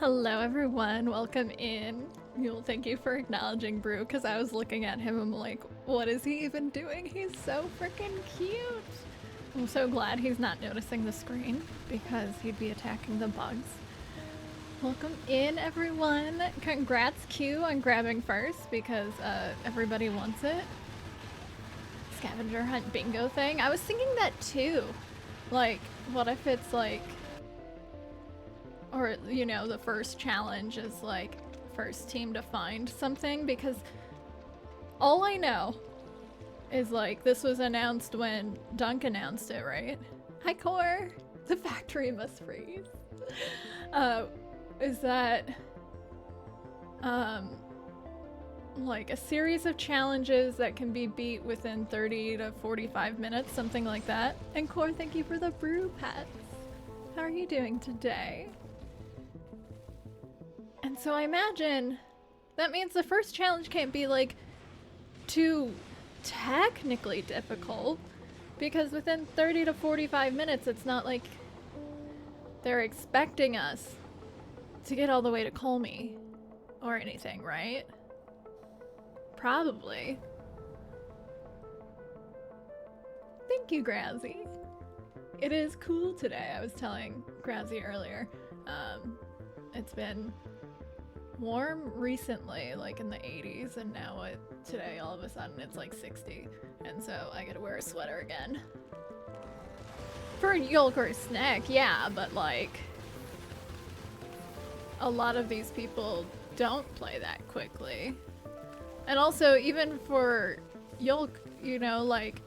Hello everyone, welcome in. Mule, thank you for acknowledging Brew, because I was looking at him, I'm like, what is he even doing? He's so freaking cute. I'm so glad he's not noticing the screen, because he'd be attacking the bugs. Welcome in everyone. Congrats Q on grabbing first, because everybody wants it. Scavenger hunt bingo thing. I was thinking that too. Like, what if it's like, or, you know, the first challenge is like first team to find something, because all I know is like this was announced when Dunk announced it, right? Hi Core! The factory must freeze. Is that like a series of challenges that can be beat within 30 to 45 minutes, something like that. And Core, thank you for the brew pets. How are you doing today? And so I imagine that means the first challenge can't be like too technically difficult, because within 30 to 45 minutes it's not like they're expecting us to get all the way to Colmy or anything, right? Probably. Thank you, Grazzy. It is cool today. I was telling Grazzy earlier. It's been warm recently, like in the 80s, and now today all of a sudden it's like 60, and so I gotta wear a sweater again. For a yolk or a snack, yeah, but like a lot of these people don't play that quickly. And also, even for yolk, you know, like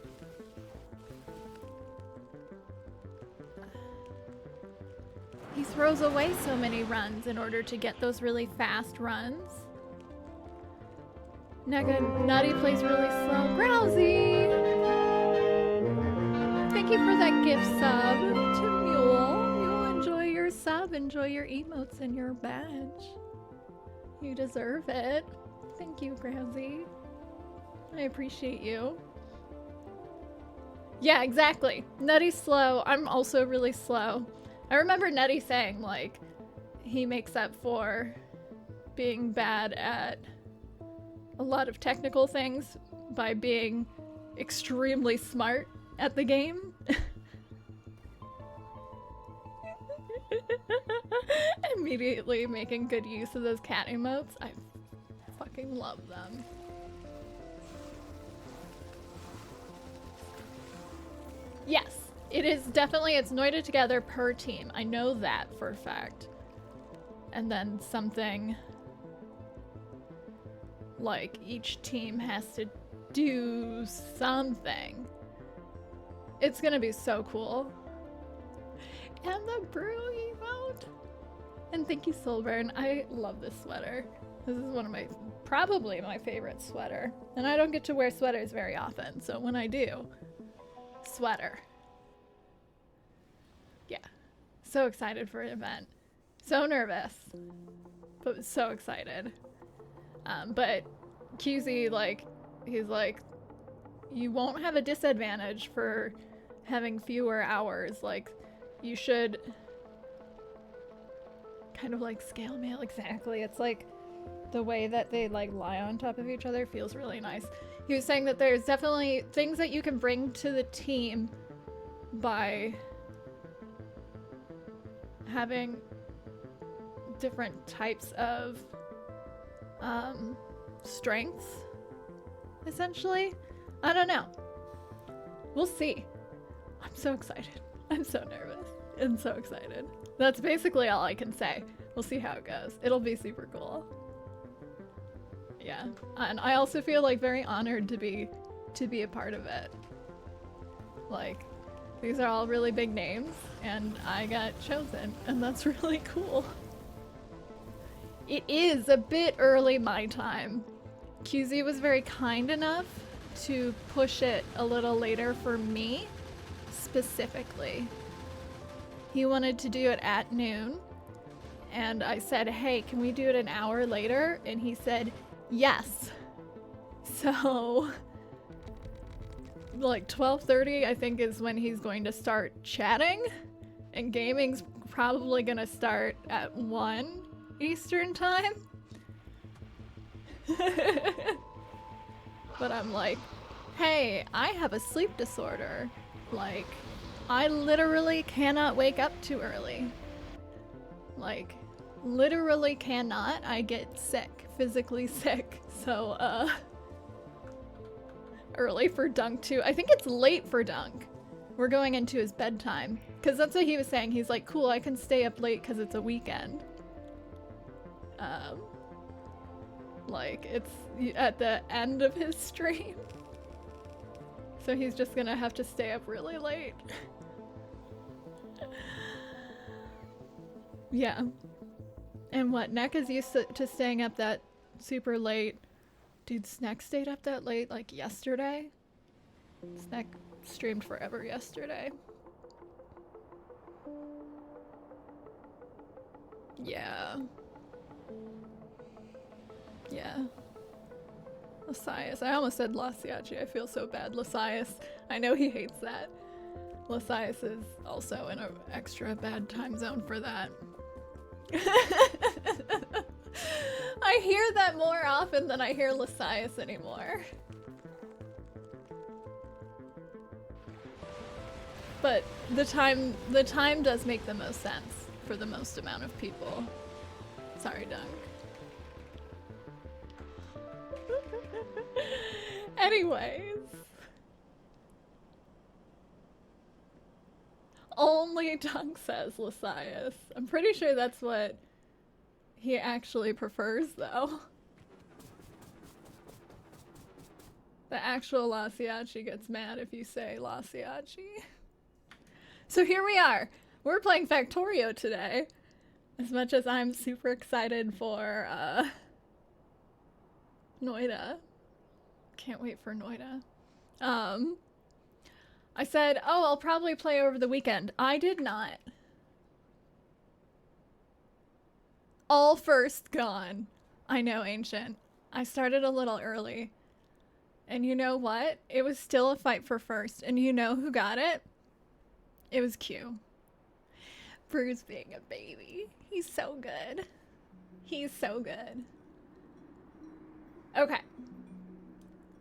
he throws away so many runs in order to get those really fast runs. Nutty plays really slow. Grousy! Thank you for that gift sub to Mule. Mule, enjoy your sub, enjoy your emotes and your badge. You deserve it. Thank you, Grousy. I appreciate you. Yeah, exactly. Nutty's slow. I'm also really slow. I remember Nutty saying, like, he makes up for being bad at a lot of technical things by being extremely smart at the game. Immediately making good use of those cat emotes. I fucking love them. Yes. It is definitely, it's noited together per team. I know that for a fact. And then something like each team has to do something. It's gonna be so cool. And the brew emote. And thank you, Soulburn. I love this sweater. This is one of my, probably my favorite sweater. And I don't get to wear sweaters very often, so when I do, sweater. Yeah, so excited for an event. So nervous, but so excited. But QZ, like, he's like, you won't have a disadvantage for having fewer hours. Like, you should kind of like scale mail. Exactly. It's like the way that they like lie on top of each other feels really nice. He was saying that there's definitely things that you can bring to the team by having different types of strengths, essentially. I don't know. We'll see. I'm so excited. I'm so nervous and so excited. That's basically all I can say. We'll see how it goes. It'll be super cool. Yeah, and I also feel like very honored to be a part of it. Like, these are all really big names, and I got chosen, and that's really cool. It is a bit early my time. QZ was very kind enough to push it a little later for me, specifically. He wanted to do it at noon, and I said, hey, can we do it an hour later? And he said, yes. So like 12:30 I think is when he's going to start chatting, and gaming's probably gonna start at 1, Eastern time. But I'm like, hey, I have a sleep disorder. Like, I literally cannot wake up too early. Like, literally cannot. I get sick, physically sick. So, early for Dunk too. I think it's late for Dunk. We're going into his bedtime. Because that's what he was saying. He's like, cool, I can stay up late because it's a weekend. Like, it's at the end of his stream. So he's just gonna have to stay up really late. Yeah. And what, Neck is used to staying up that super late. Dude, Snack stayed up that late, like, yesterday. Snack streamed forever yesterday. Yeah. Yeah. Lasias. I almost said Lasiachi. I feel so bad. Lasias. I know he hates that. Lasias is also in an extra bad time zone for that. I hear that more often than I hear Lasias anymore. But the time does make the most sense for the most amount of people. Sorry, Dunk. Anyways. Only Dunk says Lasias. I'm pretty sure that's what he actually prefers, though. The actual Lasiachi gets mad if you say Lasiachi. So here we are. We're playing Factorio today. As much as I'm super excited for Noida. Can't wait for Noida. I said, oh, I'll probably play over the weekend. I did not. All first gone. I know, Ancient. I started a little early. And you know what? It was still a fight for first. And you know who got it? It was Q. Bruce being a baby. He's so good. He's so good. Okay.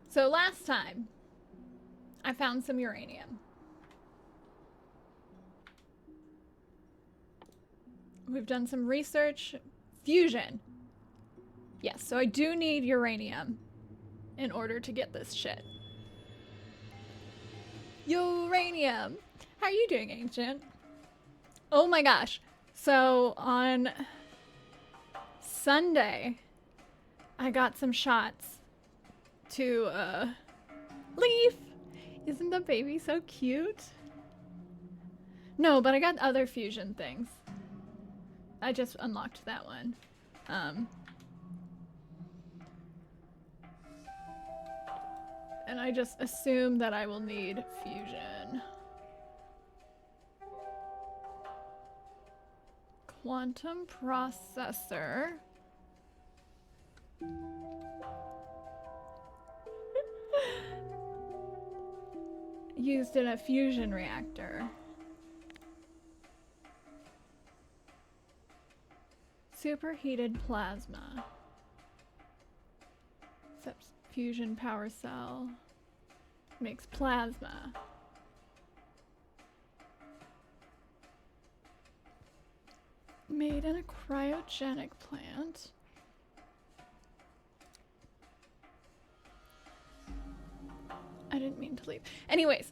So last time, I found some uranium. We've done some research. Fusion. Yes, so I do need uranium in order to get this shit. Uranium! How are you doing, Ancient? Oh my gosh. So on Sunday, I got some shots to Leaf. Isn't the baby so cute? No, but I got other fusion things. I just unlocked that one. And I just assume that I will need fusion. Quantum processor. Used in a fusion reactor. Superheated plasma. Except fusion power cell makes plasma. Made in a cryogenic plant. I didn't mean to leave. Anyways,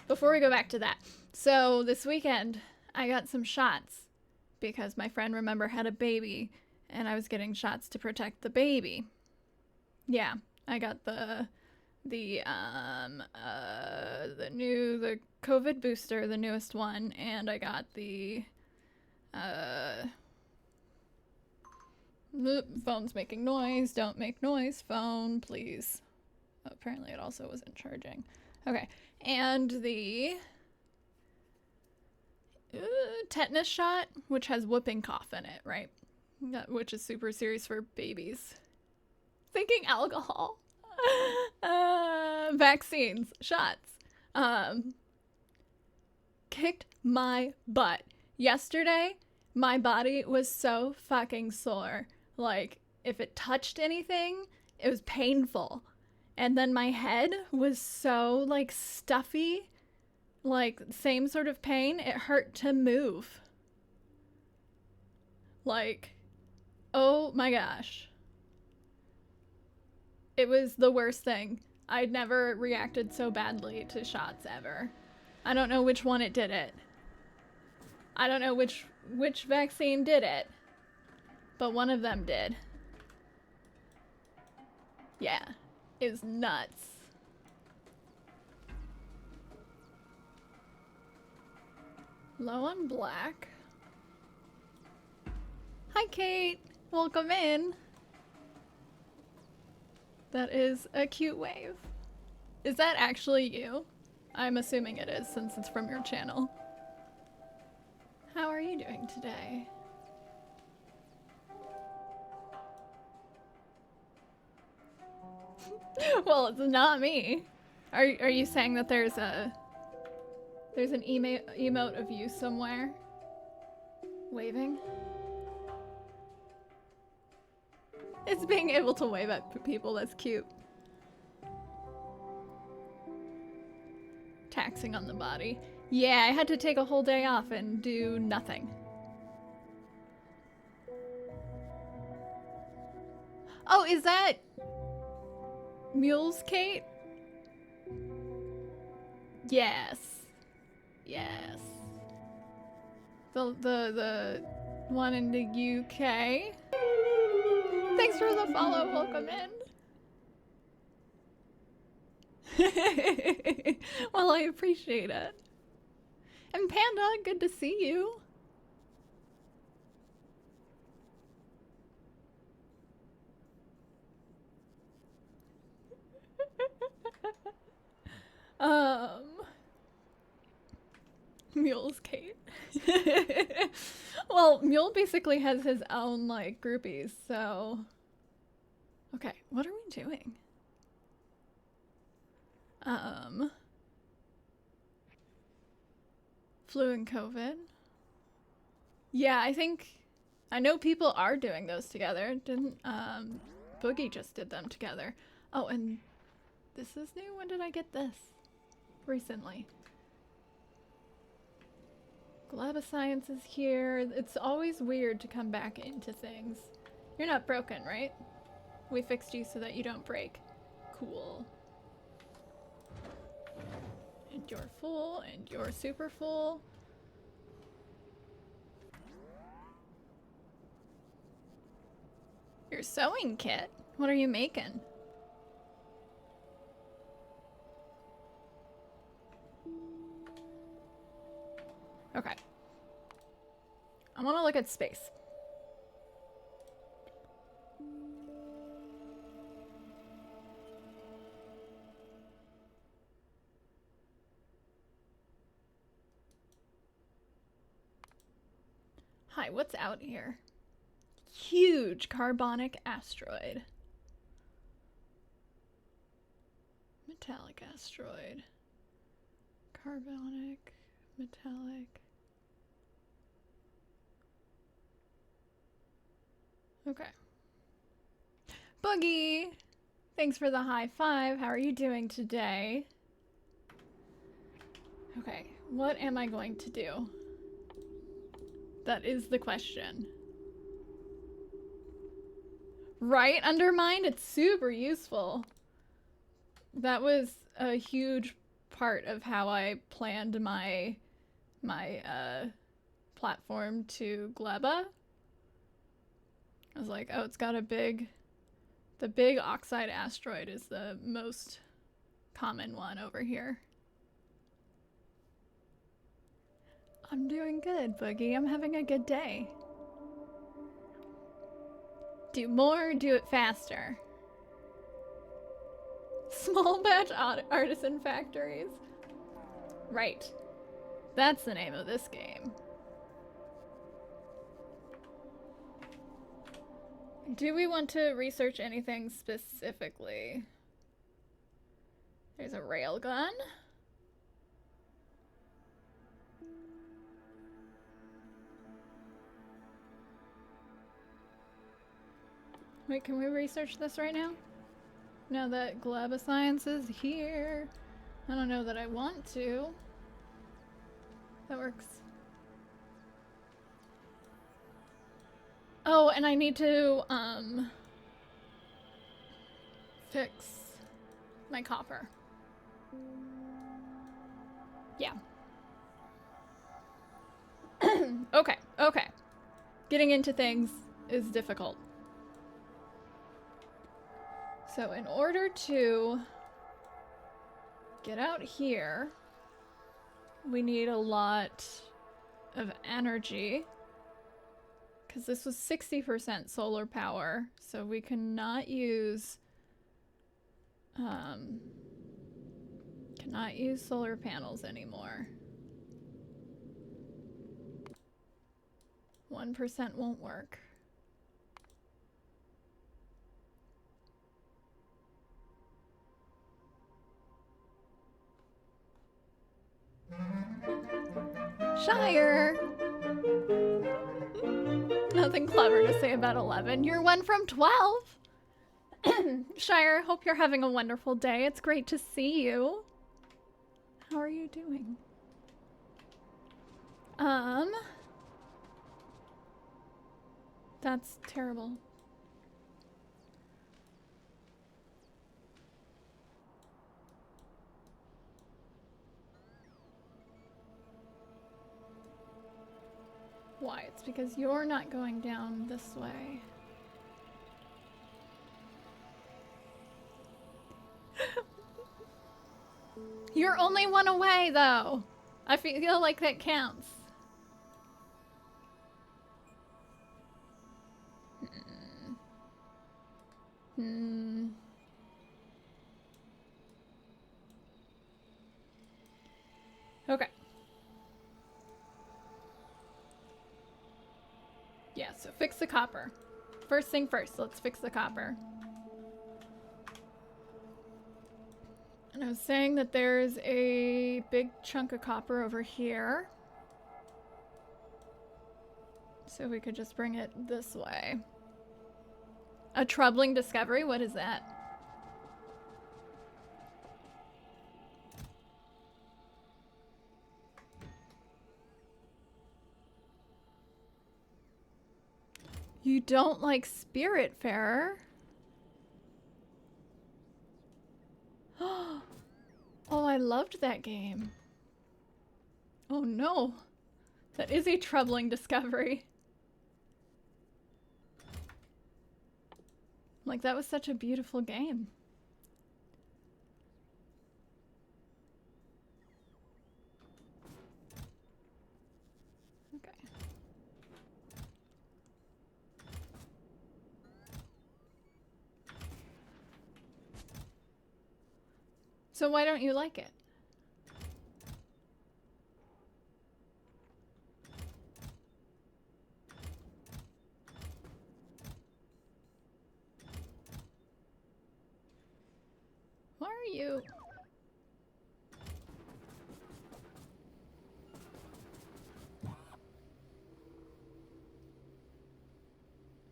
before we go back to that. So this weekend, I got some shots because my friend, remember, had a baby and I was getting shots to protect the baby. Yeah, I got the COVID booster, the newest one, and I got the phone's making noise. Don't make noise, phone, please. Apparently it also wasn't charging. Okay, and the tetanus shot, which has whooping cough in it, right? Which is super serious for babies. Thinking alcohol. Vaccines, shots. Kicked my butt. Yesterday, My body was so fucking sore. Like, if it touched anything, it was painful. And then my head was so, like, stuffy. Like, same sort of pain. It hurt to move. Like, oh my gosh. It was the worst thing. I'd never reacted so badly to shots ever. I don't know which one it did it. I don't know which vaccine did it, but one of them did. Yeah, it was nuts. Low on black. Hi, Kate. Welcome in. That is a cute wave. Is that actually you? I'm assuming it is since it's from your channel. How are you doing today? Well, it's not me. Are you saying that there's an emote of you somewhere waving? It's being able to wave at people. That's cute. Taxing on the body. Yeah, I had to take a whole day off and do nothing. Oh, is that Mules, Kate? Yes. Yes. The one in the UK. Thanks for the follow. Welcome in. Well, I appreciate it. And Panda, good to see you. Mule's Kate. Well, Mule basically has his own, like, groupies, so... Okay, what are we doing? Flu and COVID. Yeah, I know people are doing those together. Didn't, Boogie just did them together. Oh, and this is new? When did I get this? Recently. Glaba Science is here. It's always weird to come back into things. You're not broken, right? We fixed you so that you don't break. Cool. And you're full, and you're super full. Your sewing kit? What are you making? Okay. I want to look at space. Hi, what's out here? Huge carbonic asteroid. Metallic asteroid. Carbonic, metallic. Okay. Boogie! Thanks for the high five. How are you doing today? Okay, what am I going to do? That is the question. Right, Undermined? It's super useful. That was a huge part of how I planned my platform to Gleba. I was like, oh, it's got the big oxide asteroid is the most common one over here. I'm doing good, Boogie. I'm having a good day. Do more, do it faster. Small batch artisan factories. Right. That's the name of this game. Do we want to research anything specifically? There's a railgun. Wait, can we research this right now? Now that Gleba Science is here. I don't know that I want to. That works. Oh, and I need to, fix my copper. Yeah. Okay, okay. Getting into things is difficult. So in order to get out here, we need a lot of energy. Because this was 60% solar power, so we cannot use solar panels anymore. 1% won't work. Shire! Nothing clever to say about 11. You're one from 12! Shire, hope you're having a wonderful day. It's great to see you. How are you doing? That's terrible. Why? It's because you're not going down this way. You're only one away, though. I feel like that counts. Okay. Yeah, so fix the copper. First thing first, let's fix the copper. And I was saying that there's a big chunk of copper over here. So we could just bring it this way. A troubling discovery? What is that? You don't like Spiritfarer? Oh, I loved that game. Oh no. That is a troubling discovery. Like, that was such a beautiful game. Okay. So why don't you like it? Why are you...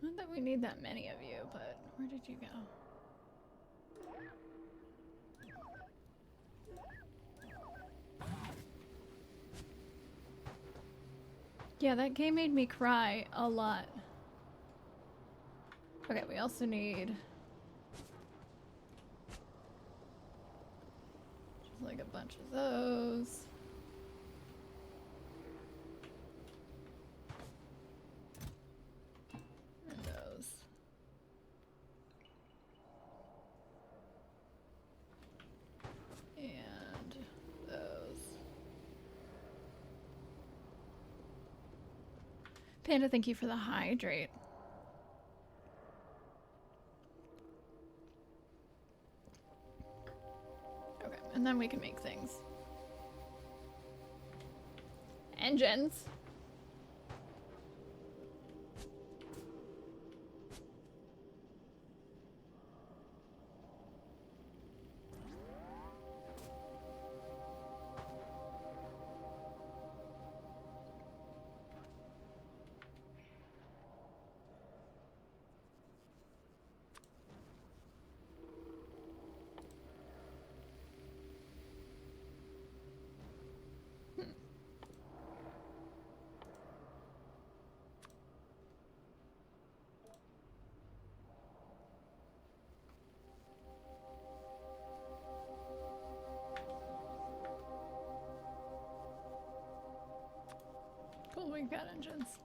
Not that we need that many of you, but where did you go? Yeah, that game made me cry a lot. Okay, we also need... just like a bunch of those. And those. And those. Panda, thank you for the hydrate. Okay, and then we can make things. Engines. Cool, we've got engines.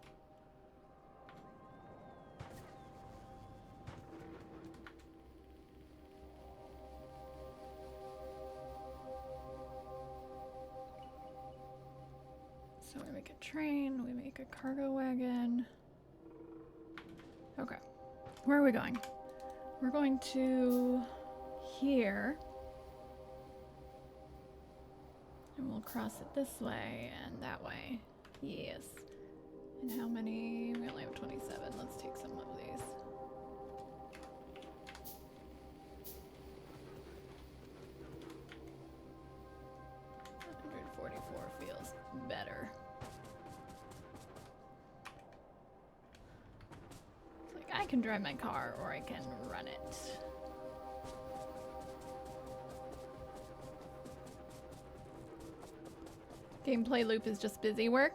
So we make a train, we make a cargo wagon. Okay, where are we going? We're going to here. And we'll cross it this way and that way. Yes. And how many? We only have 27. Let's take some of these. Feels better. It's like I can drive my car or I can run it. Gameplay loop is just busy work.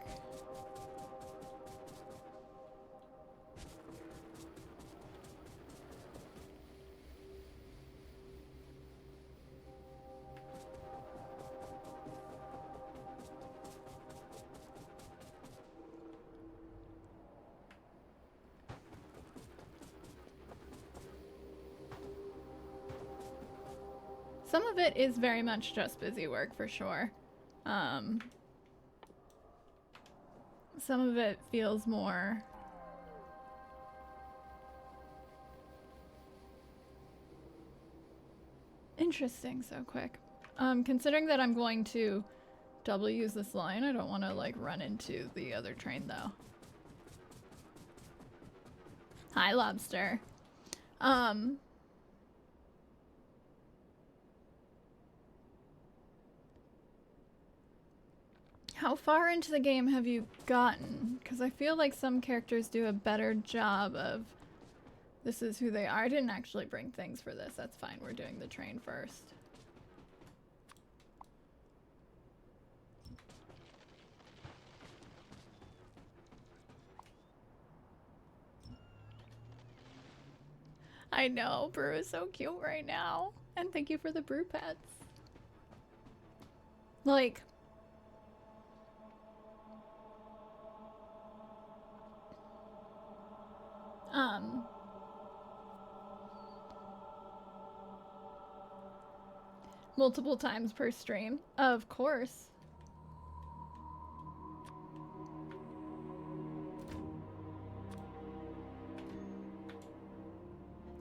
Some of it is very much just busy work for sure. Some of it feels more interesting so quick. Considering that I'm going to double use this line, I don't want to like run into the other train though. Hi, Lobster. How far into the game have you gotten? Because I feel like some characters do a better job of this is who they are. I didn't actually bring things for this. That's fine. We're doing the train first. I know. Brew is so cute right now. And thank you for the brew pets. Like... multiple times per stream, of course.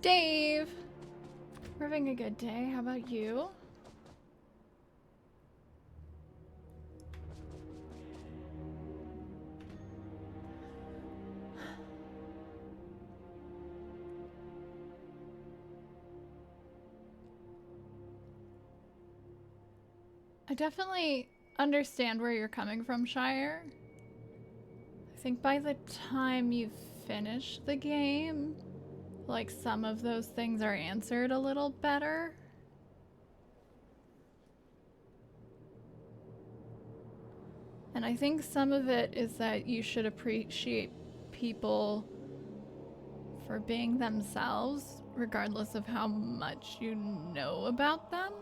Dave! We're having a good day. How about you? I definitely understand where you're coming from, Shire. I think by the time you finish the game, like some of those things are answered a little better. And I think some of it is that you should appreciate people for being themselves, regardless of how much you know about them.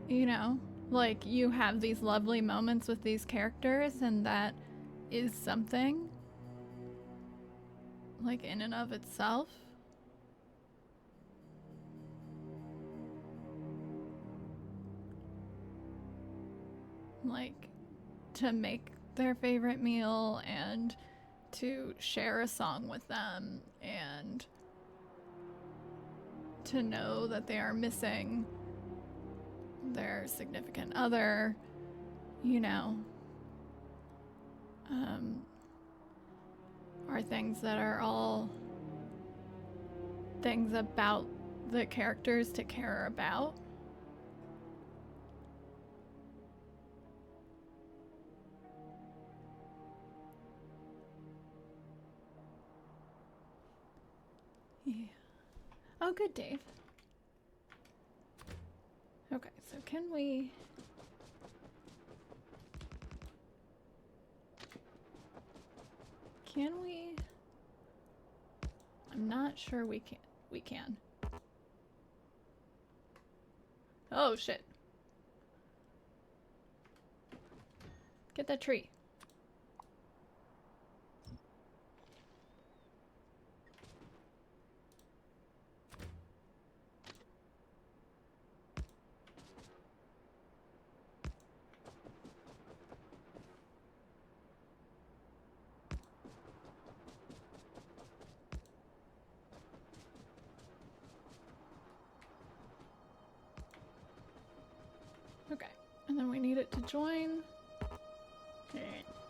You know, like you have these lovely moments with these characters and that is something, like in and of itself. Like to make their favorite meal and to share a song with them and to know that they are missing their significant other, you know, are things that are all things about the characters to care about. Yeah. Oh, good, Dave. Okay, so can we... I'm not sure we can. We can. Oh shit. Get that tree. Okay, and then we need it to join.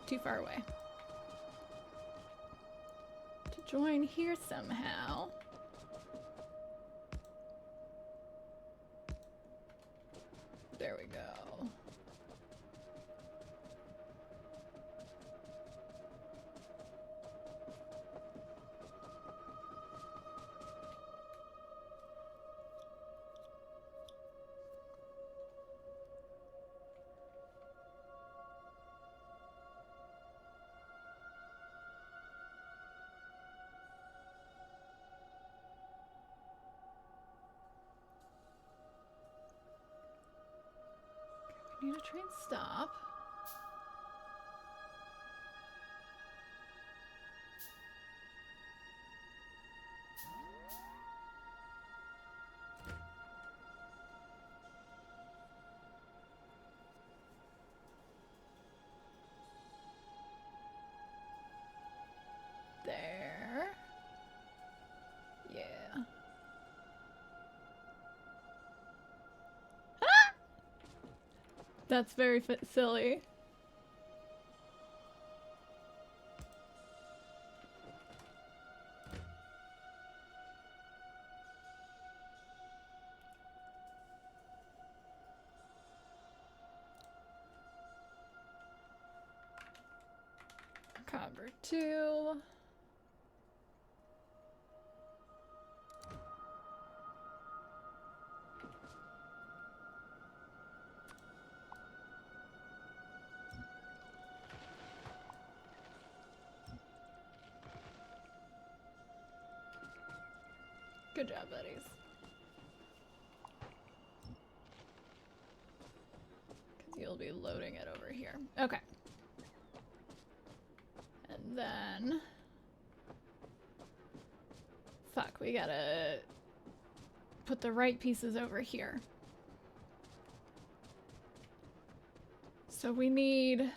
Too far away. To join here somehow. There we go. Need a train stop. There. Yeah. That's very silly. Copper 2. Good job, buddies. Because you'll be loading it over here. Okay. And then... Fuck, we gotta put the right pieces over here. So we need...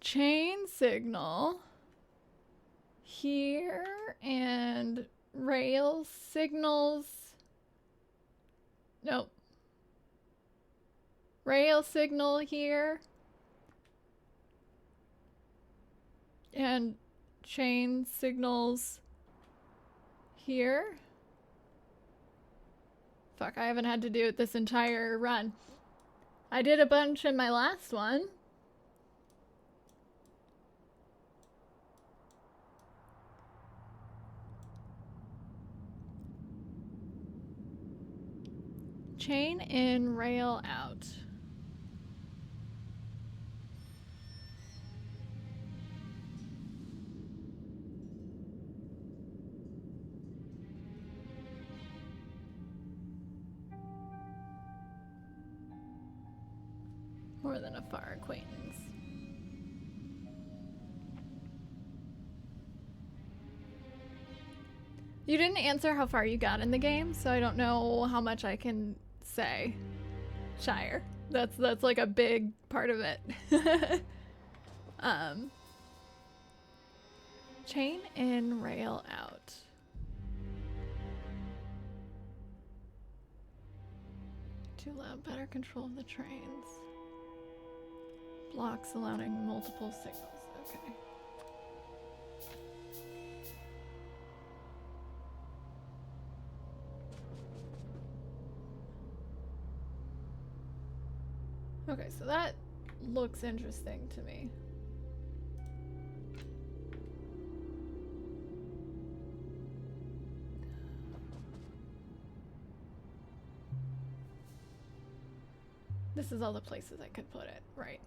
chain signal here and rail signals. Nope. Rail signal here. And chain signals here. Fuck, I haven't had to do it this entire run. I did a bunch in my last one. Chain in, rail out. More than a far acquaintance. You didn't answer how far you got in the game, so I don't know how much I can say. Shire. That's like a big part of it. Chain in, rail out. To allow better control of the trains. Blocks allowing multiple signals. Okay. Okay, so that looks interesting to me. This is all the places I could put it, right?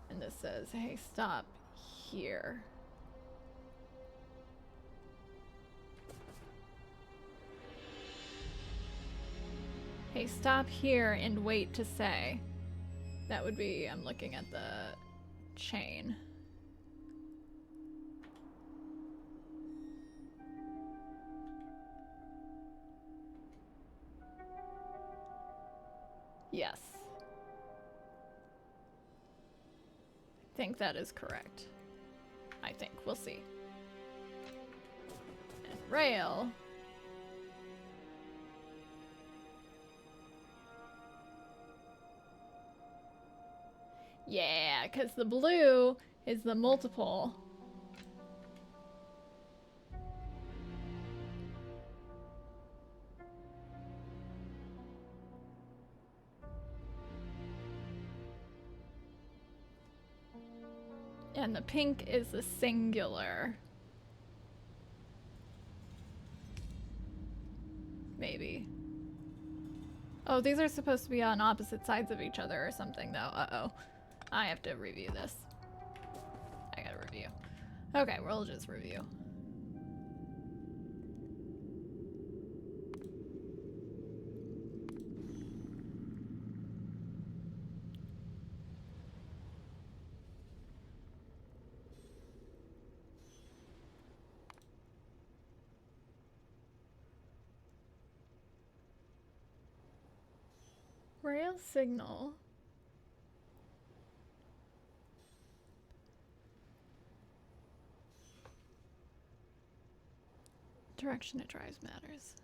And this says, hey, stop here. say stop here and wait to say. That would be, I'm looking at the chain. Yes. I think that is correct. I think. We'll see. And rail. Yeah, because the blue is the multiple. And the pink is the singular. Maybe. Oh, these are supposed to be on opposite sides of each other or something, though. Uh-oh. I have to review this. I gotta review. Okay, we'll just review. Rail signal. Direction it drives matters.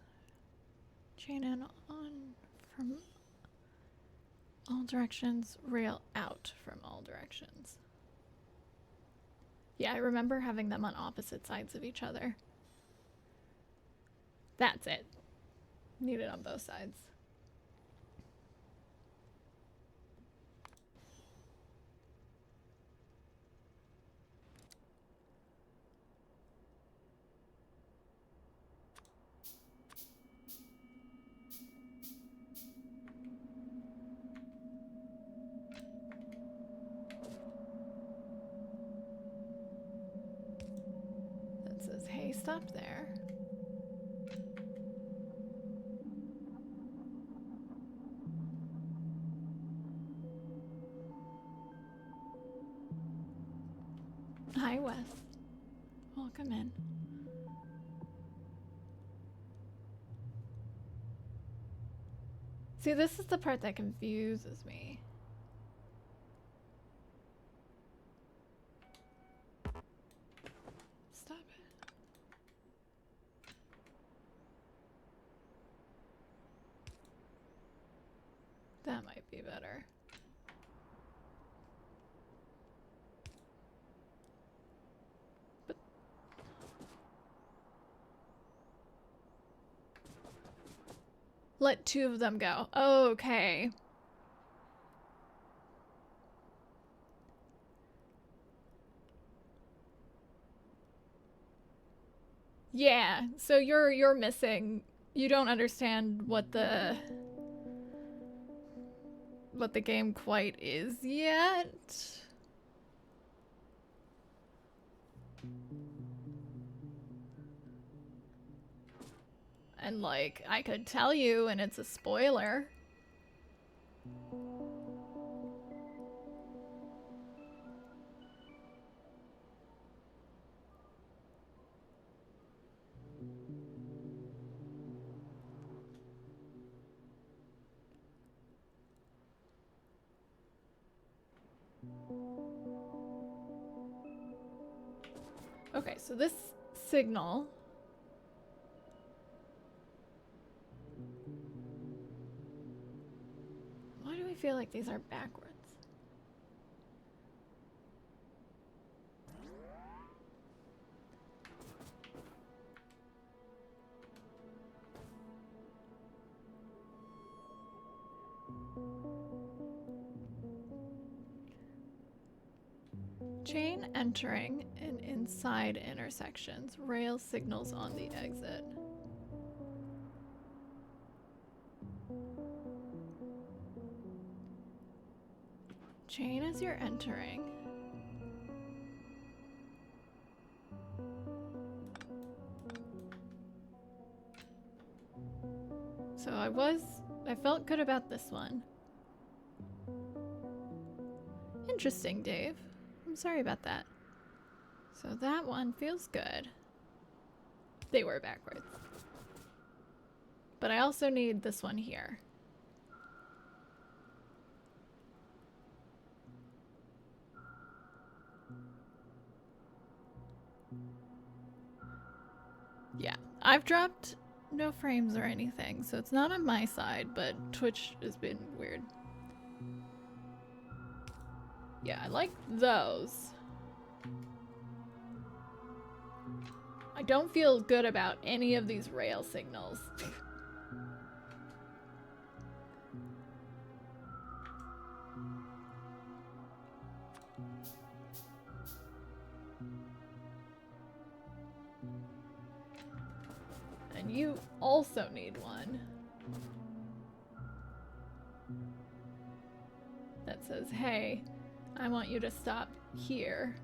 Chain in on from all directions, rail out from all directions. Yeah, I remember having them on opposite sides of each other. That's it. Need it on both sides. That says, hey, stop there. Hi, Wes. Welcome in. See, this is the part that confuses me. Stop it. That might be better. But let two of them go. Okay. Yeah, so you're missing. You don't understand what the game quite is yet. And like, I could tell you and it's a spoiler. Okay, so this signal. Why do I feel like these are backwards? Chain entering and inside intersections. Rail signals on the exit. Chain as you're entering. So I was I felt good about this one. Interesting, Dave. I'm sorry about that. So that one feels good. They were backwards. But I also need this one here. Yeah, I've dropped no frames or anything, so it's not on my side, but Twitch has been weird. Yeah, I like those. I don't feel good about any of these rail signals. And you also need one that says, hey, I want you to stop here.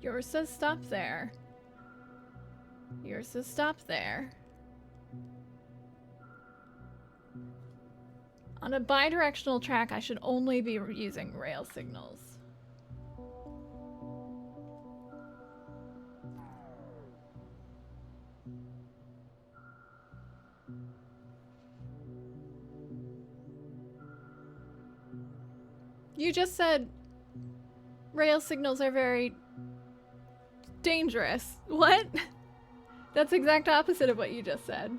Yours says stop there. Yours says stop there. On a bidirectional track, I should only be using rail signals. You just said rail signals are very dangerous. What? That's the exact opposite of what you just said.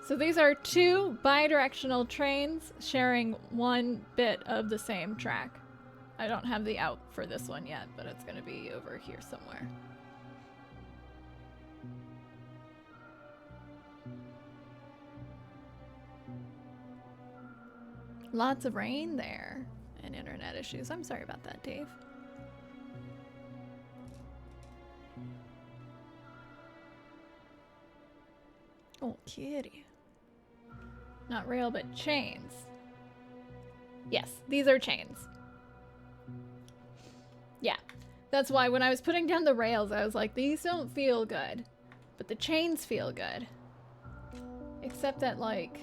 So these are two bidirectional trains sharing one bit of the same track. I don't have the out for this one yet, but it's going to be over here somewhere. Lots of rain there and internet issues. I'm sorry about that, Dave. Oh, kitty. Not rail, but chains. Yes, these are chains. Yeah, that's why when I was putting down the rails, I was like, these don't feel good, but the chains feel good. Except that, like,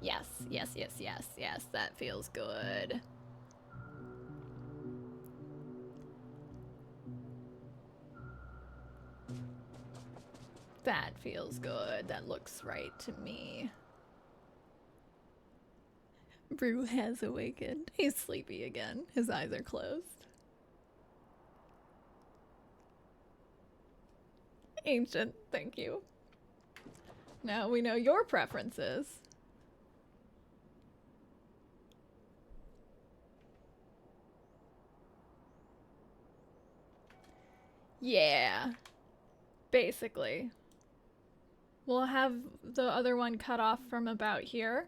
yes, yes, yes, yes, yes, that feels good. That feels good. That looks right to me. Brew has awakened. He's sleepy again. His eyes are closed. Ancient, thank you. Now we know your preferences. Yeah, basically. We'll have the other one cut off from about here.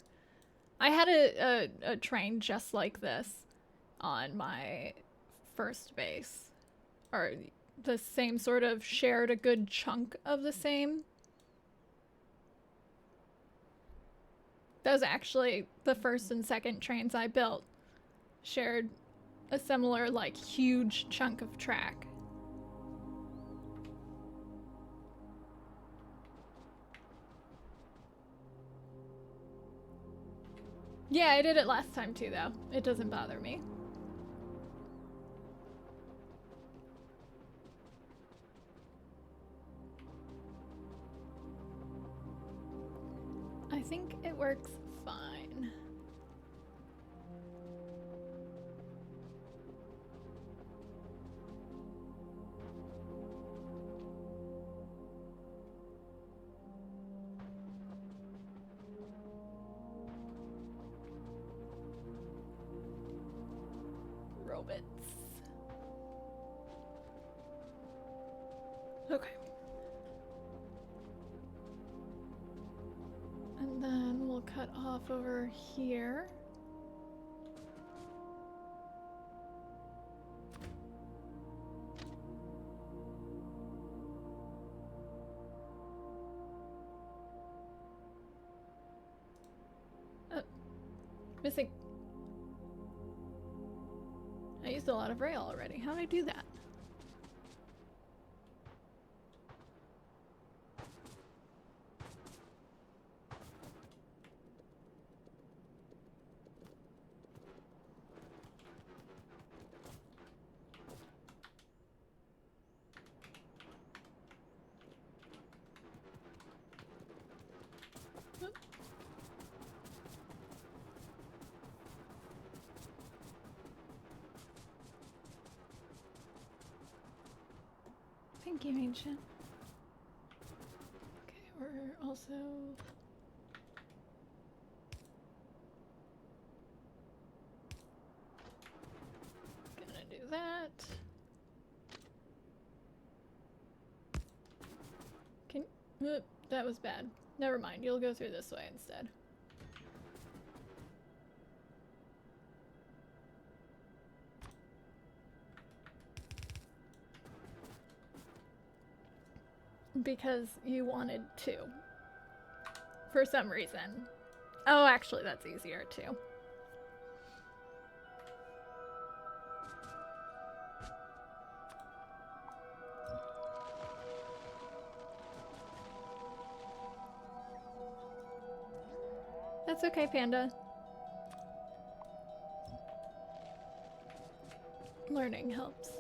I had a train just like this on my first base. Or the same sort of shared a good chunk of the same. That was actually the first and second trains I built. Shared a similar, like, huge chunk of track. Yeah, I did it last time too, though. It doesn't bother me. I think it works fine. Robots. Okay. And then we'll cut off over here. Missing. I used a lot of rail already. How did I do that? Thank you, Ancient. Okay, we're also... gonna do that. Can... that was bad. Never mind, you'll go through this way instead. Because you wanted to. For some reason. Oh, actually, that's easier too. That's okay, Panda. Learning helps.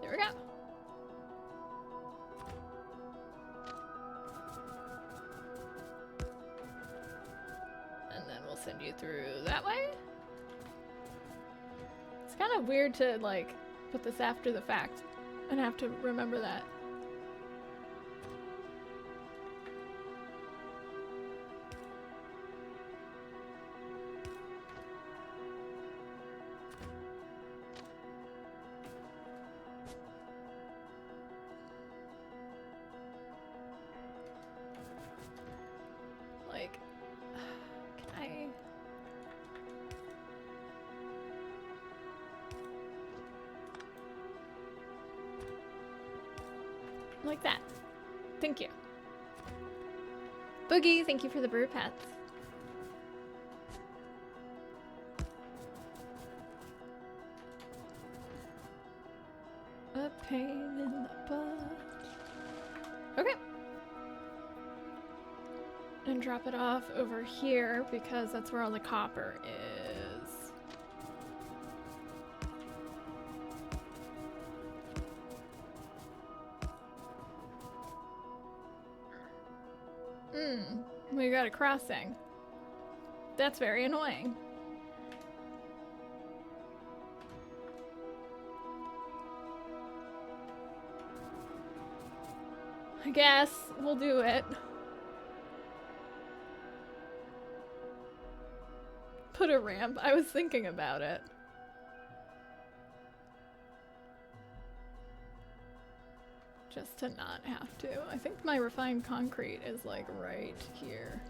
There we go. And then we'll send you through that way. It's kind of weird to, like, put this after the fact and have to remember that. Like, can I... like that. Thank you. Boogie, thank you for the brew pets. A pain in the butt. Okay. And drop it off over here because that's where all the copper is. We got a crossing. That's very annoying. I guess we'll do it. Put a ramp. I was thinking about it. Just to not have to. I think my refined concrete is like right here.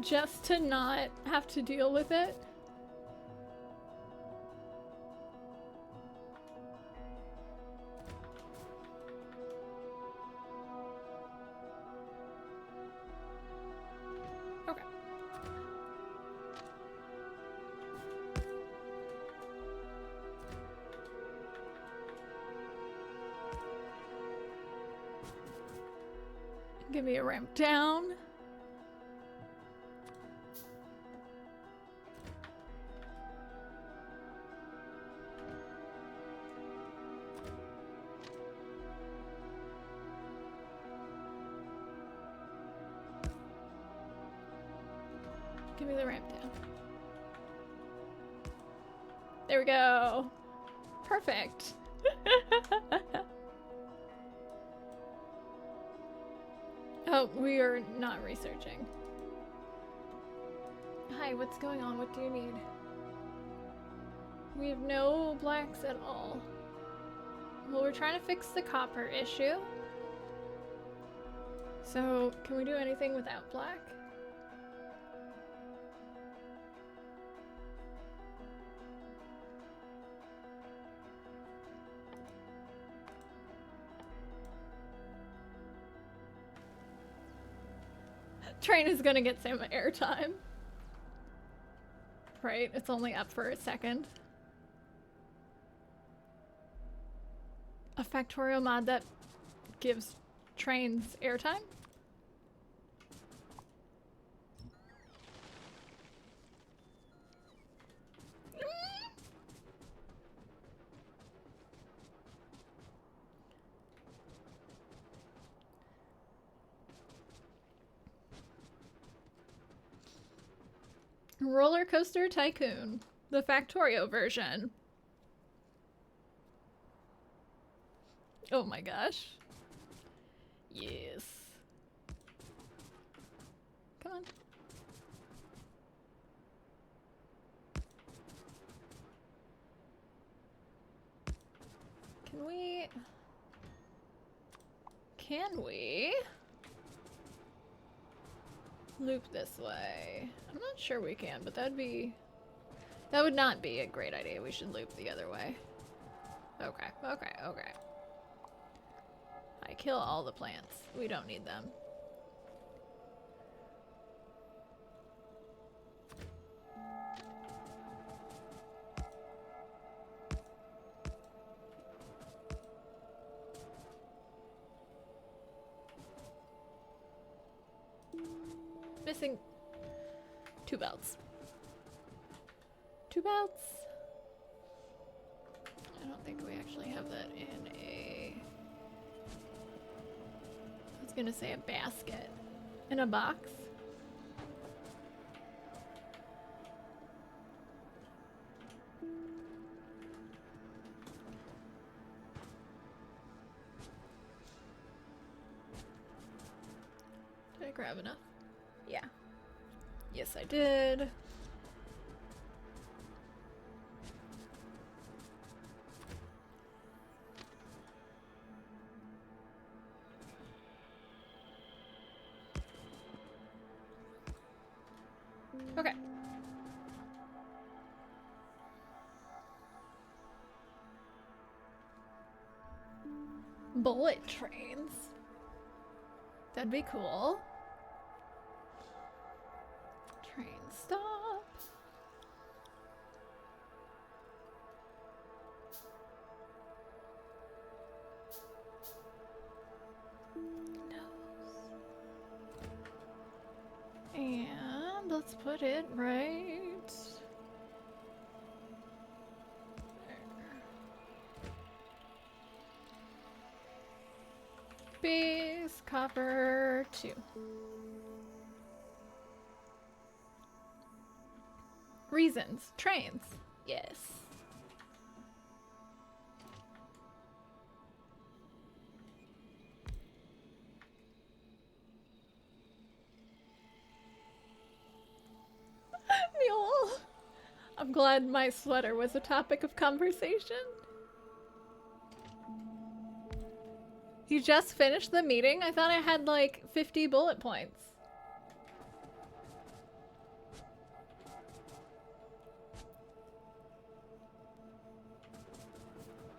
Just to not have to deal with it. Okay. Give me a ramp down. Give me the ramp down. There we go. Perfect. Oh, we are not researching. Hi, what's going on? What do you need? We have no blacks at all. Well, we're trying to fix the copper issue. So, can we do anything without black? Train is gonna get some airtime. Right, it's only up for a second. A Factorio mod that gives trains airtime? Roller Coaster Tycoon, the Factorio version. Oh my gosh. Yes. Come on. Can we loop this way? I'm not sure we can, but that would not be a great idea. We should loop the other way. Okay. I kill all the plants. We don't need them. Missing 2 belts. 2 belts. I don't think we actually have that in a... I was gonna say a basket. In a box. Did I grab enough? Yeah. Yes, I did. Okay. Bullet trains. That'd be cool. Train stop. And let's put it right there. Base copper 2. Reasons. Trains. Yes. Mule. I'm glad my sweater was a topic of conversation. You just finished the meeting? I thought I had like 50 bullet points.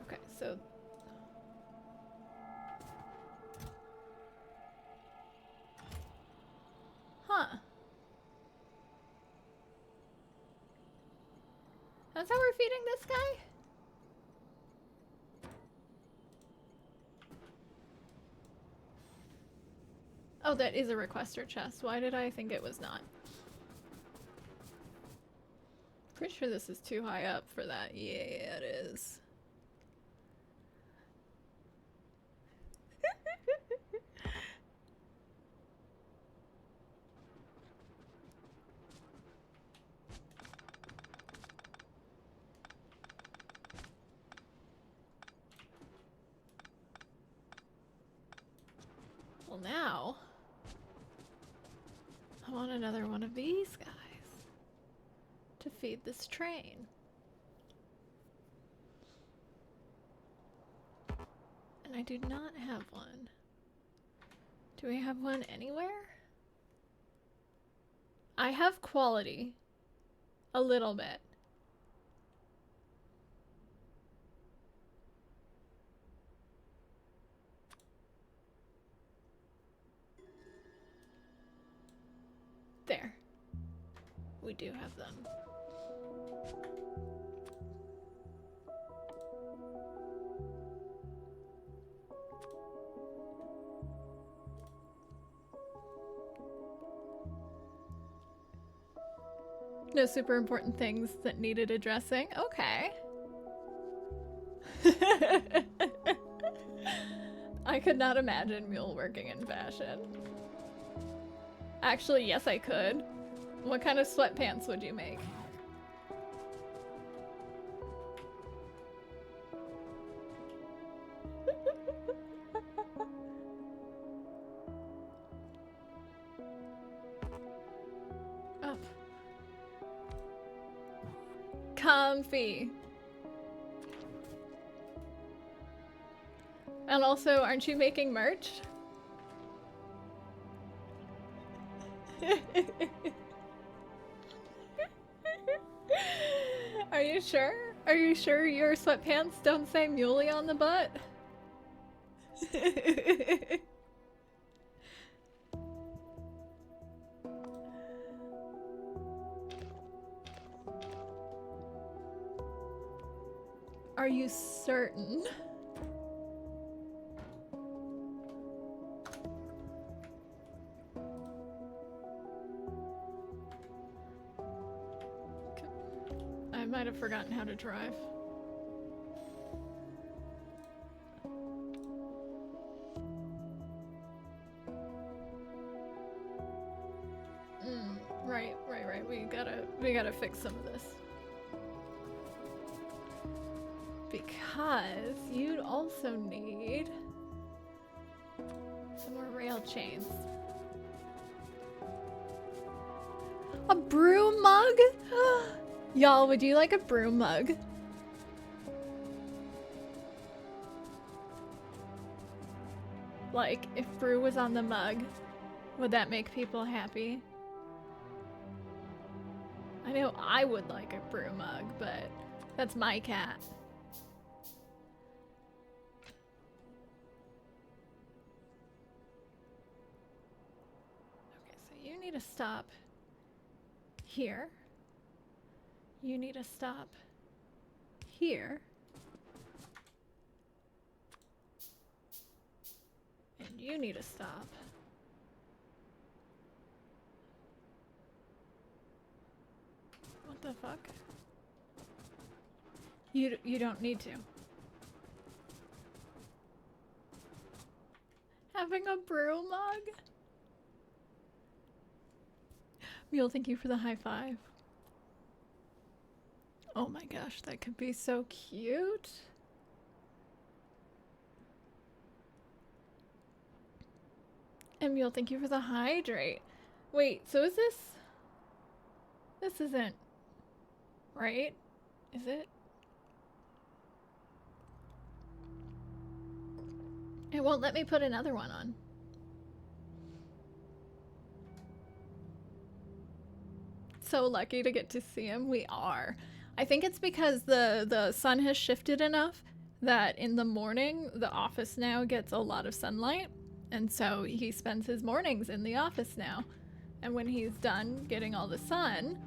Okay, so... Huh. That's how we're feeding this guy? Oh, that is a requester chest. Why did I think it was not? Pretty sure this is too high up for that. Yeah, it is. Well, now I want another one of these guys to feed this train. And I do not have one. Do we have one anywhere? I have quality. A little bit. There. We do have them. No super important things that needed addressing. Okay. I could not imagine Mule working in fashion. Actually, yes, I could. What kind of sweatpants would you make? Up. Comfy. And also, aren't you making merch? Are you sure? Are you sure your sweatpants don't say muley on the butt? Are you certain? I might have forgotten how to drive. Right. We gotta fix some of this. Because you'd also need some more rail chains. A brew mug? Y'all, would you like a brew mug? Like, if brew was on the mug, would that make people happy? I know I would like a brew mug, but that's my cat. Okay, so you need to stop here. You need to stop here. And you need to stop. What the fuck? You don't need to. Having a brew mug? Mule, thank you for the high five. Oh my gosh, that could be so cute. And Mule, thank you for the hydrate. Wait, so is this... This isn't... right? Is it? It won't let me put another one on. So lucky to get to see him. We are. I think it's because the sun has shifted enough that in the morning the office now gets a lot of sunlight, and so he spends his mornings in the office now. And when he's done getting all the sun,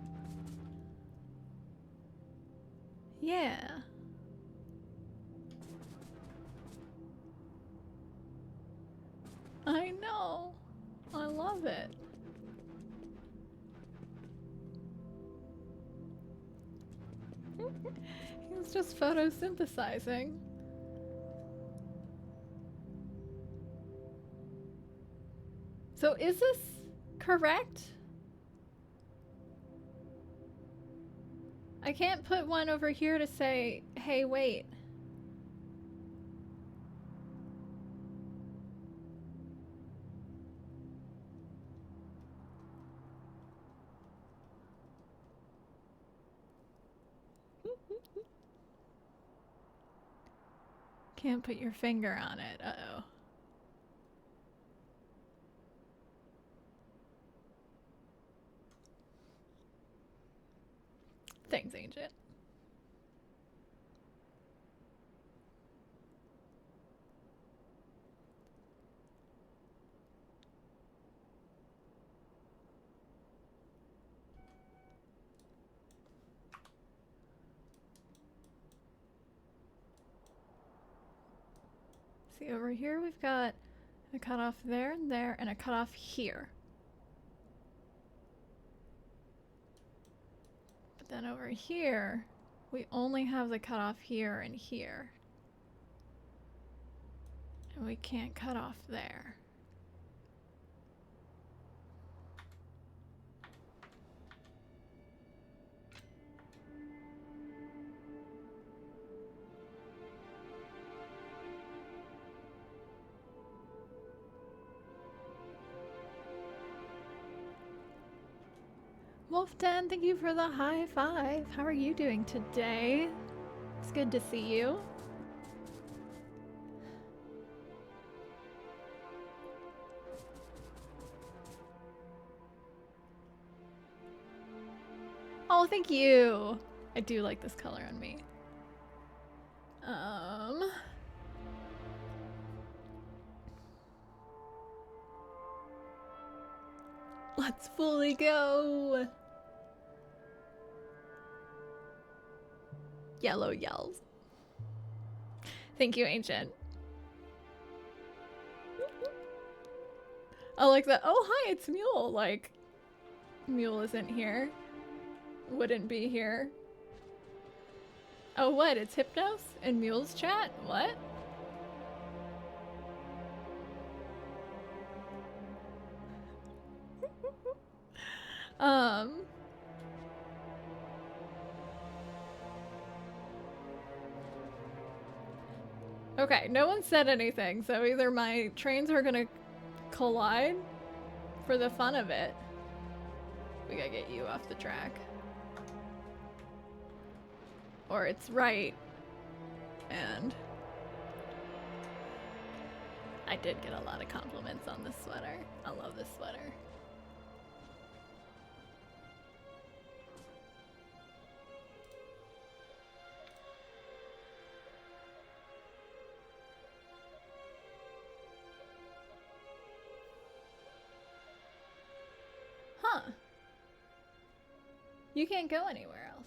yeah. I know. I love it. He was just photosynthesizing. So is this correct? I can't put one over here to say, hey, wait. Can't put your finger on it. Uh-oh. Thanks, Ancient. See, over here we've got a cutoff there and there, and a cutoff here. But then over here, we only have the cutoff here and here. And we can't cut off there. Wolfden, thank you for the high five. How are you doing today? It's good to see you. Oh, thank you. I do like this color on me. Let's fully go. Yellow yells. Thank you, Ancient. I like that. Oh, hi, it's Mule. Like, Mule isn't here. Wouldn't be here. Oh, what? It's Hypnos in Mule's chat? What? Okay, no one said anything, so either my trains are gonna collide for the fun of it. We gotta get you off the track. Or it's right. And I did get a lot of compliments on this sweater. I love this sweater. Huh. You can't go anywhere else.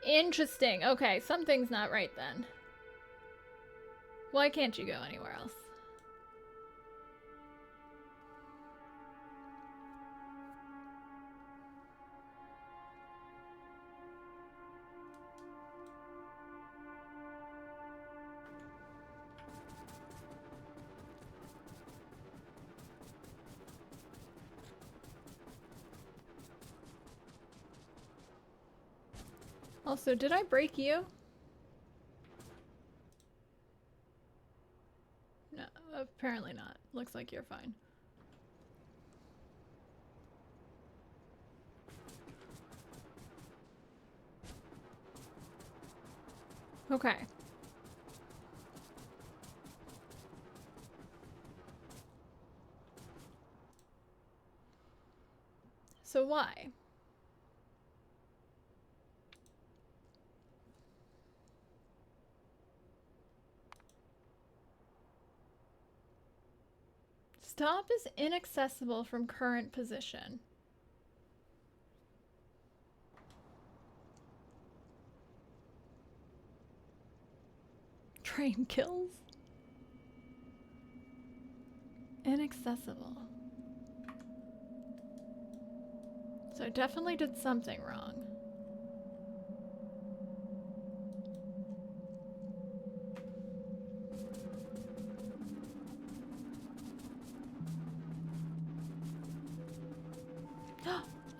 Interesting. Okay, something's not right then. Why can't you go anywhere else? Also, did I break you? No, apparently not. Looks like you're fine. Okay. So why? Stop is inaccessible from current position. Train kills? Inaccessible. So I definitely did something wrong.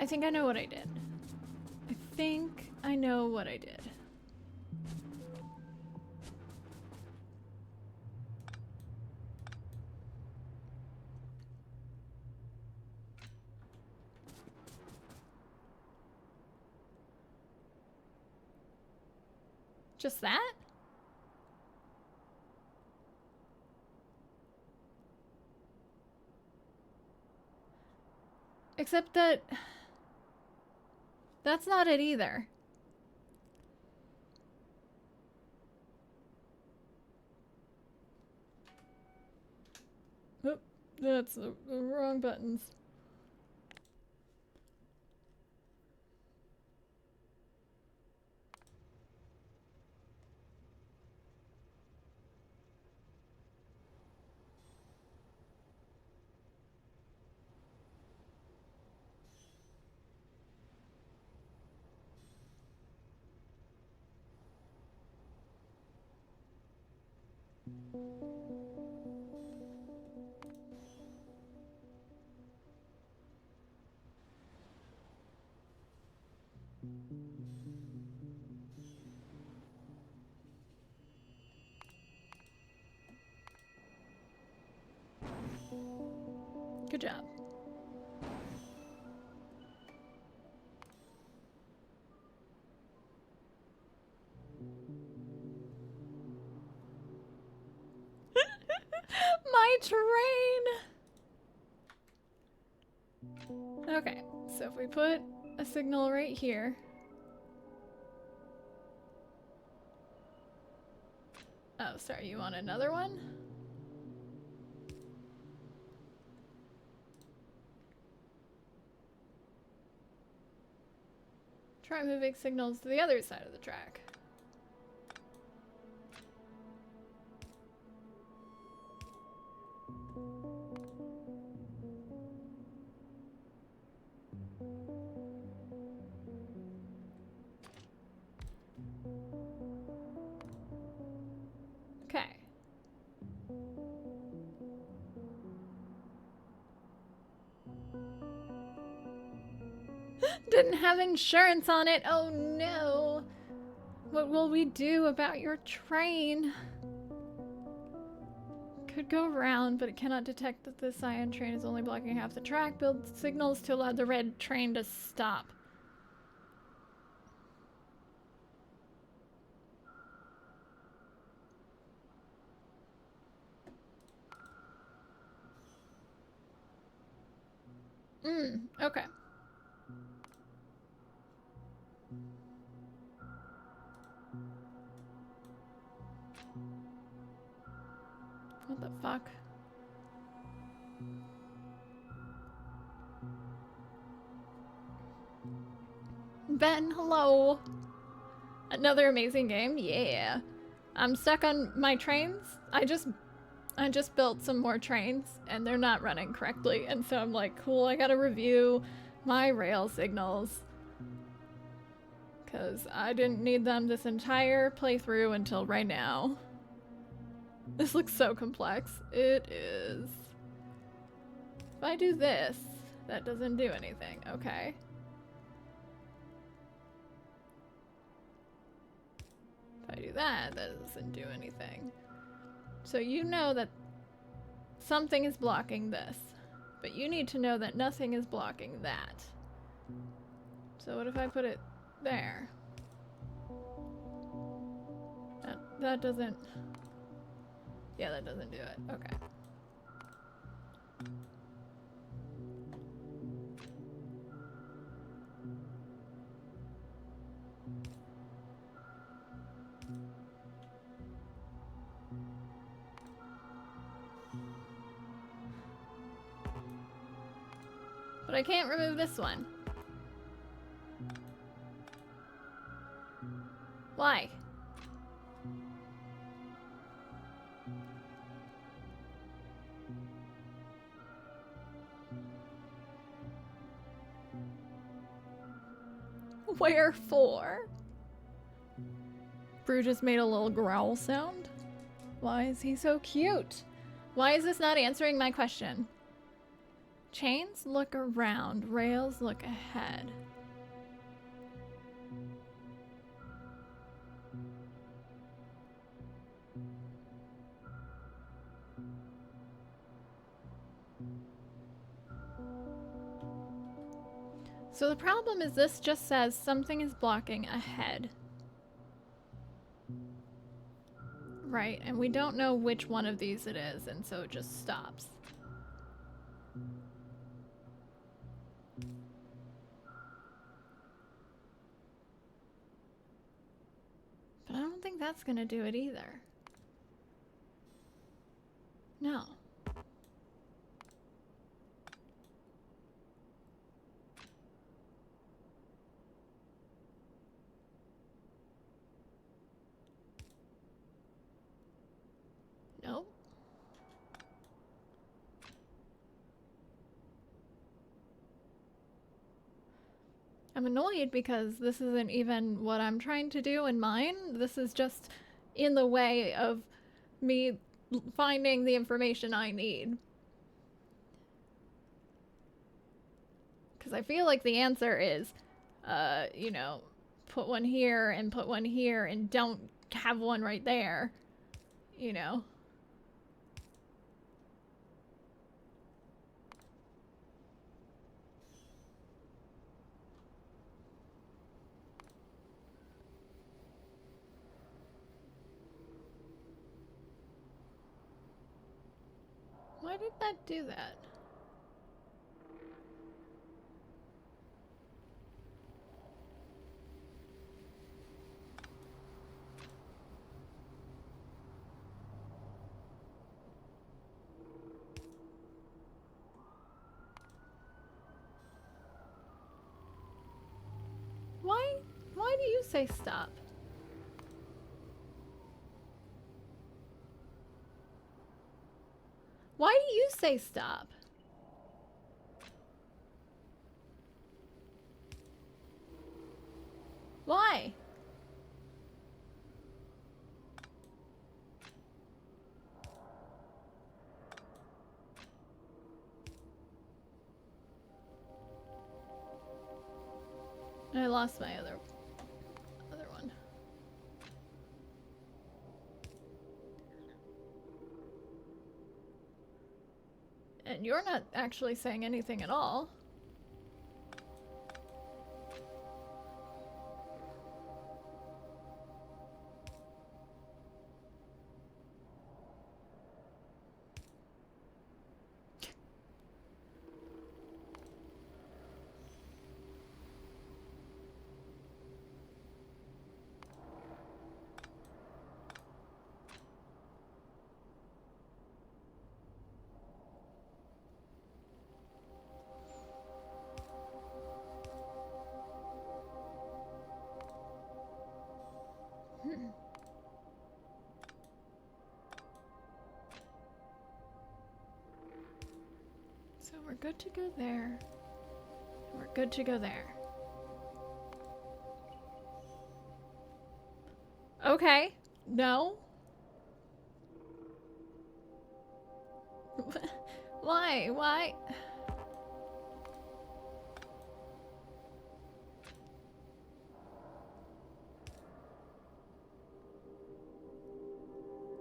I think I know what I did. I think I know what I did. Just that? Except that that's not it either. Oh, that's the wrong buttons. Good job. My train! Okay, so if we put a signal right here. Oh, sorry, you want another one? Try moving signals to the other side of the track. Okay. Didn't have insurance on it. Oh no. What will we do about your train? Could go around, but it cannot detect that the cyan train is only blocking half the track. Build signals to allow the red train to stop. Okay. What the fuck? Ben, hello. Another amazing game? Yeah. I'm stuck on my trains. I just built some more trains and they're not running correctly. And so I'm like, cool, I gotta review my rail signals. Because I didn't need them this entire playthrough until right now. This looks so complex. It is. If I do this, that doesn't do anything. Okay. If I do that, that doesn't do anything. So you know that something is blocking this. But you need to know that nothing is blocking that. So what if I put it there? That doesn't... Yeah, that doesn't do it. Okay. But I can't remove this one. Why? Wherefore? Brew just made a little growl sound. Why is he so cute? Why is this not answering my question? Chains look around, rails look ahead. So the problem is this just says something is blocking ahead. Right, and we don't know which one of these it is, and so it just stops. But I don't think that's gonna do it either. No. Nope. I'm annoyed because this isn't even what I'm trying to do in mine. This is just in the way of me finding the information I need. Because I feel like the answer is, you know, put one here and put one here and don't have one right there, you know. Why did that do that? Why do you say stop? Why do you say stop? Why? I lost my other one. And you're not actually saying anything at all. So we're good to go there. We're good to go there. Okay. No. Why? Why?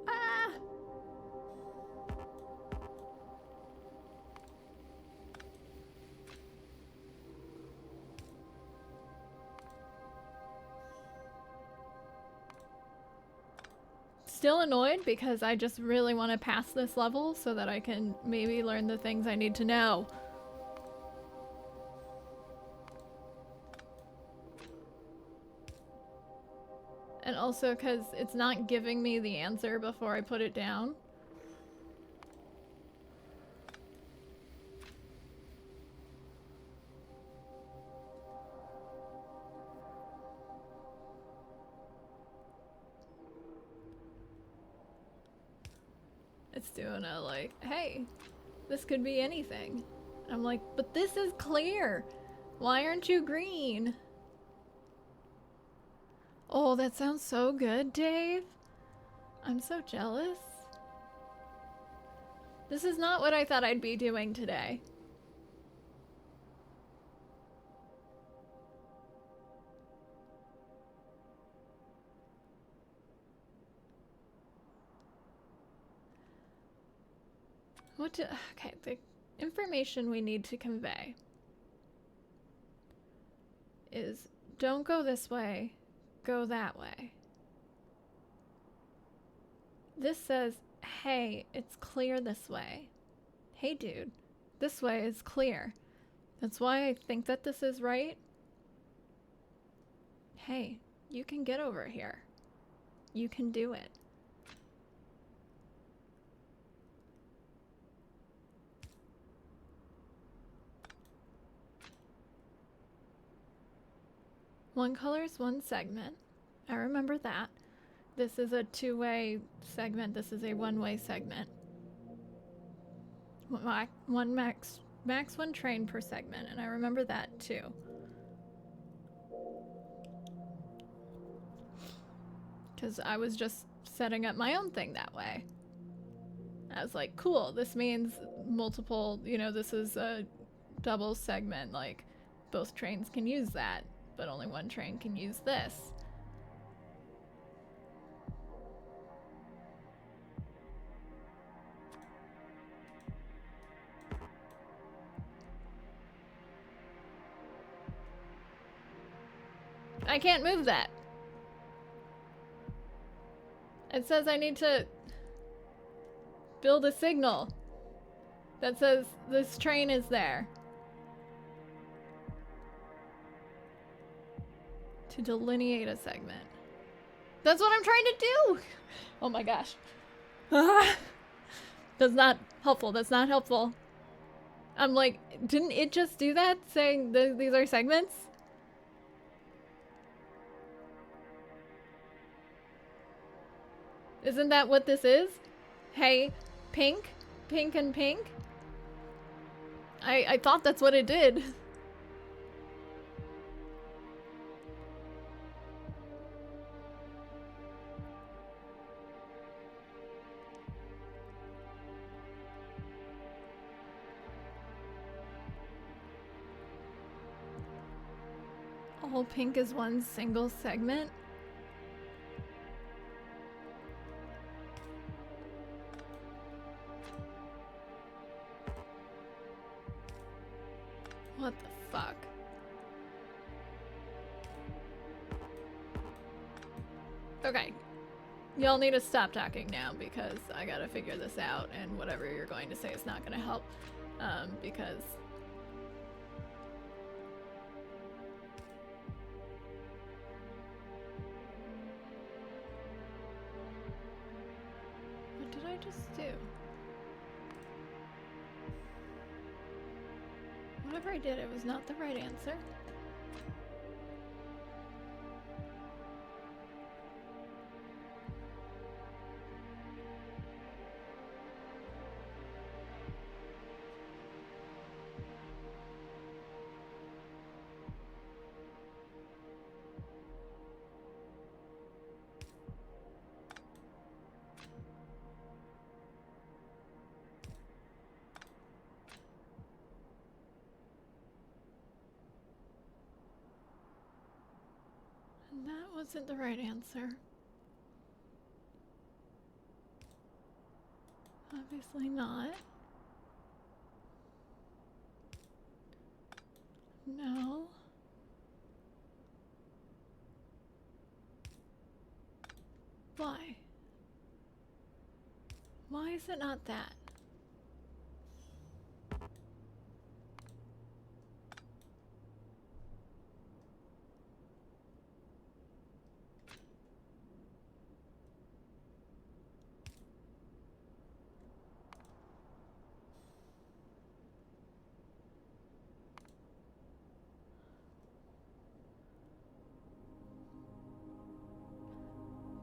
Ah! Still annoyed because I just really want to pass this level so that I can maybe learn the things I need to know. And also because it's not giving me the answer before I put it down. It's doing a like, hey, this could be anything. I'm like, but this is clear. Why aren't you green? Oh, that sounds so good, Dave. I'm so jealous. This is not what I thought I'd be doing today. Okay, the information we need to convey is don't go this way, go that way. This says, hey, it's clear this way. Hey, dude, this way is clear. That's why I think that this is right. Hey, you can get over here. You can do it. One color is one segment. I remember that. This is a two-way segment. This is a one-way segment. One max one train per segment, and I remember that too. Because I was just setting up my own thing that way. I was like, cool, this means multiple, you know, this is a double segment, like both trains can use that, but only one train can use this. I can't move that. It says I need to build a signal that says this train is there. To delineate a segment. That's what I'm trying to do! Oh my gosh. That's not helpful. That's not helpful. I'm like, didn't it just do that? Saying these are segments? Isn't that what this is? Hey, pink? Pink and pink? I thought that's what it did. All pink is one single segment? What the fuck? Okay. Y'all need to stop talking now because I gotta figure this out, and whatever you're going to say is not gonna help. Because... What did I just do? Whatever I did, it was not the right answer. And that wasn't the right answer. Obviously not. No. Why? Why is it not that?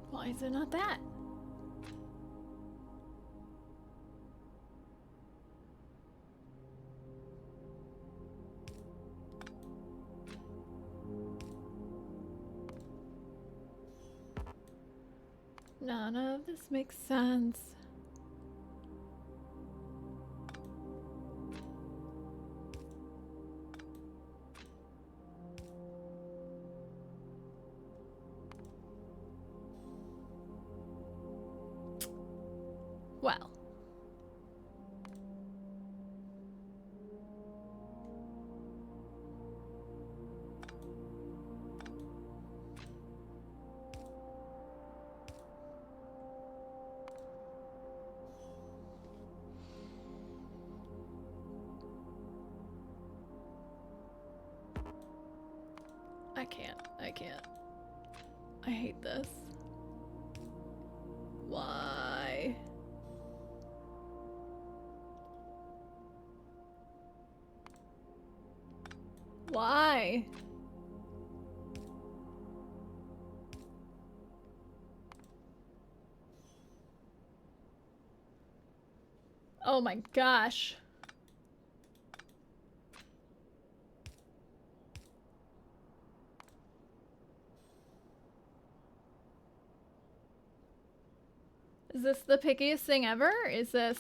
Why is it not that? None of this makes sense. Well. can't. I hate this. Why? Why? Oh my gosh. Is this the pickiest thing ever? Is this...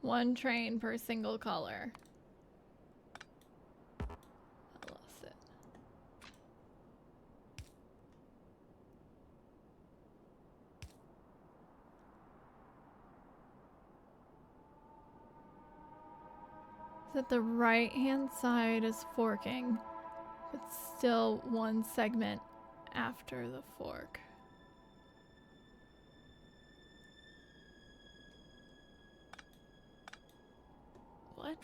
One train per single color. I lost it. That the right hand side is forking, but still one segment after the fork. What?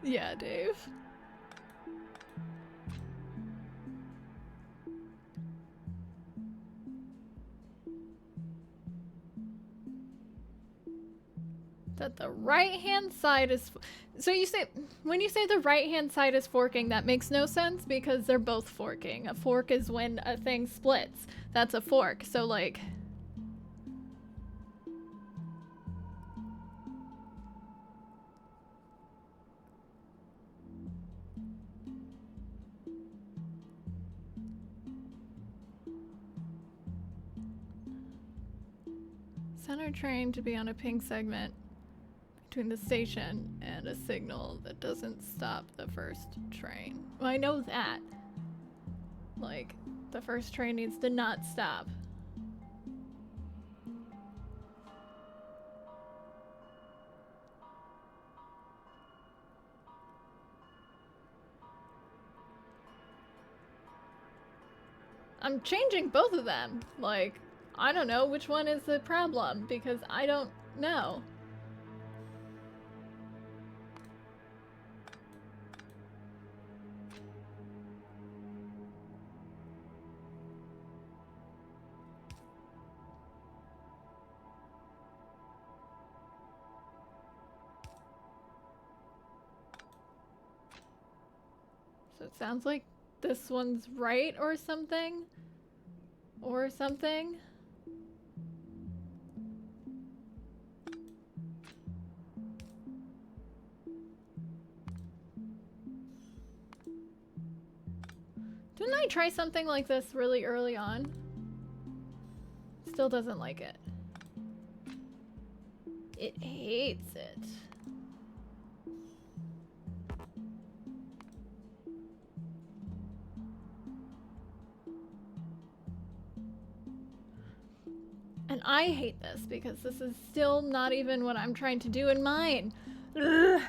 Yeah, Dave. That the right hand side is... So you say, when you say the right hand side is forking, that makes no sense because they're both forking. A fork is when a thing splits. That's a fork. So like... Center train to be on a pink segment between the station and a signal that doesn't stop the first train. Well, I know that. Like, the first train needs to not stop. I'm changing both of them. Like, I don't know which one is the problem because I don't know. So it sounds like this one's right or something? Or something? Didn't I try something like this really early on? Still doesn't like it. It hates it. And I hate this because this is still not even what I'm trying to do in mine. Ugh.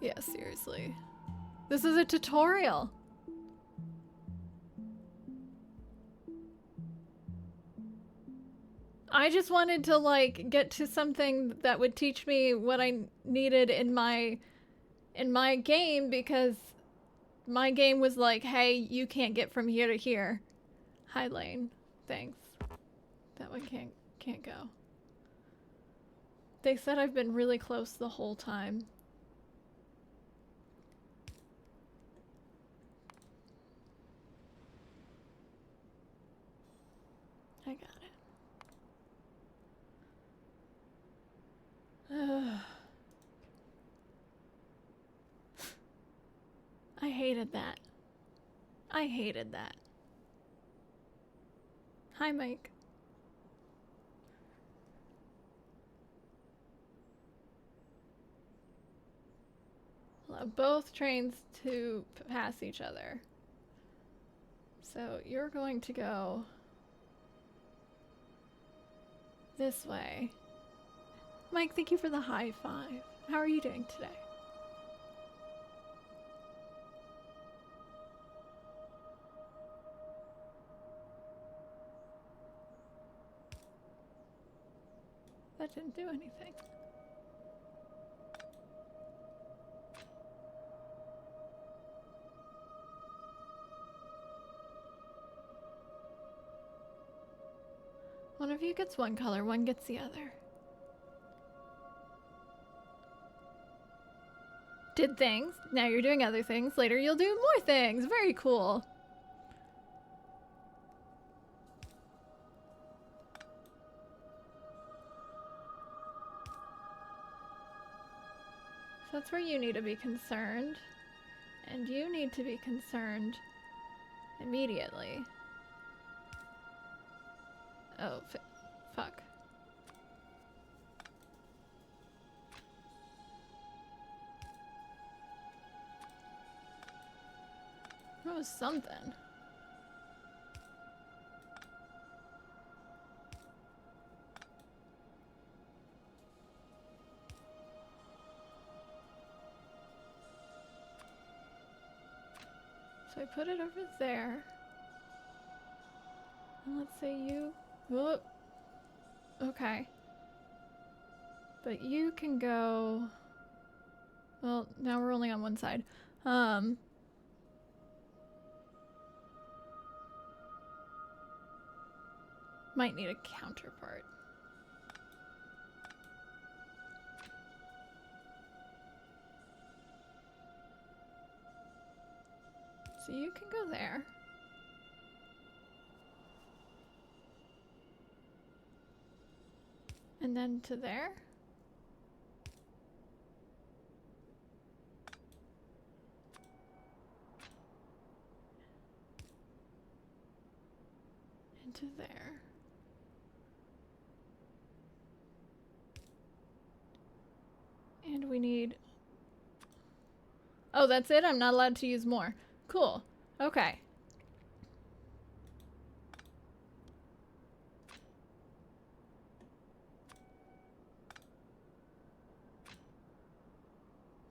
Yeah, seriously. This is a tutorial. I just wanted to like get to something that would teach me what I needed in my game because my game was like, hey, you can't get from here to here. Hi lane. Thanks. That one can't go. They said I've been really close the whole time. I got it. hated that. I hated that. Hi, Mike. Allow both trains to pass each other. So you're going to go this way. Mike, thank you for the high five. How are you doing today? That didn't do anything. One of you gets one color, one gets the other. Did things, now you're doing other things, later you'll do more things. Very cool. So that's where you need to be concerned. And you need to be concerned immediately. Oh, fuck. That was something. So I put it over there. And let's say you... Whoop. Okay. But you can go... Well, now we're only on one side. Might need a counterpart. So you can go there. And then to there. And to there. And we need... Oh, that's it? I'm not allowed to use more. Cool. Okay.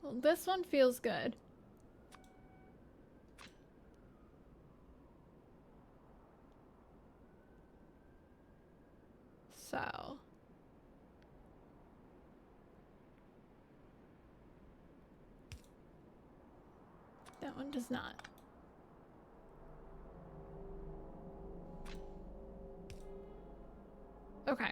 Well, this one feels good. So... That one does not. Okay.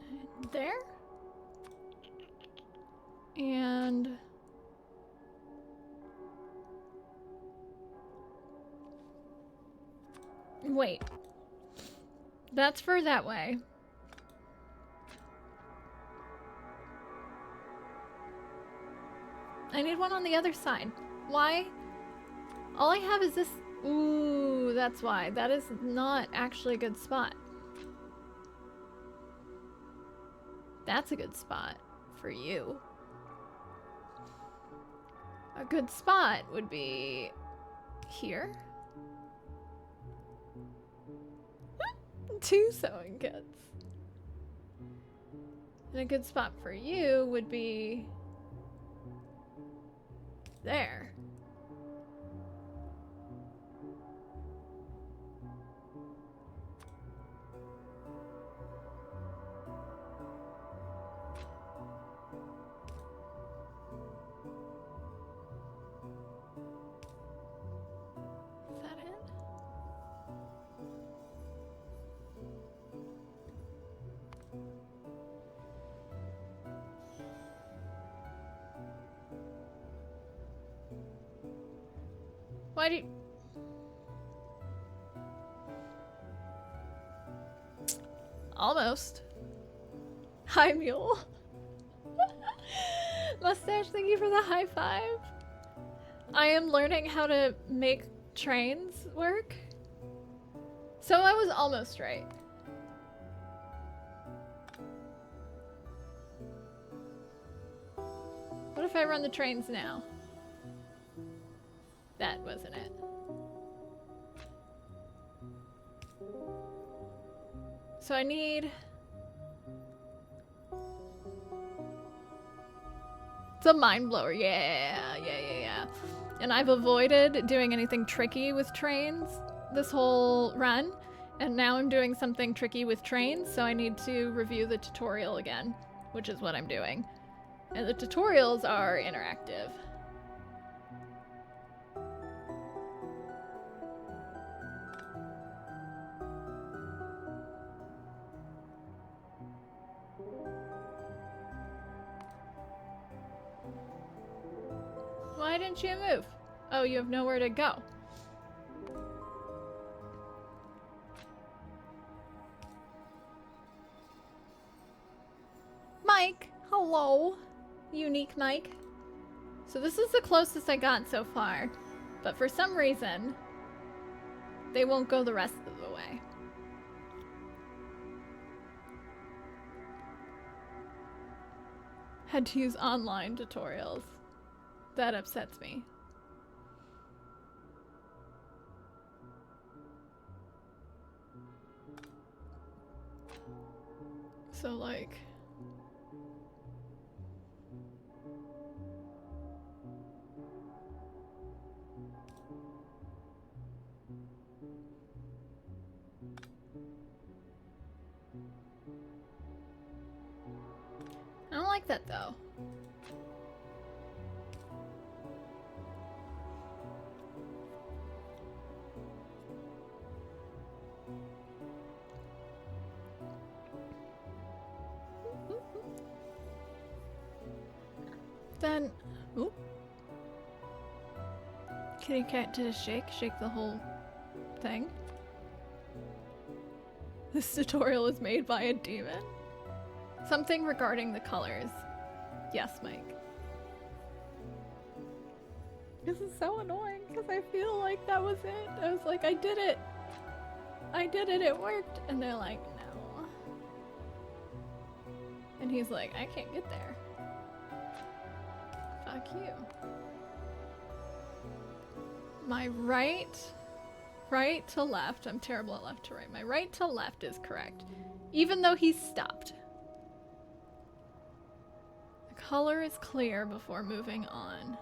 And there. And... Wait. That's for that way. I need one on the other side. Why? All I have is this. Ooh, that's why. That is not actually a good spot. That's a good spot for you. A good spot would be here. 2 sewing kits. And a good spot for you would be there. Is that it? Why do you... Almost. Hi, Mule. Mustache, thank you for the high five. I am learning how to make trains work. So I was almost right. What if I run the trains now? That wasn't it. So I need... It's a mind blower. Yeah. And I've avoided doing anything tricky with trains this whole run. And now I'm doing something tricky with trains, so I need to review the tutorial again, which is what I'm doing. And the tutorials are interactive. Why didn't you move? Oh, you have nowhere to go. Mike, hello. Unique Mike. So this is the closest I got so far, but for some reason, they won't go the rest of the way. Had to use online tutorials. That upsets me. So like... I don't like that though. Then, oop. Kitty cat did a shake the whole thing. This tutorial is made by a demon. Something regarding the colors. Yes, Mike. This is so annoying because I feel like that was it. I was like, I did it. I did it, it worked. And they're like, no. And he's like, I can't get there. Fuck you. My right to left, I'm terrible at left to right. My right to left is correct. Even though he's stopped. The color is clear before moving on.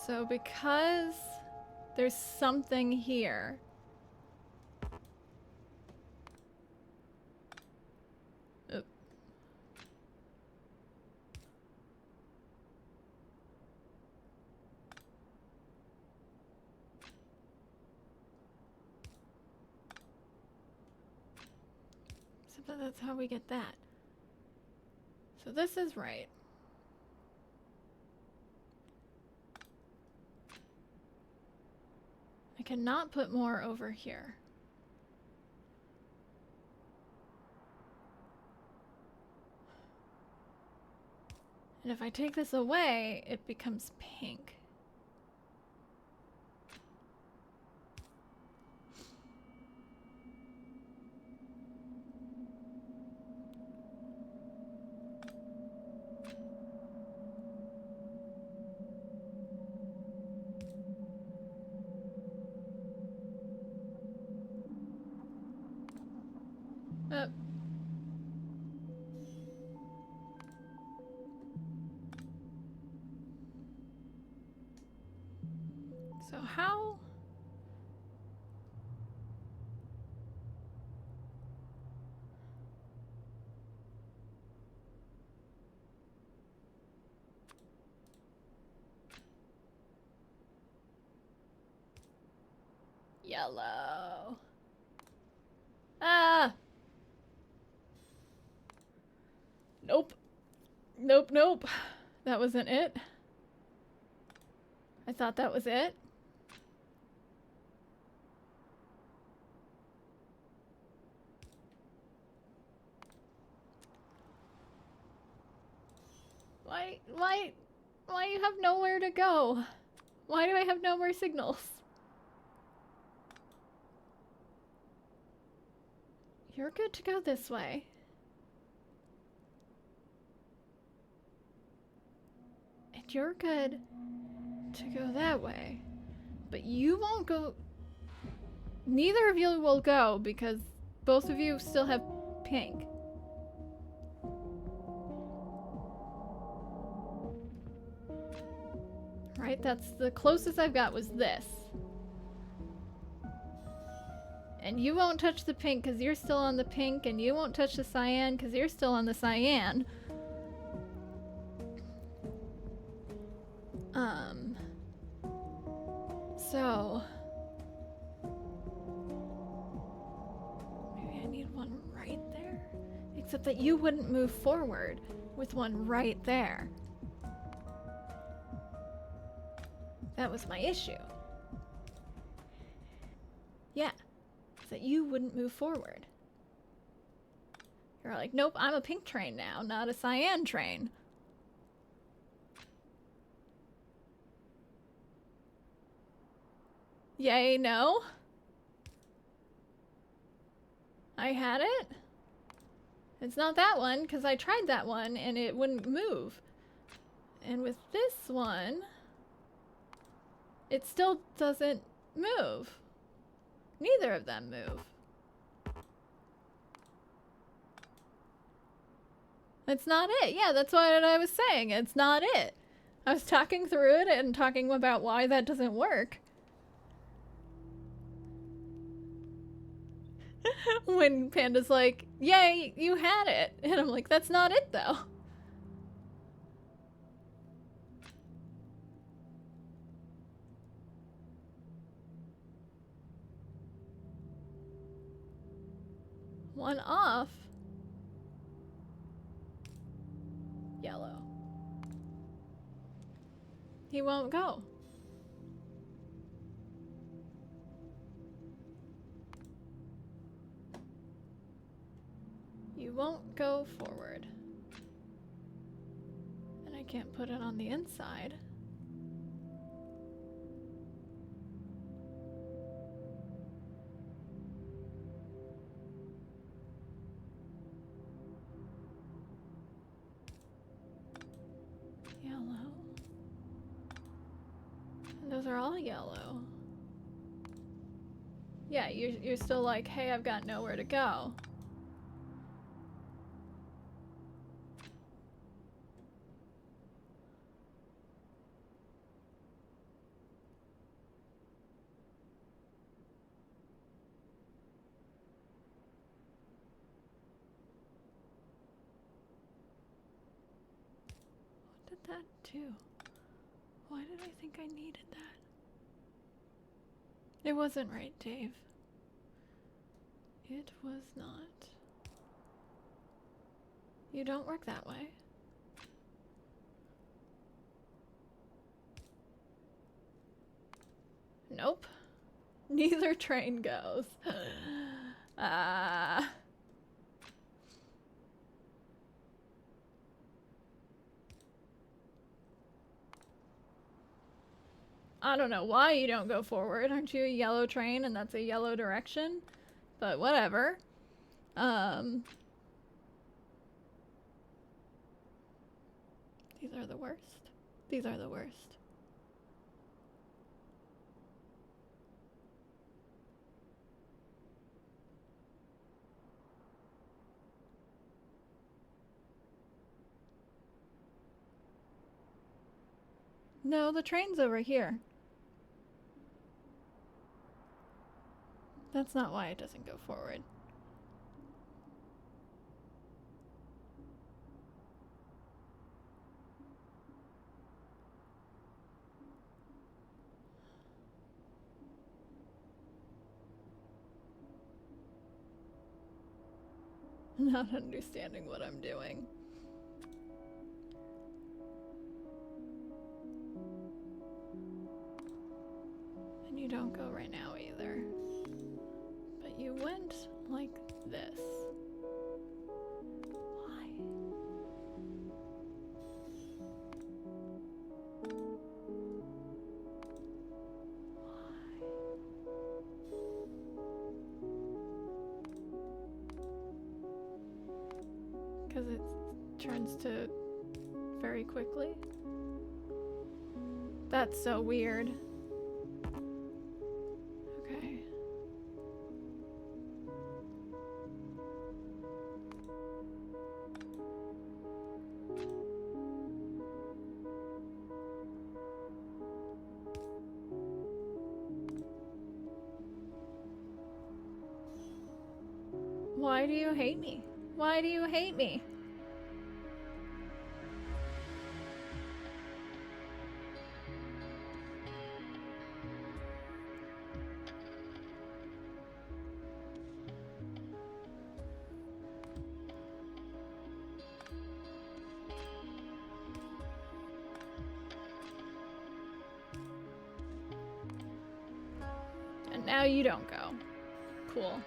So because there's something here. Oop. So that's how we get that. So this is right. I cannot put more over here. And if I take this away, it becomes pink. So how? Yellow. Ah! Nope. Nope, nope. That wasn't it. I thought that was it. Why you have nowhere to go? Why do I have no more signals? You're good to go this way. And you're good to go that way. But you won't go... Neither of you will go because both of you still have pink. Right? That's the closest I've got was this. And you won't touch the pink because you're still on the pink, and you won't touch the cyan because you're still on the cyan. So... maybe I need one right there? Except that you wouldn't move forward with one right there. That was my issue. Yeah. That you wouldn't move forward. You're like, nope, I'm a pink train now, not a cyan train. Yay, no? I had it? It's not that one, because I tried that one and it wouldn't move. And with this one, it still doesn't move. Neither of them move. It's not it. Yeah, that's what I was saying. It's not it. I was talking through it and talking about why that doesn't work. When Panda's like, yay, you had it. And I'm like, that's not it though. One off. Yellow. He won't go. You won't go forward. And I can't put it on the inside. Yellow. And those are all yellow. Yeah, you're still like, hey, I've got nowhere to go. That too. Why did I think I needed that? It wasn't right, Dave. It was not. You don't work that way. Nope. Neither train goes. I don't know why you don't go forward. Aren't you a yellow train and that's a yellow direction? But whatever. These are the worst. These are the worst. No, the train's over here. That's not why it doesn't go forward. Not understanding what I'm doing. you don't go right now either. But you went like this. Why? Because it turns to very quickly. That's so weird. Okay. Why do you hate me? Why do you hate me? And now you don't go. Cool.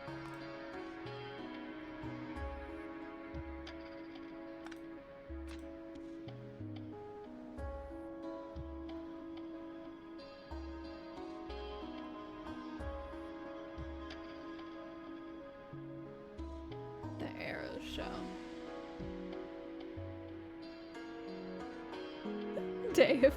The arrows show. Dave.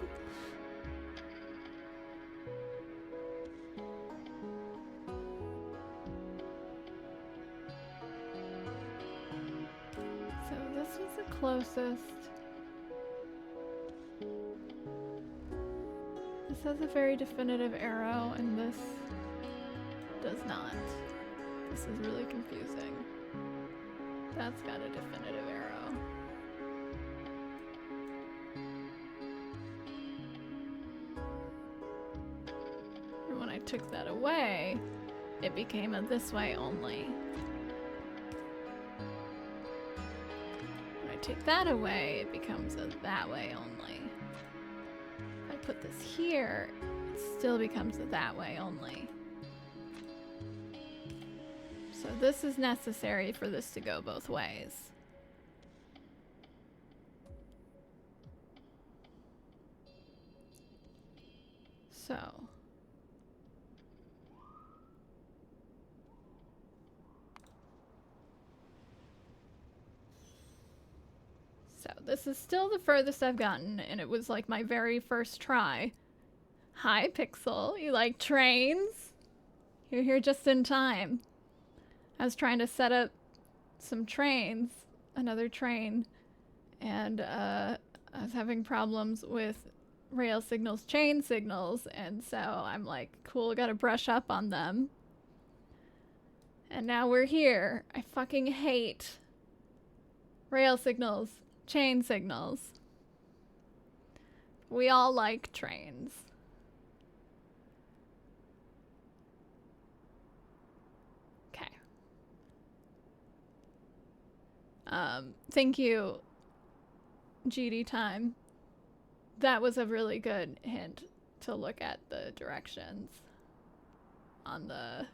So this was the closest. This has a very definitive arrow, and this does not. This is really confusing. That's got a definitive arrow. And when I took that away, it became a this way only. When I take that away, it becomes a that way only. If I put this here, it still becomes a that way only. So this is necessary for this to go both ways. So. So this is still the furthest I've gotten, and it was like my very first try. Hi, Pixel. You like trains? You're here just in time. I was trying to set up some trains, another train, and I was having problems with rail signals, chain signals, and so I'm like, cool, gotta brush up on them. And now we're here. I fucking hate rail signals, chain signals. We all like trains. Thank you, GD Time. That was a really good hint to look at the directions on the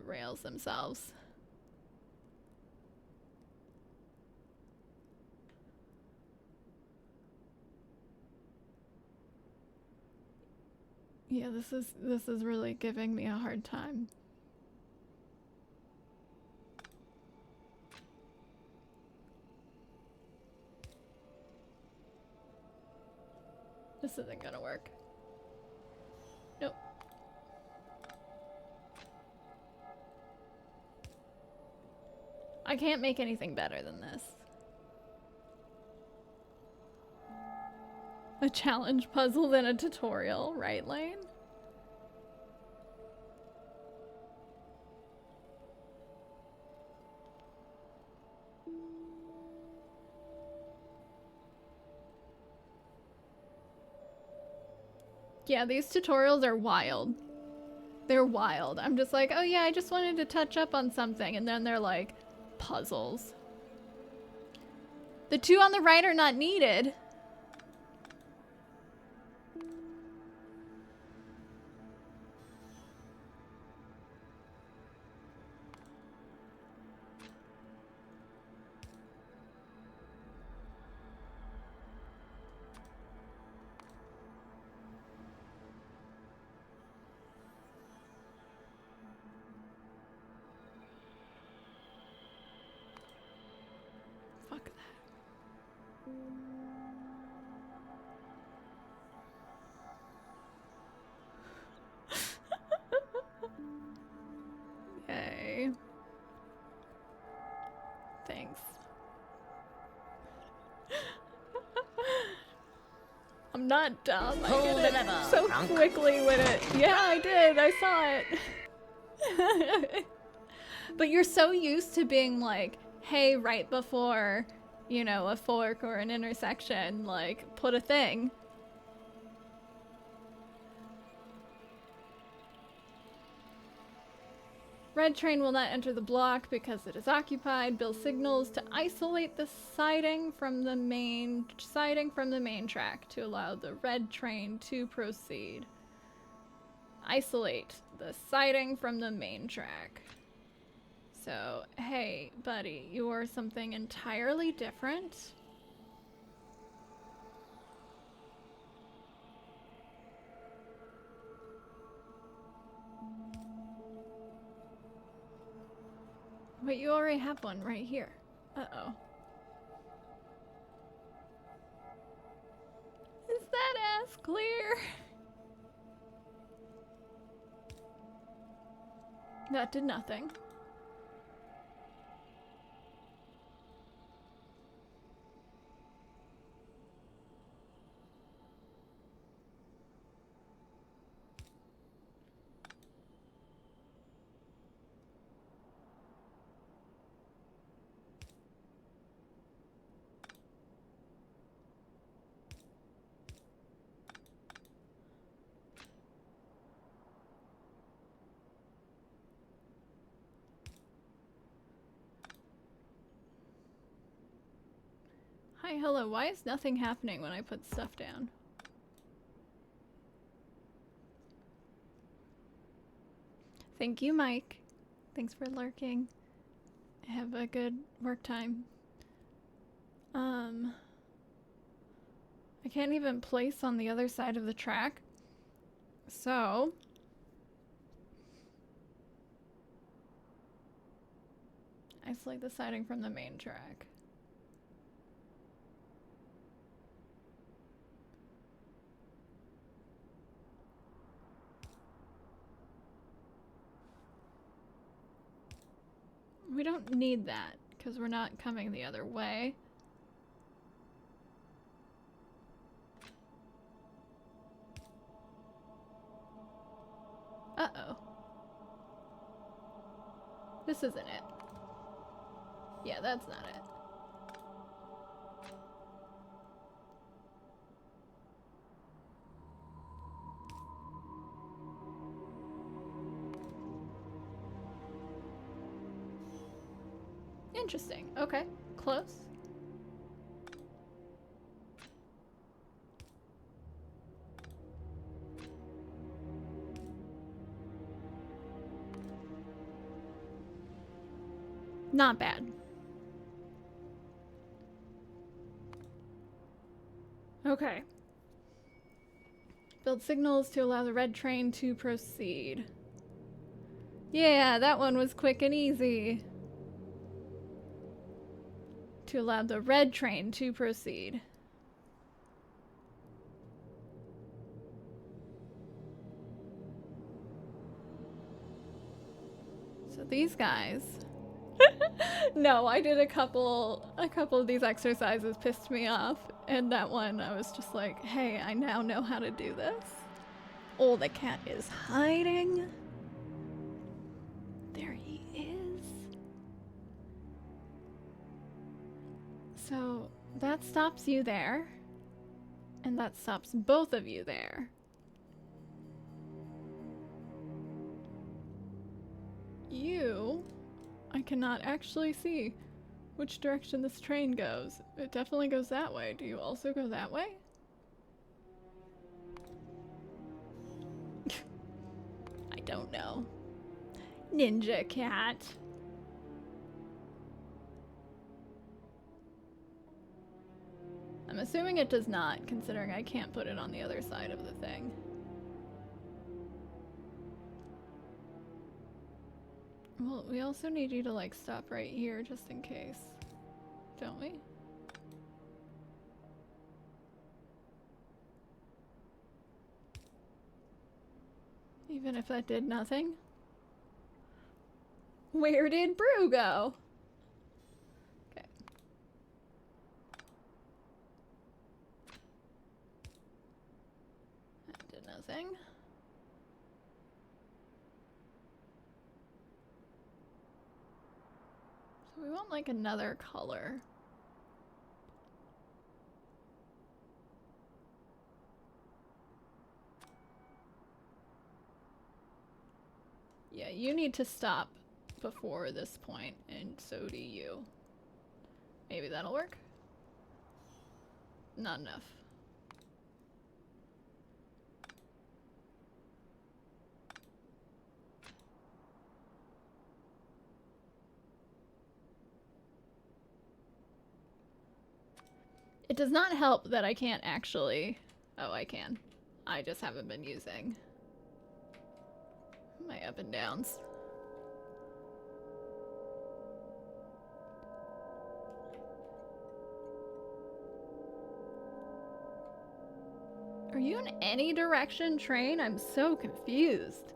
rails themselves. Yeah, this is really giving me a hard time. This isn't gonna work. Nope. I can't make anything better than this. A challenge puzzle than a tutorial, right, Lane? Yeah, these tutorials are wild. They're wild. I'm just like, oh yeah, I just wanted to touch up on something. And then they're like, puzzles. The two on the right are not needed. I'm not dumb. I Pull get the it lever, so Bronk. quickly with it. Yeah, I did. I saw it. But you're so used to being like, hey, right before, you know, a fork or an intersection, like, put a thing. Red train will not enter the block because it is occupied. Build signals to isolate the siding from the main track to allow the red train to proceed. Isolate the siding from the main track. So, hey, buddy, you're something entirely different. Wait, you already have one right here. Uh-oh. Is that ass clear? That did nothing. Hi, hello. Why is nothing happening when I put stuff down? Thank you, Mike. Thanks for lurking. Have a good work time. I can't even place on the other side of the track. So isolate the siding from the main track. We don't need that because we're not coming the other way. Uh-oh. This isn't it. Yeah, that's not it. Interesting. Okay. Close. Not bad. Okay. Build signals to allow the red train to proceed. Yeah, that one was quick and easy. To allow the red train to proceed. So these guys. No, I did a couple of these exercises pissed me off, and that one I was just like, hey, I now know how to do this. Oh, the cat is hiding. There he is. So that stops you there, and that stops both of you there. You, I cannot actually see which direction this train goes. It definitely goes that way. Do you also go that way? I don't know. Ninja cat. I'm assuming it does not, considering I can't put it on the other side of the thing. Well, we also need you to like stop right here just in case, don't we? Even if that did nothing? Where did Brew go? Okay. nothing. So we want like another color. Yeah, you need to stop before this point, and so do you. Maybe that'll work? Not enough. It does not help that I can't actually... Oh, I can. I just haven't been using my up and downs. Are you in any direction, train? I'm so confused.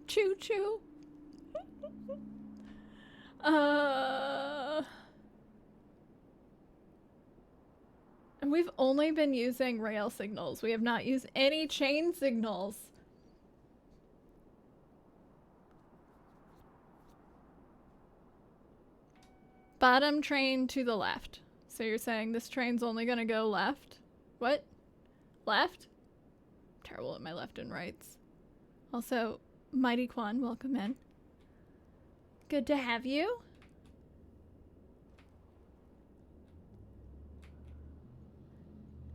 Choo choo. And we've only been using rail signals. We have not used any chain signals. Bottom train to the left. So you're saying this train's only gonna go left? What? Left? I'm terrible at my left and rights. Also, Mighty Quan, welcome in. Good to have you.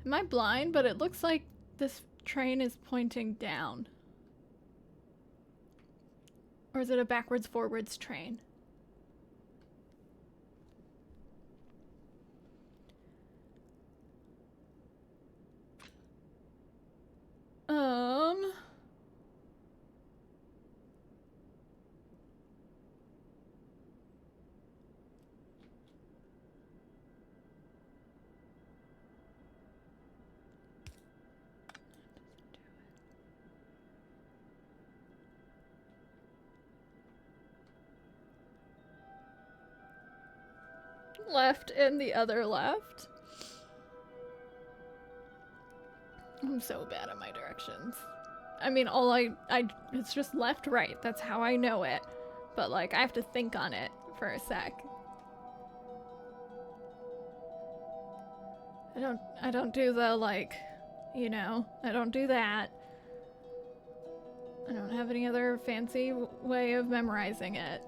Am I blind? But it looks like this train is pointing down. Or is it a backwards forwards train? Left and the other left. I'm so bad at my directions. I mean, it's just left, right. That's how I know it. But like, I have to think on it for a sec. I don't do the like, you know, I don't do that. I don't have any other fancy way of memorizing it.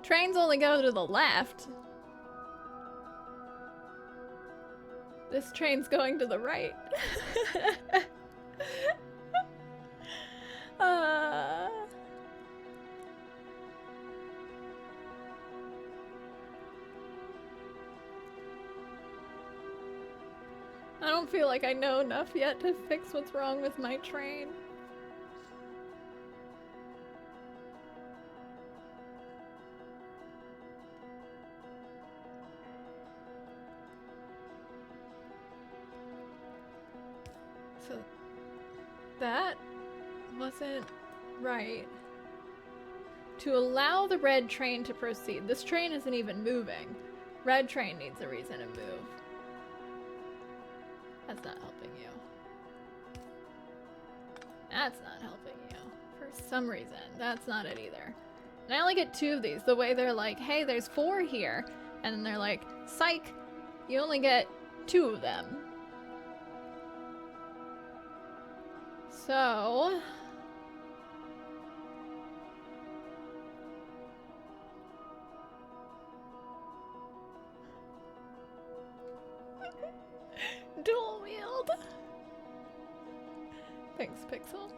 Trains only go to the left. This train's going to the right. I don't feel like I know enough yet to fix what's wrong with my train. So that wasn't right. To allow the red train to proceed. This train isn't even moving. Red train needs a reason to move. That's not helping you. That's not helping you. For some reason. That's not it either. And I only get 2 of these. The way they're like, hey, there's 4 here. And then they're like, psych, you only get 2 of them. So... dual wield. Thanks, Pixel.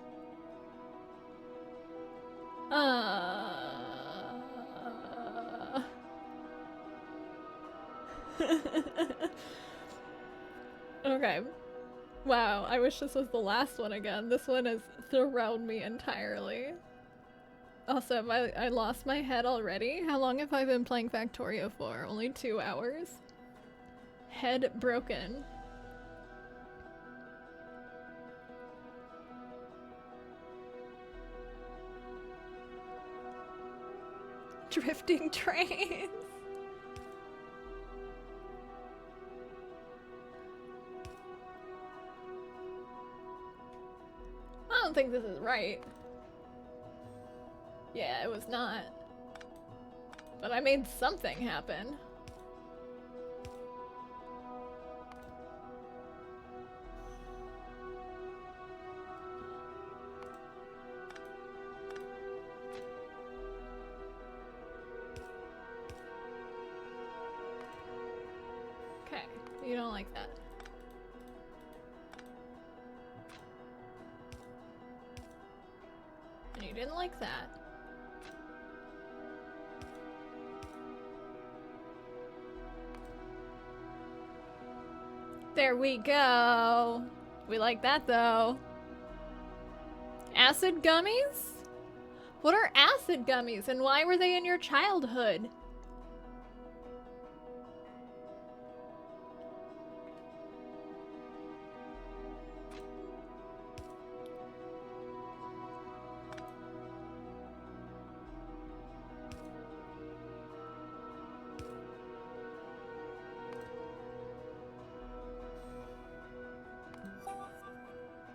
Okay. Wow, I wish this was the last one again. This one has thrown me entirely. Also, have I lost my head already? How long have I been playing Factorio for? Only 2 hours? Head broken. Drifting trains. I don't think this is right. Yeah, it was not. But I made something happen. Okay, you don't like that. And you didn't like that. There we go. We like that though. Acid gummies? What are acid gummies and why were they in your childhood?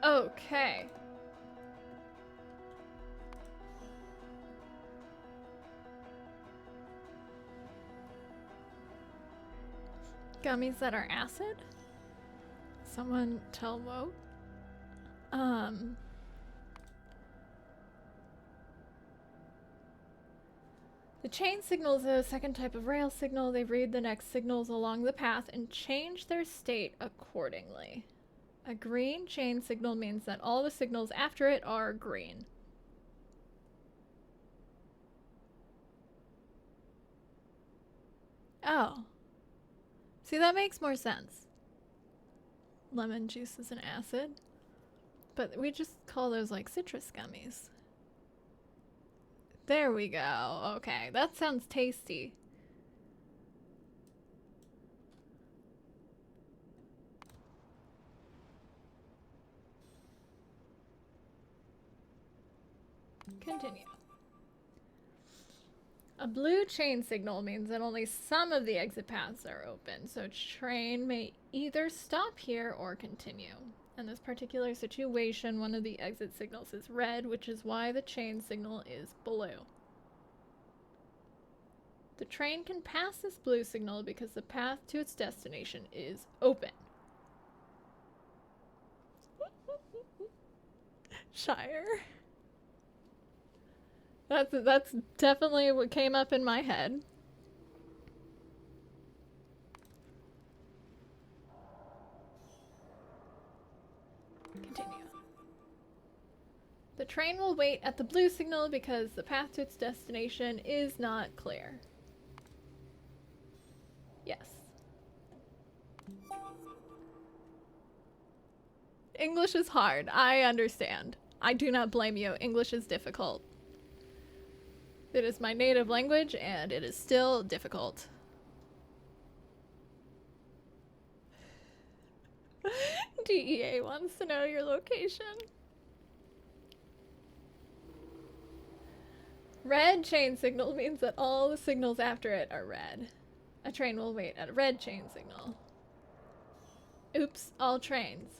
Okay. Gummies that are acid? Someone tell Woe? The chain signal is a second type of rail signal. They read the next signals along the path and change their state accordingly. A green chain signal means that all the signals after it are green. Oh. See, that makes more sense. Lemon juice is an acid. But we just call those like citrus gummies. There we go. Okay, that sounds tasty. Continue. A blue chain signal means that only some of the exit paths are open, so train may either stop here or continue. In this particular situation, one of the exit signals is red, which is why the chain signal is blue. The train can pass this blue signal because the path to its destination is open. Shire. That's definitely what came up in my head. Continue. The train will wait at the blue signal because the path to its destination is not clear. Yes. English is hard. I understand. I do not blame you. English is difficult. It is my native language, and it is still difficult. DEA wants to know your location. Red chain signal means that all the signals after it are red. A train will wait at a red chain signal. Oops, all trains.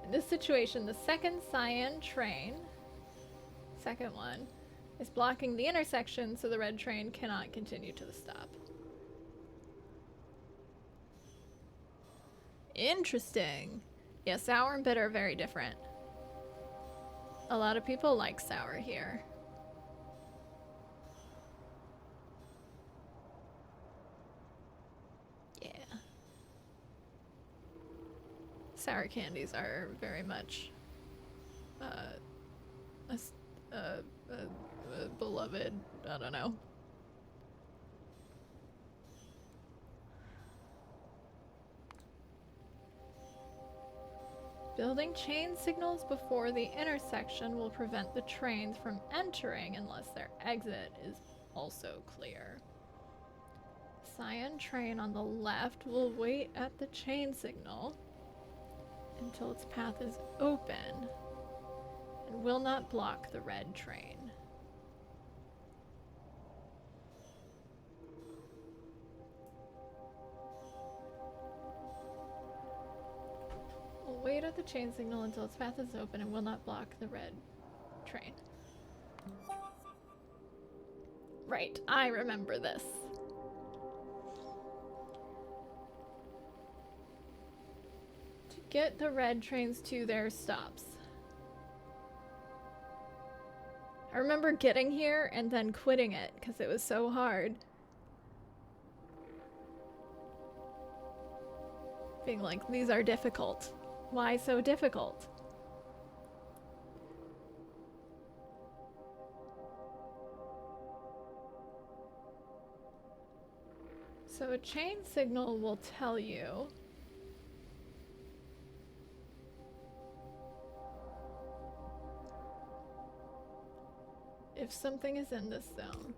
In this situation, the second cyan train, second one, is blocking the intersection so the red train cannot continue to the stop. Interesting. Yeah, sour and bitter are very different. A lot of people like sour here. Yeah. Sour candies are very much beloved. I don't know. Building chain signals before the intersection will prevent the trains from entering unless their exit is also clear. Cyan train on the left will wait at the chain signal until its path is open and will not block the red train. at the chain signal until its path is open and will not block the red train. Right, I remember this. To get the red trains to their stops. I remember getting here and then quitting it because it was so hard. Being like, these are difficult. Why so difficult? So a chain signal will tell you if something is in this zone.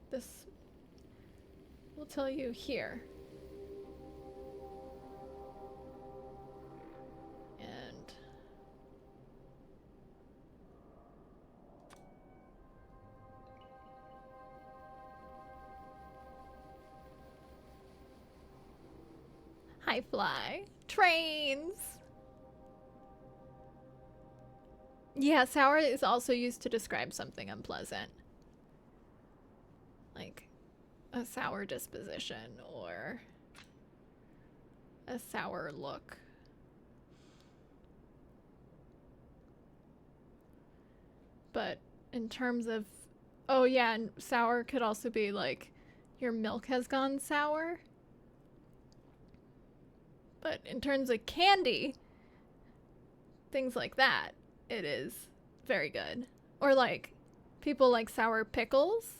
This will tell you here. And hi fly. Trains! Yeah, sour is also used to describe something unpleasant. Like a sour disposition or a sour look. But in terms of, oh yeah, and sour could also be like your milk has gone sour. But in terms of candy, things like that, it is very good. Or like people like sour pickles.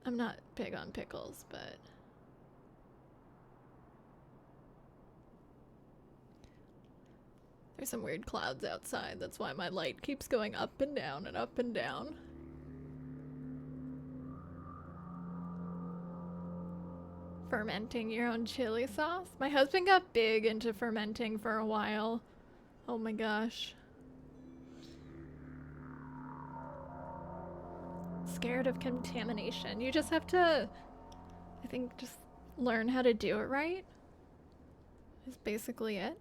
I'm not big on pickles, but there's some weird clouds outside. That's why my light keeps going up and down and up and down. Fermenting your own chili sauce? My husband got big into fermenting for a while. Oh my gosh. Scared of contamination. You just have to, I think, just learn how to do it right. Is basically it.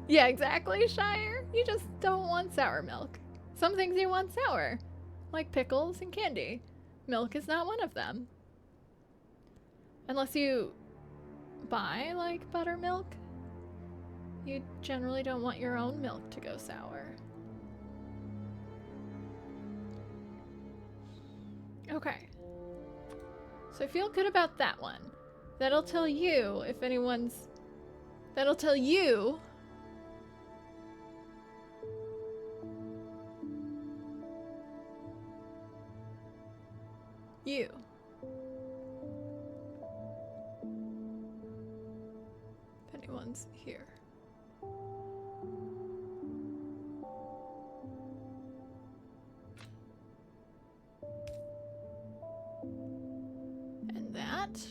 Yeah, exactly, Shire. You just don't want sour milk. Some things you want sour, like pickles and candy. Milk is not one of them. Unless you buy, like, buttermilk, you generally don't want your own milk to go sour. Okay. So I feel good about that one. That'll tell you if anyone's... That'll tell you... You. If anyone's here. And that.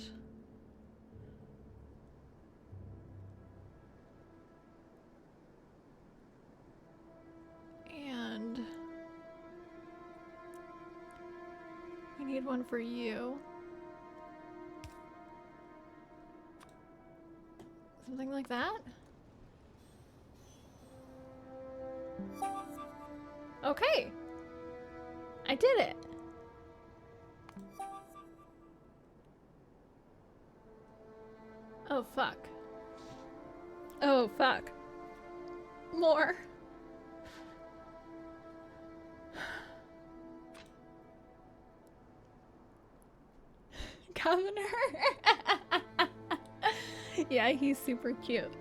And we need one for you. Something like that? Okay. I did it. Oh, fuck. Oh, fuck. More. Governor. Yeah, he's super cute.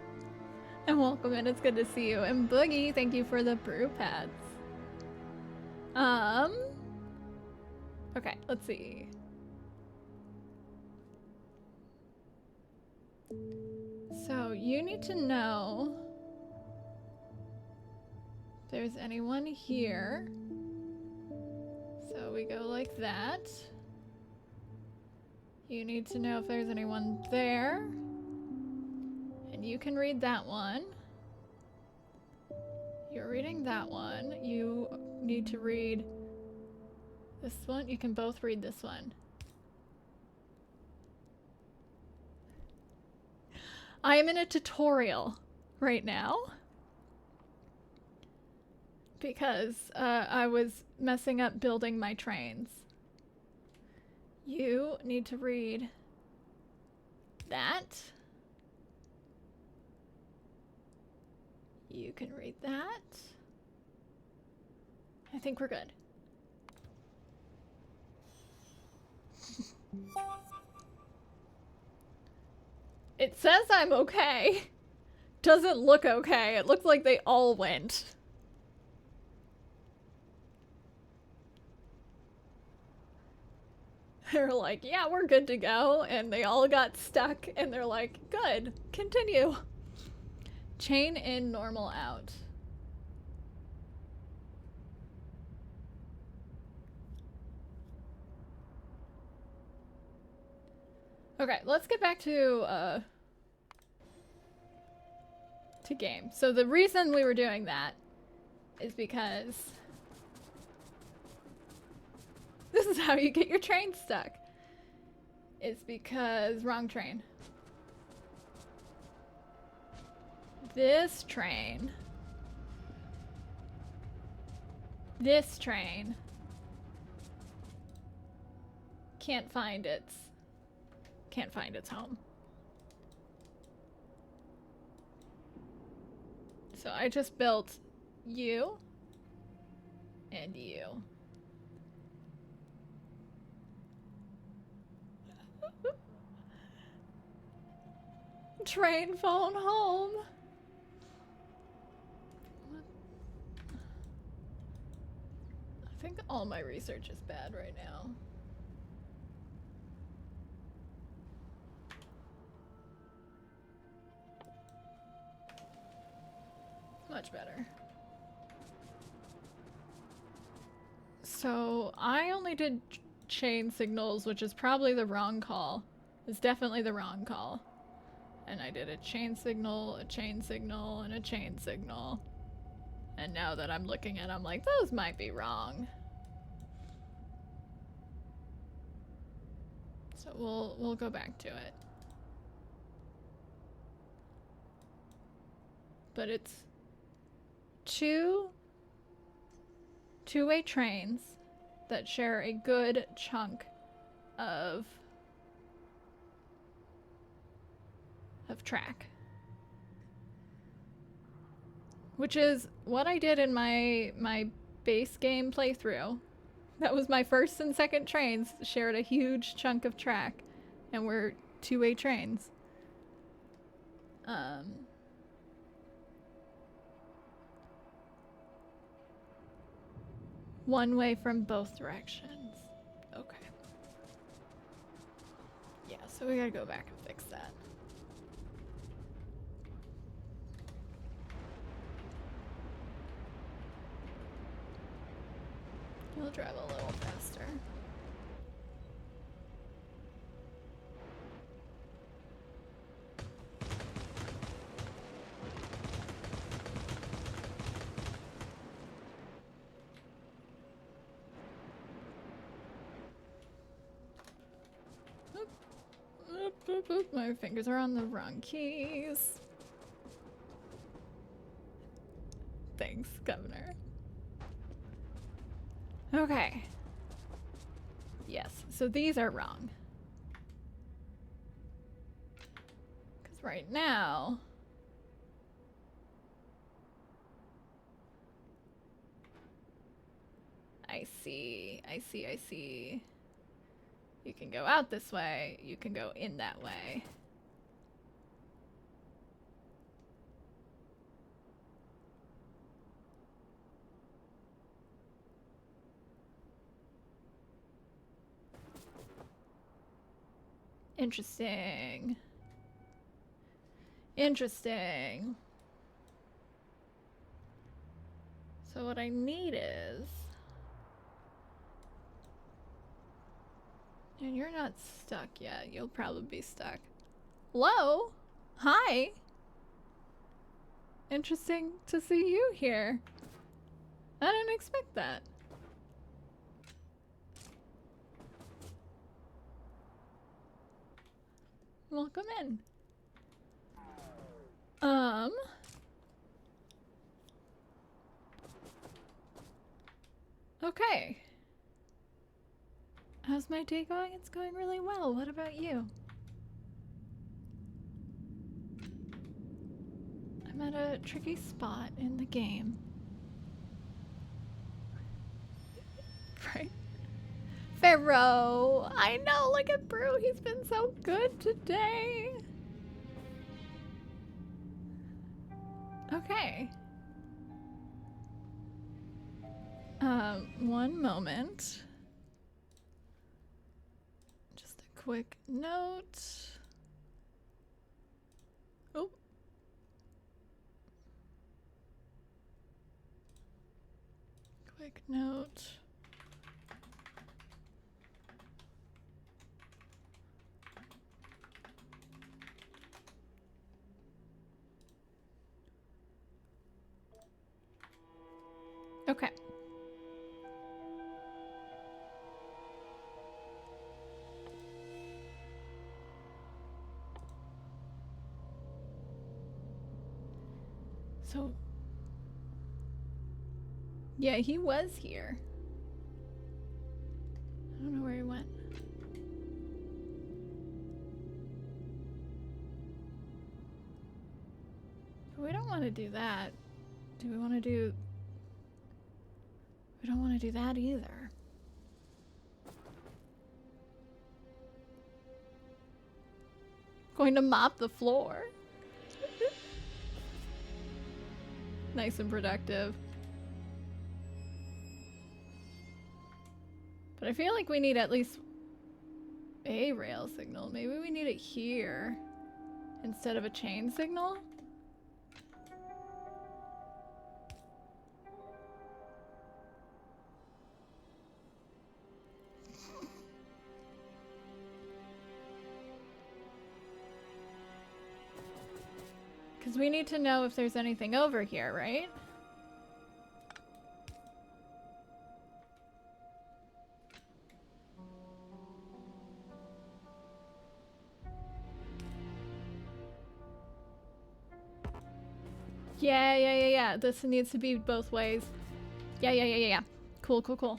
And welcome in, it's good to see you. And Boogie, thank you for the brew pads. Okay, let's see. So you need to know if there's anyone here. So we go like that. You need to know if there's anyone there. And you can read that one. You're reading that one. You need to read this one. You can both read this one. I am in a tutorial right now because I was messing up building my trains. You need to read that. You can read that. I think we're good. It says I'm okay. Doesn't look okay. It looks like they all went. They're like, yeah, we're good to go. And they all got stuck. And they're like, good, continue. Chain in, normal out. Okay, let's get back to game. So the reason we were doing that is because this is how you get your train stuck. It's because wrong train. This train can't find its home. So I just built you and you. Train phone home. I think all my research is bad right now. Much better. So I only did chain signals, which is probably the wrong call. It's definitely the wrong call. And I did a chain signal, a chain signal, and a chain signal. And now that I'm looking at it, I'm like, those might be wrong. So we'll go back to it. But it's two-way trains that share a good chunk of track. Which is what I did in my base game playthrough. That was my first and second trains shared a huge chunk of track and were two-way trains. One way from both directions. Okay. Yeah, so we gotta go back and fix that. You'll drive a little faster. My fingers are on the wrong keys. Thanks, Governor. Okay. Yes, so these are wrong. Because right now... I see. You can go out this way, you can go in that way. Interesting. Interesting. So what I need is... And you're not stuck yet. You'll probably be stuck. Hello? Hi. Interesting to see you here. I didn't expect that. Welcome in. Okay. How's my day going? It's going really well. What about you? I'm at a tricky spot in the game. Right? Pharaoh! I know, look at Brew. He's been so good today. Okay. One moment. Just a quick note. Oh. Quick note. Okay. So, yeah, he was here. I don't know where he went. But we don't want to do that. Do we want to do... We don't want to do that either. Going to mop the floor. Nice and productive. But I feel like we need at least a rail signal. Maybe we need it here instead of a chain signal. Because we need to know if there's anything over here, right? Yeah. This needs to be both ways. Yeah. Cool.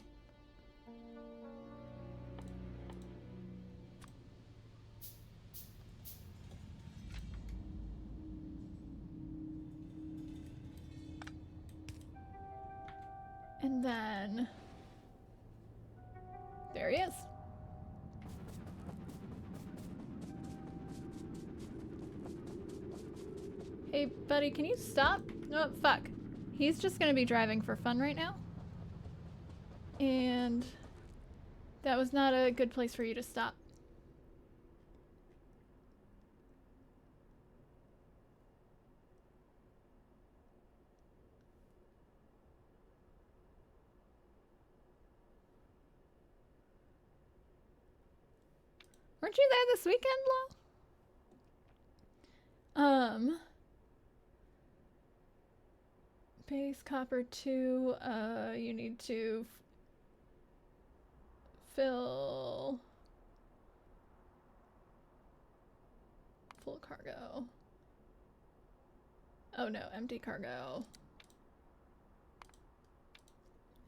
And then... There he is. Hey, buddy, can you stop? Oh, fuck. He's just gonna be driving for fun right now. And... that was not a good place for you to stop. Weren't you there this weekend, Lo? Base copper 2, you need to fill full cargo. Oh no, empty cargo.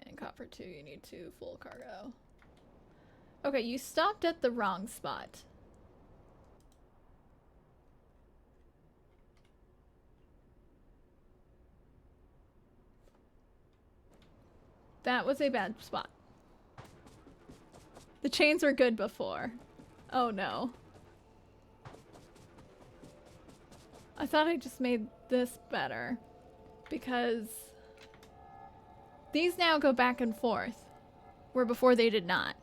And copper 2, you need to full cargo. Okay, you stopped at the wrong spot. That was a bad spot. The chains were good before. Oh no. I thought I just made this better. Because these now go back and forth, where before they did not.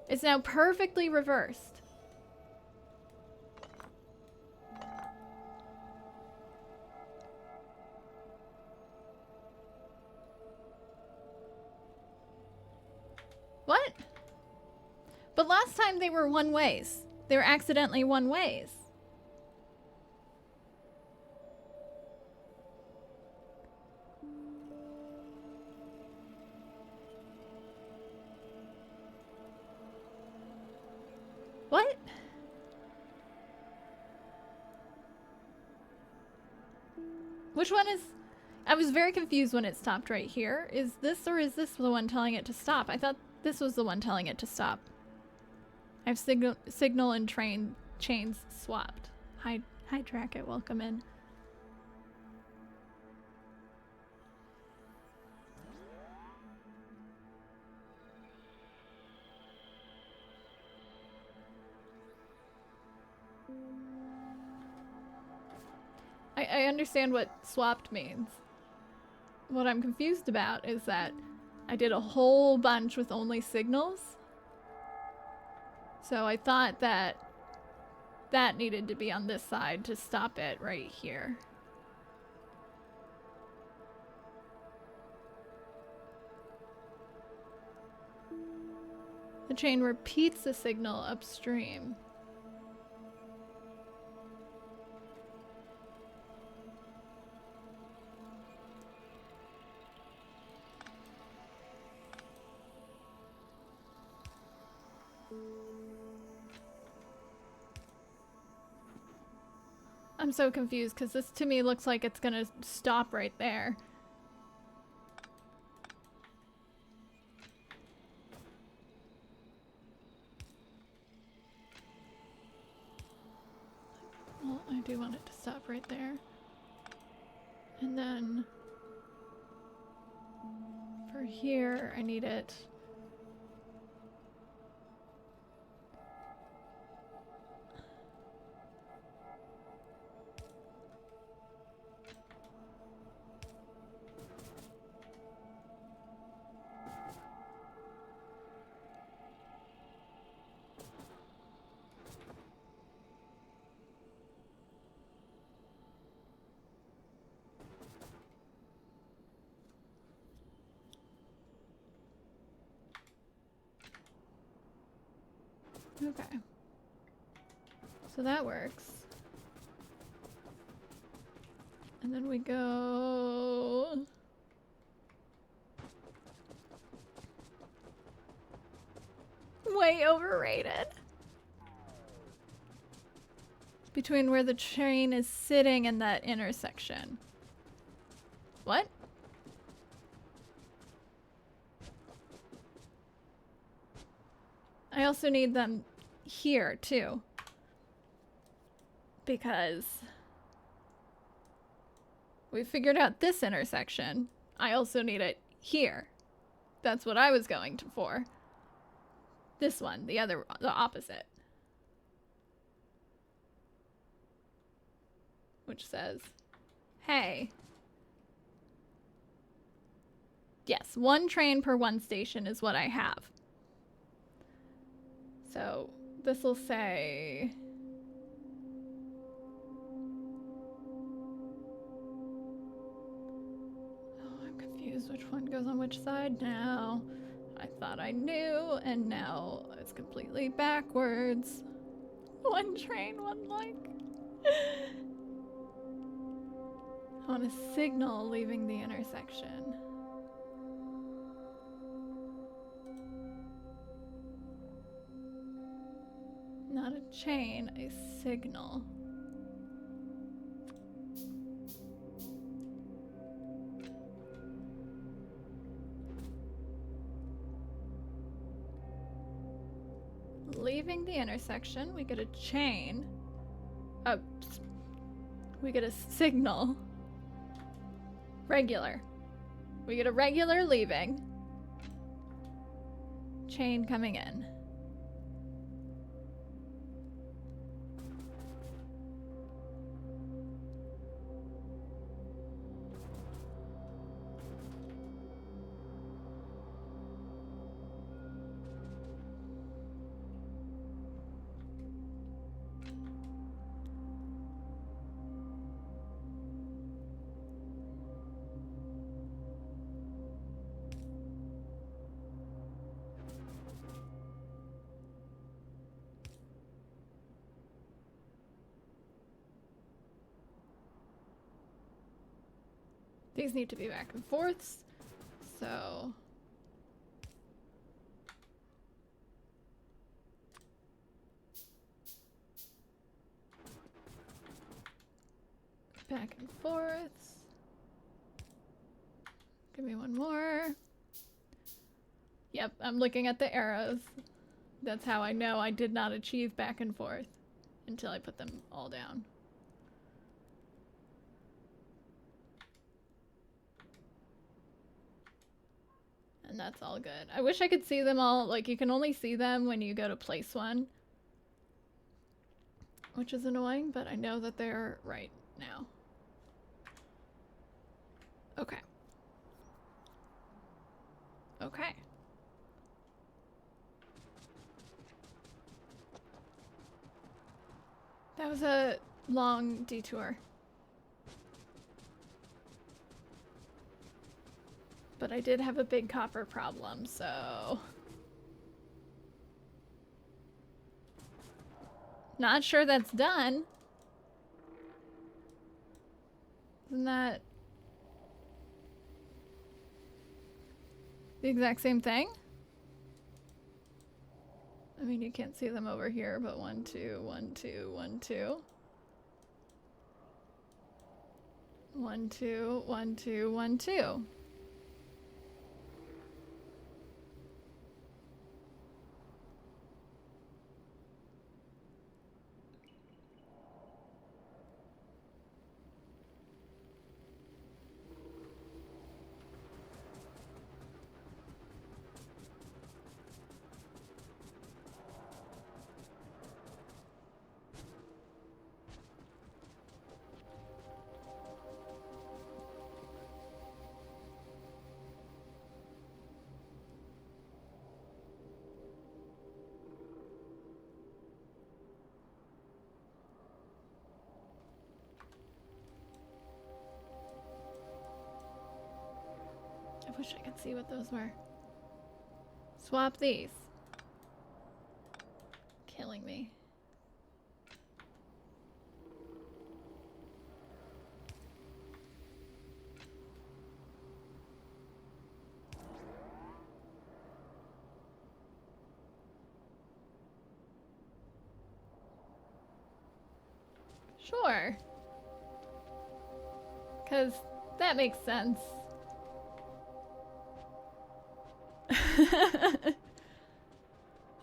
It's now perfectly reversed. What? But last time they were one ways. They were accidentally one ways. What? Which one is... I was very confused when it stopped right here. Is this or is this the one telling it to stop? I thought this was the one telling it to stop. I have signal and train chains swapped. Hi Dracket, welcome in. I understand what swapped means. What I'm confused about is that I did a whole bunch with only signals. So I thought that that needed to be on this side to stop it right here. The chain repeats the signal upstream. I'm so confused because this to me looks like it's gonna stop right there. Well, I do want it to stop right there. And then for here, I need it. Okay. So that works. And then we go... Way overrated. Between where the train is sitting and that intersection. What? I also need them here too. Because we figured out this intersection. I also need it here. That's what I was going for. This one, the opposite. Which says, hey. Yes, one train per one station is what I have. So this will say... Oh, I'm confused which one goes on which side now. I thought I knew, and now it's completely backwards. One train, one like. I want a signal leaving the intersection. Not a chain, a signal. Leaving the intersection, we get a chain. We get a signal. Regular. We get a regular leaving. Chain coming in. These need to be back and forths, so... Back and forths. Give me one more. Yep, I'm looking at the arrows. That's how I know I did not achieve back and forth until I put them all down. And that's all good. I wish I could see them all. Like, you can only see them when you go to place one, which is annoying, but I know that they're right now. Okay. Okay. That was a long detour. But I did have a big copper problem, so... Not sure that's done. Isn't that the exact same thing? I mean, you can't see them over here, but 1, 2, 1, 2, 1, 2. 1, 2, 1, 2, 1, 2. I wish I could see what those were. Swap these. Killing me. Sure. 'Cause that makes sense.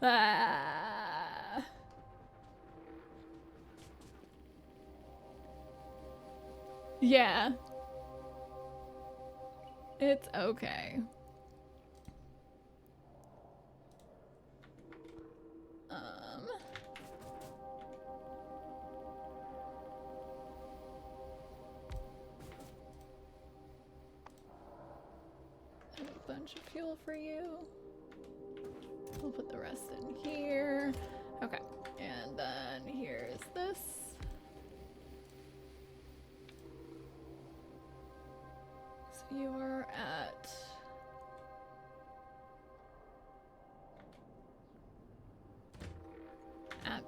Ah. Yeah. It's okay. A bunch of fuel for you. We'll put the rest in here. Okay, and then here's this. So you are at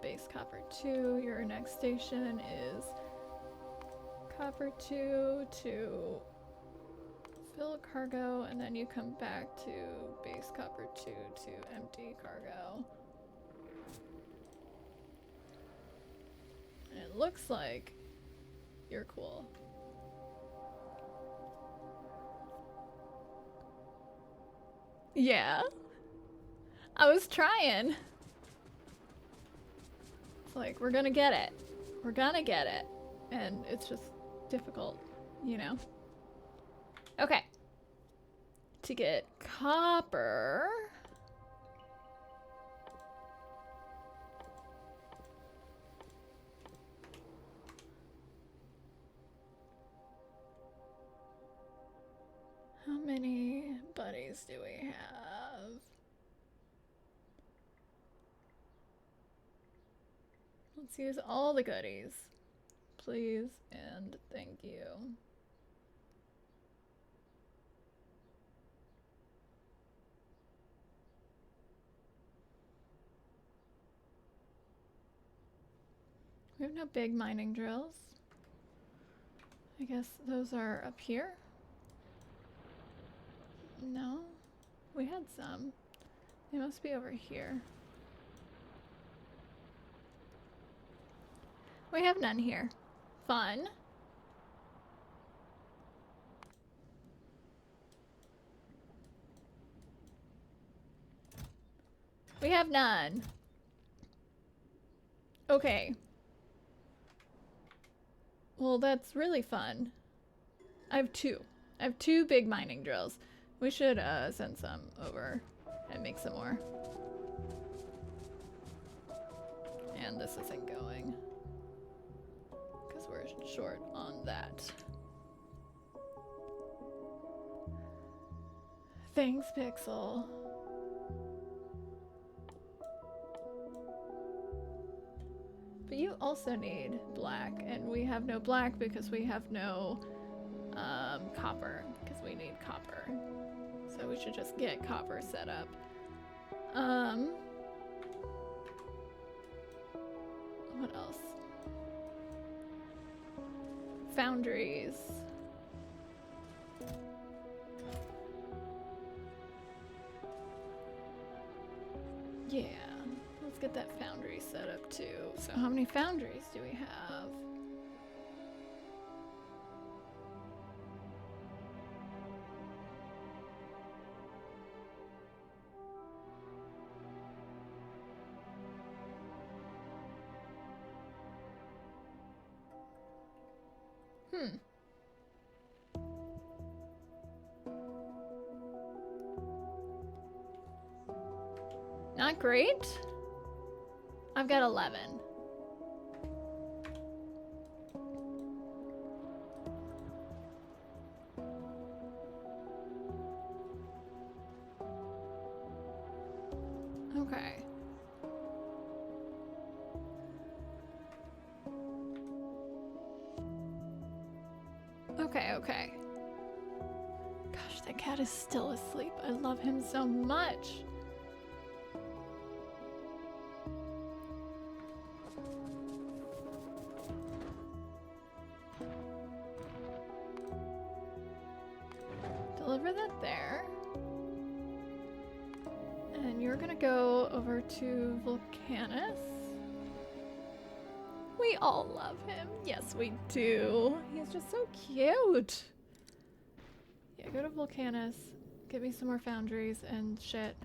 base copper 2. Your next station is copper 2 to fill cargo, and then you come back to base copper 2 to empty cargo. And it looks like you're cool. Yeah. I was trying. It's like, we're gonna get it. We're gonna get it. And it's just difficult, you know? Okay. To get copper. How many buddies do we have? Let's use all the goodies. Please and thank you. We have no big mining drills. I guess those are up here. No, we had some. They must be over here. We have none here. Fun. We have none. Okay. Well, that's really fun. I have two. I have two big mining drills. We should send some over and make some more. And this isn't going. Because we're short on that. Thanks, Pixel. But you also need black, and we have no black because we have no copper, because we need copper. So we should just get copper set up. What else? Foundries. Yeah, let's get that foundry set up too. So how many foundries do we have? Not great. I've got 11. Okay. Okay. Gosh, that cat is still asleep. I love him so much. Deliver that there. And you're gonna go over to Volcanus. We all love him. Yes, we do. He's just so cute. Yeah, go to Volcanus. Get me some more foundries and shit.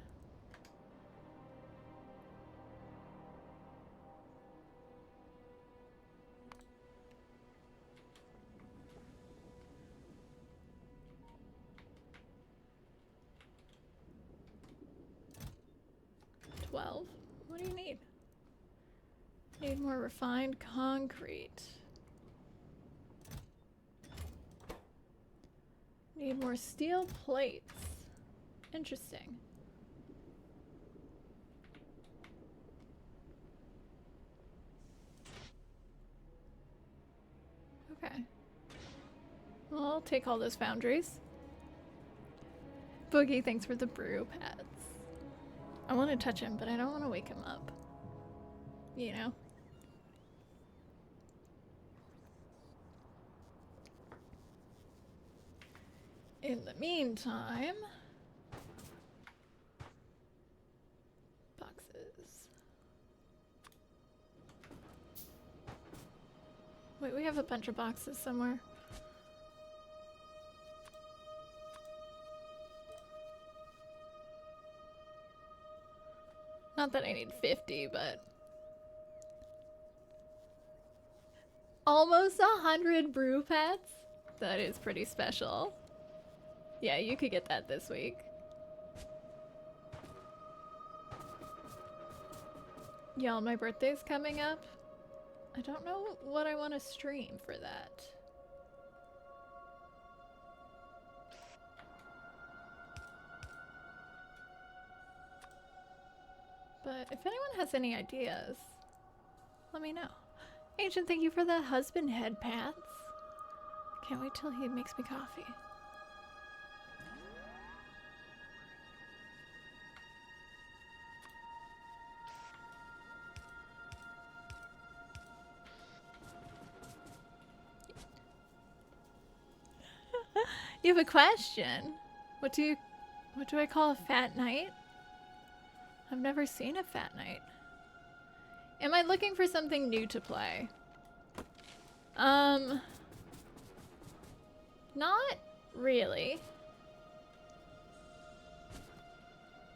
What do you need? Need more refined concrete. Need more steel plates. Interesting. Okay. Well, I'll take all those foundries. Boogie, thanks for the brew pads. I want to touch him, but I don't want to wake him up. You know? In the meantime... boxes. Wait, we have a bunch of boxes somewhere. Not that I need 50, but... almost 100 brew pads? That is pretty special. Yeah, you could get that this week. Y'all, my birthday's coming up. I don't know what I want to stream for that. But if anyone has any ideas, let me know. Ancient, thank you for the husband head pats. Can't wait till he makes me coffee. You have a question? What do I call a fat night? I've never seen a fat night. Am I looking for something new to play? Not really.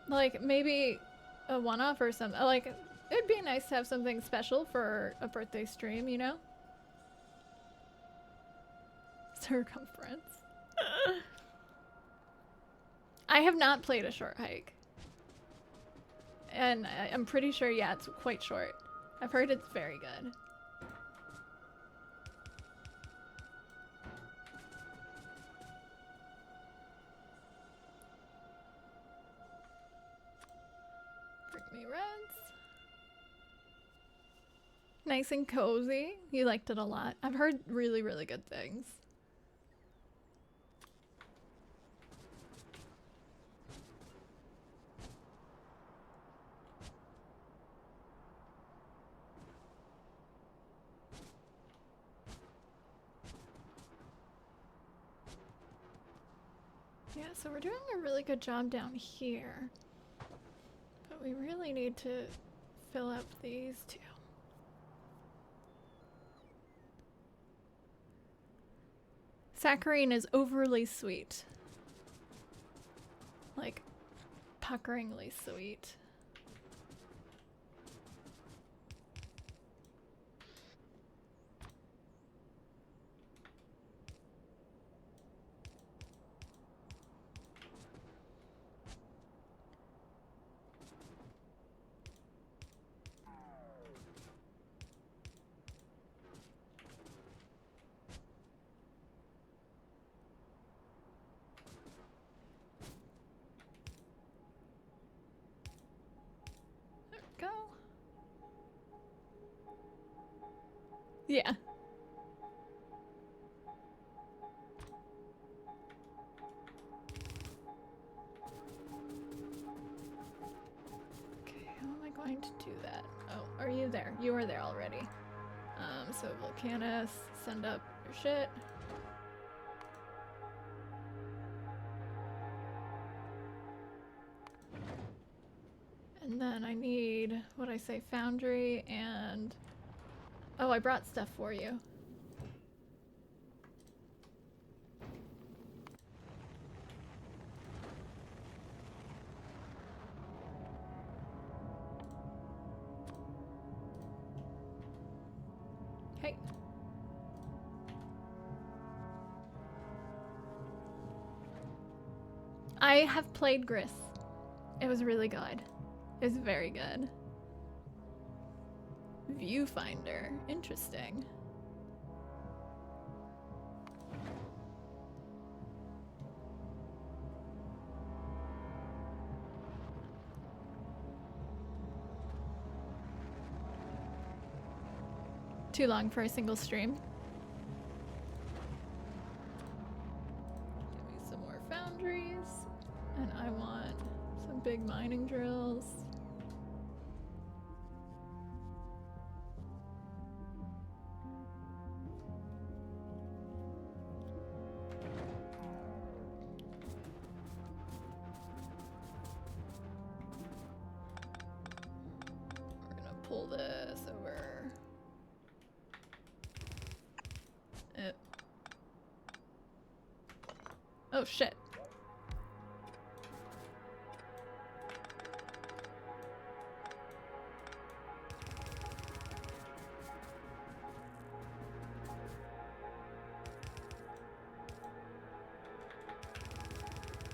Like, maybe a one-off or something. Like, it'd be nice to have something special for a birthday stream, you know? Circumference. I have not played a short hike. And I'm pretty sure, yeah, it's quite short. I've heard it's very good. Bring me reds. Nice and cozy. You liked it a lot. I've heard really, really good things. Yeah, so we're doing a really good job down here. But we really need to fill up these two. Saccharine is overly sweet. Like, puckeringly sweet. Go. Yeah. Okay, how am I going to do that? Oh, are you there? You are there already. So Volcanus, send up your shit. And then I need, what'd I say, foundry and... Oh, I brought stuff for you. Hey. I have played Gris. It was really good. It was very good. Viewfinder. Interesting. Too long for a single stream. Give me some more foundries. And I want some big mining drills. We're gonna pull this over. Oh shit.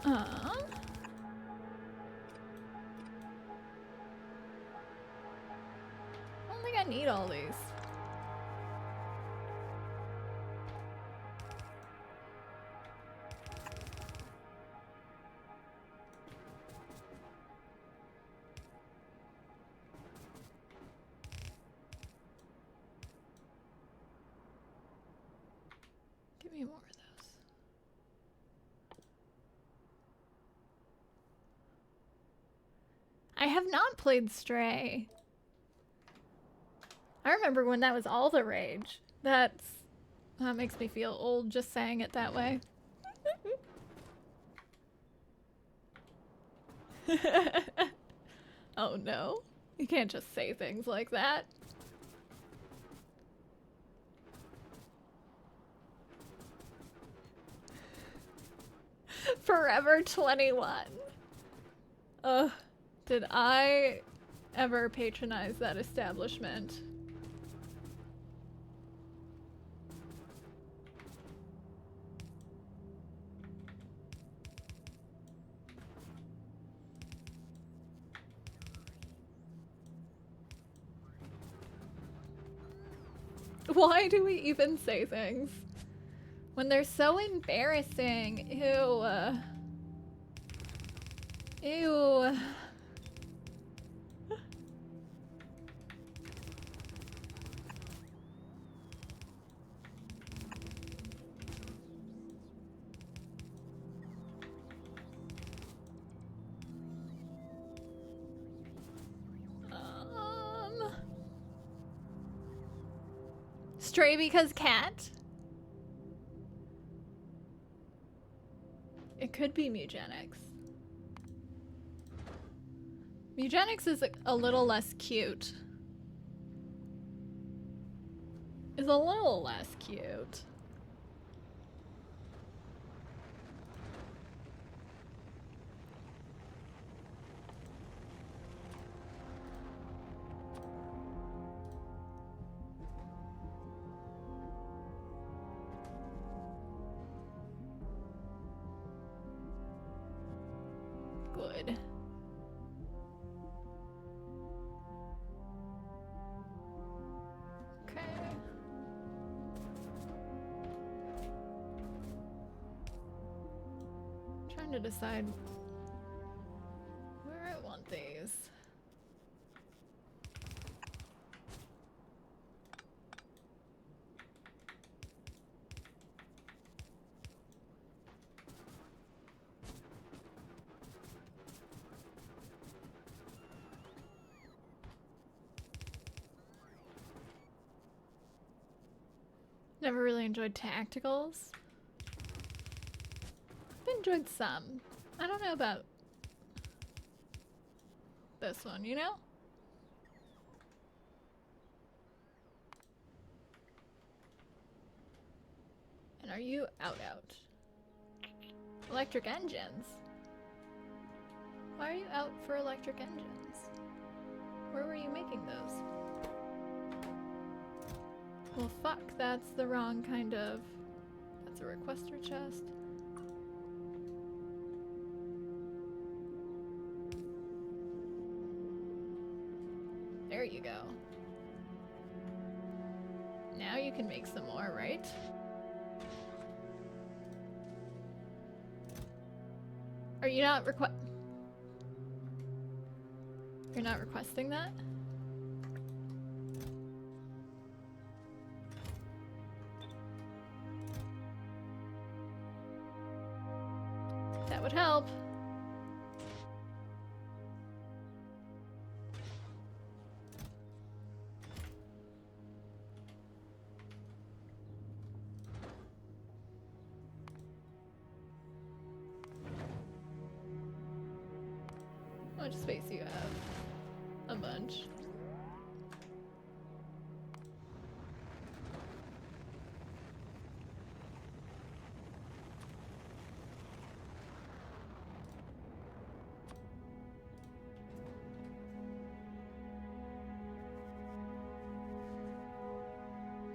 I don't think I need all these. Give me more of those. I have not played Stray. I remember when that was all the rage. That makes me feel old just saying it that way. Oh no. You can't just say things like that. Forever 21. Ugh. Did I ever patronize that establishment? Why do we even say things when they're so embarrassing? Ew. Ew. Stray because cat? It could be Mugenics. Mugenics is a little less cute. Is a little less cute. Good. Okay. Trying to decide where I want these. Never really enjoyed tacticals. I've enjoyed some. I don't know about this one, you know? And are you out? Electric engines? Why are you out for electric engines? Where were you making those? Well, fuck, that's the wrong kind of... That's a requester chest. There you go. Now you can make some more, right? Are you not You're not requesting that? That would help. How much space do you have? A bunch.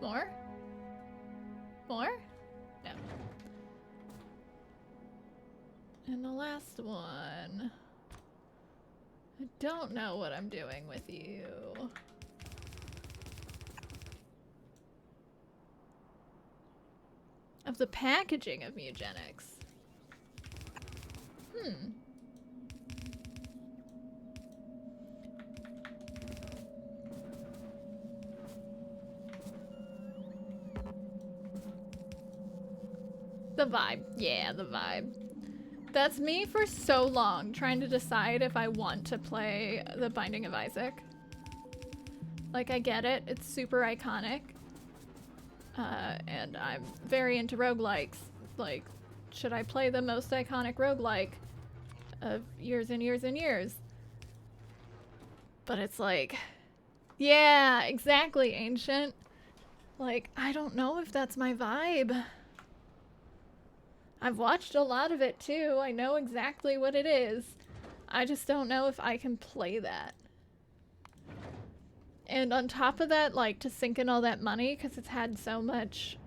More? More? No. And the last one. I don't know what I'm doing with you. Of the packaging of Mugenics. The vibe. Yeah, the vibe. That's me for so long, trying to decide if I want to play The Binding of Isaac. Like, I get it. It's super iconic. And I'm very into roguelikes. Like, should I play the most iconic roguelike of years and years and years? But it's like, yeah, exactly, Ancient. Like, I don't know if that's my vibe. I've watched a lot of it too. I know exactly what it is. I just don't know if I can play that. And on top of that, like, to sink in all that money, because it's had so much,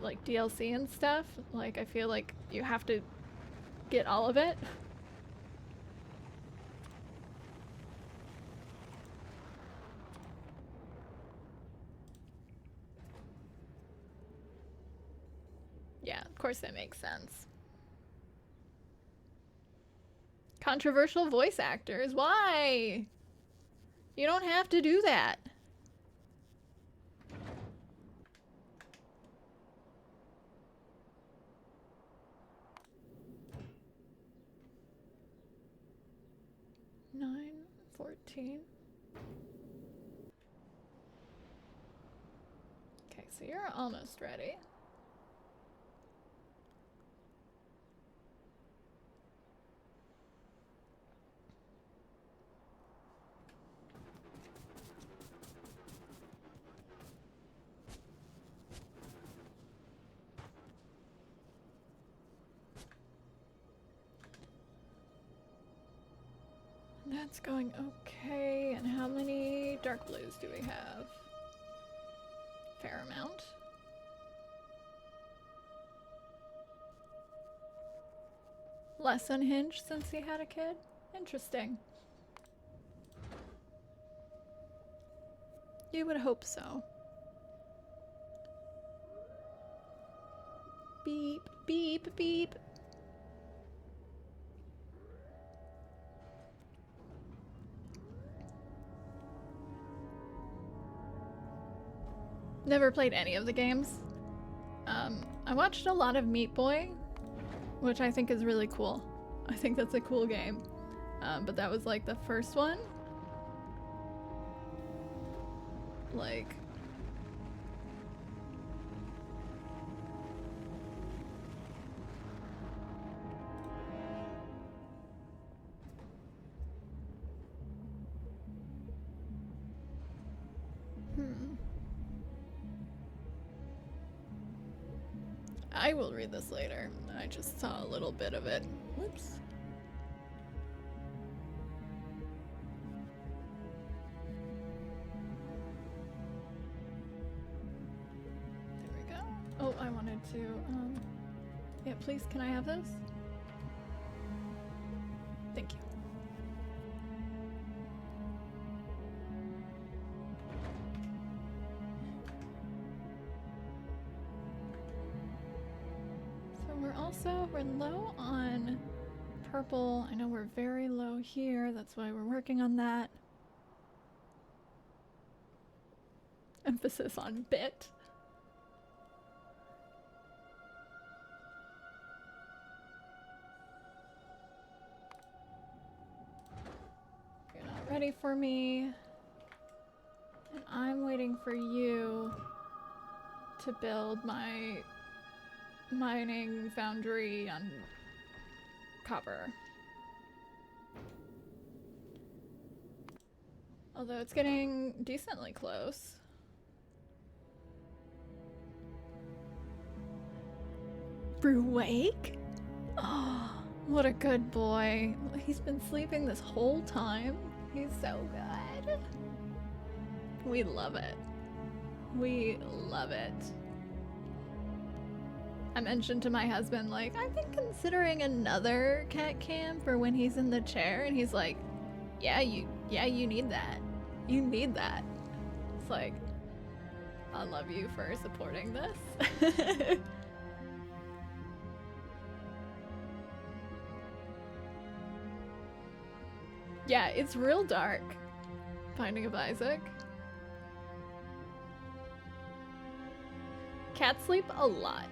like, DLC and stuff, like, I feel like you have to get all of it. Yeah, of course that makes sense. Controversial voice actors, why? You don't have to do that. Nine, 14. Okay, so you're almost ready. That's going okay. And how many dark blues do we have? Fair amount. Less unhinged since he had a kid? Interesting. You would hope so. Beep, beep, beep. Never played any of the games. I watched a lot of Meat Boy, which I think is really cool. I think that's a cool game. But that was like the first one. Like... I will read this later. I just saw a little bit of it. Whoops. There we go. Oh, I wanted to, yeah, please, can I have this? Thank you. We're low on purple. I know we're very low here. That's why we're working on that. Emphasis on bit. You're not ready for me. And I'm waiting for you to build my mining foundry on copper. Although it's getting decently close. Brewake? Oh, what a good boy. He's been sleeping this whole time. He's so good. We love it. We love it. I mentioned to my husband, like, I've been considering another cat cam for when he's in the chair, and he's like, yeah, you need that. You need that. It's like, I love you for supporting this. Yeah, it's real dark. Binding of Isaac. Cats sleep a lot.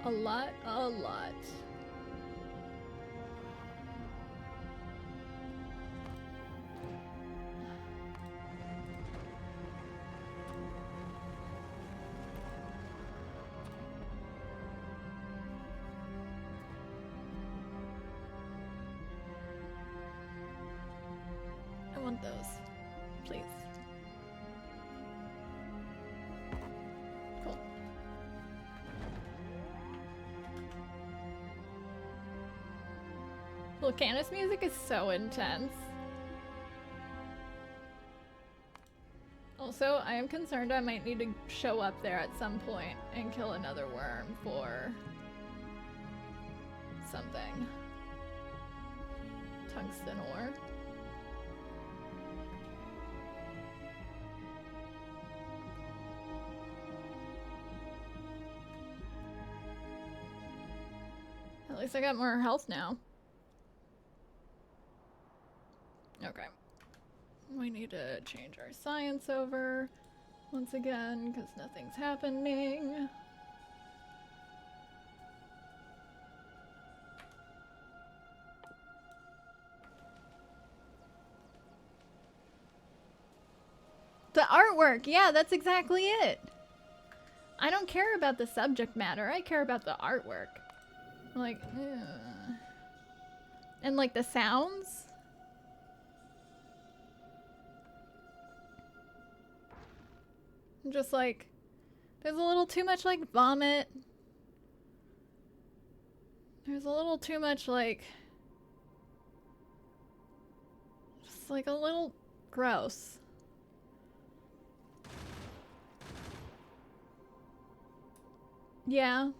A lot. I want those, please. Cool. Volcanus music is so intense. Also, I am concerned I might need to show up there at some point and kill another worm for something. Tungsten ore. At least I got more health now. Okay. We need to change our science over once again because nothing's happening. The artwork, yeah, that's exactly it. I don't care about the subject matter, I care about the artwork. Like, and like the sounds. Just like, there's a little too much like vomit. There's a little too much like, just like a little gross. Yeah.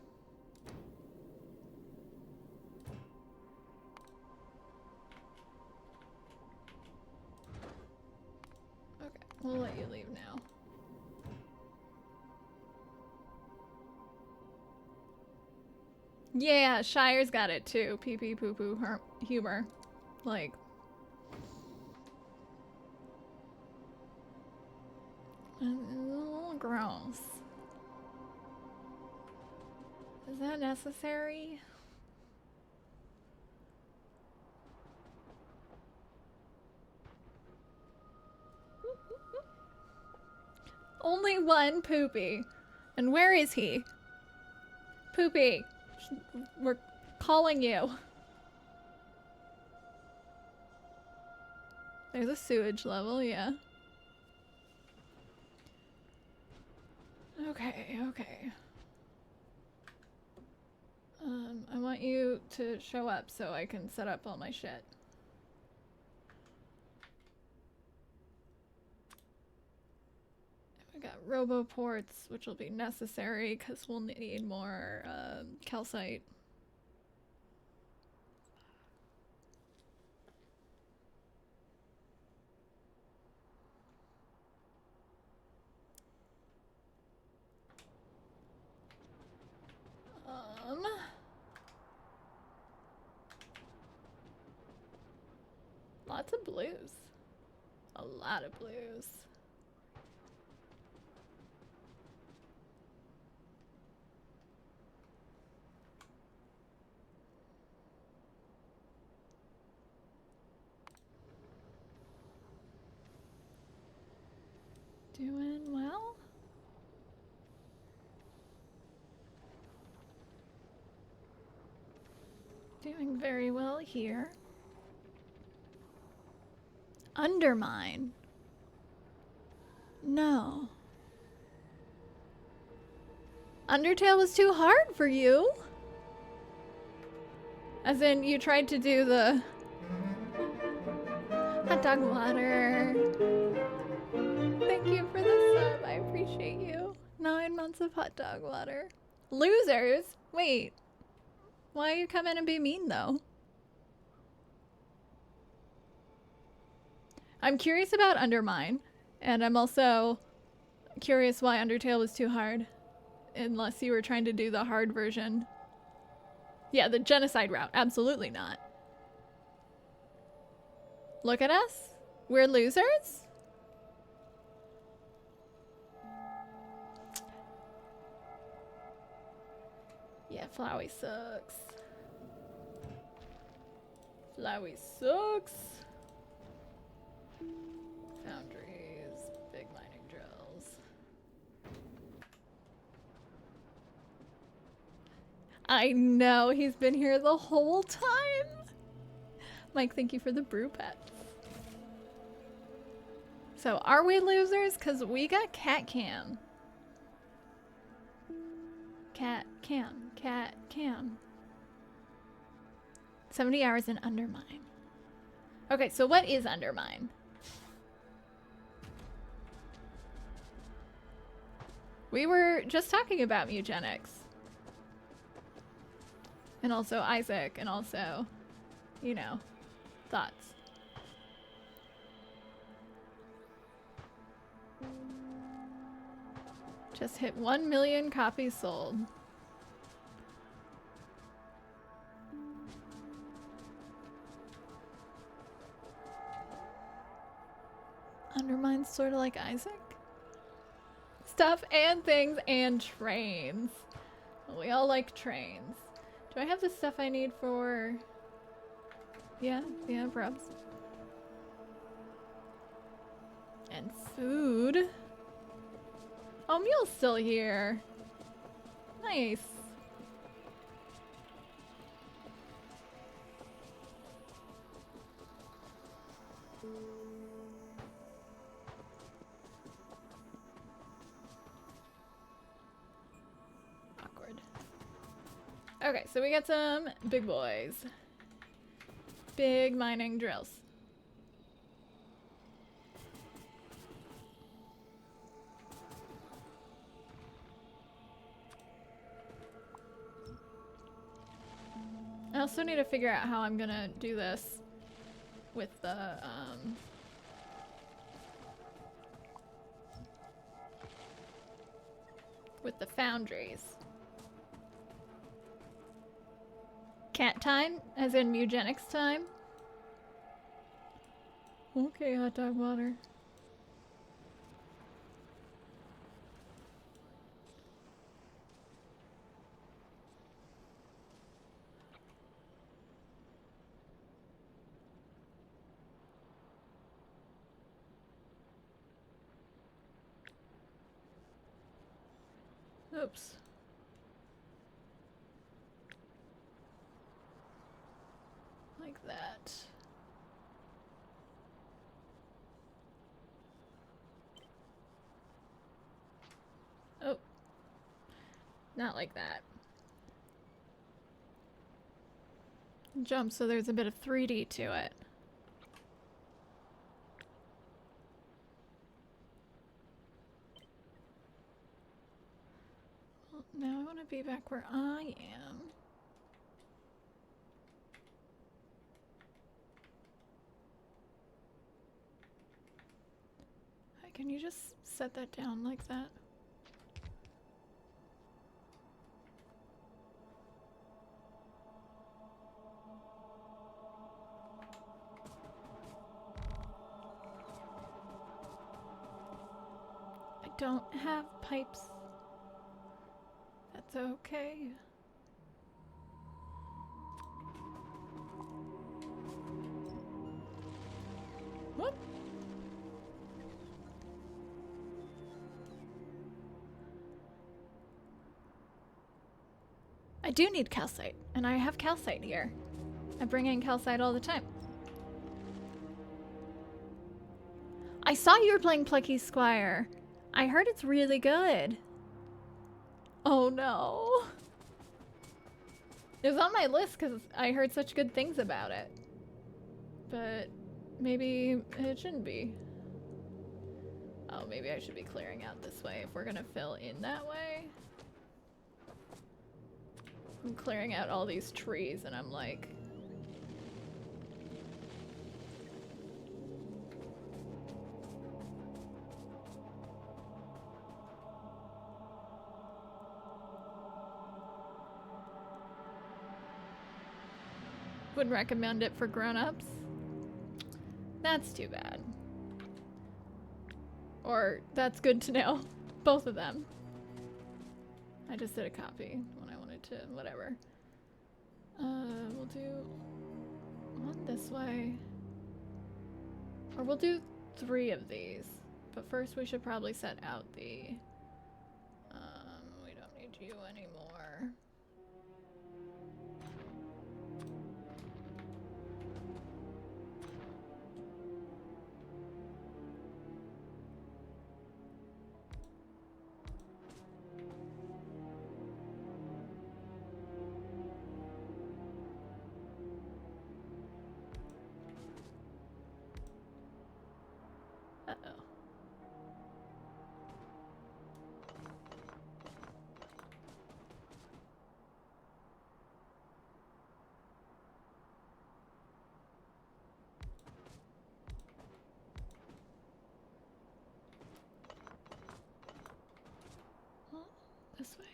Okay, we'll let you leave now. Yeah, Shire's got it too. Pee pee poo poo humor. Like. It's a little gross. Is that necessary? Only one Poopy. And where is he? Poopy. We're calling you. There's a sewage level, yeah. Okay, okay. I want you to show up so I can set up all my shit. We got roboports, which will be necessary because we'll need more calcite. Lots of blues. A lot of blues. Doing well? Doing very well here. Undermine? No. Undertale was too hard for you? As in, you tried to do the hot dog water. Thank you for the sub, I appreciate you. 9 months of hot dog water. Losers? Wait. Why you come in and be mean though? I'm curious about Undermine, and I'm also curious why Undertale was too hard. Unless you were trying to do the hard version. Yeah, the genocide route. Absolutely not. Look at us. We're losers? Yeah, Flowey sucks. Flowey sucks. Foundries, big mining drills. I know, he's been here the whole time. Mike, thank you for the brew pets. So, are we losers? Because we got cat cam. Cat cam. Cat cam. 70 hours in Undermine. Okay, so what is Undermine? We were just talking about eugenics. And also Isaac, and also, you know, thoughts. Just hit 1 million copies sold. Undermine's sort of like Isaac. Stuff and things and trains. We all like trains. Do I have the stuff I need for... Yeah, perhaps. And food. Oh, Mule's still here. Nice. Awkward. Okay, so we got some big boys. Big mining drills. I also need to figure out how I'm gonna do this with the foundries. Cat time, as in eugenics time. Okay, hot dog water. Oops. Like that. Oh. Not like that. Jump so there's a bit of 3D to it. Well, now I want to be back where I am. Can you just set that down like that? I don't have pipes. That's okay. Whoop. I do need calcite, and I have calcite here. I bring in calcite all the time. I saw you were playing Plucky Squire. I heard it's really good. Oh no. It was on my list because I heard such good things about it. But maybe it shouldn't be. Oh, maybe I should be clearing out this way if we're gonna fill in that way. I'm clearing out all these trees and I'm like... Wouldn't recommend it for grown-ups. That's too bad. Or that's good to know. Both of them. I just did a copy when I wanted to, whatever. We'll do one this way. Or we'll do 3 of these. But first we should probably set out the... we don't need you anymore. Uh-oh. Well, this way.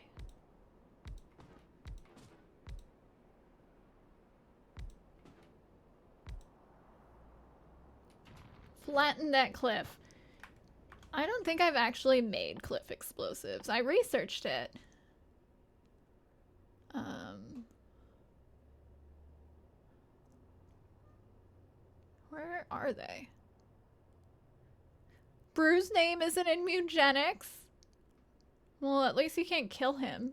Flatten that cliff. I don't think I've actually made cliff explosives. I researched it. Where are they? Brew's name isn't in Mugenics. Well, at least you can't kill him.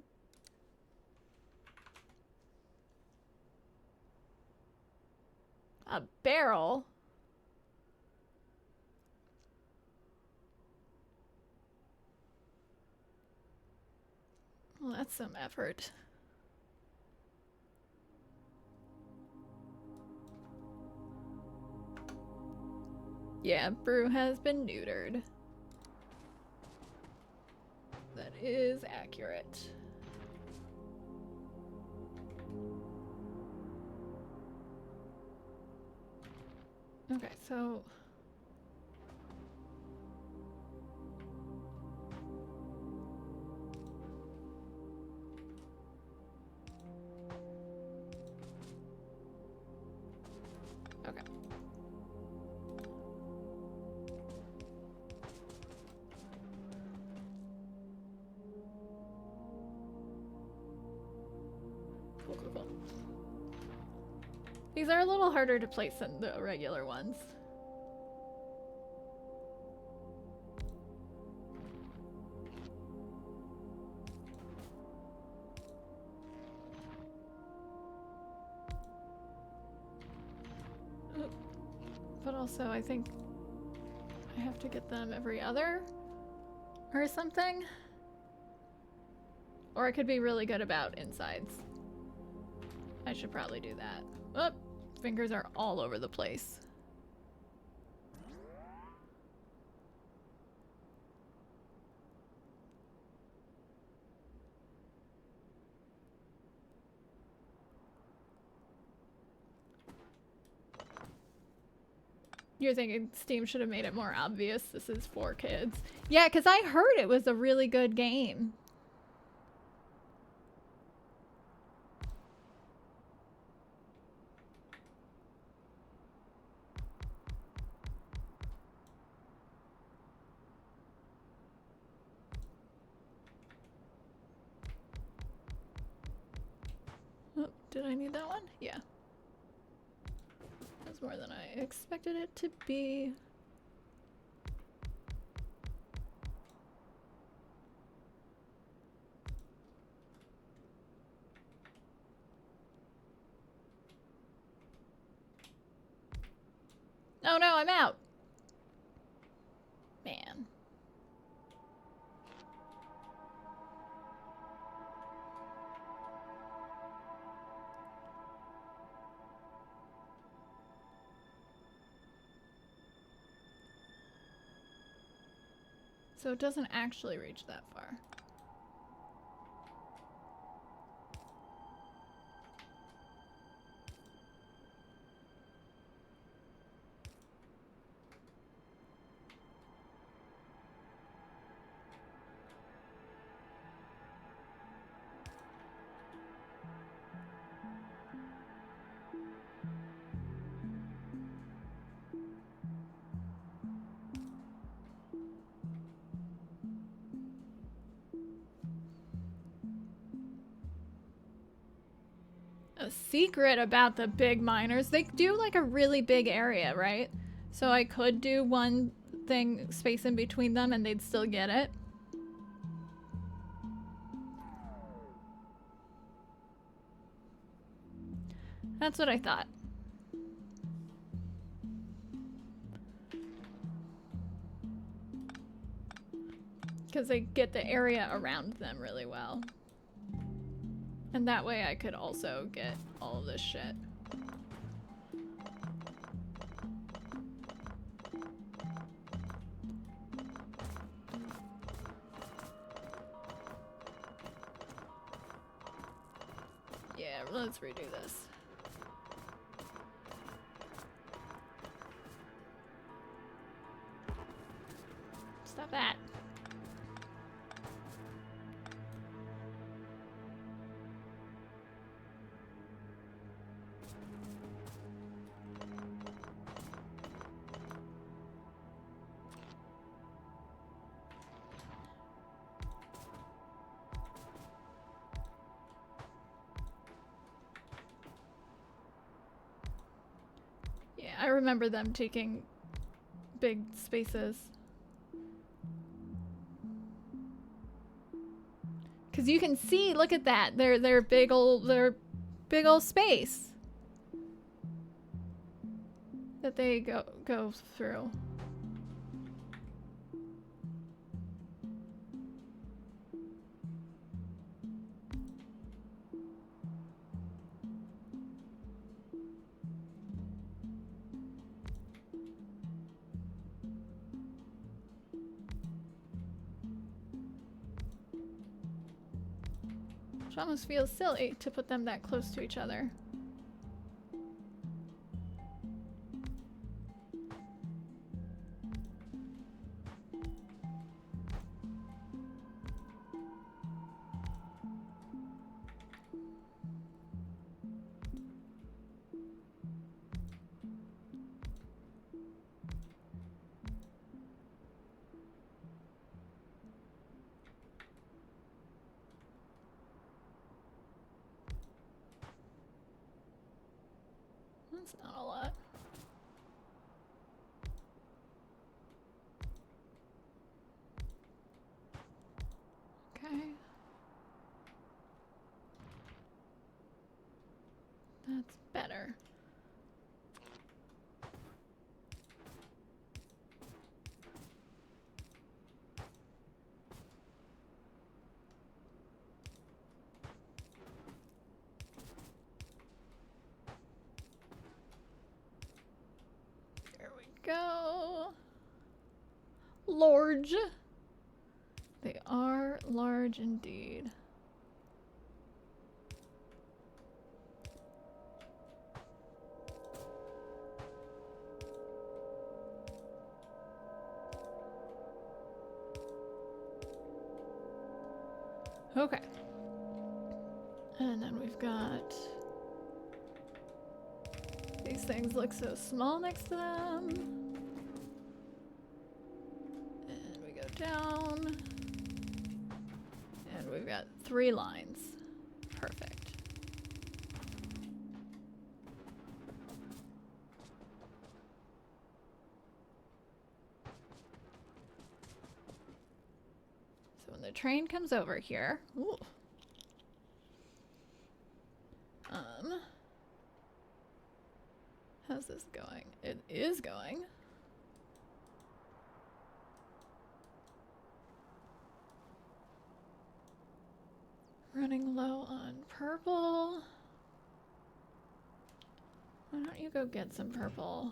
A barrel? Well, that's some effort. Yeah, Brew has been neutered. That is accurate. Okay, so... Okay. Cool. These are a little harder to place than the regular ones. But also, I think I have to get them every other or something. Or I could be really good about insides. I should probably do that. Oh, fingers are all over the place. You're thinking Steam should have made it more obvious this is for kids. Yeah, because I heard it was a really good game. Oh, did I need that one? Yeah. That's more than I expected it to be. Oh no, I'm out. Man. So it doesn't actually reach that far. A secret about the big miners. They do like a really big area, right? So I could do one thing space in between them and they'd still get it. That's what I thought. Because they get the area around them really well. And that way I could also get all of this shit. let's redo this. Stop that. Yeah, I remember them taking big spaces. Cause you can see, look at that. They're big old space that they go through. Which almost feels silly to put them that close to each other. That's not a lot. Okay. That's better. There we go. Large. They are large indeed. Okay. And then we've got these things look so small next to them. And we go down. And we've got 3 lines. Perfect. So when the train comes over here, ooh. How's this going? It is going. Running low on purple. Why don't you go get some purple?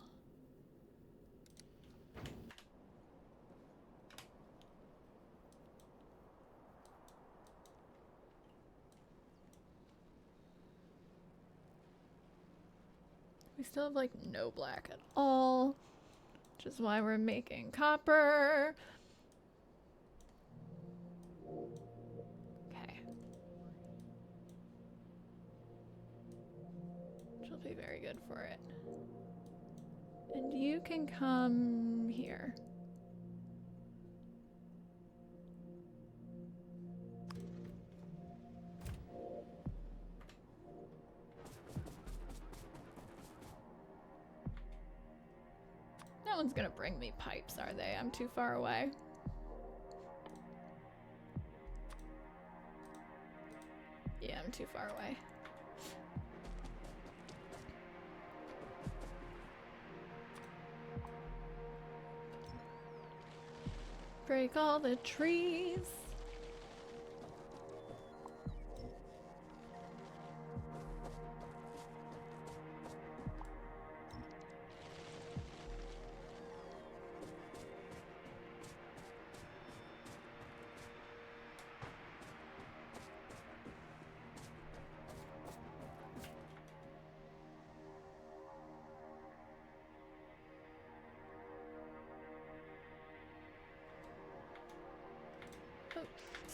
We still have like no black at all, which is why we're making copper. Okay. Which will be very good for it. And you can come here. No one's gonna bring me pipes, are they? I'm too far away. Yeah, I'm too far away. Break all the trees.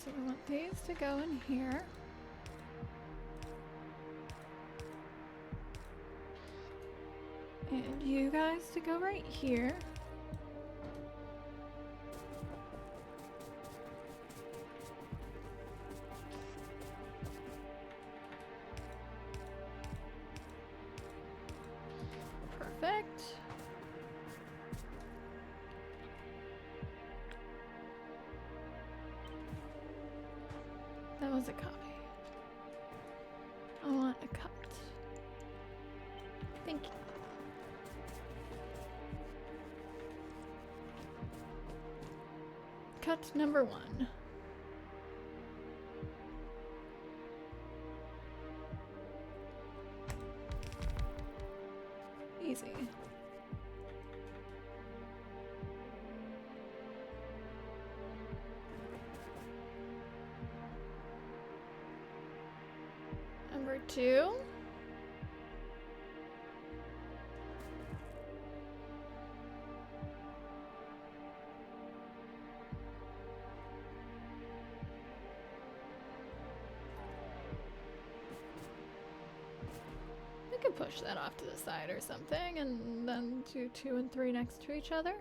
So we want these to go in here. And you guys to go right here. Perfect. That was a copy. I want a cut. Thank you. Cut number 1. Easy. Number 2. We could push that off to the side or something and then do 2 and 3 next to each other.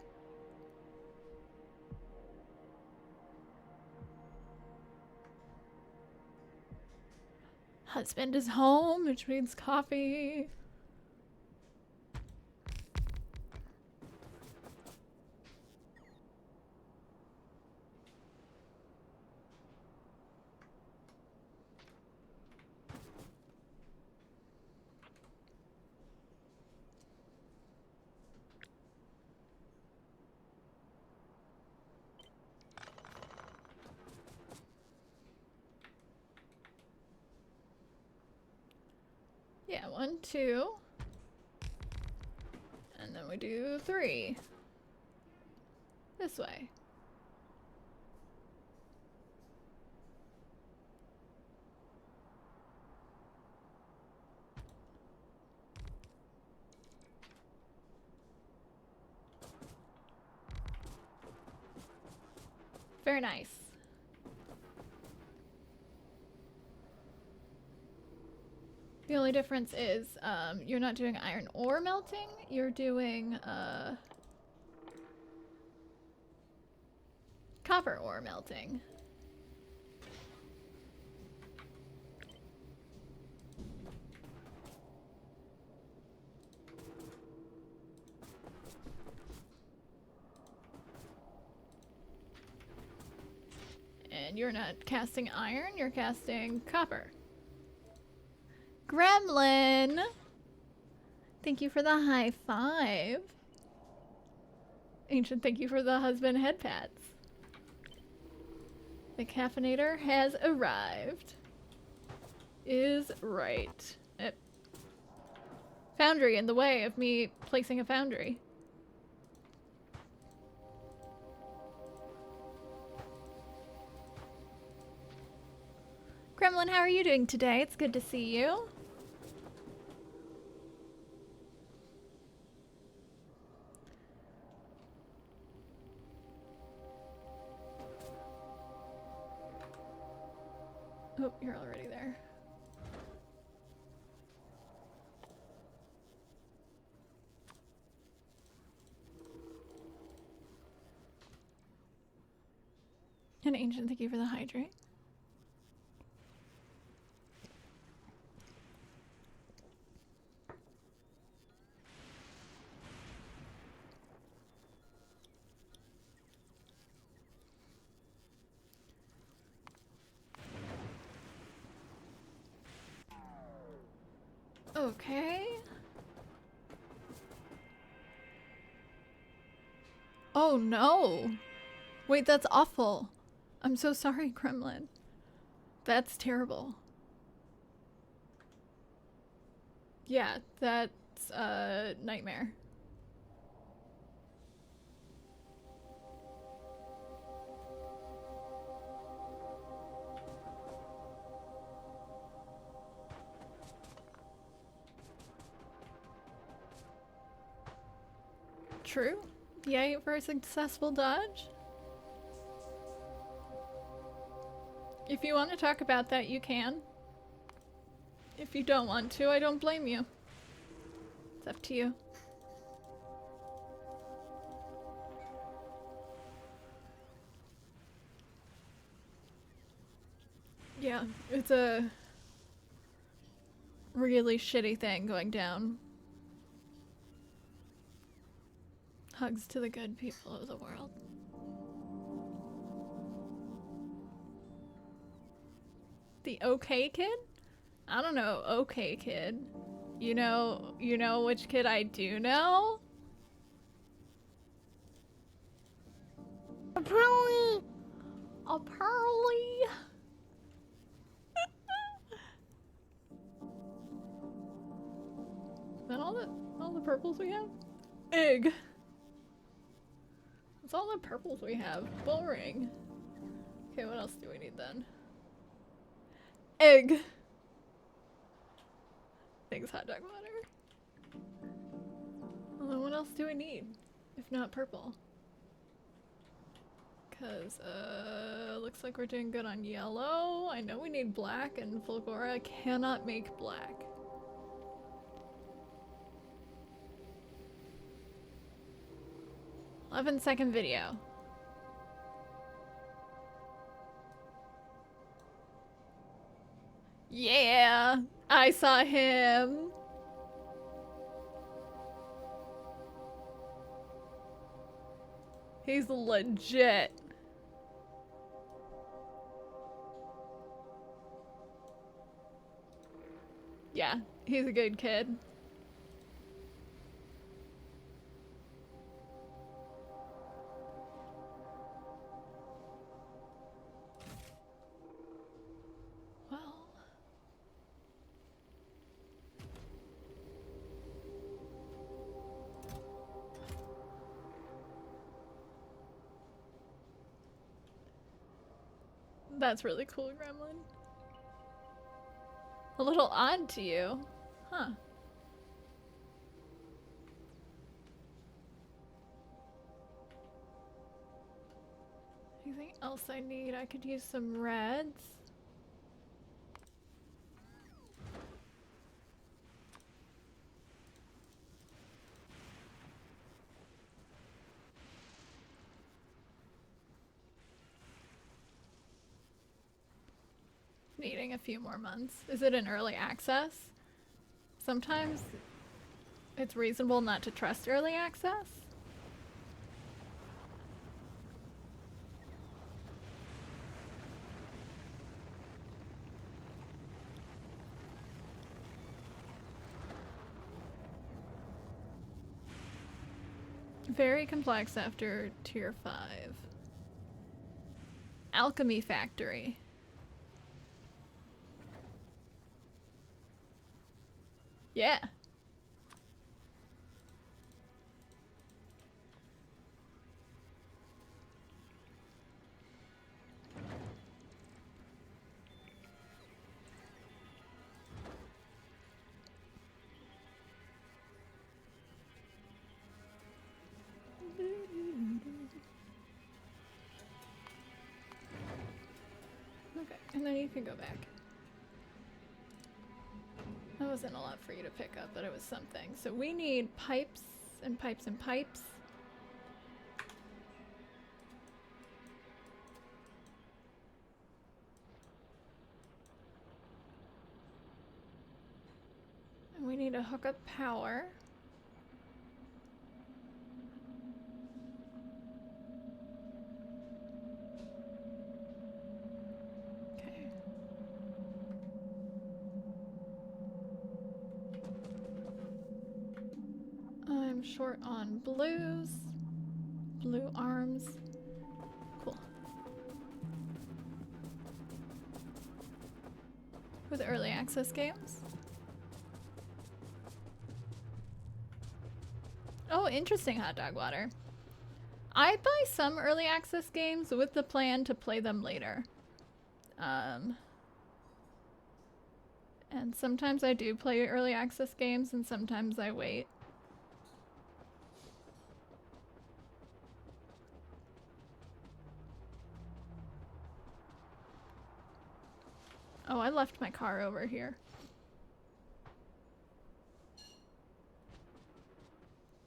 Husband is home, which means coffee. Yeah, 1, 2. And then we do 3. This way. Very nice. The only difference is you're not doing iron ore melting, you're doing copper ore melting. And you're not casting iron, you're casting copper. Gremlin! Thank you for the high 5. Ancient, thank you for the husband head pats. The caffeinator has arrived. Is right. Foundry in the way of me placing a foundry. Gremlin, how are you doing today? It's good to see you. Oh, you're already there. And Ancient, thank you for the hydrate. Okay. Oh no! Wait, that's awful. I'm so sorry, Gremlin. That's terrible. Yeah, that's a nightmare. True. Yay for a successful dodge. If you want to talk about that, you can. If you don't want to, I don't blame you. It's up to you. Yeah, it's a really shitty thing going down. Hugs to the good people of the world. The okay kid? I don't know, okay kid. You know which kid I do know? A pearly! A pearly! Is that all the purples we have? Egg! That's all the purples we have. Boring. Okay, what else do we need then? Egg! Thanks, hot dog water. Well, then what else do we need? If not purple. Cause, looks like we're doing good on yellow. I know we need black, and Fulgora cannot make black. "11-second video. Yeah! I saw him! He's legit. Yeah, he's a good kid. Well... That's really cool, Gremlin. A little odd to you. Huh. Anything else I need? I could use some reds. Needing a few more months. Is it in early access? Sometimes it's reasonable not to trust early access. Very complex after tier 5. Alchemy Factory. Yeah. Okay, and then you can go back. That wasn't a lot for you to pick up, but it was something. So we need pipes and pipes and pipes. And we need to hook up power. Okay. I'm short on blues. Blue arms. Cool. With early access games. Oh, interesting, hot dog water. I buy some early access games with the plan to play them later. And sometimes I do play early access games and sometimes I wait. Oh, I left my car over here.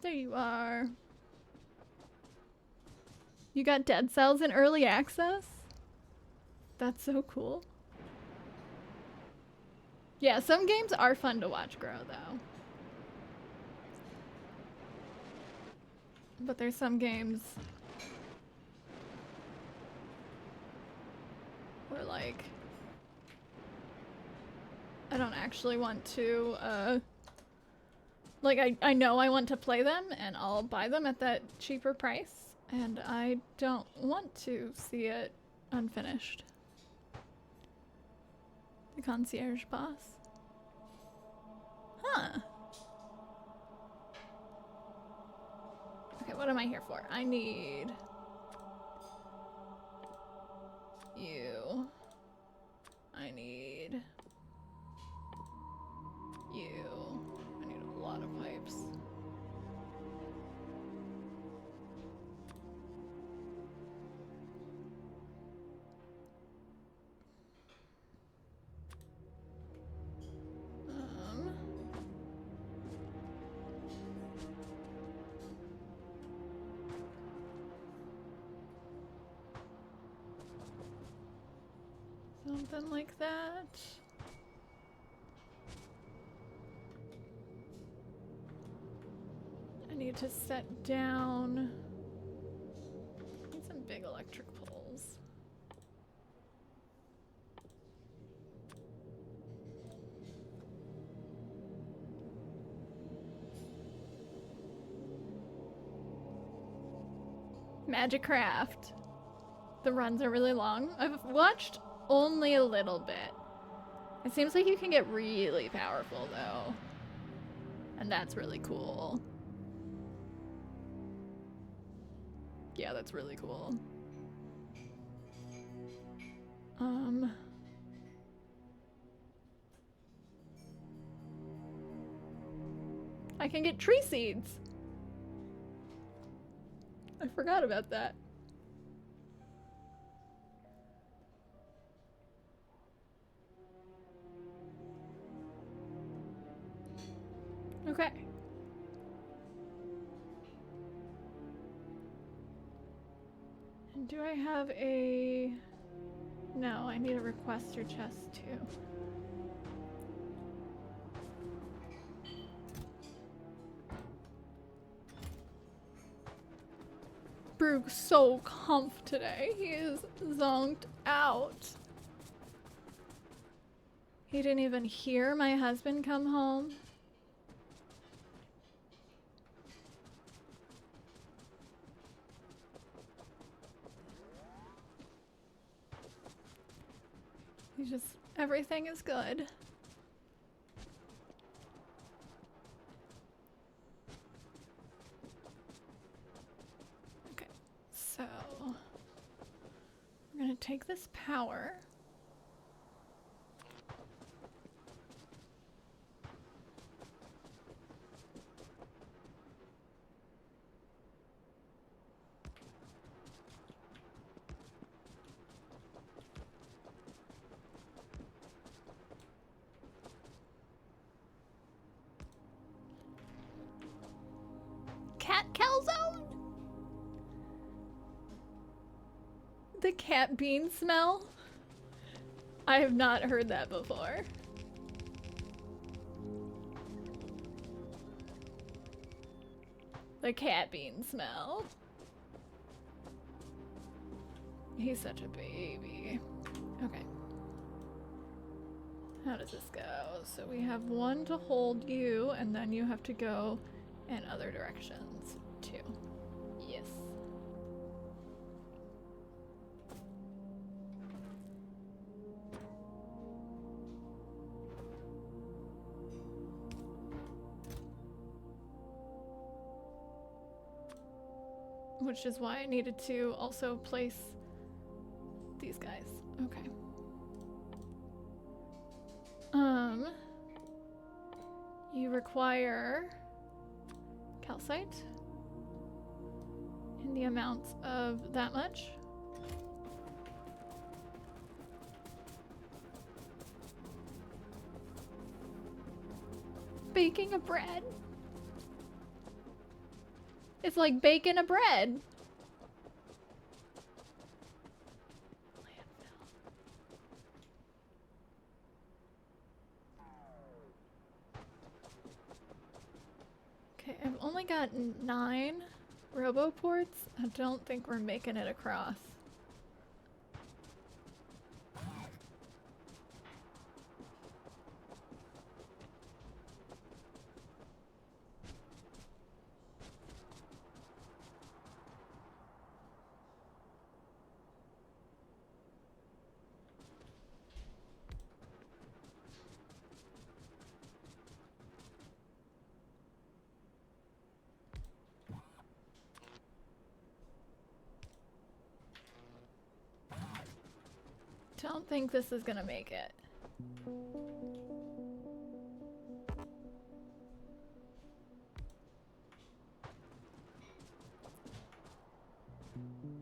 There you are. You got Dead Cells in early access? That's so cool. Yeah, some games are fun to watch grow, though. But there's some games where, like, I don't actually want to, like, I know I want to play them, and I'll buy them at that cheaper price, and I don't want to see it unfinished. The concierge boss. Huh. Okay, what am I here for? I need you. I need you. I need a lot of pipes. Something like that. I need to set down. I need some big electric poles. Magic Craft. The runs are really long. I've watched only a little bit. It seems like you can get really powerful though. And that's really cool. Yeah, that's really cool. I can get tree seeds. I forgot about that. Okay. And do I have a... No, I need a requester chest too. Brug's so comf today. He is zonked out. He didn't even hear my husband come home. He just, everything is good. Okay, so we're gonna take this power. Cat calzone? The cat bean smell? I have not heard that before. The cat bean smell. He's such a baby. Okay. How does this go? So we have one to hold you, and then you have to go in other directions too. Yes. Which is why I needed to also place these guys. Okay. You require calcite in the amounts of that much. baking a bread. It's like baking a bread. Okay, I've only got 9 roboports. I don't think we're making it across. Don't think this is gonna make it.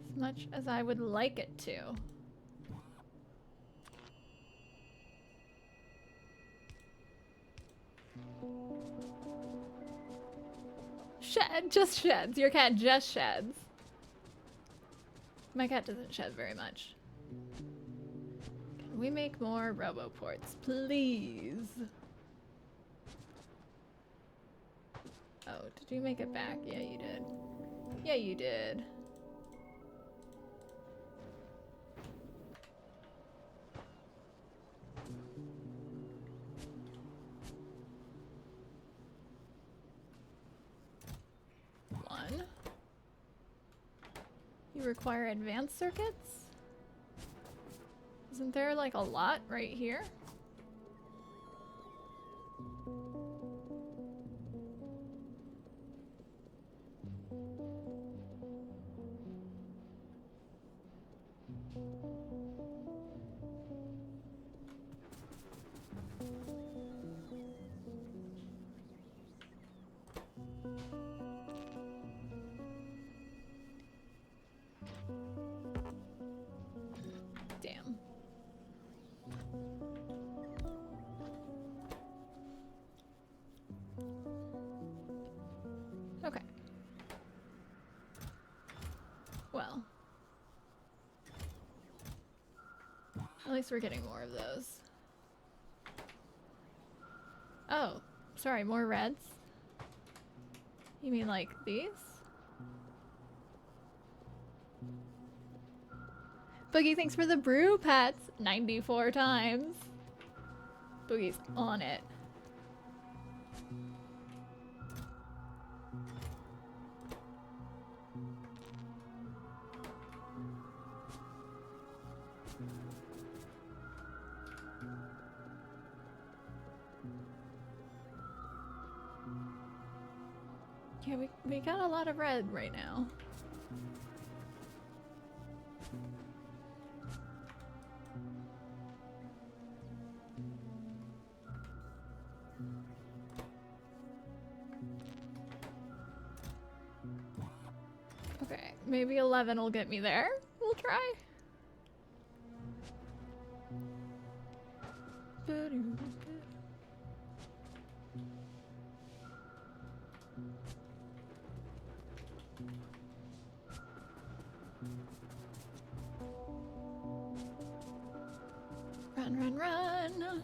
As much as I would like it to. Just sheds. Your cat just sheds. My cat doesn't shed very much. Can we make more roboports, please? Oh, did you make it back? Yeah, you did. Yeah, you did. One. You require advanced circuits? Isn't there like a lot right here? Damn. Okay. Well. At least we're getting more of those. Oh, sorry, more reds? You mean like these? Boogie, thanks for the brew pets 94 times. Boogie's on it. Yeah, we got a lot of red right now. Okay, maybe 11 will get me there. We'll try. Run, run, run.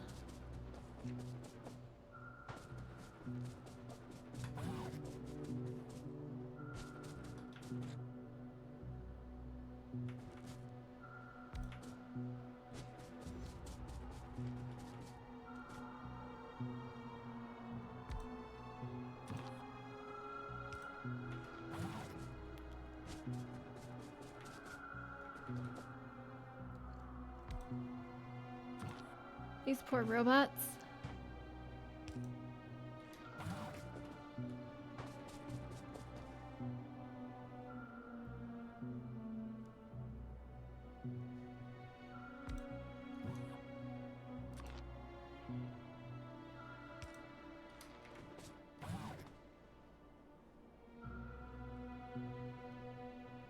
These poor robots.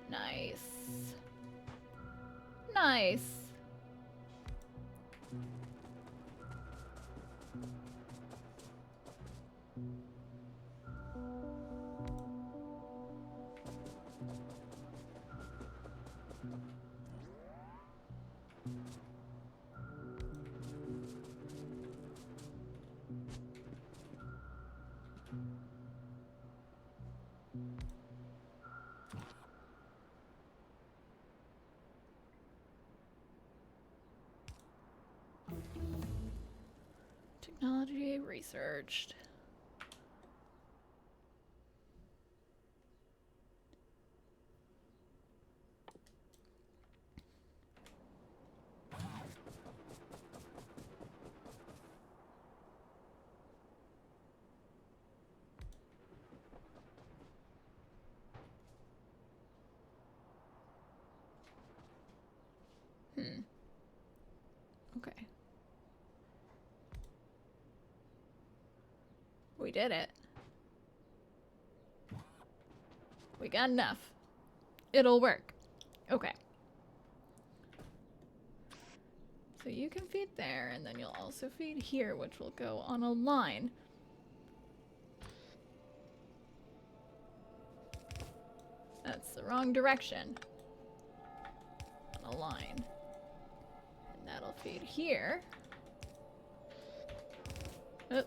Nice. Nice. Technology researched. Okay. We did it. We got enough. It'll work. Okay. So you can feed there, and then you'll also feed here, which will go on a line. That's the wrong direction. On a line. And that'll feed here. Oh.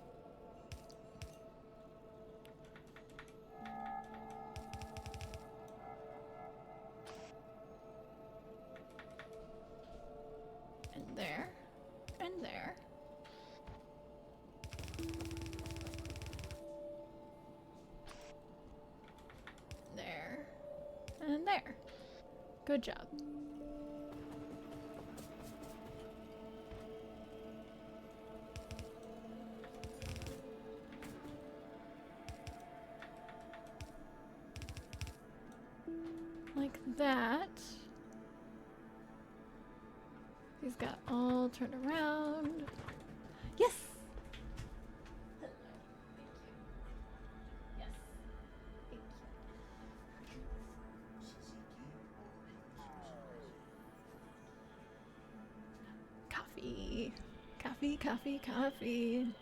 And there. And there. There. And there. Good job. Like that. These got all turned around. Yes! Hello. Thank you. Yes. Thank you. Coffee. Coffee, coffee, coffee.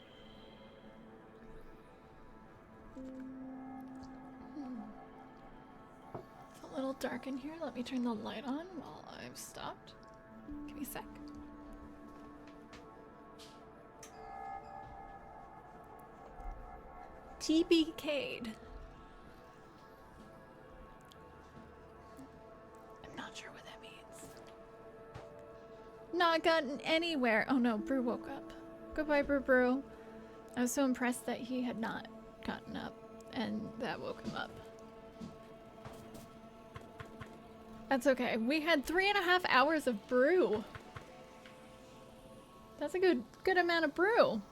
It's a little dark in here. Let me turn the light on while I've stopped. Give me a sec. TBK'd. I'm not sure what that means. Not gotten anywhere. Oh no, Brew woke up. Goodbye, Brew. I was so impressed that he had not gotten up, and that woke him up. That's okay. We had 3.5 hours of brew. That's a good amount of brew.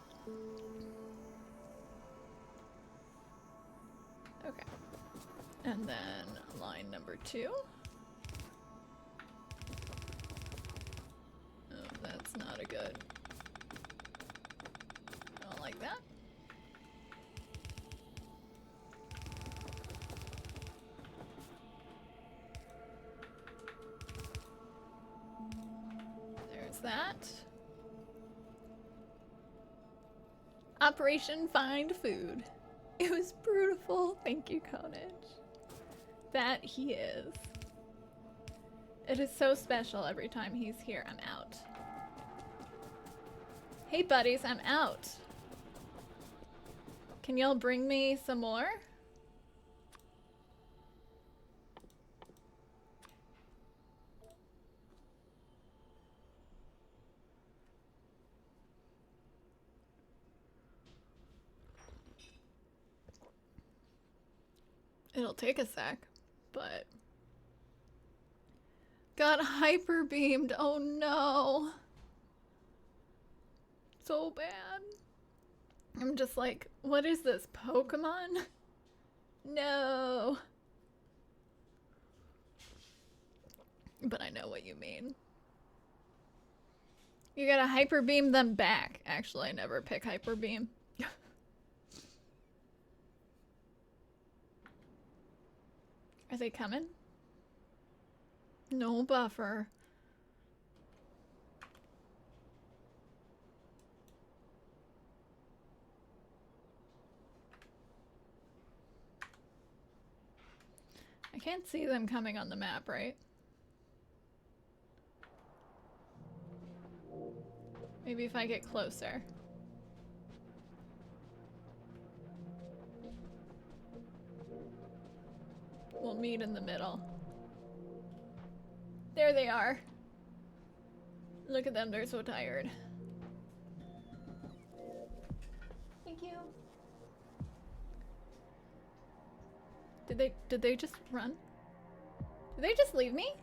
Okay. And then line number 2. Oh, that's not a good. I don't like that. There's that. Operation Find Food. It was beautiful. Thank you, Conage. That he is. It is so special every time he's here. I'm out. Hey, buddies, I'm out. Can y'all bring me some more? It'll take a sec, but... Got hyper beamed. Oh no. So bad. I'm just like, what is this, Pokemon? No. But I know what you mean. You gotta hyper beam them back. Actually, I never pick hyper beam. Are they coming? No buffer. I can't see them coming on the map, right? Maybe if I get closer. We'll meet in the middle. There they are. Look at them, they're so tired. Thank you. Did they just run? Did they just leave me?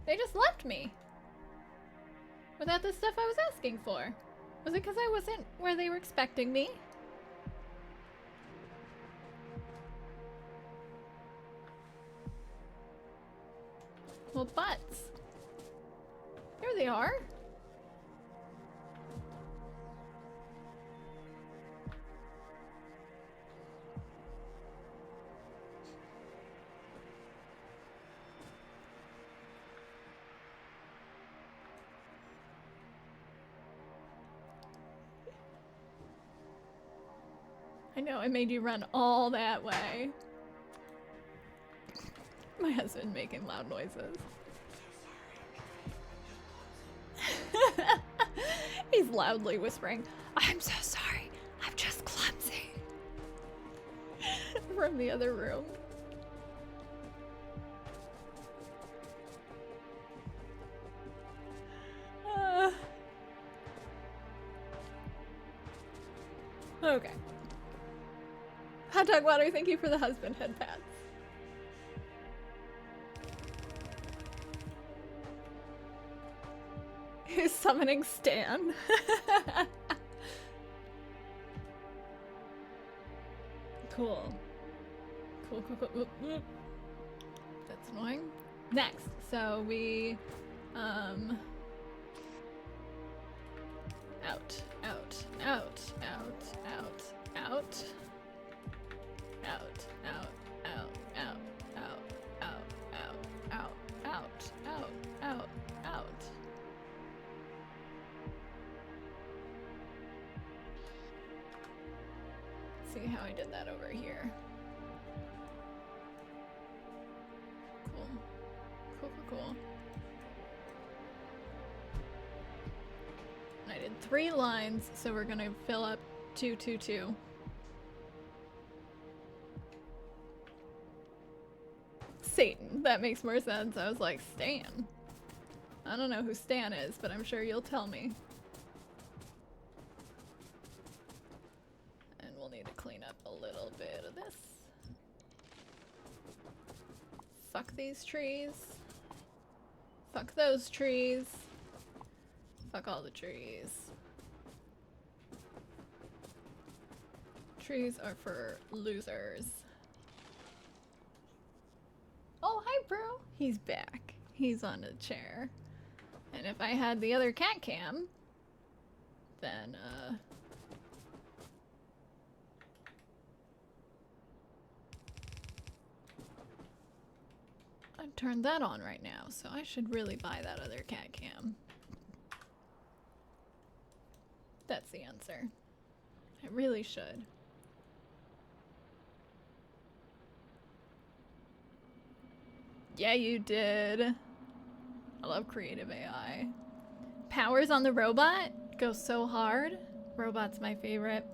They just left me. Without the stuff I was asking for. Was it because I wasn't where they were expecting me? Well, butts. Here they are. I know, I made you run all that way. My husband making loud noises. He's loudly whispering, "I'm so sorry, I'm just clumsy." From the other room. Okay. Hot dog water, thank you for the husband head pats. Who's summoning Stan? Cool. Cool. That's annoying. Next, so we, out. See how I did that over here. Cool. I did 3 lines, so we're gonna fill up 2, 2, 2. Satan, that makes more sense. I was like, Stan. I don't know who Stan is, but I'm sure you'll tell me. And we'll need to clean up a little bit of this. Fuck these trees. Fuck those trees. Fuck all the trees. Trees are for losers. Oh, hi, bro. He's back. He's on a chair. And if I had the other cat cam, then, I've turned that on right now, so I should really buy that other cat cam. That's the answer. I really should. Yeah, you did. I love creative AI. Powers on the robot go so hard. Robot's my favorite.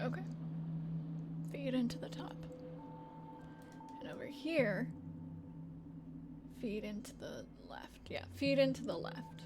Okay. Feed into the top. And over here, feed into the left. Yeah, feed into the left.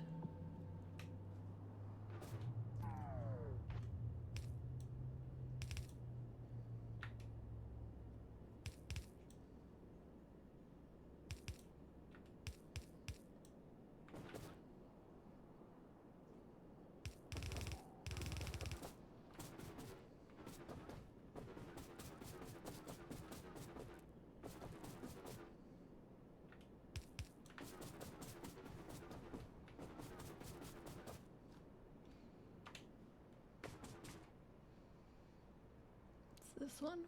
This one?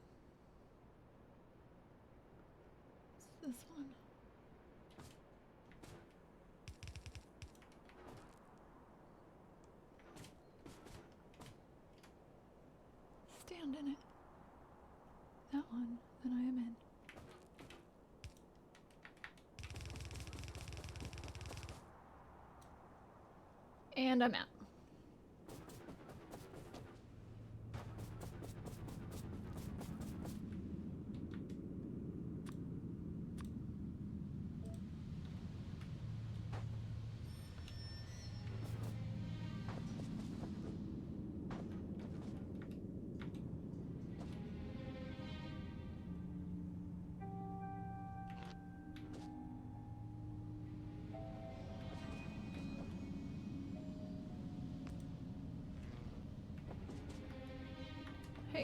It's this one. Stand in it. That one, then I am in. And I'm out.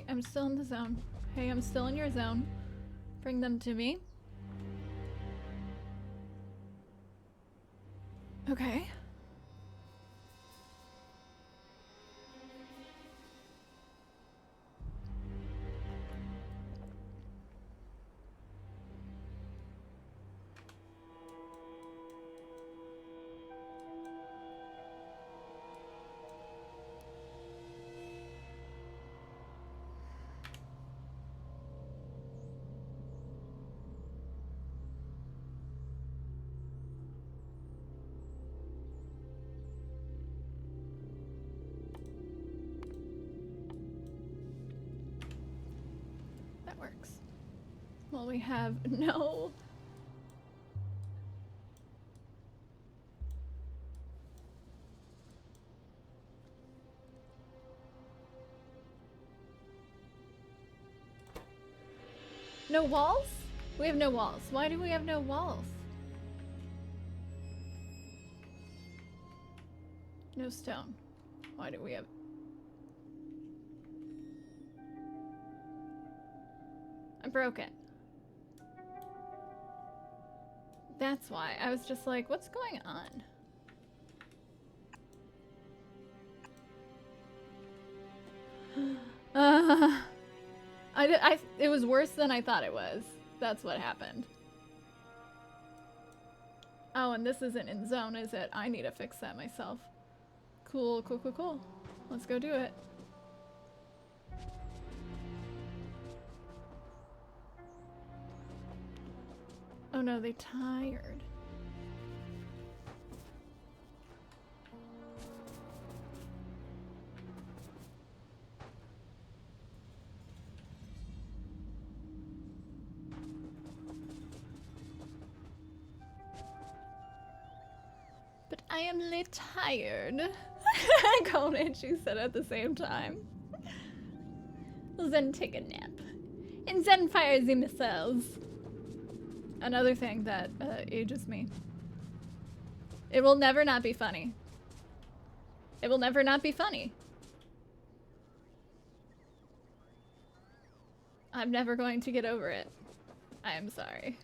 I'm still in the zone. Hey, I'm still in your zone. Bring them to me. Okay. That works. Well, we have no... No walls? We have no walls. Why do we have no walls? No stone. Why do we have... I broke it. That's why. I was just like, what's going on? It was worse than I thought it was. That's what happened. Oh, and this isn't in zone, is it? I need to fix that myself. Cool, cool, cool, cool. Let's go do it. Oh no, they tired. But I am lit tired. Conan, she said at the same time. Then take a nap. And then fire the missiles. Another thing that ages me. It will never not be funny. It will never not be funny. I'm never going to get over it. I am sorry.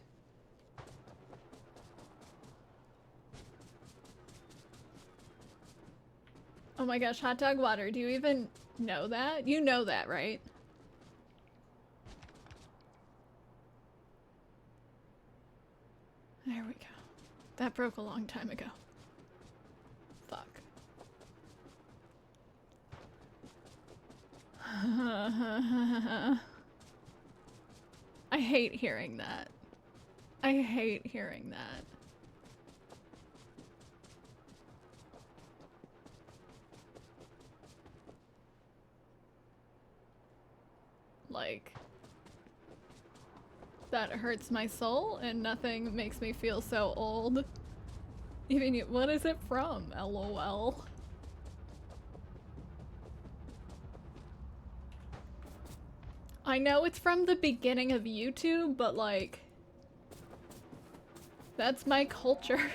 Oh my gosh, hot dog water. Do you even know that? You know that, right? There we go. That broke a long time ago. Fuck. I hate hearing that. I hate hearing that. Like, that hurts my soul and nothing makes me feel so old. Even you, what is it from? LOL. I know it's from the beginning of YouTube, but like, that's my culture.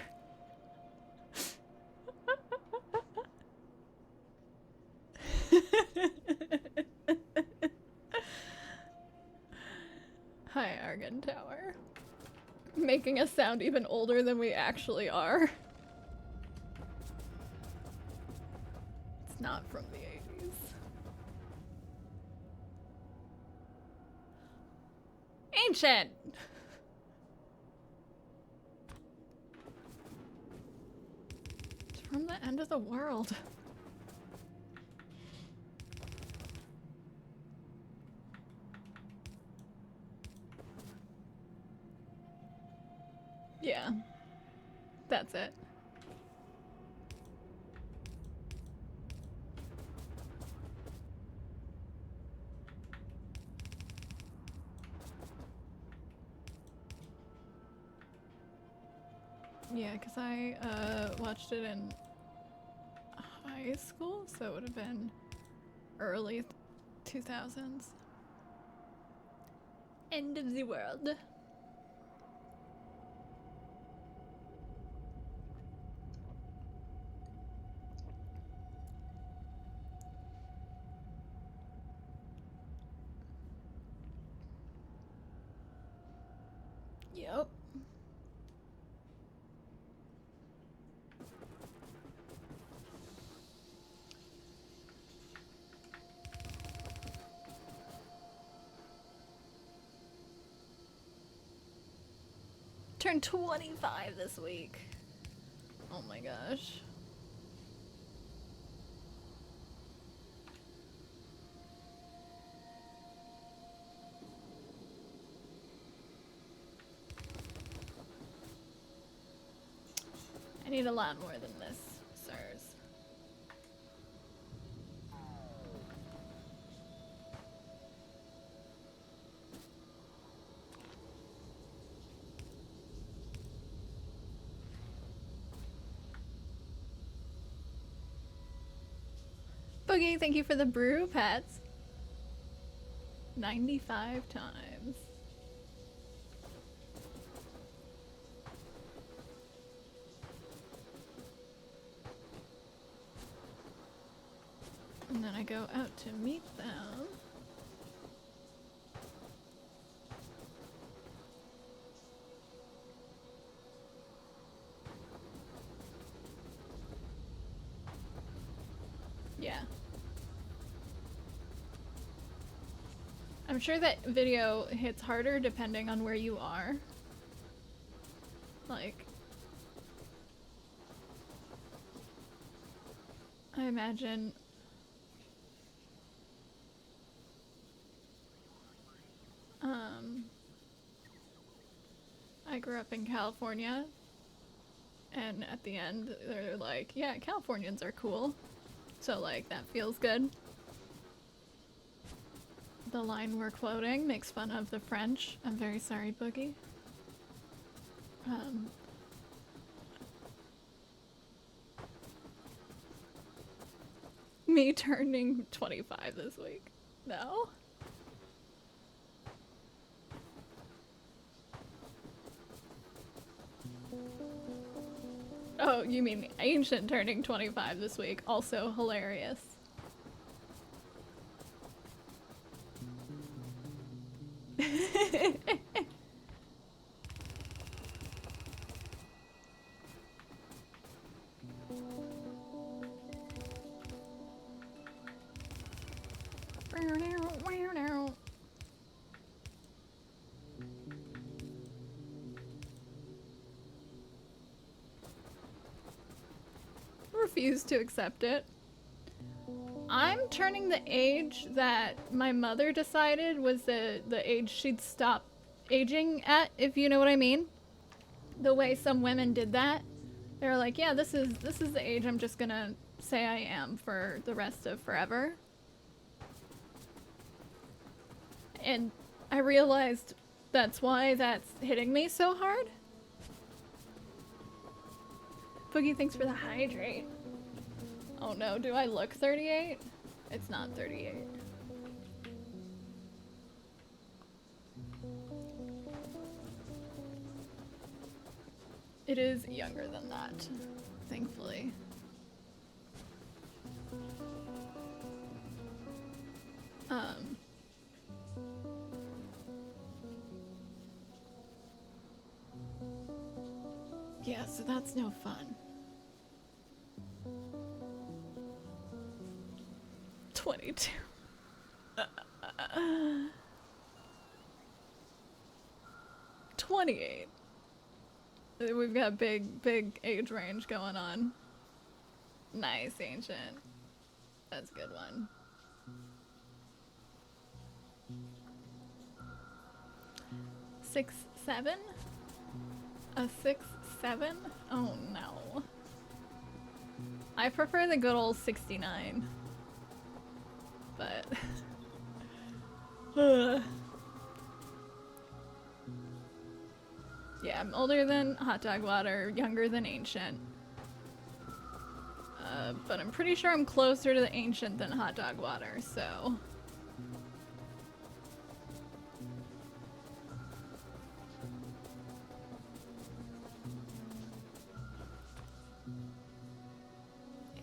Hi, Argon Tower. Making us sound even older than we actually are. It's not from the 80s. Ancient! It's from the end of the world. Yeah, that's it. Yeah, because I watched it in high school, so it would have been early 2000s. End of the world. Turned 25 this week. Oh my gosh. I need a lot more than this, sirs. Boogie, thank you for the brew pets. 95 times. And then I go out to meet them. Yeah. I'm sure that video hits harder depending on where you are. Like, I imagine I grew up in California, and at the end they're like, yeah, Californians are cool. So like, that feels good. The line we're quoting makes fun of the French. I'm very sorry, Boogie. Me turning 25 this week. No? Oh, you mean Ancient turning 25 this week. Also hilarious. Refuse to accept it. I'm turning the age that my mother decided was the age she'd stop aging at, if you know what I mean. The way some women did that. They're like, yeah, this is the age I'm just gonna say I am for the rest of forever. And I realized that's why that's hitting me so hard. Boogie, thanks for the hydrate. Oh no, do I look 38? It's not 38. It is younger than that, thankfully. Yeah, so that's no fun. 22. 28. We've got big age range going on. Nice, Ancient. That's a good one. Six, 7? A 6, 7? Oh no. I prefer the good old 69. But yeah, I'm older than Hot Dog Water, younger than Ancient. But I'm pretty sure I'm closer to the Ancient than Hot Dog Water, so.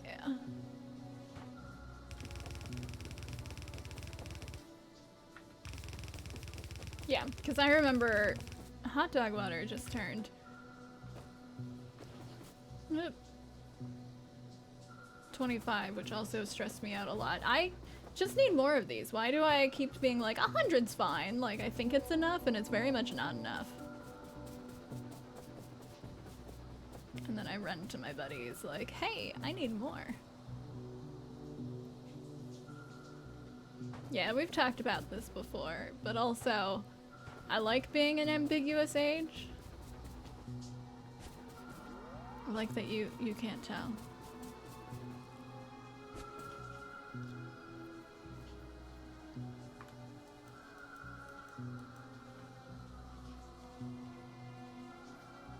Yeah. Yeah, because I remember Hot Dog Water just turned 25, which also stressed me out a lot. I just need more of these. Why do I keep being like, 100's fine? Like, I think it's enough, and it's very much not enough. and then I run to my buddies like, hey, I need more. Yeah, we've talked about this before, but also, I like being an ambiguous age. I like that you can't tell.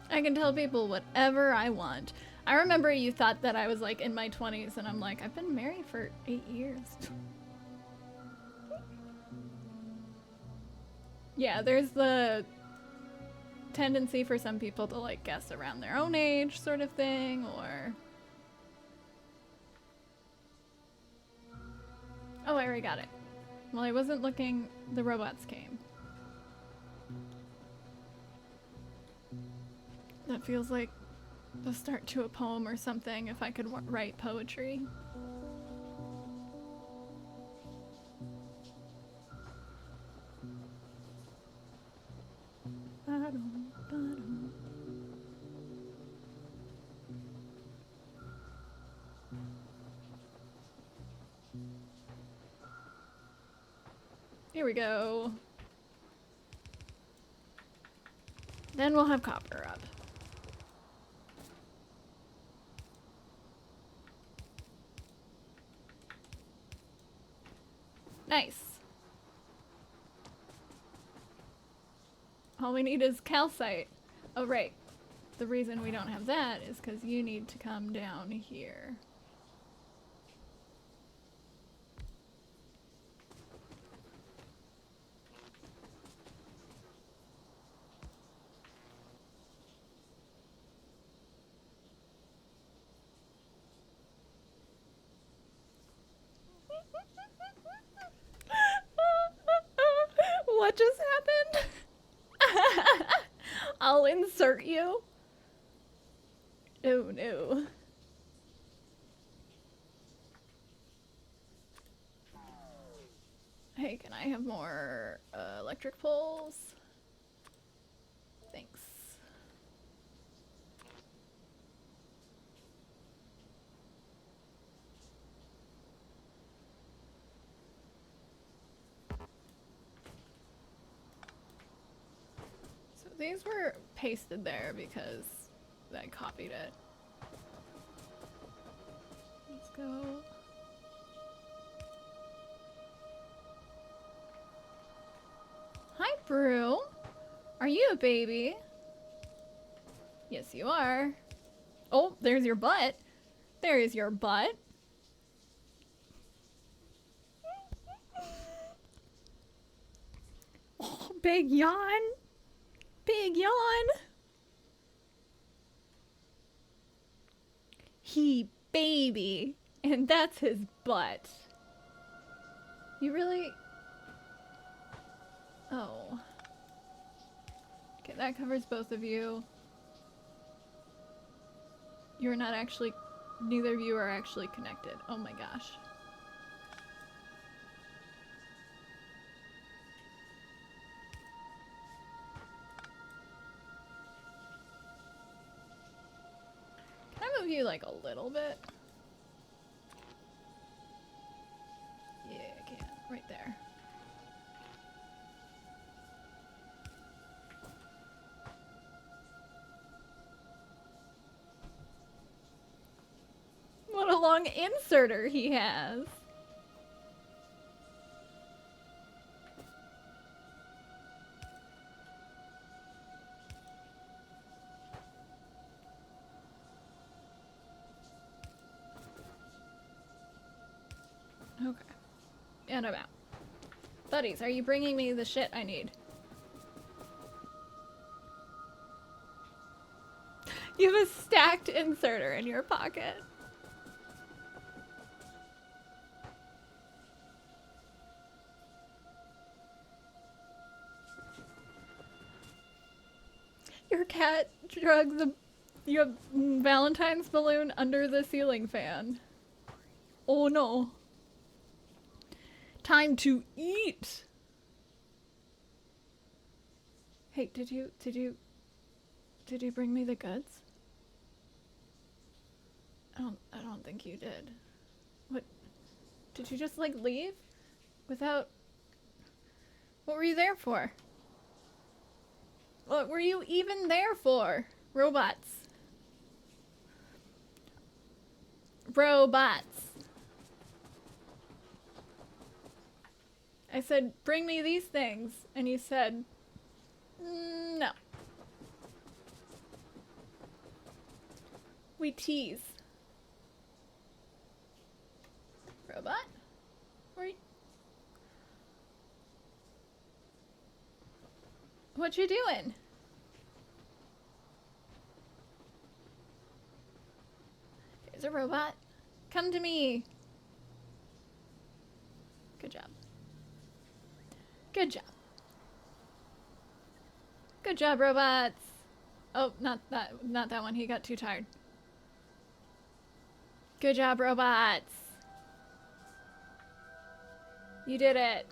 I can tell people whatever I want. I remember you thought that I was like in my 20s, and I'm like, I've been married for 8 years. Yeah, there's the tendency for some people to like guess around their own age sort of thing, or... Oh, I already got it. Well, I wasn't looking, the robots came. That feels like the start to a poem or something if I could write poetry. Here we go. Then we'll have copper up. Nice. All we need is calcite. Oh, right. The reason we don't have that is because you need to come down here. What just happened? I'll insert you. Oh no. Hey, can I have more electric poles? Thanks. So these were pasted there because I copied it. Let's go. Hi, Brew. Are you a baby? Yes, you are. Oh, there's your butt. There is your butt. Oh, big yawn. Big yawn. He baby. And that's his butt. You really... Oh. Okay, that covers both of you. You're not actually... Neither of you are actually connected. Oh my gosh. Can I move you like a little bit? Yeah, I can. Right there. What a long inserter he has. Okay. And I'm out. Buddies, are you bringing me the shit I need? You have a stacked inserter in your pocket. Your cat drug the your Valentine's balloon under the ceiling fan. Oh no. Time to eat. Hey, did you bring me the goods? I don't think you did. What? Did you just like leave? Without... What were you there for? What were you even there for? Robots. Robots. I said, bring me these things. And you said, no. We tease. Robot? Where you... What you doing? There's a robot. Come to me. Good job. Good job. Good job, robots. Oh, not that one. He got too tired. Good job, robots. You did it.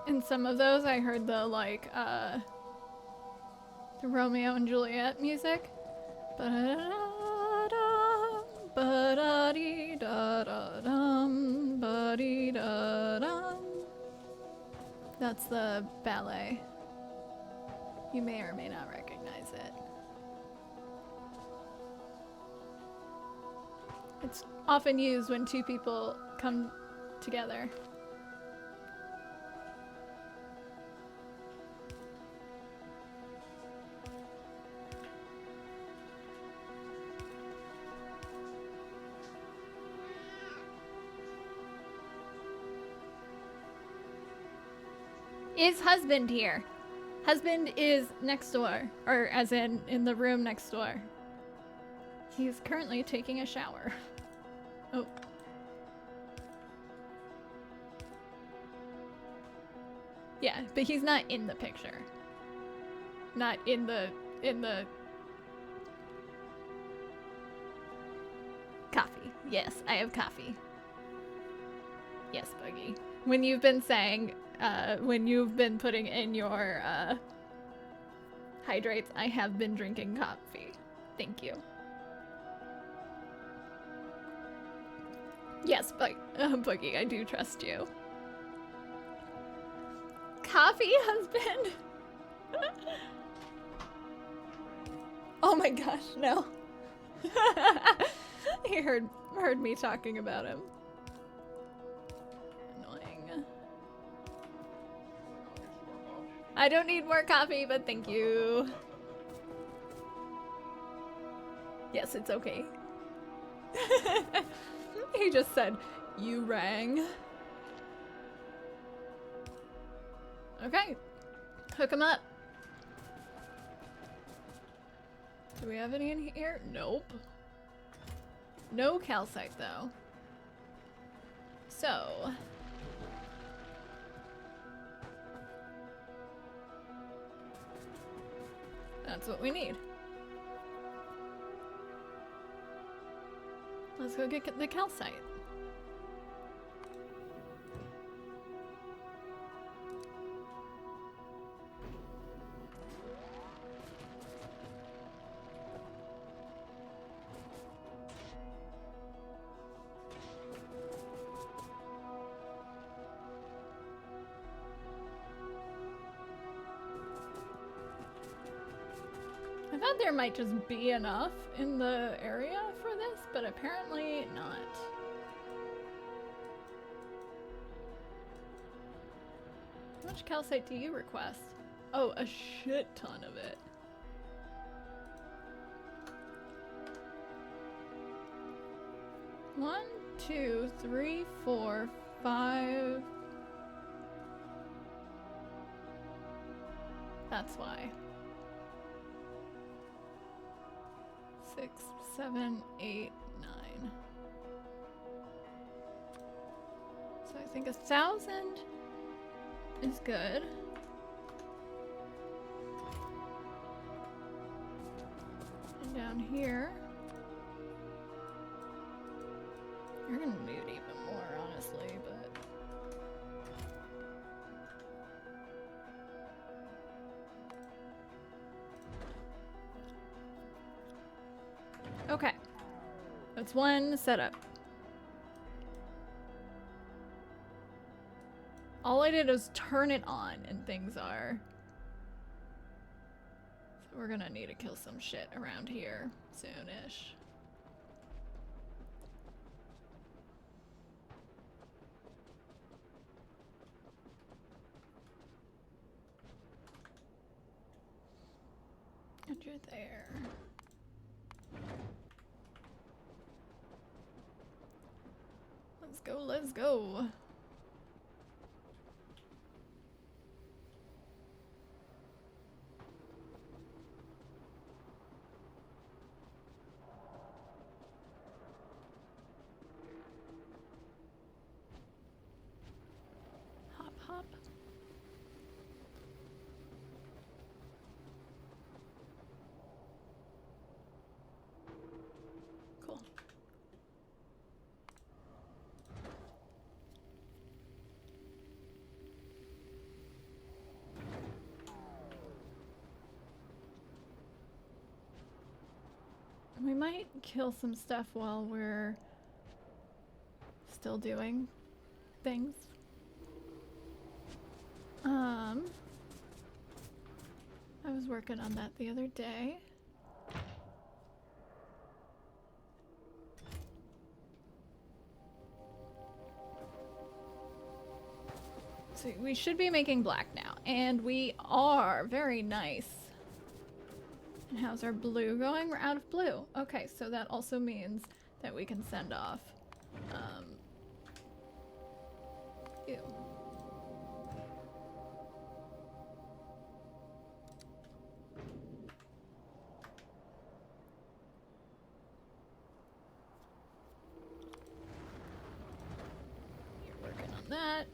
In some of those, I heard the, like, the Romeo and Juliet music. Ba-da-da-dum, ba-da-dee-da-da-dum, ba-dee-da-dum. That's the ballet. You may or may not recognize it. It's often used when two people come together. Is husband here? Husband is next door, or as in the room next door. He's currently taking a shower. Oh. Yeah, but he's not in the picture. Not in the coffee. Yes, I have coffee. Yes, Buggy. When you've been saying, when you've been putting in your hydrates, I have been drinking coffee. Thank you. Yes, Boogie, I do trust you. Coffee, husband? Oh my gosh, no. He heard me talking about him. Annoying. I don't need more coffee, but thank you. Yes, it's okay. He just said, you rang. Okay. Hook him up. Do we have any in here? Nope. No calcite, though. So... that's what we need. Let's go get the calcite. I thought there might just be enough in the area for this, but apparently not. How much calcite do you request? Oh, a shit ton of it. One, two, three, four, five. That's why. 6, 7, 8, 9. So I think 1,000 is good. And down here, you're gonna need even more, honestly, but Okay. That's one setup. All I did was turn it on and things are... So we're gonna need to kill some shit around here soon-ish. And you're there. Let's go, let's go. Hop, hop. Cool. We might kill some stuff while we're still doing things. I was working on that the other day. So we should be making black now, and we are. Very nice. And how's our blue going? We're out of blue. Okay, so that also means that we can send off ew. You're working on that.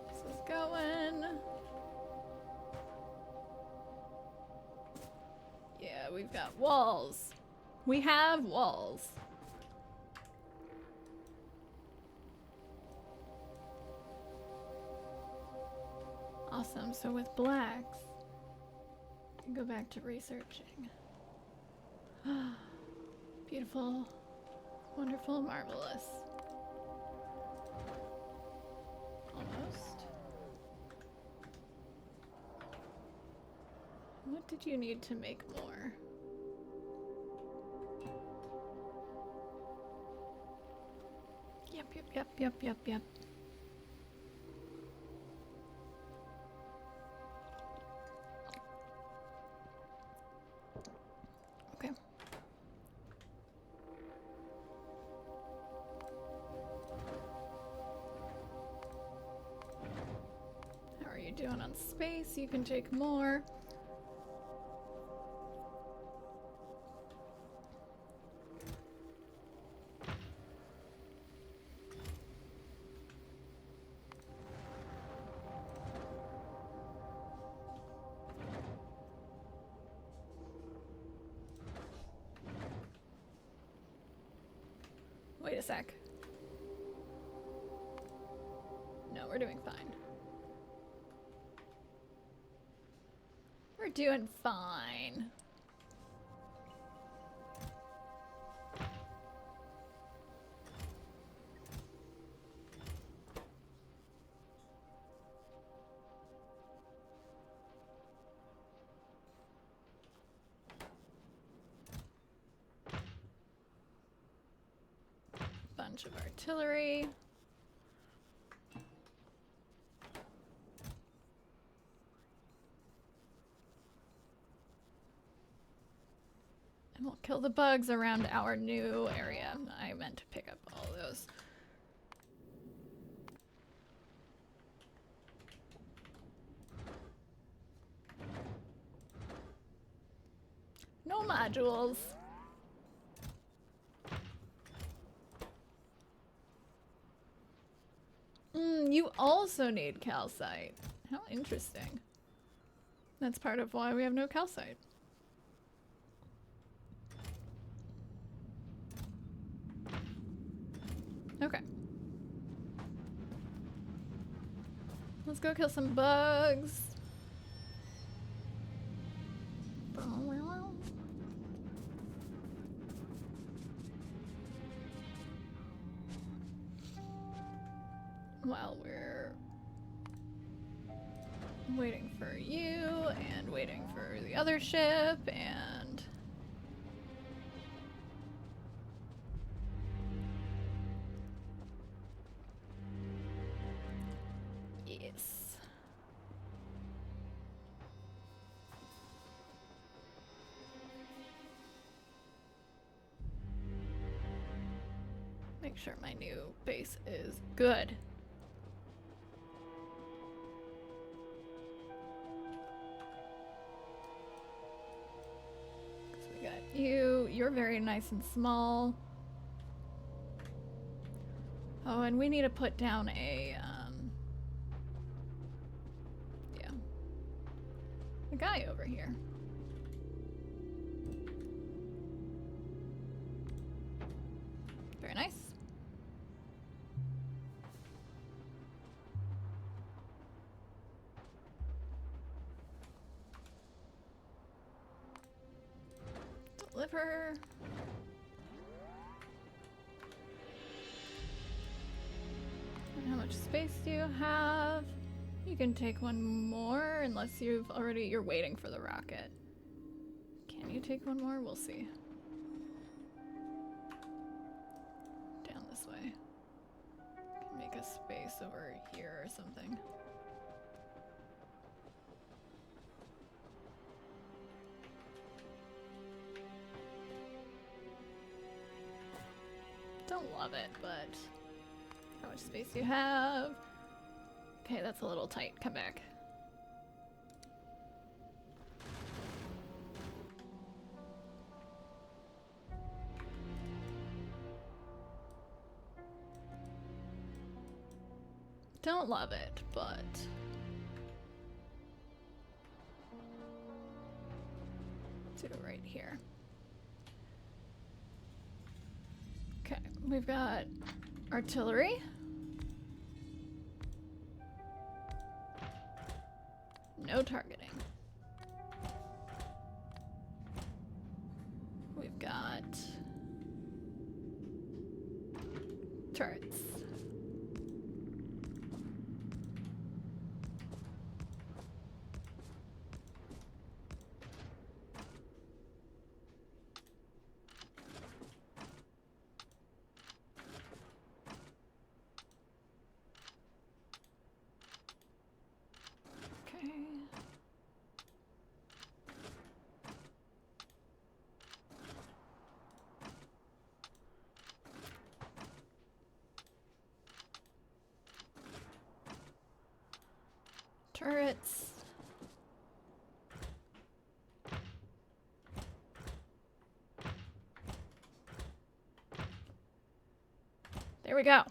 This is going. Yeah, we've got walls. We have walls. Awesome, so with blacks, I can go back to researching. Beautiful, wonderful, marvelous. Almost. What did you need to make more? Yep. Okay. How are you doing on space? You can take more. Wait a sec. No, we're doing fine. We're doing fine. Bunch of artillery. And we'll kill the bugs around our new area. I meant to pick up all those. No modules. You also need calcite. How interesting. That's part of why we have no calcite. Let's go kill some bugs. While we're waiting for you and waiting for the other ship and yes. Make sure my new base is good. You're very nice and small. Oh, and we need to put down a guy over here. Very nice. Deliver. And how much space do you have? You can take one more unless you're waiting for the rocket. Can you take one more? We'll see. Down this way. Can make a space over here or something. Don't love it, but how much space do you have? Okay, that's a little tight. Come back. Don't love it, but do it right here. Okay, we've got artillery. No targeting. We've got turrets. Okay. Turrets. There we go.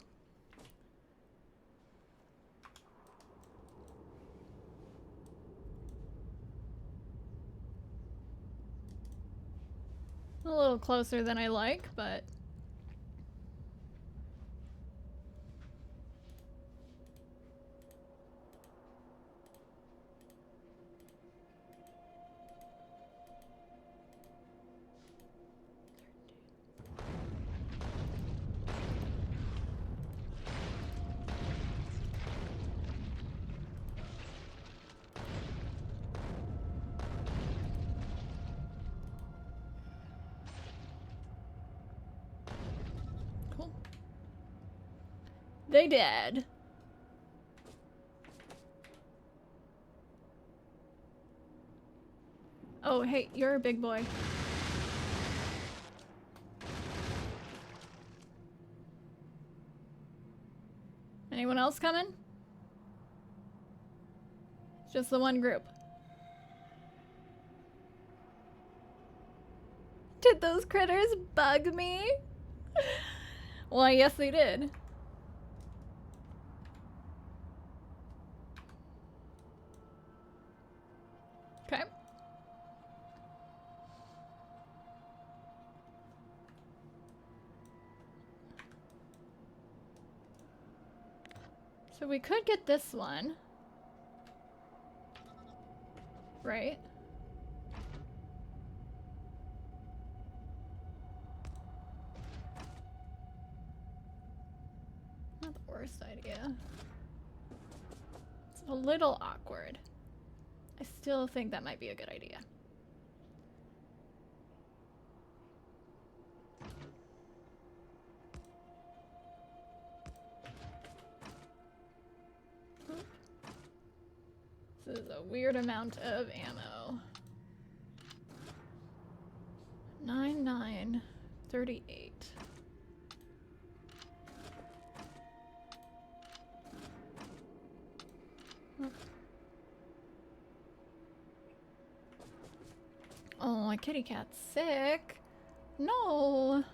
A little closer than I like, but cool. They did. Oh, hey, you're a big boy. Anyone else coming? Just the one group. Did those critters bug me? Why, yes they did. Okay. So we could get this one. right? Not the worst idea. It's a little awkward. I still think that might be a good idea. This is a weird amount of ammo. 9,938. Oh, my kitty cat's sick. No.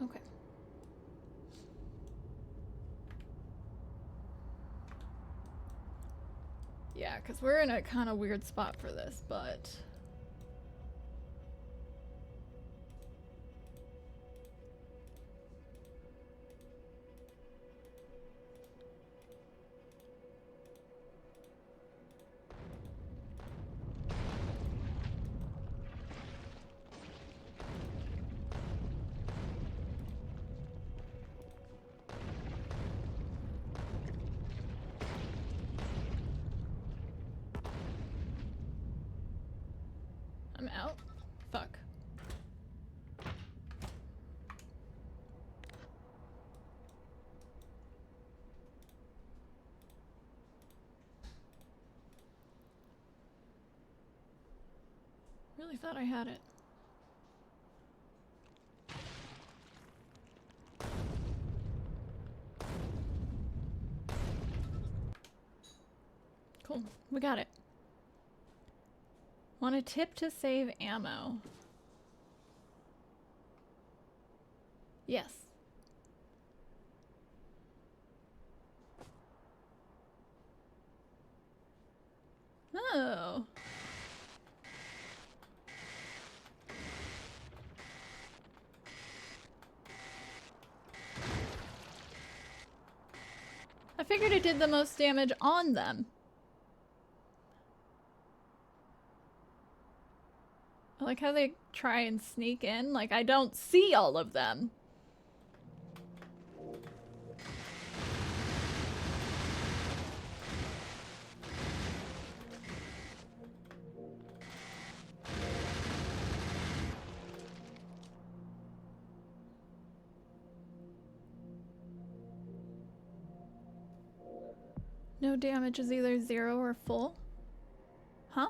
Okay. Yeah, because we're in a kind of weird spot for this, but... I'm out. Fuck. Really thought I had it. Cool. We got it. Want a tip to save ammo? Yes. Oh. I figured it did the most damage on them. I like how they try and sneak in. Like, I don't see all of them. No damage is either 0 or full. Huh?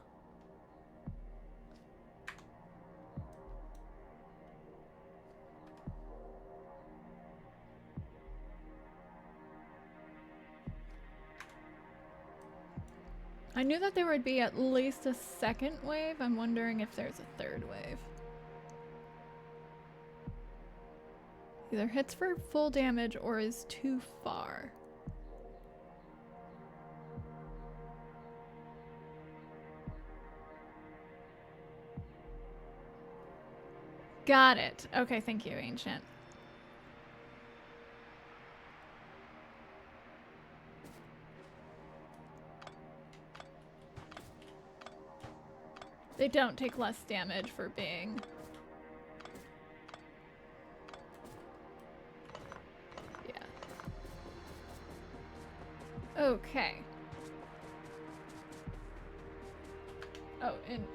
I knew that there would be at least a second wave. I'm wondering if there's a third wave. Either hits for full damage or is too far. Got it. Okay, thank you, Ancient. They don't take less damage for being... Yeah. Okay. Oh, and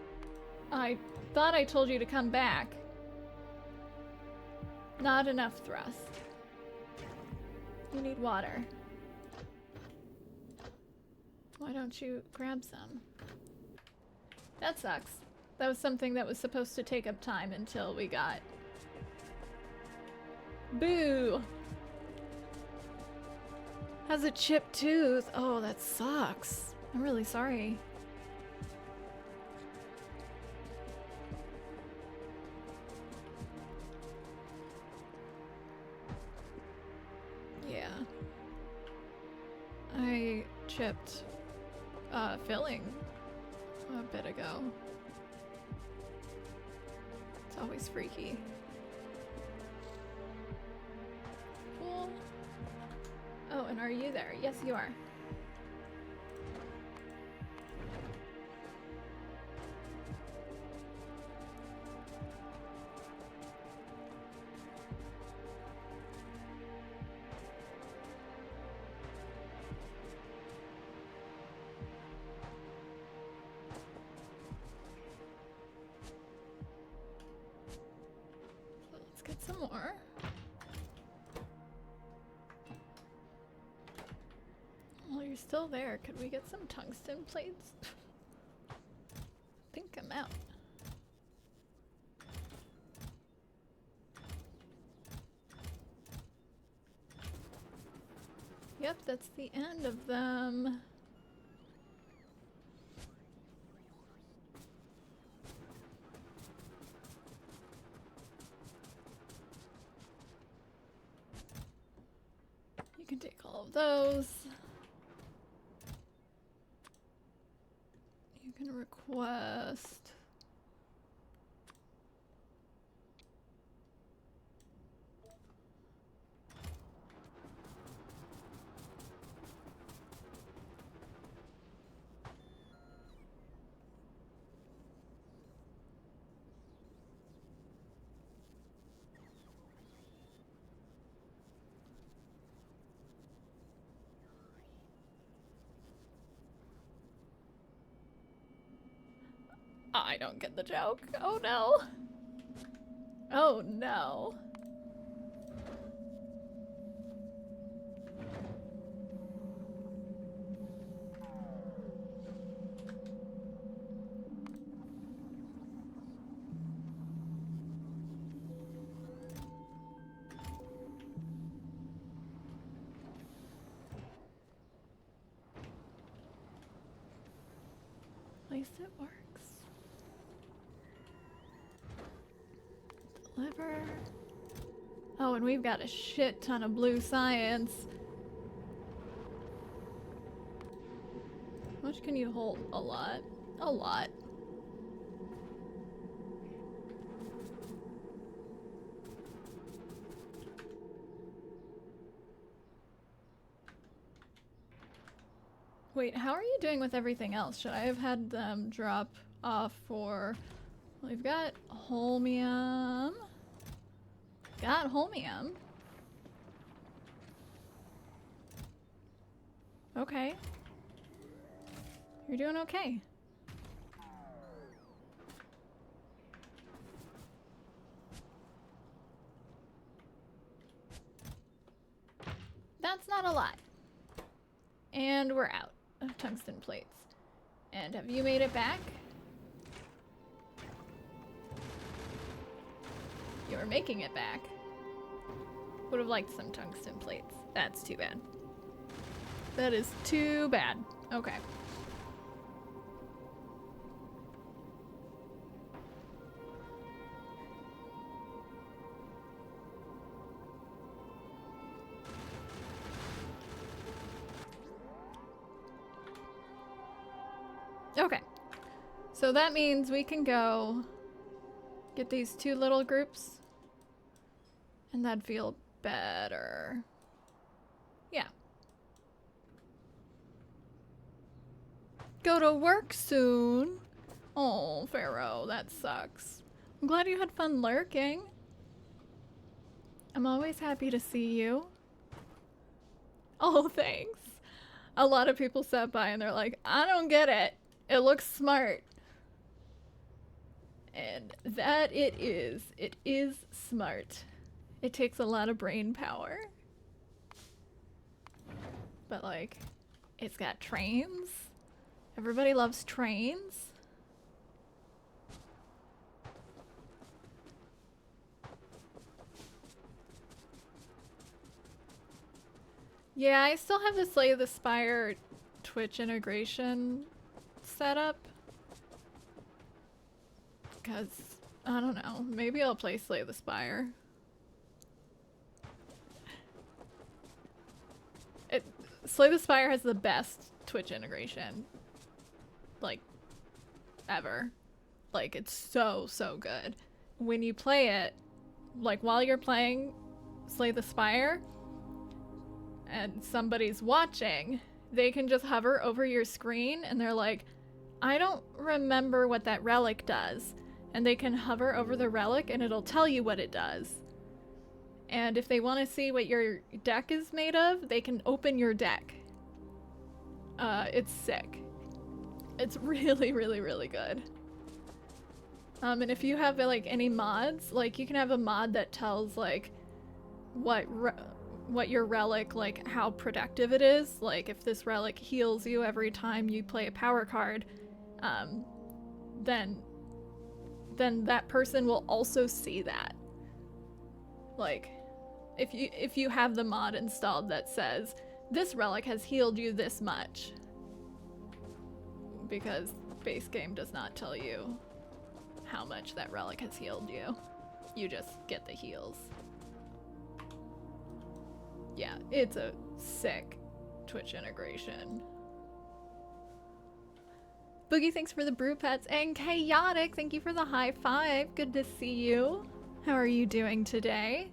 I thought I told you to come back. Not enough thrust. You need water. Why don't you grab some? That sucks. That was something that was supposed to take up time until we got... Boo! Has a chipped tooth. Oh, that sucks. I'm really sorry. Yeah. I chipped filling a bit ago. It's always freaky. Cool. Oh, and are you there? Yes, you are. Let's get some more. Well, you're still there. Could we get some tungsten plates? I think I'm out. Yep, that's the end of them. You can take all of those. You can request. I don't get the joke. Oh no. Oh no. At least it works. Deliver. Oh, and we've got a shit ton of blue science. How much can you hold? A lot. A lot. Wait, how are you doing with everything else? Should I have had them drop off for... Well, we've got holmium. Got holmium. Okay. You're doing okay. That's not a lot. And we're out of tungsten plates. And have you made it back? You're making it back. Would have liked some tungsten plates. That's too bad. That is too bad. Okay. Okay. So that means we can go get these two little groups. And that'd feel better. Yeah. Go to work soon. Oh, Pharaoh, that sucks. I'm glad you had fun lurking. I'm always happy to see you. Oh, thanks. A lot of people sat by and they're like, I don't get it. It looks smart. And that it is. It is smart. It takes a lot of brain power. But like, it's got trains. Everybody loves trains. Yeah, I still have the Slay the Spire Twitch integration set up. Because, I don't know, maybe I'll play Slay the Spire. Slay the Spire has the best Twitch integration, like, ever. Like, it's so, so good. When you play it, like, while you're playing Slay the Spire, and somebody's watching, they can just hover over your screen and they're like, I don't remember what that relic does. And they can hover over the relic and it'll tell you what it does. And if they want to see what your deck is made of, they can open your deck. It's sick. It's really, really, really good. And if you have like any mods, like you can have a mod that tells like what your relic, like how productive it is. Like if this relic heals you every time you play a power card, then that person will also see that. Like if you have the mod installed that says this relic has healed you this much, because base game does not tell you how much that relic has healed you. You just get the heals. Yeah, it's a sick Twitch integration. Boogie, thanks for the brew pets. And Chaotic, thank you for the high five. Good to see you. How are you doing today?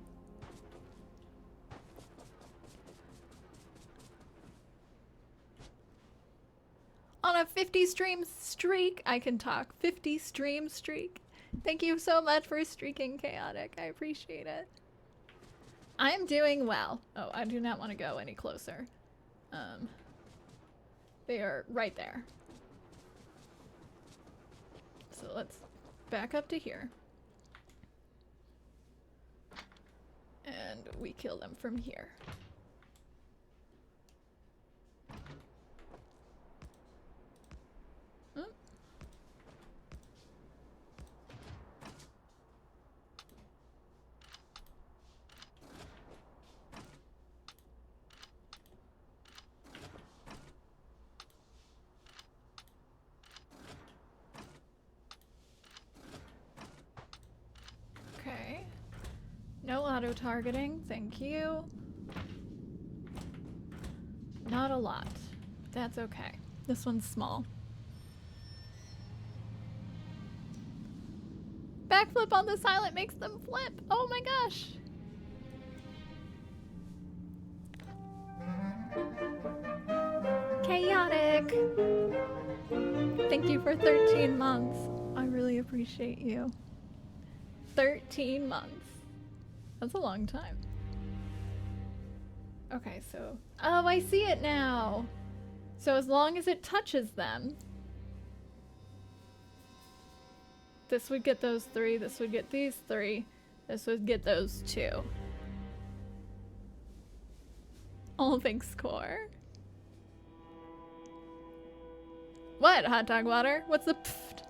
On a 50 stream streak, I can talk. 50 stream streak. Thank you so much for streaking, Chaotic. I appreciate it. I'm doing well. Oh, I do not want to go any closer. They are right there. So let's back up to here. And we kill them from here. Okay. No auto-targeting, thank you. Not a lot. That's okay. This one's small. Backflip on the silent makes them flip. Oh my gosh. Chaotic. Thank you for 13 months. I really appreciate you. 13 months. That's a long time. Okay, so... Oh, I see it now! So as long as it touches them... This would get those 3, this would get these 3, this would get those 2. All thanks, Core. What, hot dog water? What's the pfft?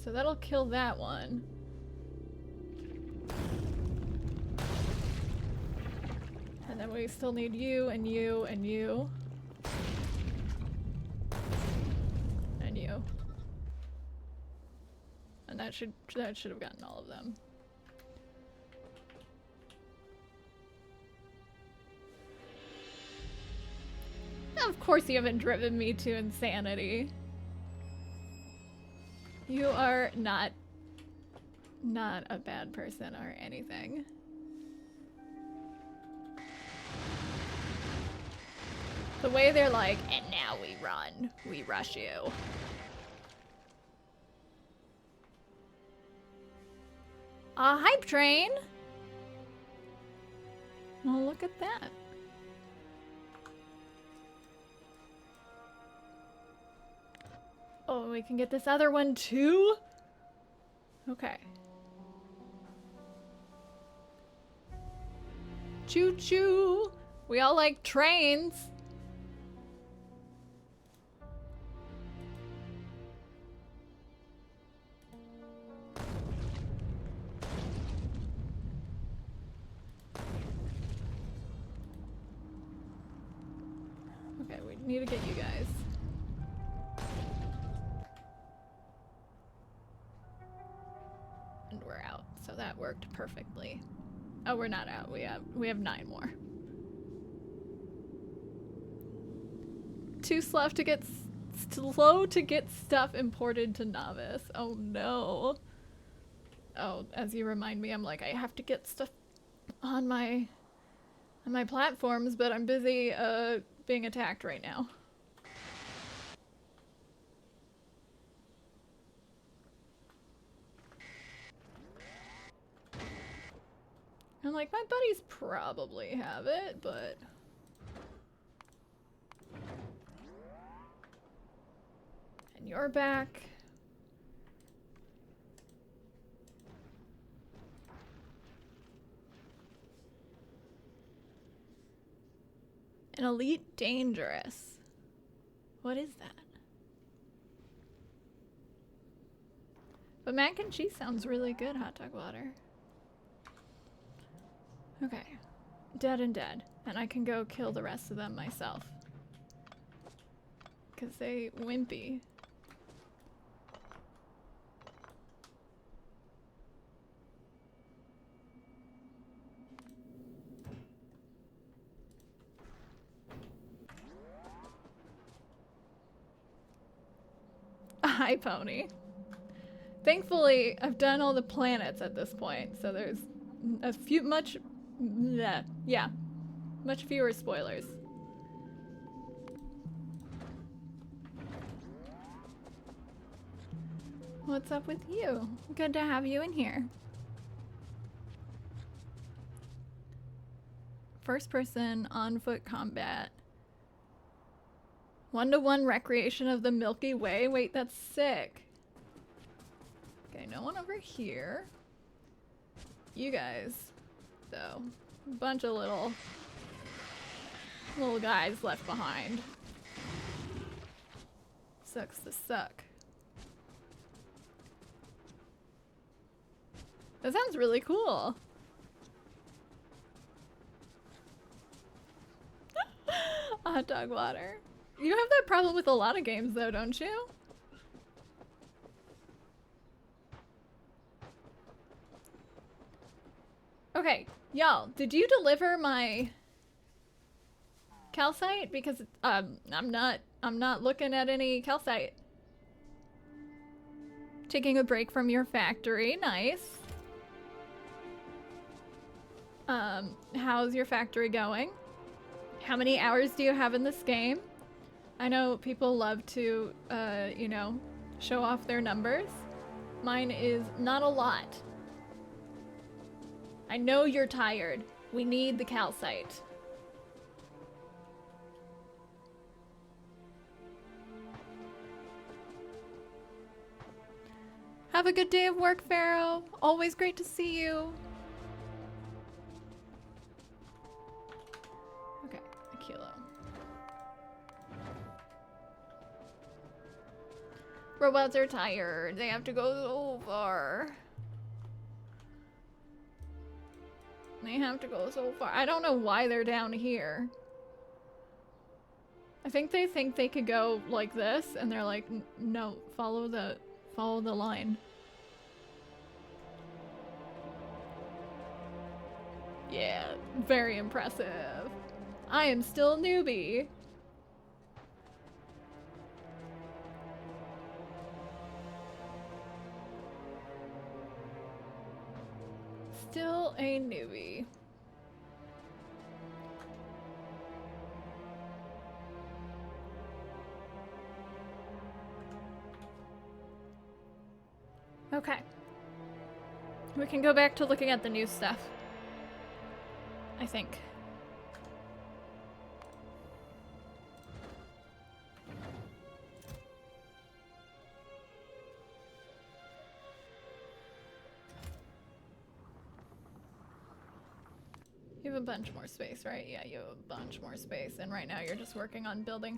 So that'll kill that one. And then we still need you and you and you. And you. And that should have gotten all of them. Of course you haven't driven me to insanity. You are not a bad person or anything. The way they're like, and now we run, we rush you. A hype train? Well, look at that. Oh, we can get this other one too? Okay. Choo choo! We all like trains. Okay, we need to get you guys. And we're out, so that worked perfectly. Oh, we're not out. We have 9 more. too slow to get stuff imported to Novice. Oh no. Oh, as you remind me, I'm like, I have to get stuff on my platforms, but I'm busy being attacked right now. I'm like, my buddies probably have it, but and you're back. An elite dangerous. What is that? But mac and cheese sounds really good, hot dog water. Okay. Dead and dead. And I can go kill the rest of them myself. Because they wimpy. Hi, Pony. Thankfully, I've done all the planets at this point, so there's a few much fewer spoilers. What's up with you? Good to have you in here. First person on foot combat. 1-to-1 recreation of the Milky Way. Wait, that's sick. Okay, no one over here. You guys, though. A bunch of little guys left behind. Sucks to suck. That sounds really cool. Hot dog water. You have that problem with a lot of games though, don't you? Okay, y'all, did you deliver my calcite? Because I'm not looking at any calcite. Taking a break from your factory, nice. How's your factory going? How many hours do you have in this game? I know people love to, you know, show off their numbers. Mine is not a lot. I know you're tired. We need the calcite. Have a good day of work, Pharaoh. Always great to see you. Okay, a kilo. Robots are tired. They have to go so far. They have to go so far. I don't know why they're down here. I think they could go like this, and they're like, no, follow the line. Yeah, very impressive. I am still newbie. Still a newbie. Okay. We can go back to looking at the new stuff. I think. You have a bunch more space, right? Yeah, you have a bunch more space. And right now you're just working on building.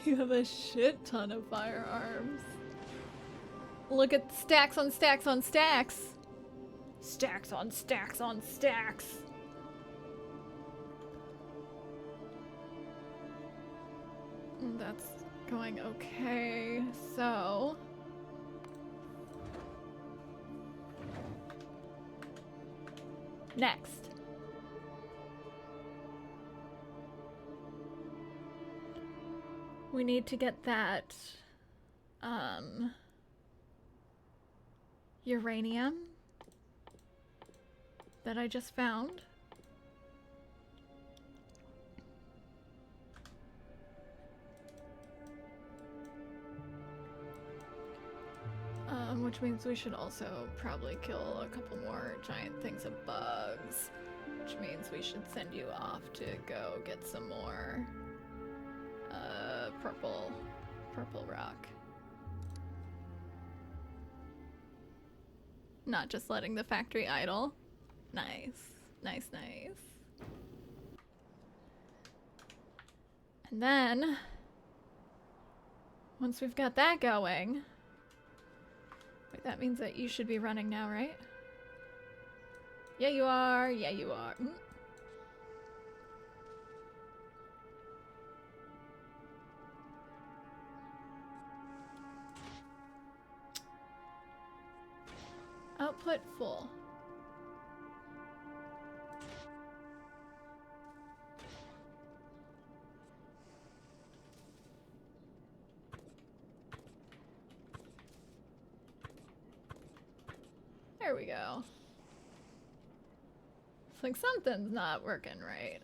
You have a shit ton of firearms. Look at stacks on stacks on stacks. Stacks on stacks on stacks. That's going okay. So next. We need to get that uranium that I just found. Which means we should also probably kill a couple more giant things of bugs. Which means we should send you off to go get some more purple rock. Not just letting the factory idle. Nice. Nice, nice. And then, once we've got that going, wait, that means that you should be running now, right? Yeah, you are. Yeah, you are. Output full. There we go. It's like something's not working right.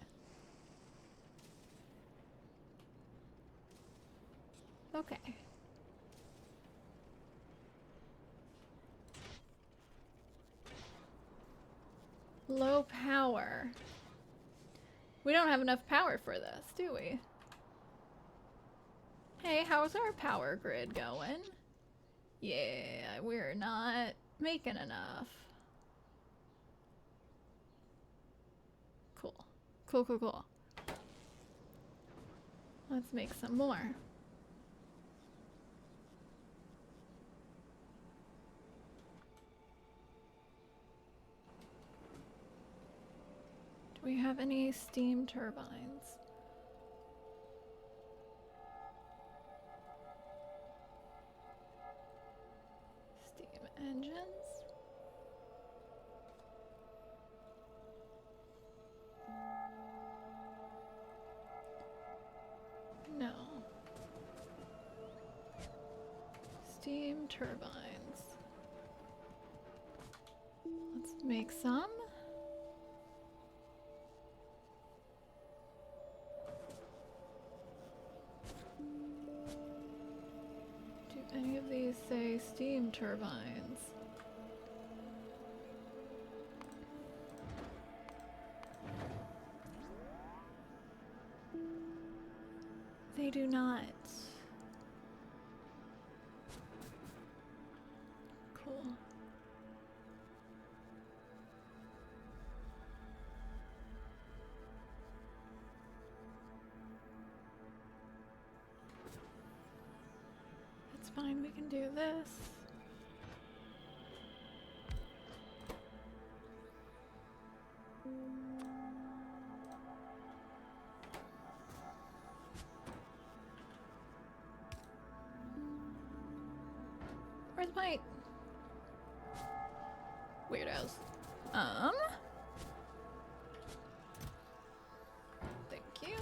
Okay. Low power. We don't have enough power for this, do we? Hey, how's our power grid going? Yeah, we're not making enough. Cool. Cool, cool, cool. Let's make some more. Do we have any steam turbines? Steam engines? No. Steam turbines. Let's make some. Do any of these say steam turbines? They do not. Cool. It's fine, we can do this. Where's my weirdos? Thank you.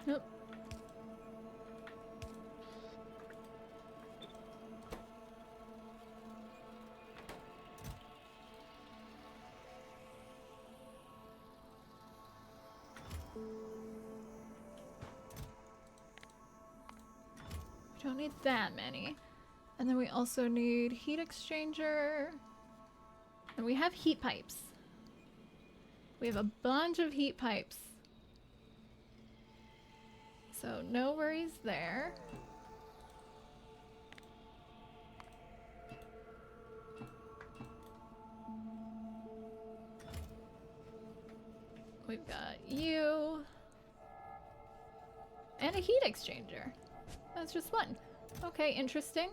Nope. We don't need that many. And then we also need heat exchanger. And we have heat pipes. We have a bunch of heat pipes. So no worries there. We've got you. And a heat exchanger. That's just one. Okay, interesting.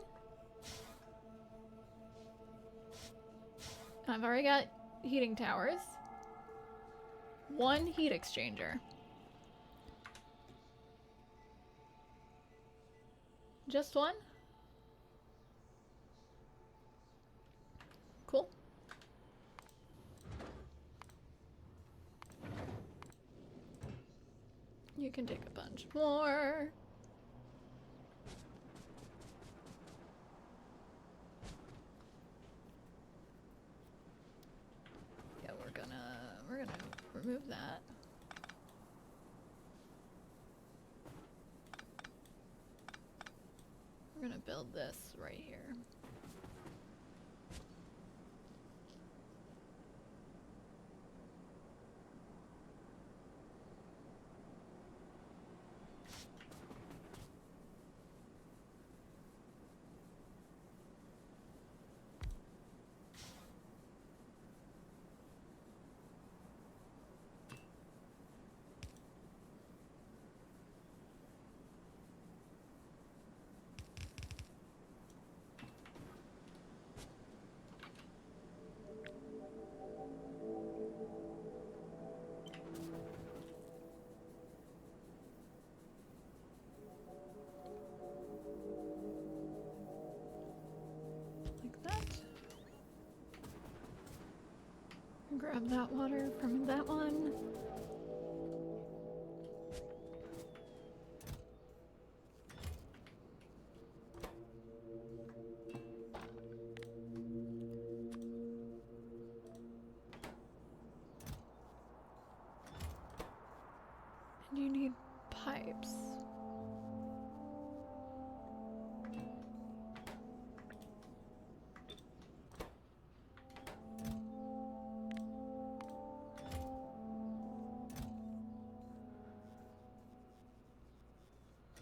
I've already got heating towers. One heat exchanger. Just one? You can take a bunch more. Yeah, we're gonna remove that. We're gonna build this right here. Like that. Grab that water from that one. And you need pipes.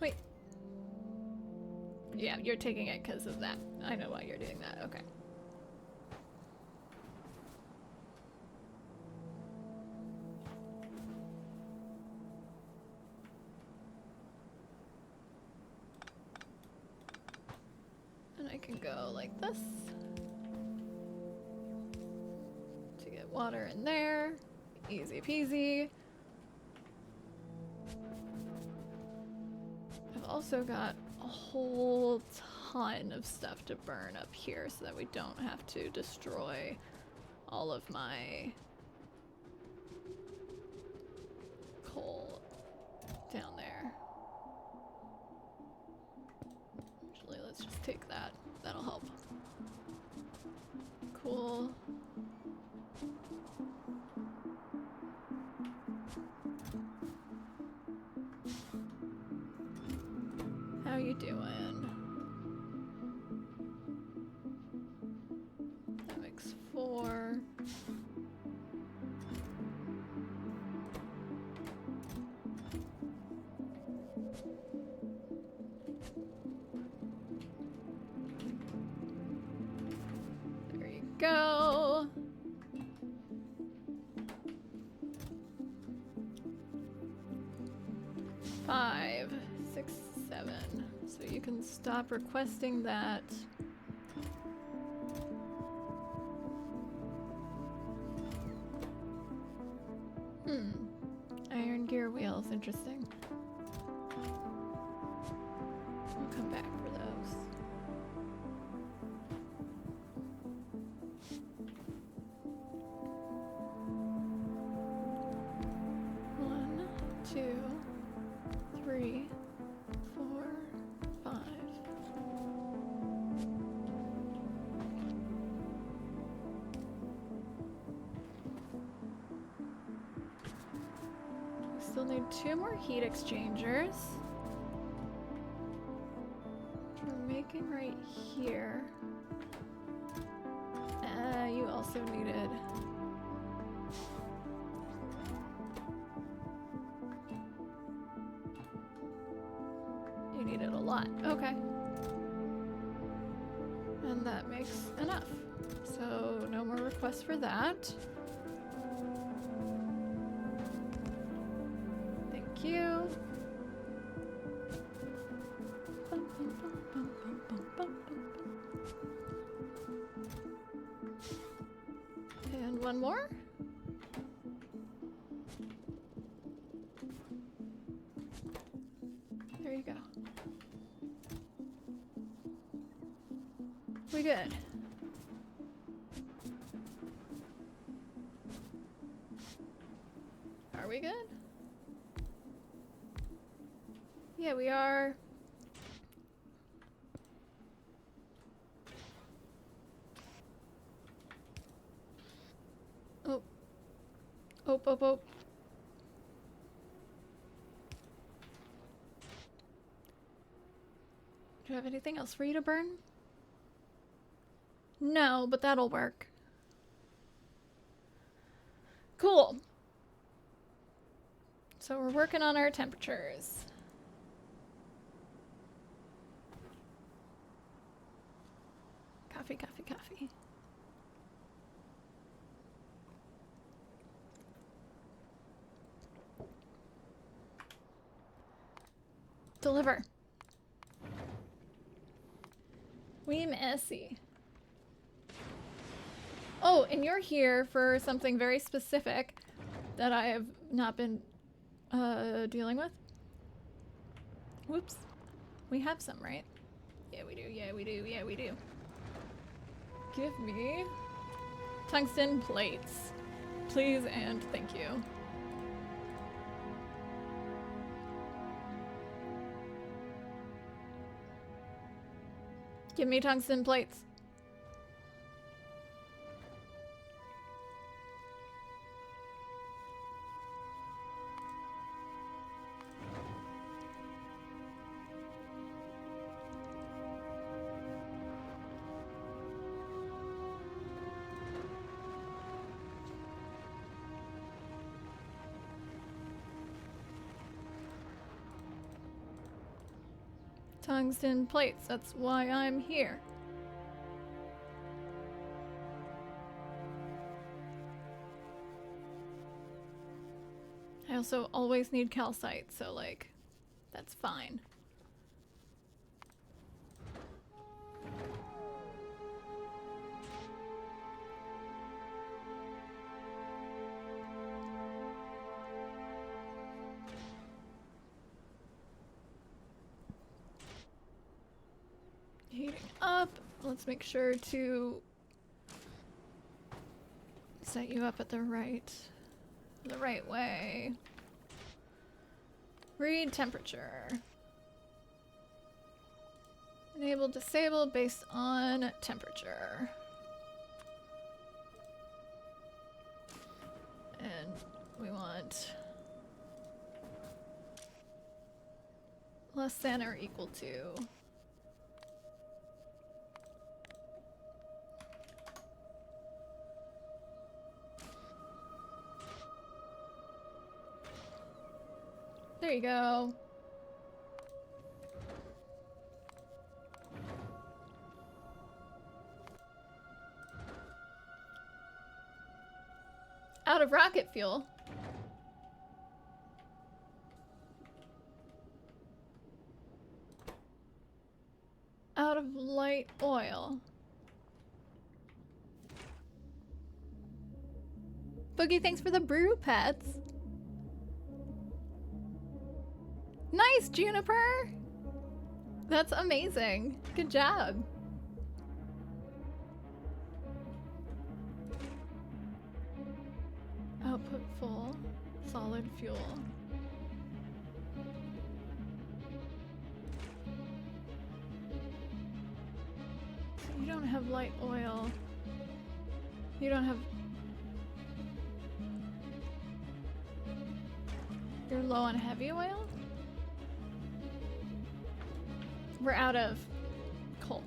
Wait. Yeah, you're taking it because of that. I know why you're doing that. Okay. And I can go like this to get water in there. Easy peasy. I've also got a whole ton of stuff to burn up here so that we don't have to destroy all of my coal down there. Actually, let's just take that. That'll help. Cool. How you doing? That makes 4. There you go. Five, 6, 7. So you can stop requesting that. Iron gear wheels, interesting. I'll come back for those. One, 2, 3, 4, 5. We still need 2 more heat exchangers. Which we're making right here. You also needed a lot. Okay. And that makes enough. So no more requests for that. Thank you. And one more. There you go. We good. Are we good? Yeah, we are. Oh. Oh, oh, oh. Do you have anything else for you to burn? No, but that'll work. Cool. So we're working on our temperatures. Coffee, coffee, coffee. Deliver. We messy. Oh, and you're here for something very specific that I have not been dealing with. Whoops. We have some, right? Yeah, we do. Yeah, we do. Yeah, we do. Give me tungsten plates. Please and thank you. Give me tungsten plates. Tungsten plates, that's why I'm here. I also always need calcite, so like, that's fine. Heating up. Let's make sure to set you up at the right way. Read temperature. Enable, disable based on temperature. And we want less than or equal to. There you go. Out of rocket fuel. Out of light oil. Boogie, thanks for the brew pets. Nice, Juniper! That's amazing. Good job. Output full. Solid fuel. So you don't have light oil. You don't have... You're low on heavy oil? We're out of coal.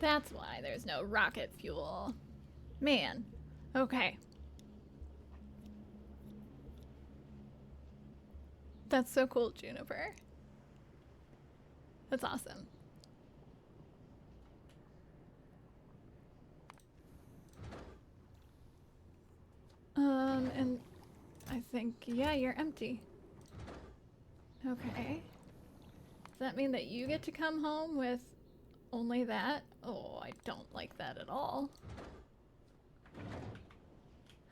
That's why there's no rocket fuel. Man. Okay. That's so cool, Juniper. That's awesome. And I think, yeah, you're empty. Okay. Does that mean that you get to come home with only that? Oh, I don't like that at all.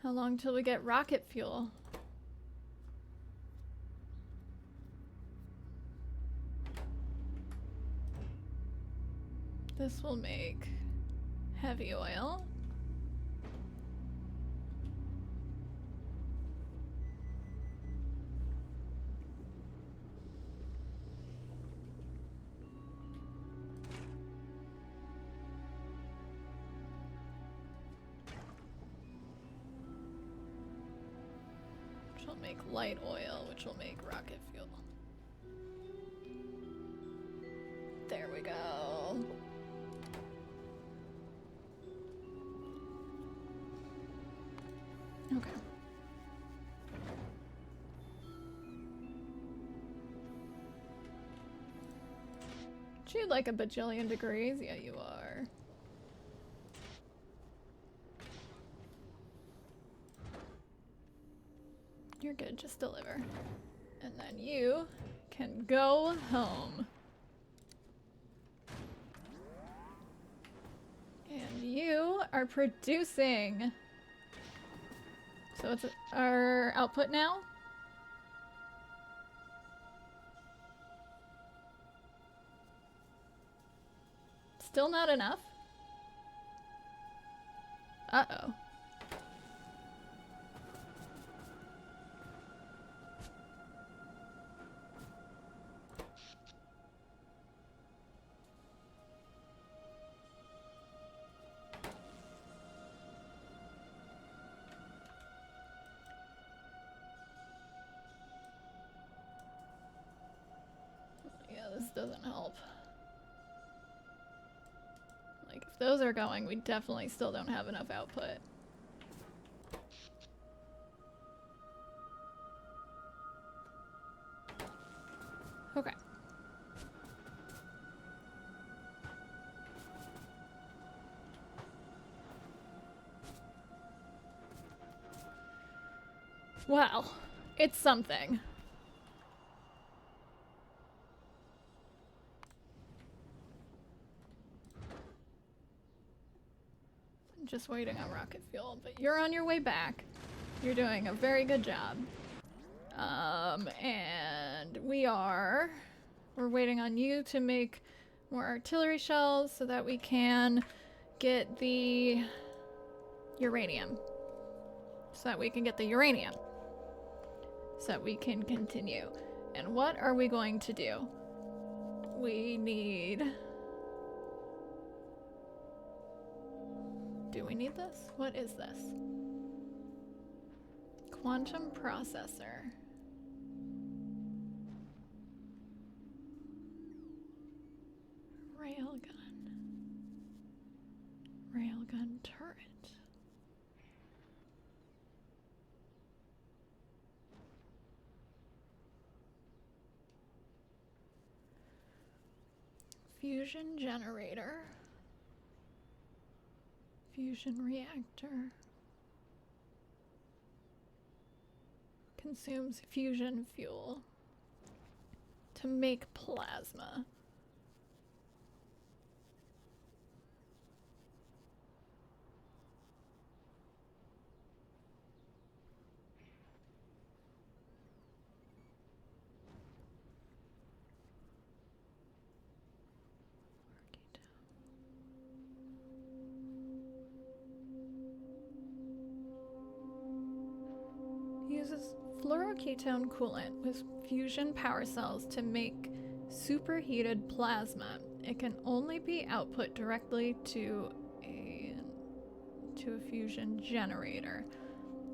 How long till we get rocket fuel? This will make heavy oil. Which will make light oil, which will make rocket fuel. There we go. Okay. Aren't you like a bajillion degrees? Yeah, you are. You're good, just deliver. And then you can go home. And you are producing. So what's our output now? Still not enough? Uh-oh. Yeah, this doesn't help. Like, if those are going, we definitely still don't have enough output. Okay. Well, it's something. I'm just waiting on rocket fuel, but you're on your way back. You're doing a very good job. And we're waiting on you to make more artillery shells so that we can get the uranium. So that we can get the uranium. So that we can continue. And what are we going to do? We need... Do we need this? What is this? Quantum processor. Railgun. Railgun turret. Fusion generator. Fusion reactor. Consumes fusion fuel to make plasma. Uses fluoroketone coolant with fusion power cells to make superheated plasma. It can only be output directly to a fusion generator.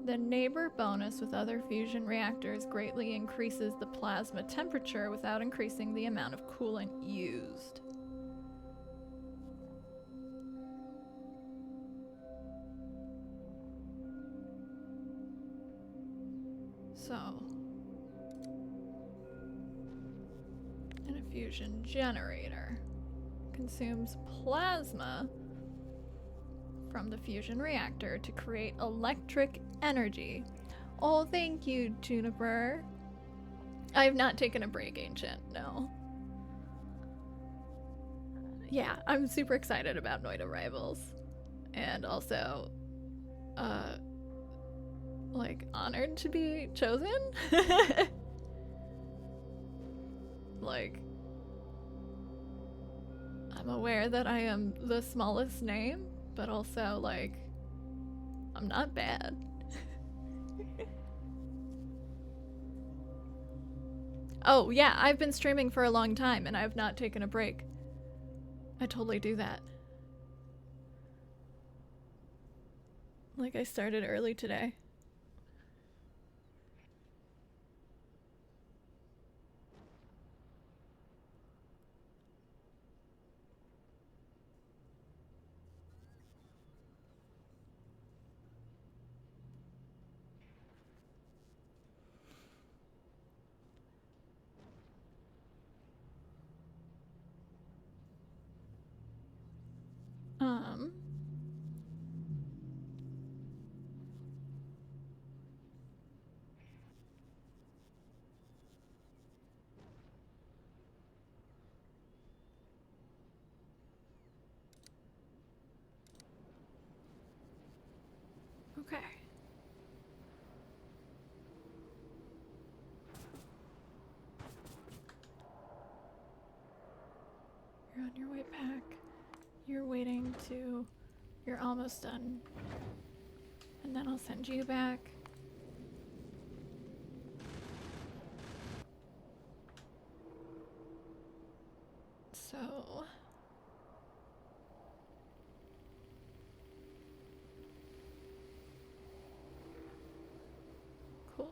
The neighbor bonus with other fusion reactors greatly increases the plasma temperature without increasing the amount of coolant used. So, and a fusion generator consumes plasma from the fusion reactor to create electric energy. Oh, thank you, Juniper. I have not taken a break, Ancient, no. Yeah, I'm super excited about Noida Rivals. And also, like, honored to be chosen? Like, I'm aware that I am the smallest name, but also, like, I'm not bad. Oh, yeah, I've been streaming for a long time and I have not taken a break. I totally do that. Like, I started early today. Okay. You're on your way back. You're waiting to... You're almost done. And then I'll send you back. So... Cool.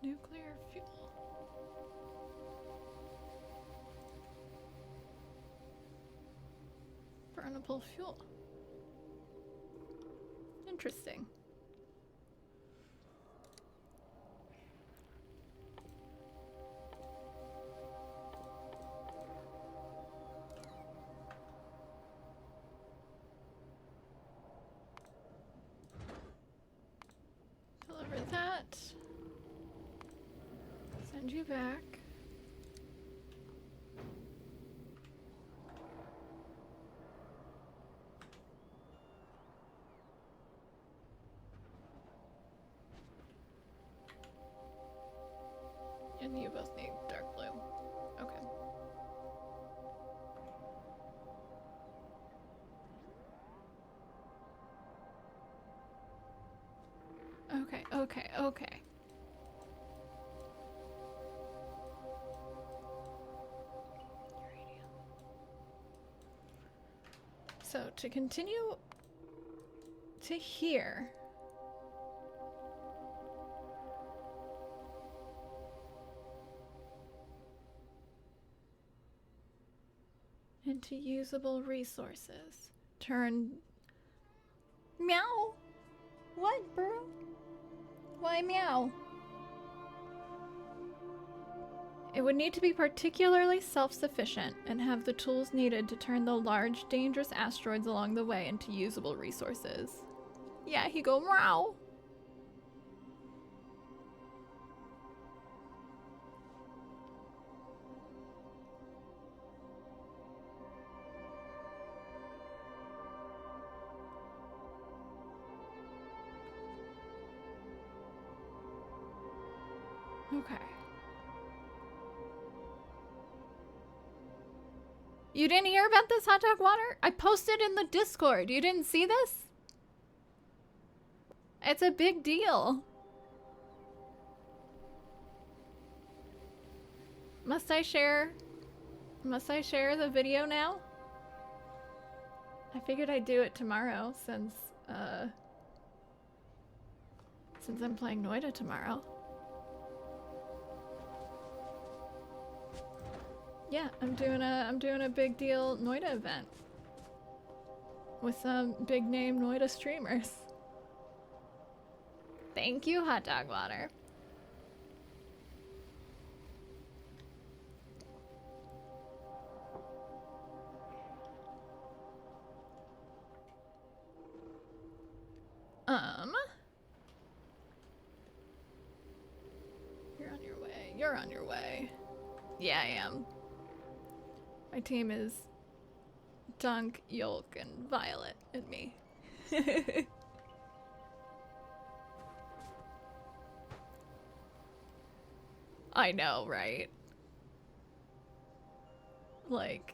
Nuclear fuel. Burnable fuel. Interesting. Deliver that. Send you back. And you both need dark blue. Okay. Okay, okay, okay. Uranium. So to continue to here. Into usable resources. Turn... Meow! What, bro? Why meow? It would need to be particularly self-sufficient and have the tools needed to turn the large, dangerous asteroids along the way into usable resources. Yeah, he go meow. Okay. You didn't hear about this hot dog water? I posted in the Discord. You didn't see this? It's a big deal. Must I share the video now? I figured I'd do it tomorrow since I'm playing Noida tomorrow. Yeah, I'm doing a big deal Noida event with some big name Noida streamers. Thank you, Hot Dog Water. You're on your way. You're on your way. Yeah, I am. My team is Dunk, Yolk, and Violet, and me. I know, right? Like,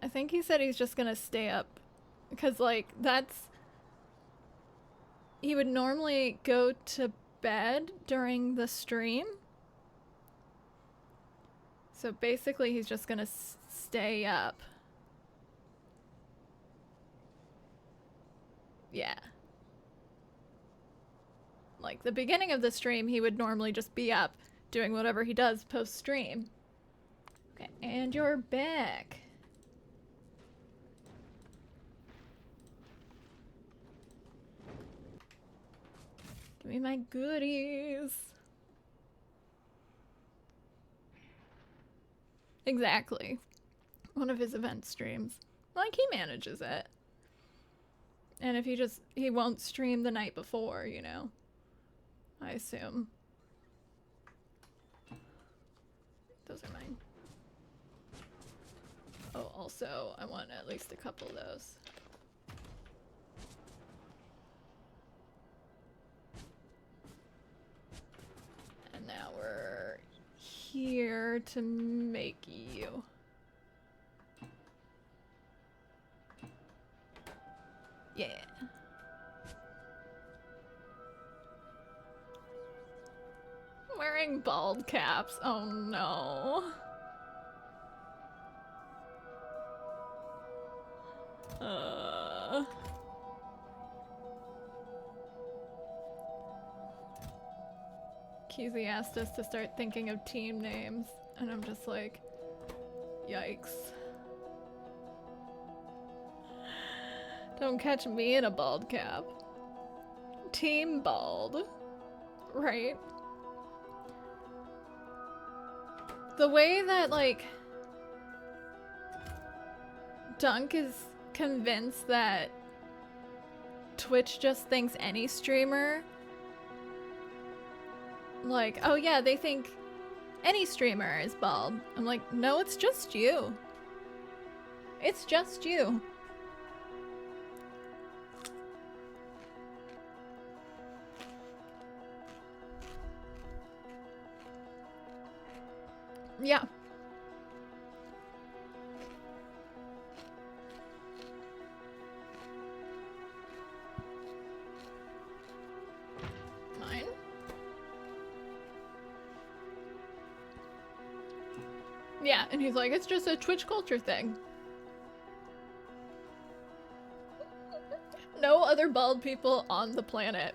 I think he said he's just gonna stay up. Because, like, that's. He would normally go to bed during the stream. So basically, he's just gonna stay up. Yeah. Like, the beginning of the stream, he would normally just be up doing whatever he does post-stream. Okay, and you're back. Give me my goodies. Exactly. One of his event streams. Like, he manages it. And if he won't stream the night before, you know. I assume. Those are mine. Oh, also, I want at least a couple of those. And now we're here to make you. Yeah. Wearing bald caps. Oh no. Keezy asked us to start thinking of team names, and I'm just like, yikes. Don't catch me in a bald cap. Team bald. Right? The way that, like, Dunk is convinced that Twitch just thinks any streamer, like, oh yeah, they think any streamer is bald. I'm like, no, it's just you. It's just you. Yeah. Mine? Yeah, and he's like, it's just a Twitch culture thing. No other bald people on the planet.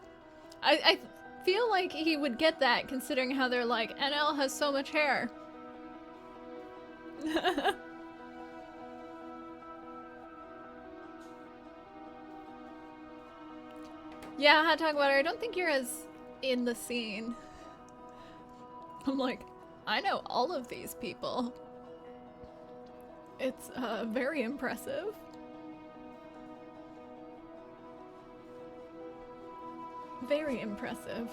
I feel like he would get that considering how they're like, NL has so much hair. Yeah, Hot Dog Water, I don't think you're as in the scene. I'm like, I know all of these people. It's very impressive. Very impressive.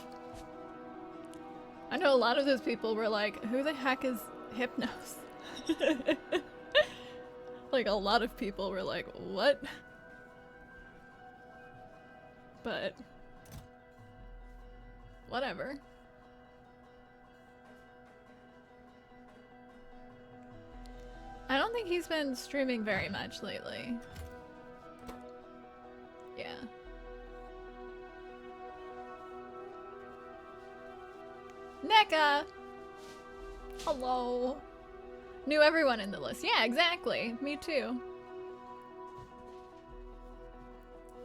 I know a lot of those people were like, who the heck is Hypnos? Like, a lot of people were like, what? But whatever. I don't think he's been streaming very much lately. Yeah. NECA! Hello. Knew everyone in the list. Yeah, exactly. Me too.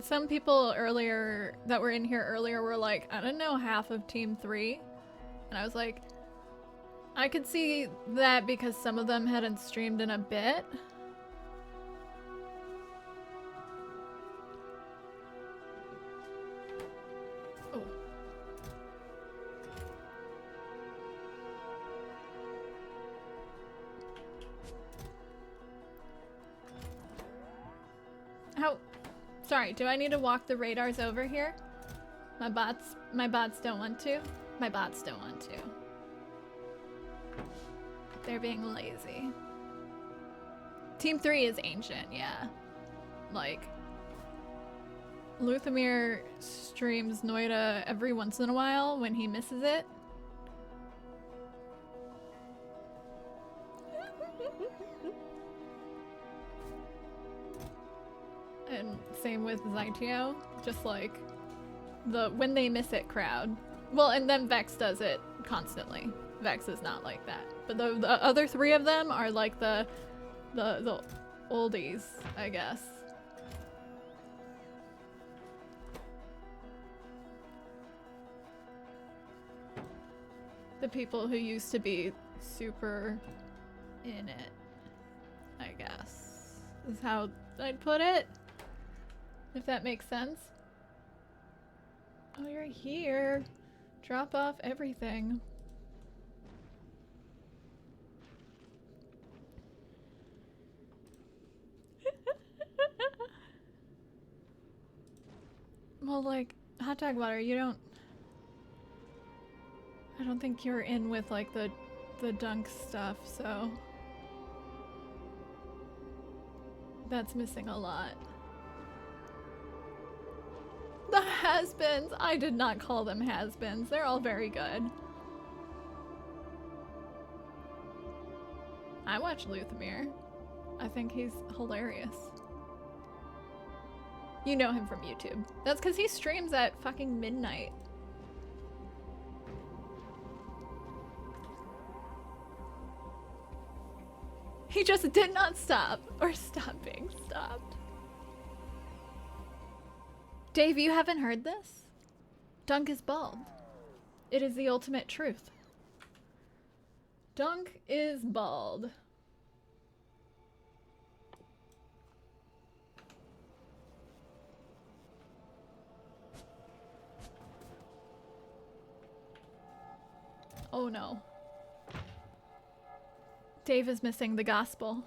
Some people earlier that were in here earlier were like, I don't know half of Team 3. And I was like, I could see that because some of them hadn't streamed in a bit. Oh. How? Sorry, do I need to walk the radars over here? My bots don't want to. My bots don't want to. They're being lazy. Team 3 is ancient, yeah. Like, Luthamir streams Noita every once in a while when he misses it. And same with Zytio, just like the when they miss it crowd. Well, and then Vex does it constantly. Vex is not like that. But the other three of them are like the oldies, I guess. The people who used to be super in it, I guess, is how I'd put it. If that makes sense. Oh, you're here. Drop off everything. Well, like, hot dog water, you don't... I don't think you're in with, like, the dunk stuff, so... That's missing a lot. The has-beens! I did not call them has-beens. They're all very good. I watch Luthamir. I think he's hilarious. You know him from YouTube. That's because he streams at fucking midnight. He just did not stop or stop being stopped. Dave, you haven't heard this? Dunk is bald. It is the ultimate truth. Dunk is bald. Oh no. Dave is missing the gospel.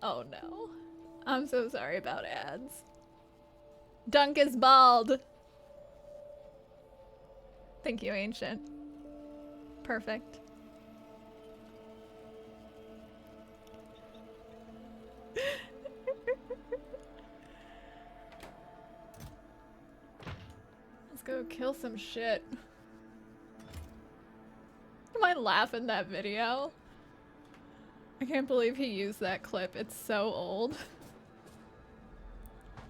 Oh no. I'm so sorry about ads. Dunk is bald. Thank you, Ancient. Perfect. Let's go kill some shit. Am I laughing that video? I can't believe he used that clip. It's so old.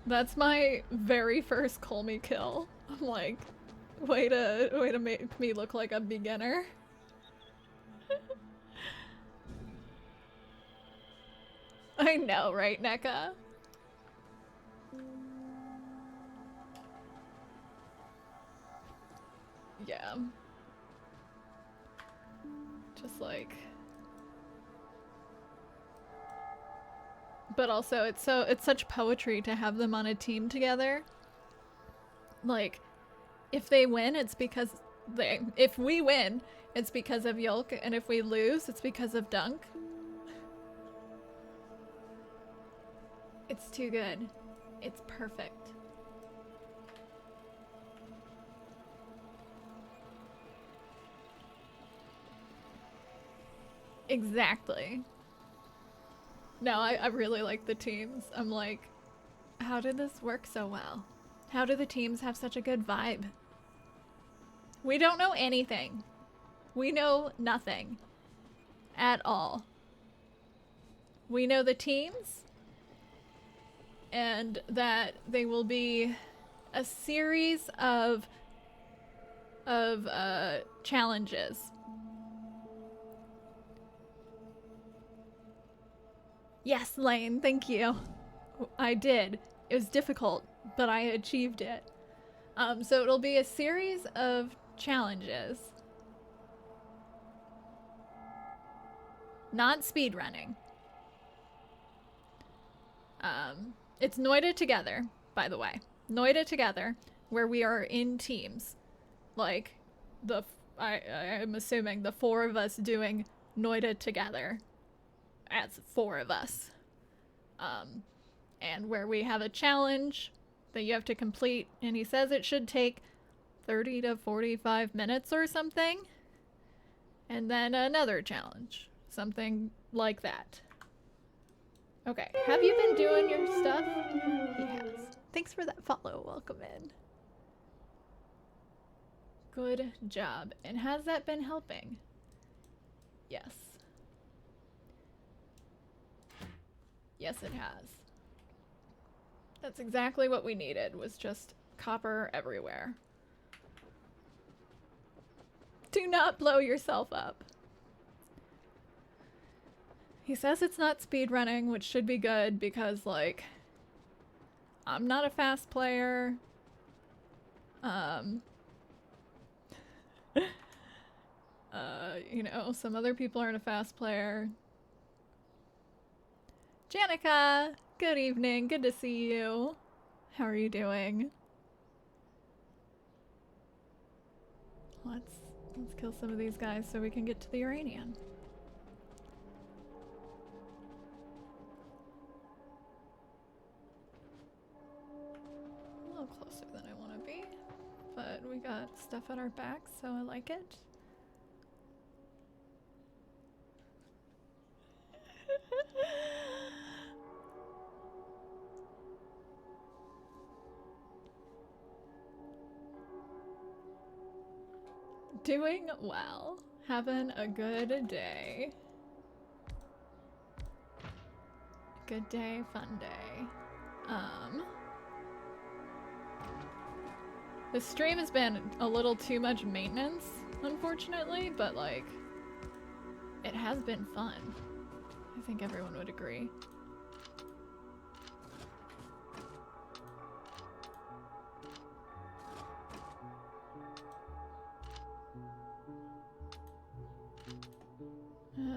That's my very first Call Me kill. I'm like, way to make me look like a beginner. I know, right, NECA? Yeah. Just like... But also, it's such poetry to have them on a team together. Like, if they win, it's because if we win, it's because of Yulk, and if we lose, it's because of Dunk. It's too good. It's perfect. Exactly. No, I really like the teams. I'm like, how did this work so well? How do the teams have such a good vibe? We don't know anything. We know nothing. At all. We know the teams, and that they will be a series of challenges Yes, Lane, thank you. I did. It was difficult, but I achieved it. So it'll be a series of challenges. Not speedrunning. It's Noida Together, by the way. Noida Together, where we are in teams. Like, I'm assuming the 4 of us doing Noida together as 4 of us. And where we have a challenge that you have to complete, and he says it should take 30 to 45 minutes or something. And then another challenge. Something like that. Okay, have you been doing your stuff? He has. Thanks for that follow. Welcome in. Good job. And has that been helping? Yes. Yes, it has. That's exactly what we needed, was just copper everywhere. Do not blow yourself up. He says it's not speedrunning, which should be good because, like, I'm not a fast player. You know, some other people aren't a fast player. Janica, good evening. Good to see you. How are you doing? Let's kill some of these guys so we can get to the uranium. A little closer than I want to be, but we got stuff at our backs, so I like it. Doing well. Having a good day. Good day, fun day. The stream has been a little too much maintenance, unfortunately, but like, it has been fun. I think everyone would agree.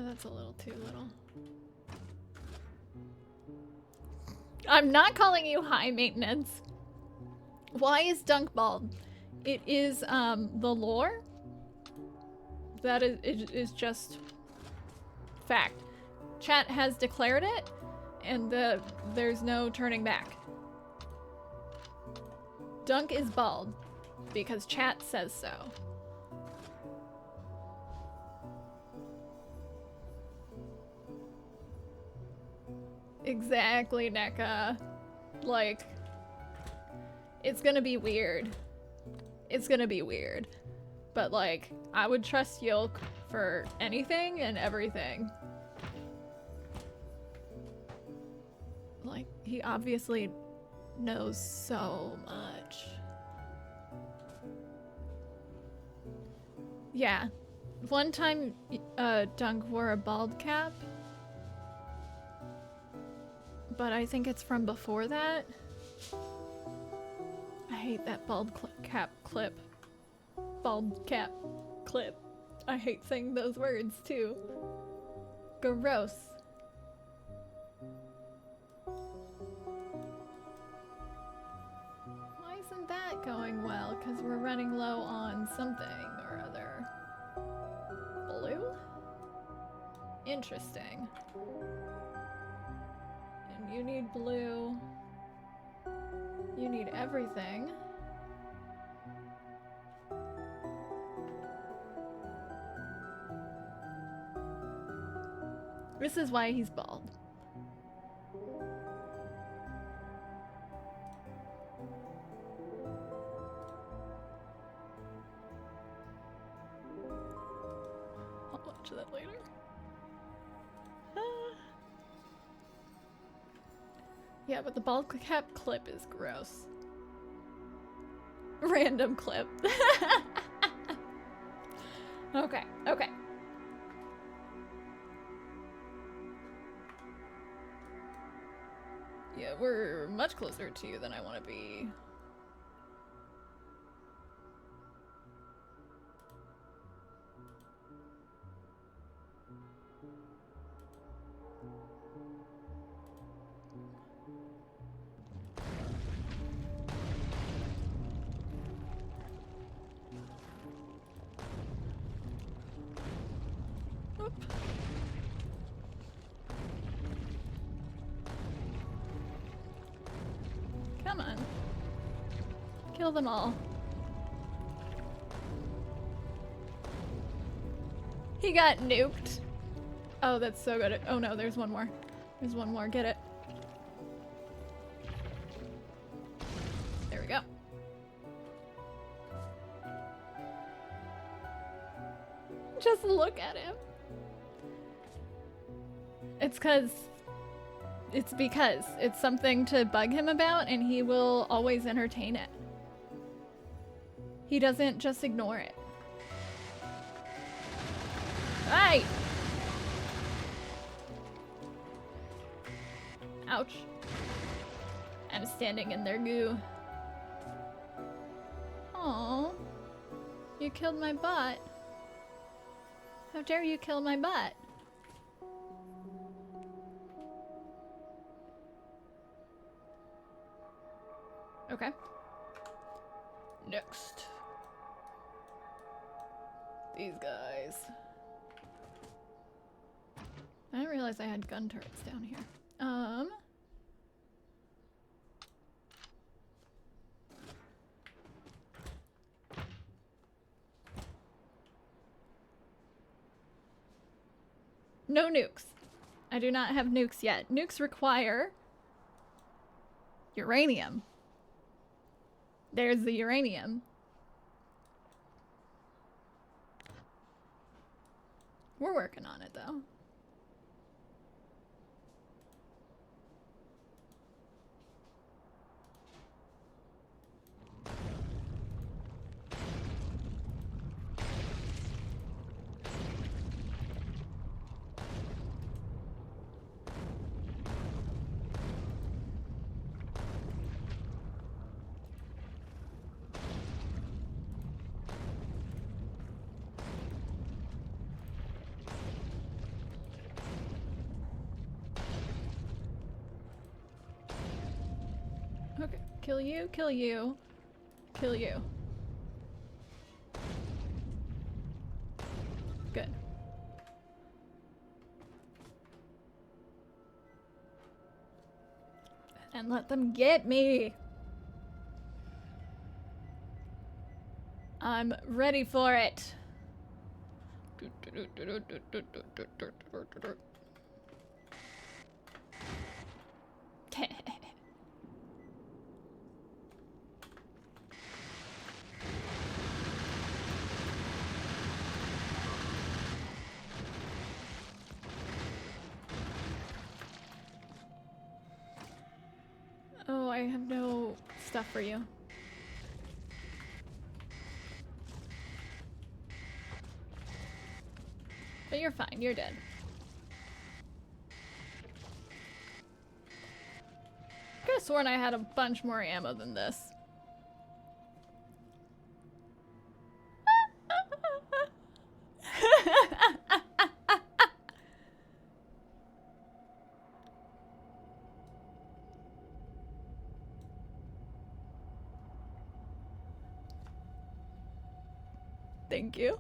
That's a little too little. I'm not calling you high maintenance. Why is Dunk bald? It is the lore. That is just fact. Chat has declared it, and there's no turning back. Dunk is bald because chat says so. Exactly, NECA. Like, it's gonna be weird. It's gonna be weird. But like, I would trust Yolk for anything and everything. Like, he obviously knows so much. Yeah. One time, Dunk wore a bald cap. But I think it's from before that. I hate that bald cap clip. Bald cap clip. I hate saying those words too. Gross. Why isn't that going well? Because we're running low on something or other. Blue? Interesting. And you need blue. You need everything. This is why he's bald. I'll watch that later. Yeah, but the bald cap clip is gross. Random clip. Okay, okay. we're much closer to you than I want to be. Whoop. Come on. Kill them all. He got nuked. Oh, that's so good. Oh no, there's one more. There's one more. Get it. There we go. Just look at him. It's because it's something to bug him about, and he will always entertain it. He doesn't just ignore it. Hey! Ouch. I'm standing in their goo. Aww. You killed my butt. How dare you kill my butt? Okay. Next. These guys. I didn't realize I had gun turrets down here. No nukes. I do not have nukes yet. Nukes require uranium. There's the uranium. We're working on it though. Okay, kill you, kill you, kill you. Good. And let them get me. I'm ready for it. Oh, I have no stuff for you. But you're fine, you're dead. I could have sworn I had a bunch more ammo than this. Thank you.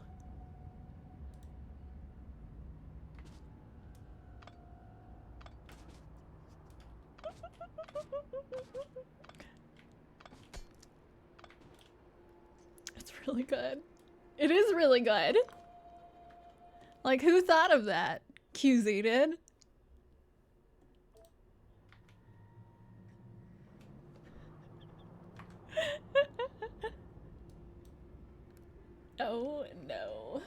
It's really good. It is really good. Like, who thought of that? QZ did. Oh no.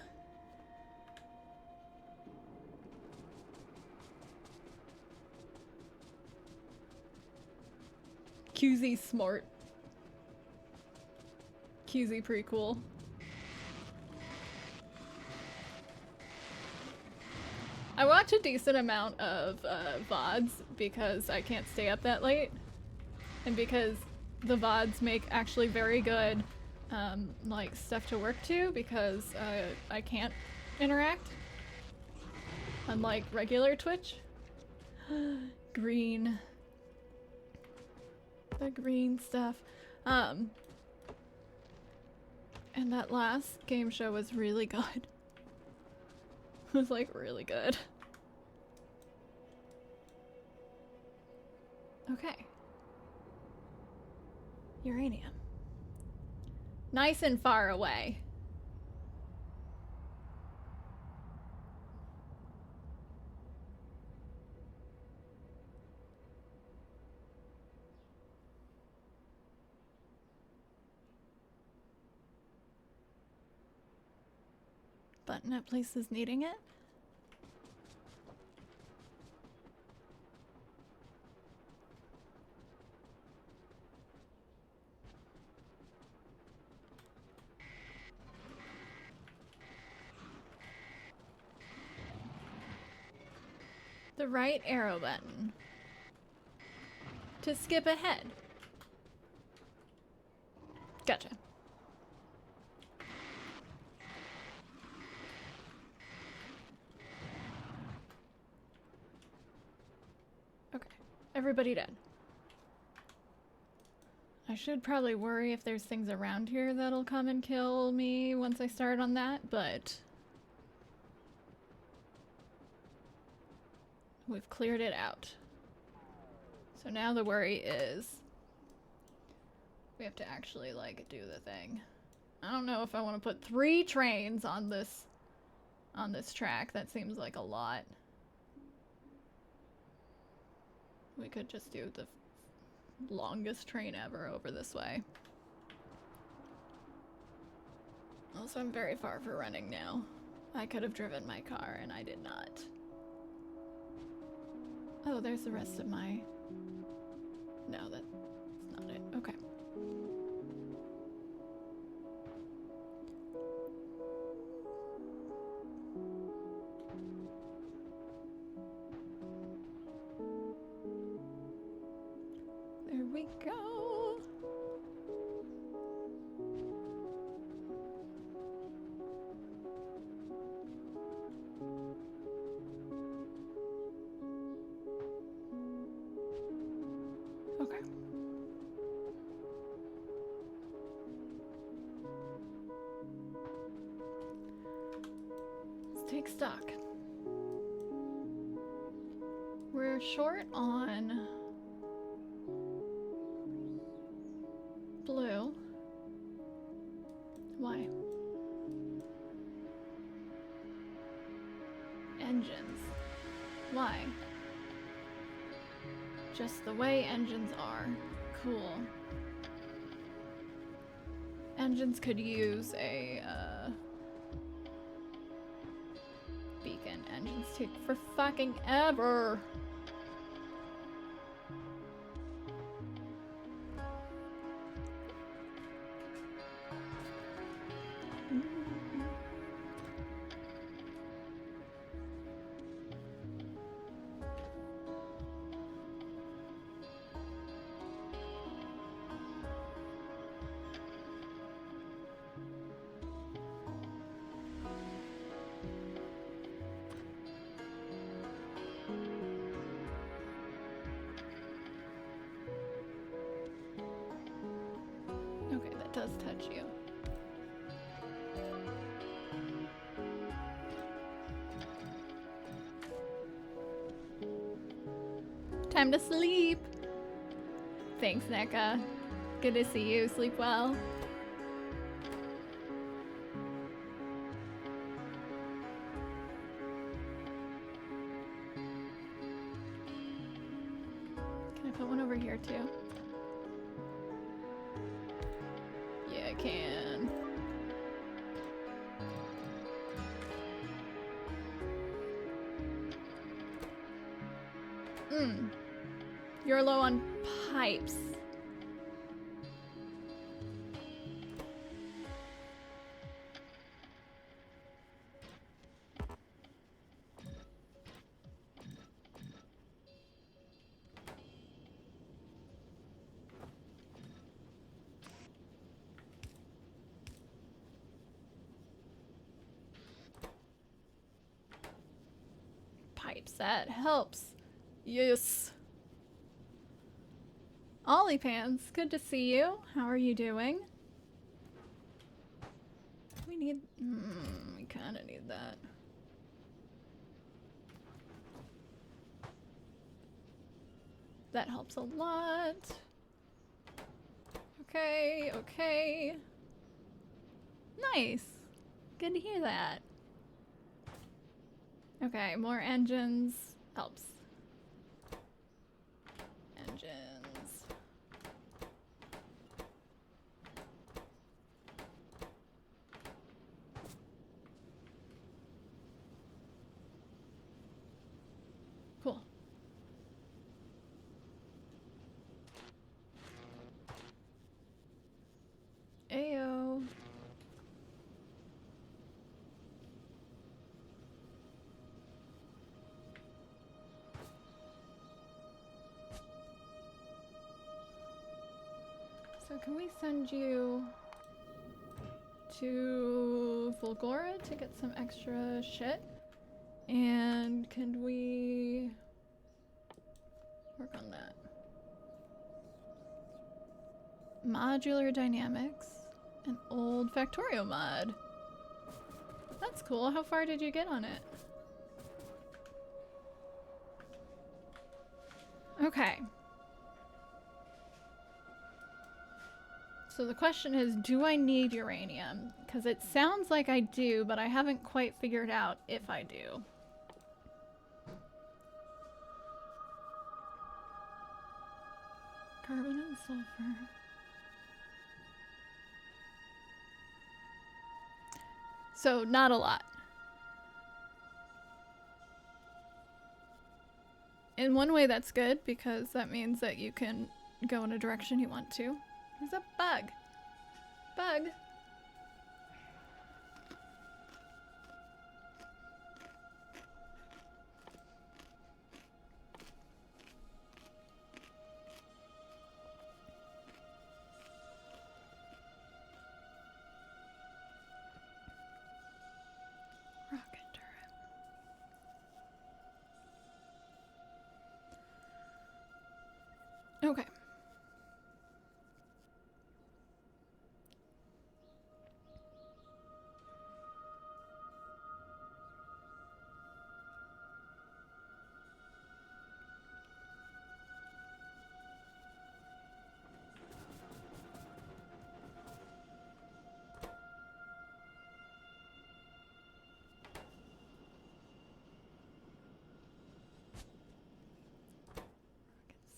QZ smart. QZ pretty cool. I watch a decent amount of VODs because I can't stay up that late. and because the VODs make actually very good like stuff to work to, because I can't interact unlike regular Twitch. Green. The green stuff. And that last game show was really good. It was like really good. Okay. Uranium. Nice and far away. Button at places needing it. The right arrow button to skip ahead. Gotcha. Okay, everybody dead. I should probably worry if there's things around here that'll come and kill me once I start on that, but we've cleared it out. So now the worry is we have to actually like do the thing. I don't know if I want to put 3 trains on this track. That seems like a lot. We could just do the longest train ever over this way. Also, I'm very far for running now. I could have driven my car and I did not. Oh, there's the rest of my... No, that's not it. Okay. There we go. Okay. Let's take stock. We're short on blue. Why? Engines. Why? Just the way engines are. Cool. Engines could use a beacon. Engines take for fucking ever. Okay, that does touch you. Time to sleep. Thanks, NECA. Good to see you. Sleep well. Can I put one over here too? Yeah, I can. You're low on pipes. pipes. That helps. Yes. Ollie Pants, good to see you. How are you doing? We need... we kind of need that. That helps a lot. Okay, okay. Nice. Good to hear that. Okay, more engines helps. Engines. Cool. Ayo. So can we send you to Volgora to get some extra shit? And can we work on that? Modular dynamics, an old Factorio mod. That's cool. How far did you get on it? Okay. So the question is, do I need uranium? Because it sounds like I do, but I haven't quite figured out if I do. Carbon and sulfur. So not a lot. In one way that's good, because that means that you can go in a direction you want to. There's a bug. Bug. Rocket turret. Okay.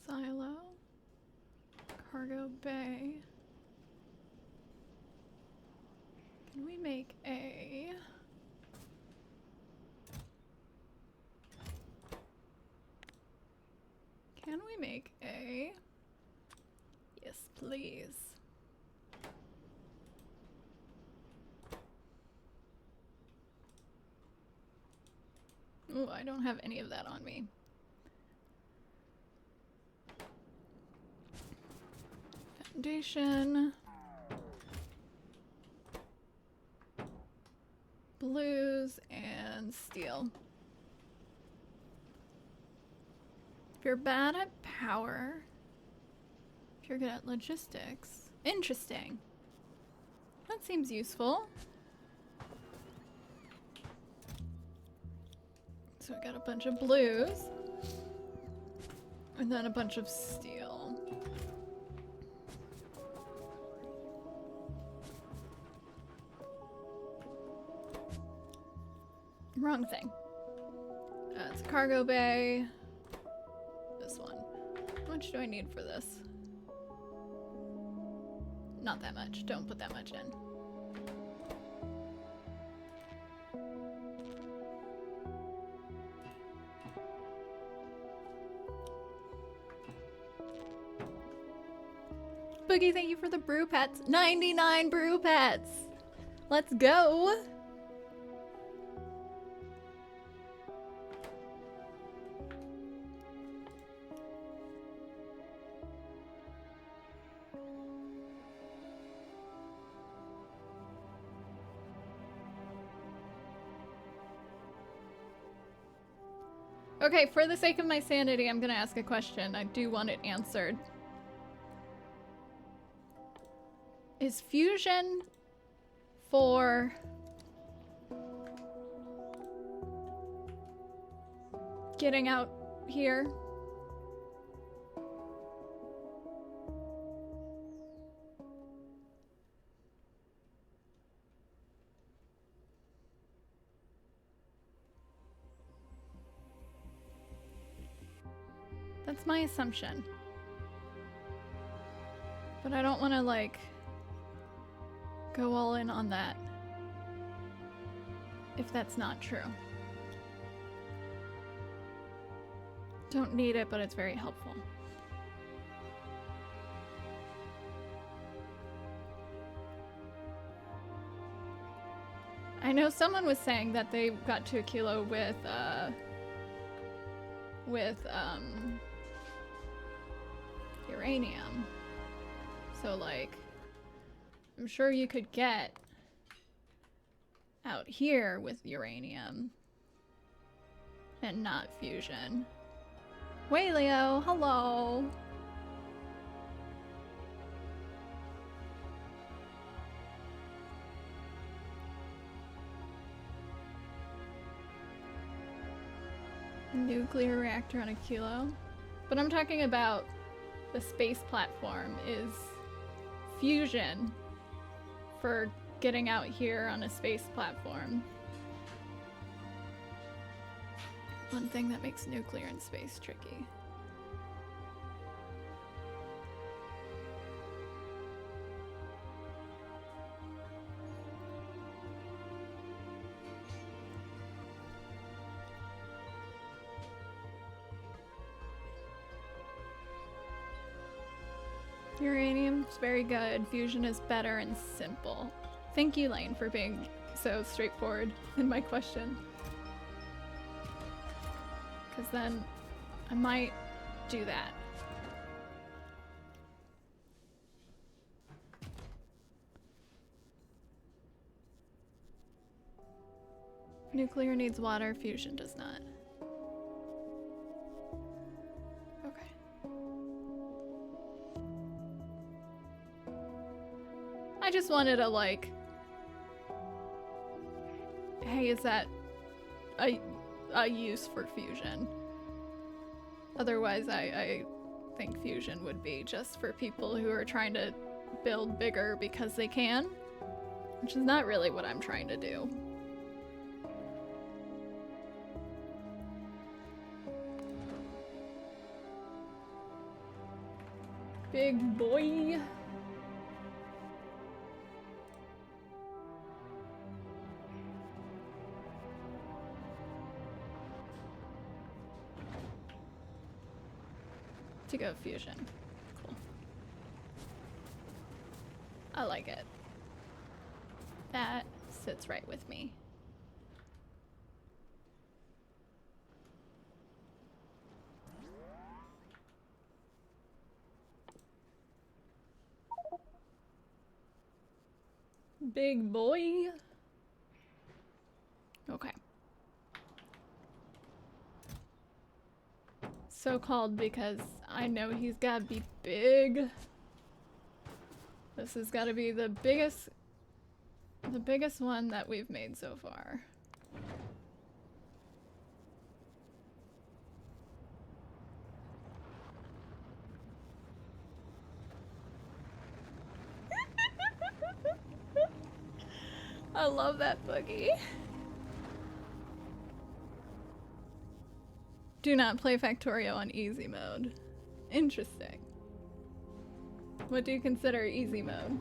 Silo. Cargo bay. Can we make a... Can we make a... Yes, please. Ooh, I don't have any of that on me. Foundation. Blues and steel. If you're bad at power, if you're good at logistics. Interesting. That seems useful. So I got a bunch of blues. And then a bunch of steel. Wrong thing. It's a cargo bay. This one. How much do I need for this? Not that much. Don't put that much in. Boogie, thank you for the brew pets. 99 brew pets. Let's go. Okay, for the sake of my sanity, I'm gonna ask a question. I do want it answered. Is fusion for getting out here? That's my assumption. But I don't want to, like, go all in on that if that's not true. Don't need it, but it's very helpful. I know someone was saying that they got to a kilo with uranium. So, like, I'm sure you could get out here with uranium and not fusion. Wayleo, hello. Nuclear reactor on a kilo. But I'm talking about the space platform is fusion for getting out here on a space platform. One thing that makes nuclear in space tricky. Uranium's very good. Fusion is better and simple. Thank you, Lane, for being so straightforward in my question. Because then I might do that. Nuclear needs water, fusion does not. Okay. I just wanted to, like, hey, is that a use for fusion? Otherwise, I think fusion would be just for people who are trying to build bigger because they can, which is not really what I'm trying to do. Big boy. To go fusion. Cool. I like it. That sits right with me. Big boy. Okay. So called because I know he's gotta be big. This has gotta be the biggest one that we've made so far. I love that boogie. Do not play Factorio on easy mode. Interesting. What do you consider easy mode?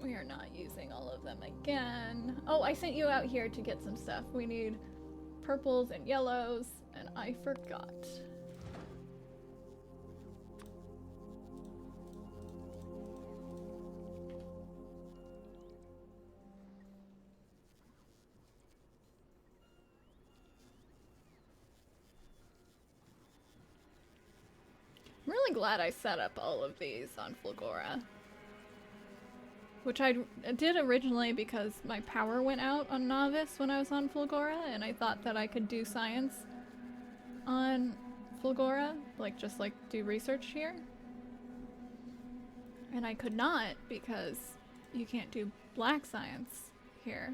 We are not using all of them again. Oh, I sent you out here to get some stuff. We need purples and yellows, and I forgot. I'm really glad I set up all of these on Flagora. which I did originally because my power went out on Novice when I was on Fulgora, and I thought that I could do science on Fulgora, just do research here. And I could not because you can't do black science here.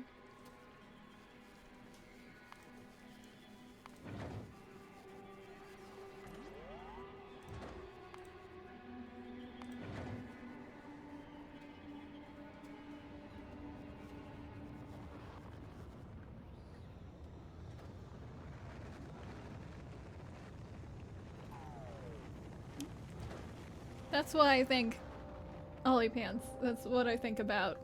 That's why I think Ollie Pants. That's what I think about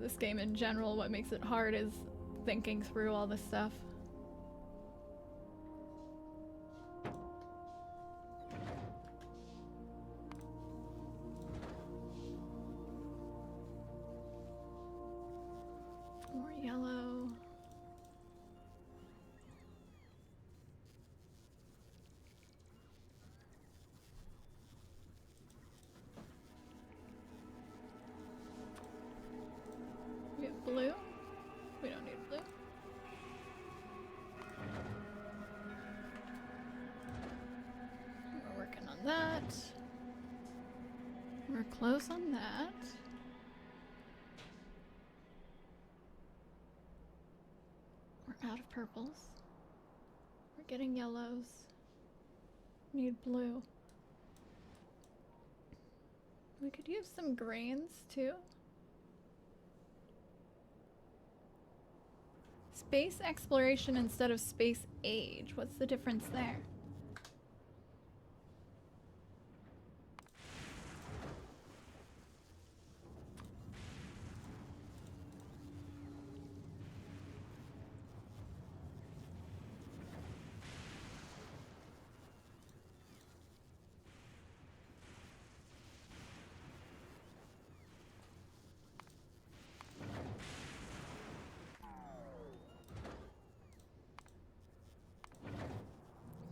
this game in general. What makes it hard is thinking through all this stuff. More yellow. We have blue. We don't need blue. We're working on that. We're close on that. We're out of purples. We're getting yellows. Need blue. We could use some greens too. Space exploration instead of space age. What's the difference there?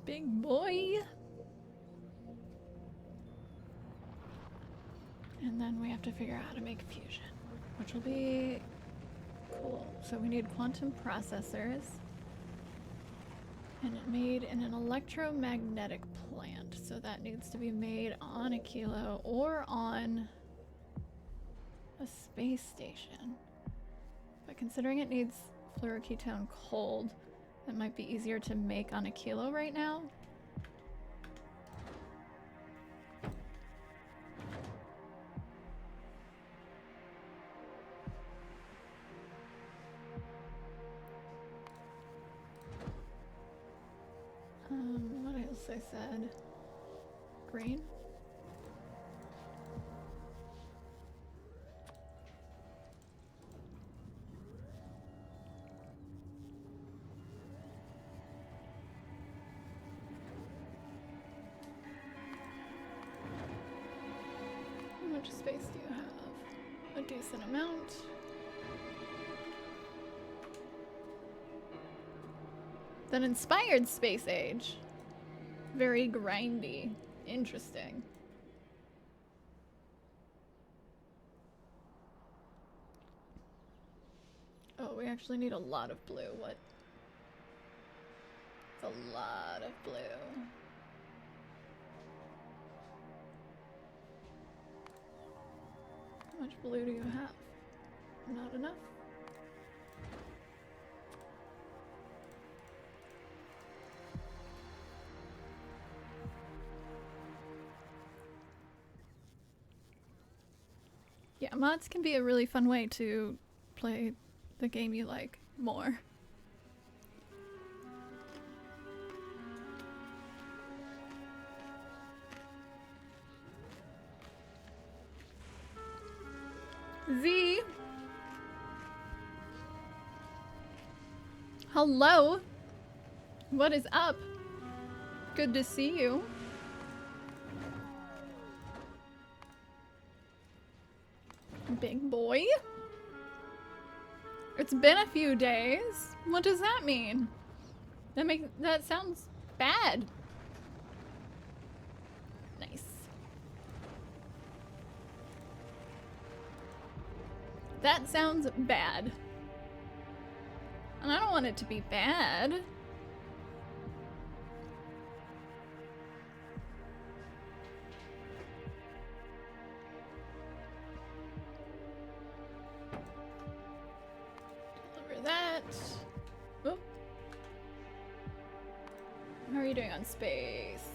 Big boy. And then we have to figure out how to make fusion, which will be cool. So we need quantum processors. And it made in an electromagnetic plant. So that needs to be made on a kilo or on a space station. But considering it needs fluoroketone cold, it might be easier to make on a kilo right now. What else I said? Green? How much space do you have? A decent amount. That inspired Space Age. Very grindy. Interesting. Oh, we actually need a lot of blue. What? It's a lot of blue. How much blue do you have? Not enough? Yeah, mods can be a really fun way to play the game you like more. Z. Hello. What is up? Good to see you. Big boy. It's been a few days. What does that mean? That sounds bad. Nice. That sounds bad. And I don't want it to be bad. Deliver that. Oop. How are you doing on space?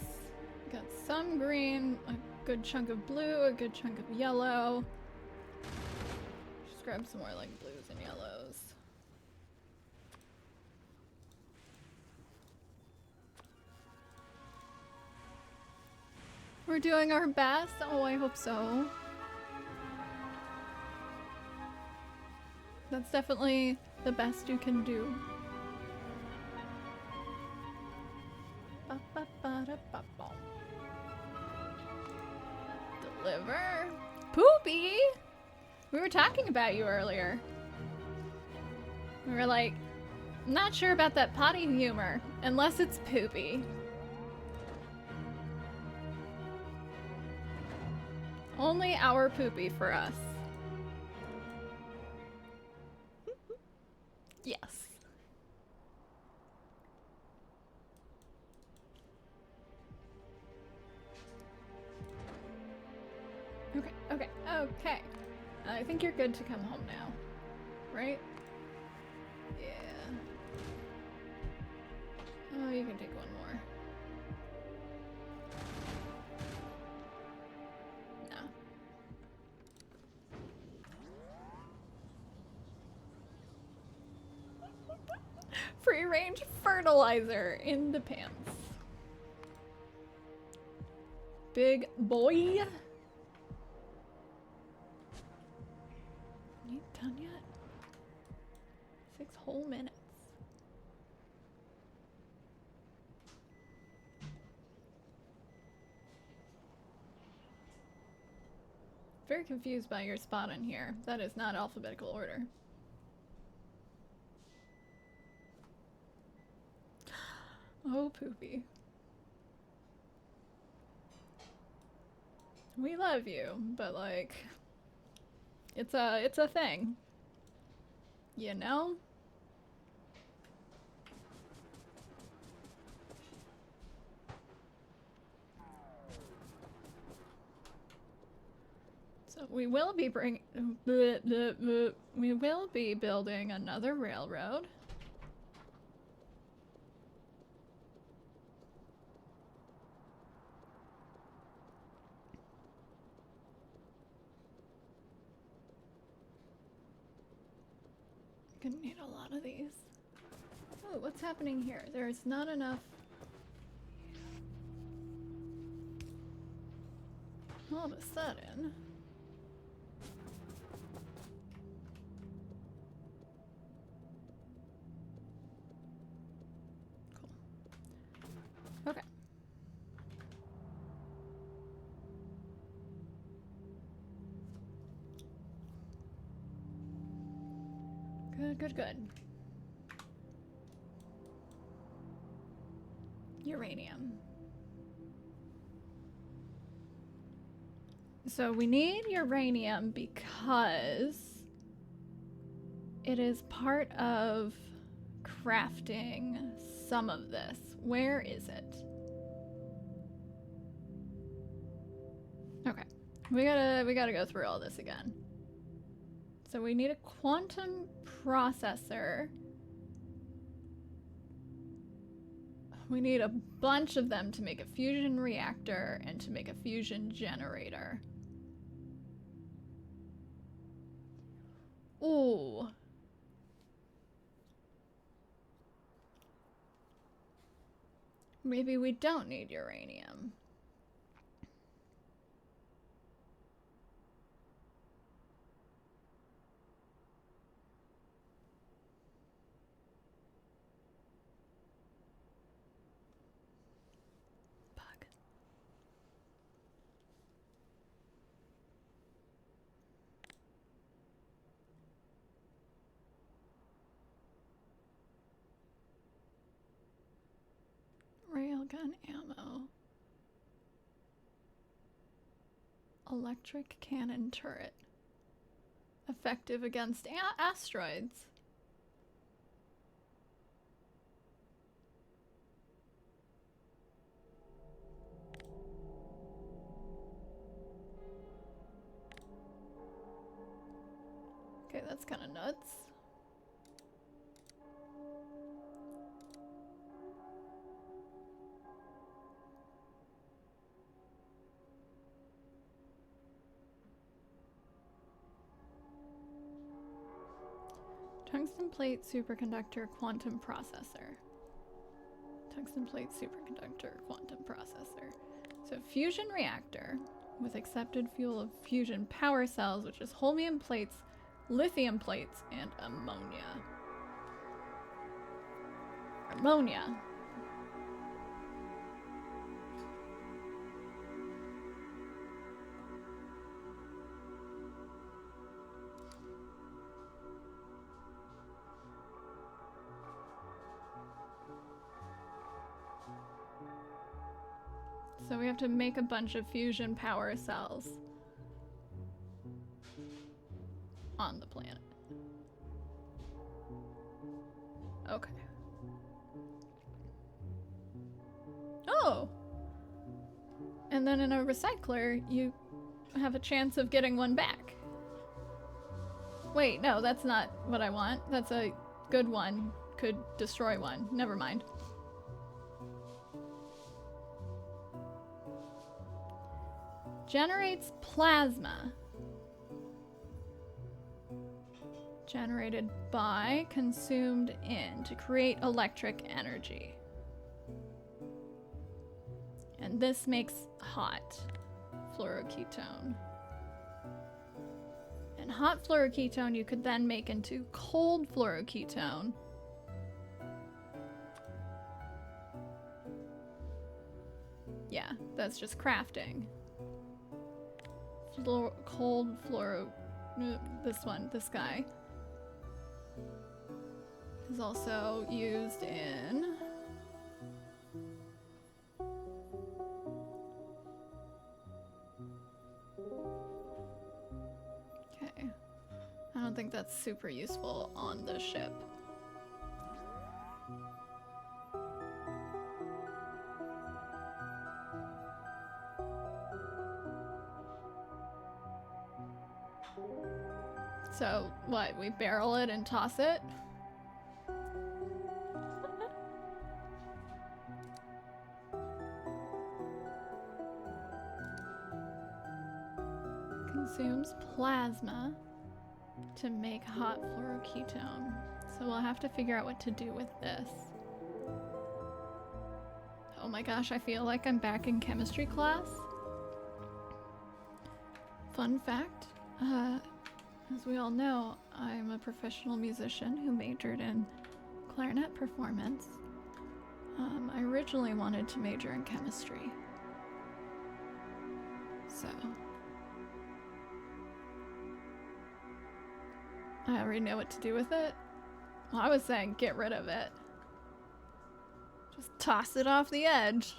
Got some green, a good chunk of blue, a good chunk of yellow. Just grab some more like blues and yellows. We're doing our best. Oh, I hope so. That's definitely the best you can do. Deliver. Poopy! We were talking about you earlier. We were like, not sure about that potty humor, unless it's Poopy. Only our Poopy for us. Yes. Okay, okay, okay. I think you're good to come home now, right? Yeah. Oh, you can take one more. No. Free range fertilizer in the pants. Big boy. You done yet? 6 whole minutes. Very confused by your spot in here. That is not alphabetical order. Oh, Poopy. We love you, but like, it's a thing. You know? So we will be we will be building another railroad. Gonna need a lot of these. Oh, what's happening here? There's not enough. All of a sudden. Cool. Okay. Good, good, good. Uranium. So we need uranium because it is part of crafting some of this. Where is it? Okay. We gotta go through all this again. So we need a quantum processor. We need a bunch of them to make a fusion reactor and to make a fusion generator. Ooh. Maybe we don't need uranium. Bug. Railgun ammo. Electric cannon turret. effective against asteroids. Okay, that's kind of nuts. Tungsten plate superconductor quantum processor. Tungsten plate superconductor quantum processor. So fusion reactor with accepted fuel of fusion power cells, which is holmium plates, lithium plates, and ammonia. Ammonia. So we have to make a bunch of fusion power cells on the planet. Okay. Oh! And then in a recycler, you have a chance of getting one back. Wait, no, that's not what I want. That's a good one. Could destroy one. Never mind. Generates plasma. Generated by, consumed in, to create electric energy. And this makes hot fluoroketone. And hot fluoroketone you could then make into cold fluoroketone. Yeah, that's just crafting. Cold fluoro... this guy is also used in okay. I don't think that's super useful on the ship. So, what, we barrel it and toss it? Consumes plasma to make hot fluoroketone. So we'll have to figure out what to do with this. Oh my gosh, I feel like I'm back in chemistry class. Fun fact, as we all know, I'm a professional musician who majored in clarinet performance. I originally wanted to major in chemistry. So I already know what to do with it. Well, I was saying get rid of it. Just toss it off the edge.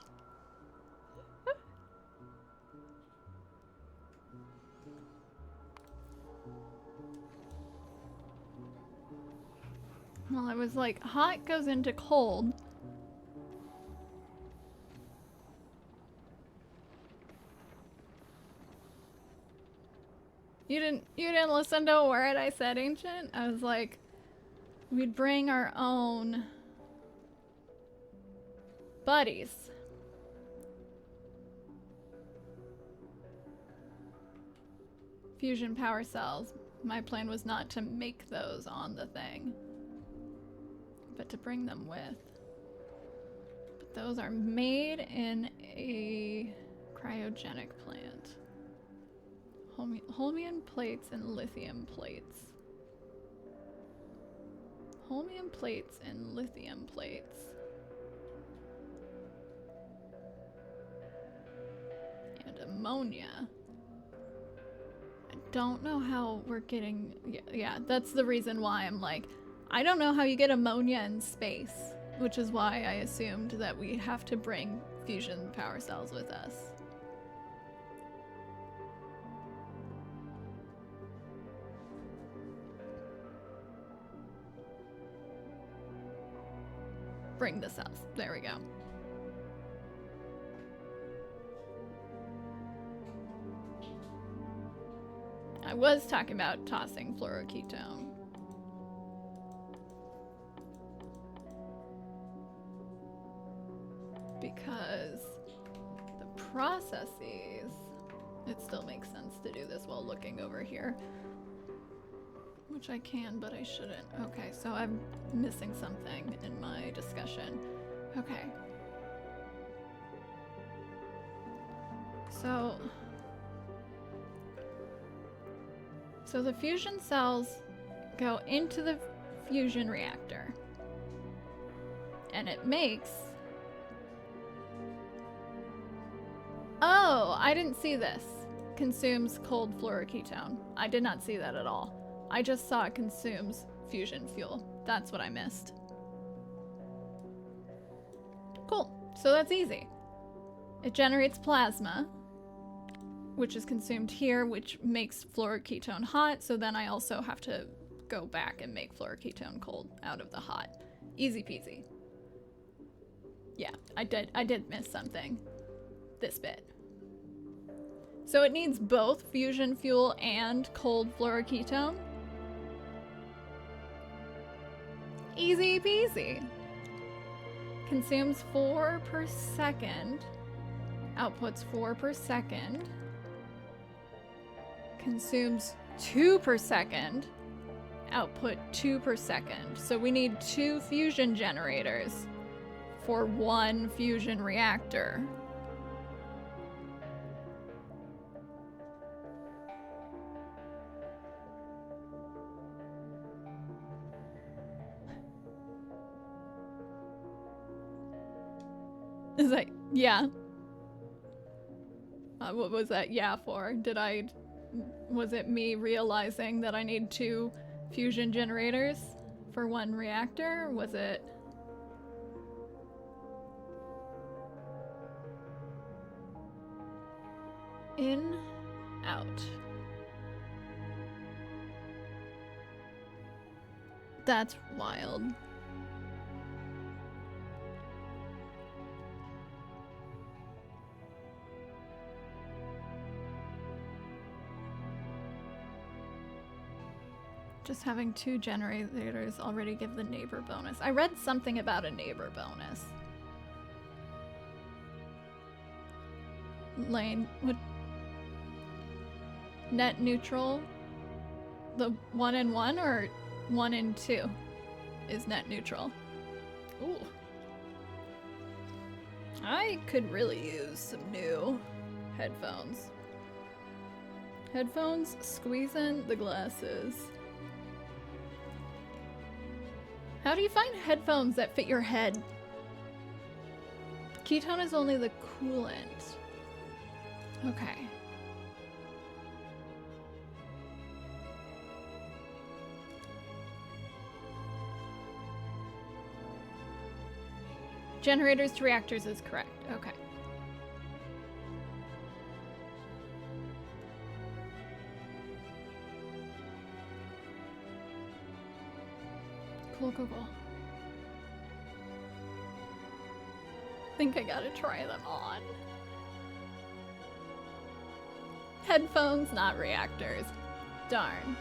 Well, I was like, hot goes into cold. You didn't listen to a word I said, Ancient? I was like, we'd bring our own buddies. Fusion power cells. My plan was not to make those on the thing, but to bring them with. But those are made in a cryogenic plant. Holmium plates and lithium plates. Holmium plates and lithium plates. And ammonia. I don't know how we're getting... Yeah, that's the reason why I'm like, I don't know how you get ammonia in space, which is why I assumed that we have to bring fusion power cells with us. bring the cells. There we go. I was talking about tossing fluoroketone. Because the processes, it still makes sense to do this while looking over here. Which I can, but I shouldn't. Okay, so I'm missing something in my discussion. Okay. So the fusion cells go into the fusion reactor. And it makes... Oh, I didn't see this. Consumes cold fluoroketone. I did not see that at all. I just saw it consumes fusion fuel. That's what I missed. Cool. So that's easy. It generates plasma, which is consumed here, which makes fluoroketone hot. So then I also have to go back and make fluoroketone cold out of the hot. Easy peasy. Yeah, I did miss something. This bit. So it needs both fusion fuel and cold fluoroketone. Easy peasy. Consumes 4 per second. Outputs 4 per second. Consumes 2 per second. Output 2 per second. So we need 2 fusion generators for 1 fusion reactor. Is that, yeah. What was that yeah for? Was it me realizing that I need 2 fusion generators for 1 reactor? Was it? In, out. That's wild. Just having 2 generators already give the neighbor bonus. I read something about a neighbor bonus. Lane, would net neutral? The 1 and 1 or 1 and 2 is net neutral? Ooh. I could really use some new headphones. Headphones, squeeze in the glasses. How do you find headphones that fit your head? Ketone is only the coolant. Okay. Generators to reactors is correct. Okay. Cool, cool, cool. Think I gotta try them on. Headphones, not reactors. Darn.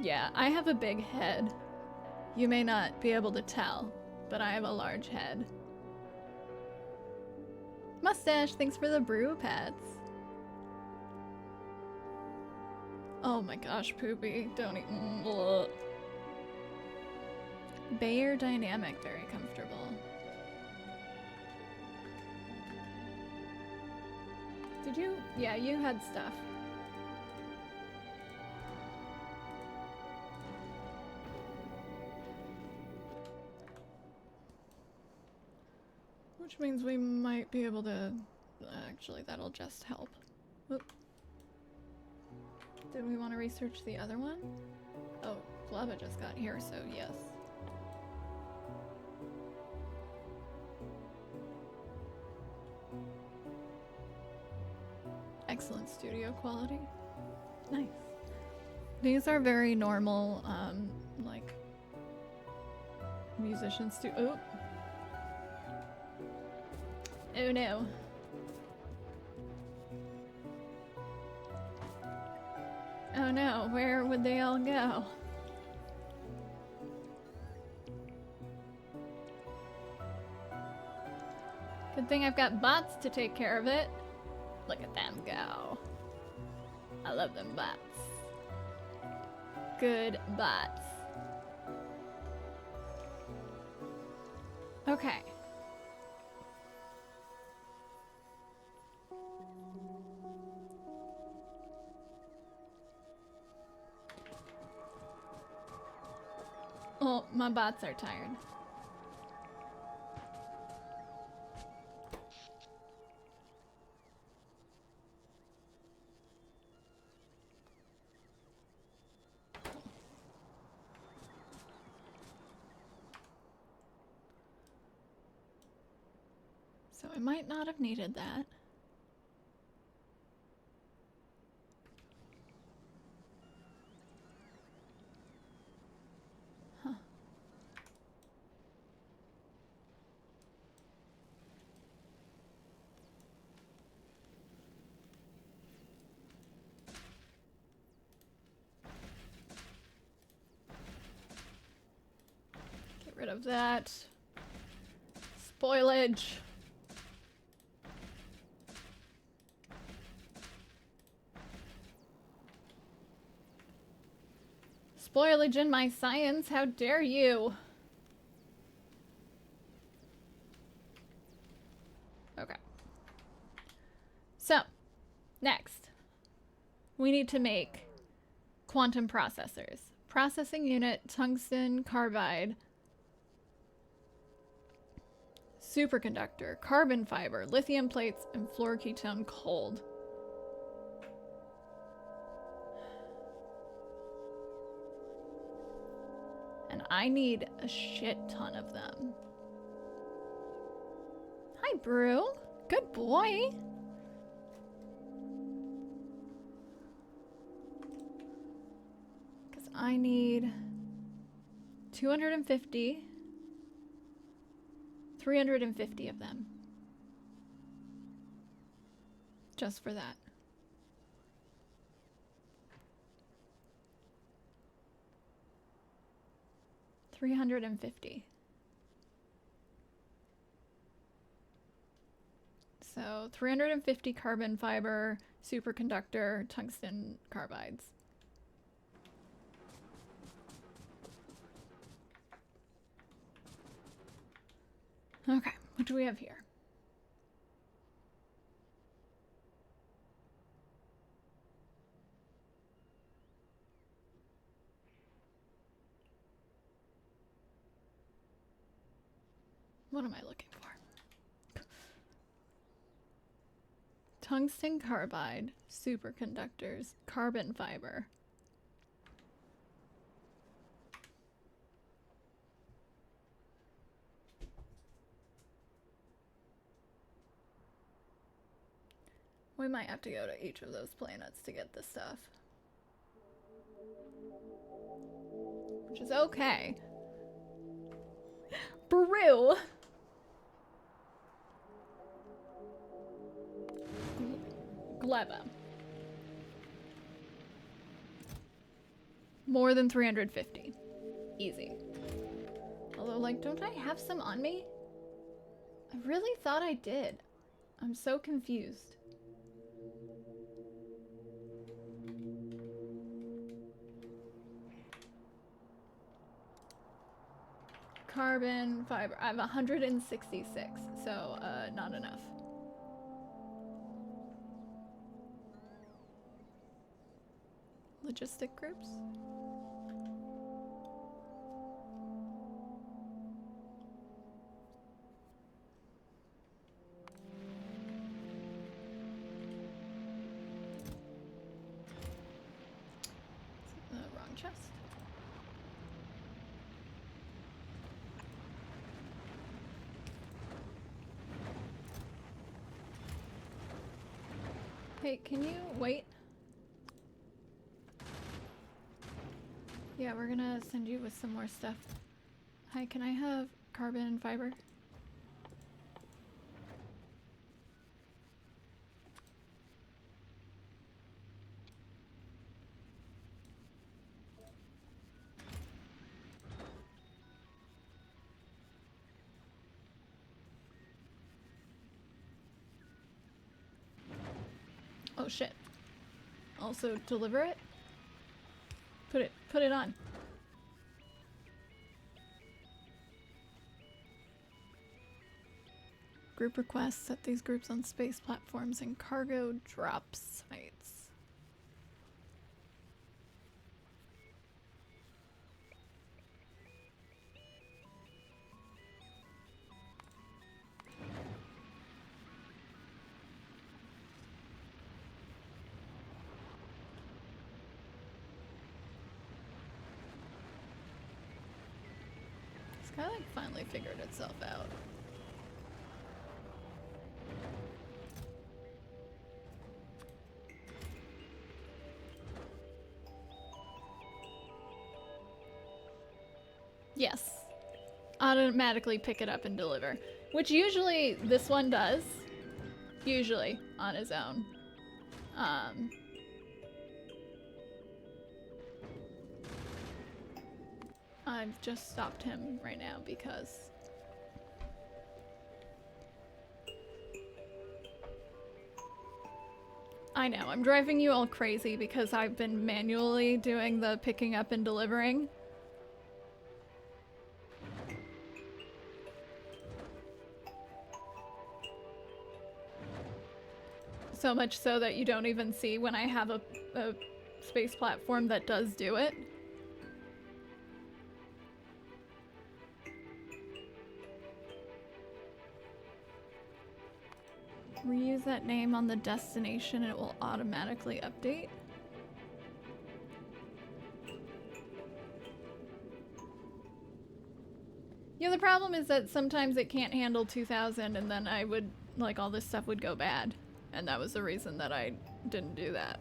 Yeah, I have a big head. You may not be able to tell, but I have a large head. Mustache, thanks for the brew pets. Oh my gosh, Poopy, don't even. Ugh. Bayer Dynamic, very comfortable. Did you? Yeah, you had stuff. Which means we might be able to... Actually, that'll just help. Oop. Did we want to research the other one? Oh, Flava just got here, so yes. Excellent studio quality. Nice. These are very normal, like, musicians do. Oh, Oh no. Oh no, where would they all go? Good thing I've got bots to take care of it. Look at them go. I love them bots. Good bots. Okay. Oh, my bots are tired. So I might not have needed that. Huh. Get rid of that. Spoilage. Spoilage in my science, how dare you? Okay. So, next, we need to make quantum processors. Processing unit, tungsten carbide, superconductor, carbon fiber, lithium plates, and fluoroketone cold. And I need a shit ton of them. Hi, Brew. Good boy. Because I need 250, 350 of them. Just for that. $350. So 350 carbon fiber, superconductor, tungsten carbides. Okay, what do we have here? What am I looking for? Tungsten carbide, superconductors, carbon fiber. We might have to go to each of those planets to get this stuff. Which is okay. Brew! Gleba. More than 350. Easy. Although, like, don't I have some on me? I really thought I did. I'm so confused. Carbon fiber. I have 166, so not enough. Logistic groups? The wrong chest. Hey, can you wait? Yeah, we're gonna send you with some more stuff. Hi, can I have carbon and fiber? Oh shit. Also deliver it? Put it on. Group requests, set these groups on space platforms and cargo drop sites. It's kind of like finally figured itself out. Yes. Automatically pick it up and deliver. Which usually this one does. Usually on his own. I've just stopped him right now because I know, I'm driving you all crazy because I've been manually doing the picking up and delivering. So much so that you don't even see when I have a space platform that does do it. Reuse that name on the destination and it will automatically update. Yeah, the problem is that sometimes it can't handle 2000 and then I would, like, all this stuff would go bad. And that was the reason that I didn't do that.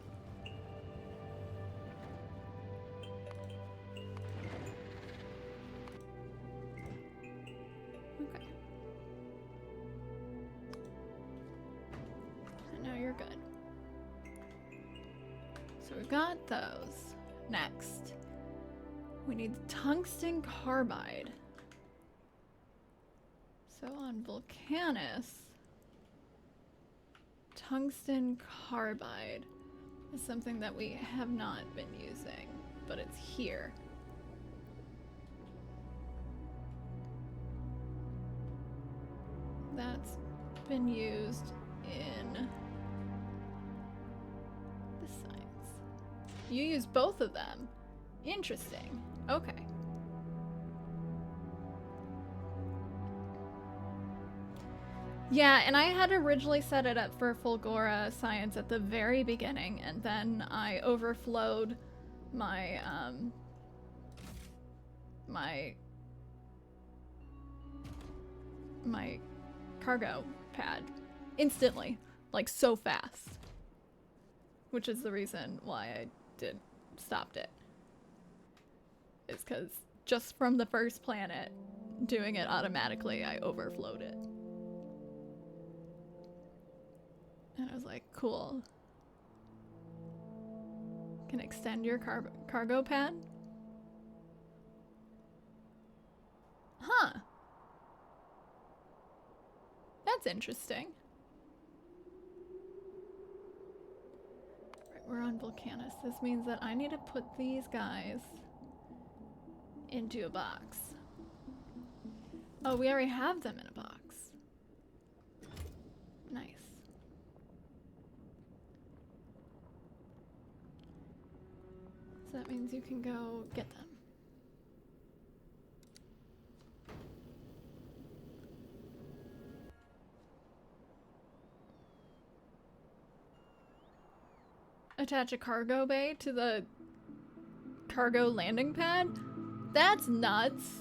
Okay. And now you're good. So we've got those. Next, we need tungsten carbide. So on Volcanus, tungsten carbide is something that we have not been using, but it's here. That's been used in the science. You use both of them. Interesting. Okay. Yeah, and I had originally set it up for Fulgora science at the very beginning, and then I overflowed my my cargo pad instantly, like so fast, which is the reason why I stopped it. Is because just from the first planet, doing it automatically, I overflowed it. And I was like, cool. Can extend your cargo pad? Huh. That's interesting. Right, we're on Volcanus. This means that I need to put these guys into a box. Oh, we already have them in a box. Nice. So that means you can go get them. Attach a cargo bay to the cargo landing pad? That's nuts.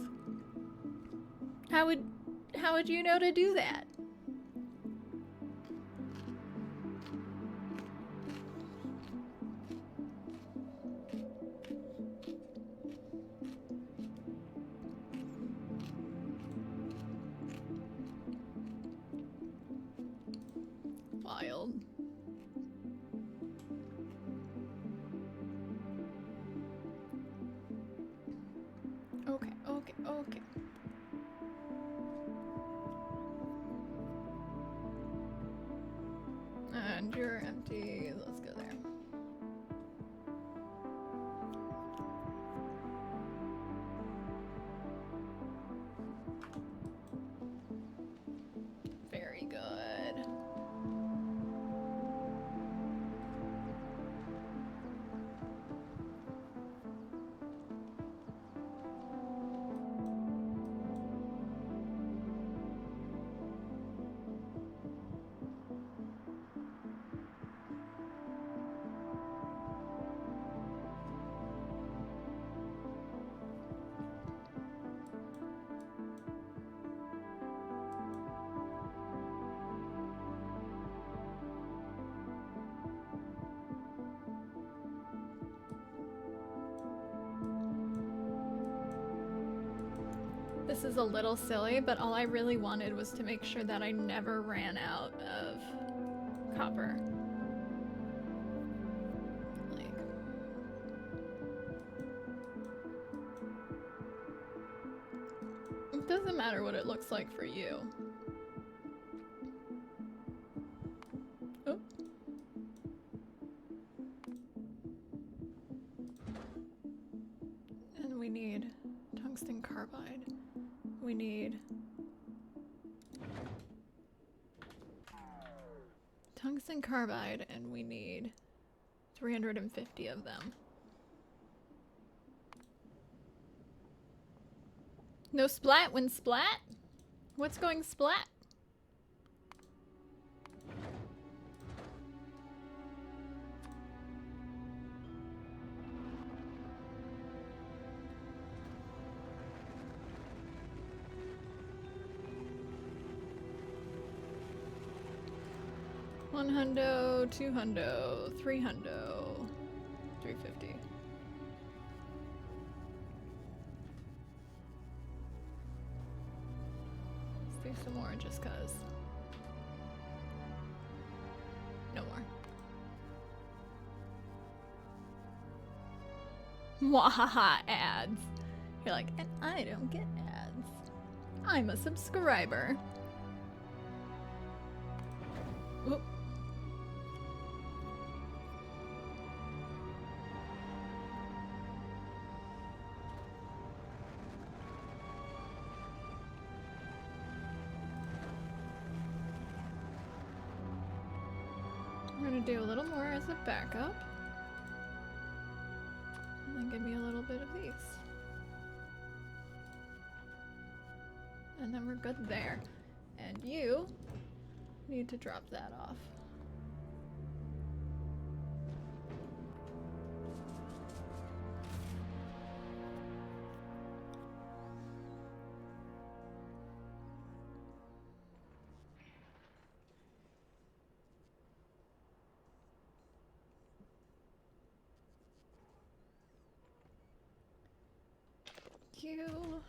How would you know to do that? Wild. Okay. and you're empty. Let's go there. Very good. This is a little silly, but all I really wanted was to make sure that I never ran out of copper. Like, it doesn't matter what it looks like for you. Oh. And we need tungsten carbide. We need tungsten carbide, and we need 350 of them. No splat when splat? What's going splat? $100, $200, $300, $350. Let's do some more just cause. No more. Mwahaha, ads. You're like, and I don't get ads. I'm a subscriber. Oop. I'm gonna do a little more as a backup. And then give me a little bit of these. And then we're good there. And you need to drop that off. You.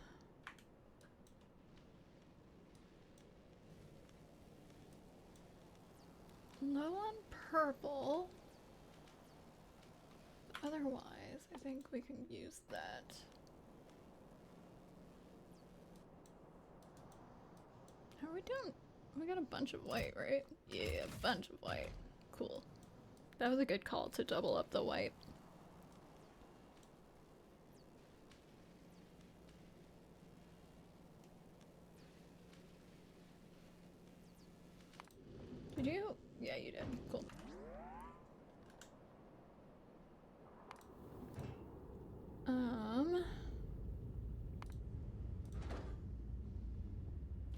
Low on purple. Otherwise, I think we can use that. How are we doing? We got a bunch of white, right? Yeah, a bunch of white. Cool. That was a good call to double up the white. Did you? Yeah, you did. Cool.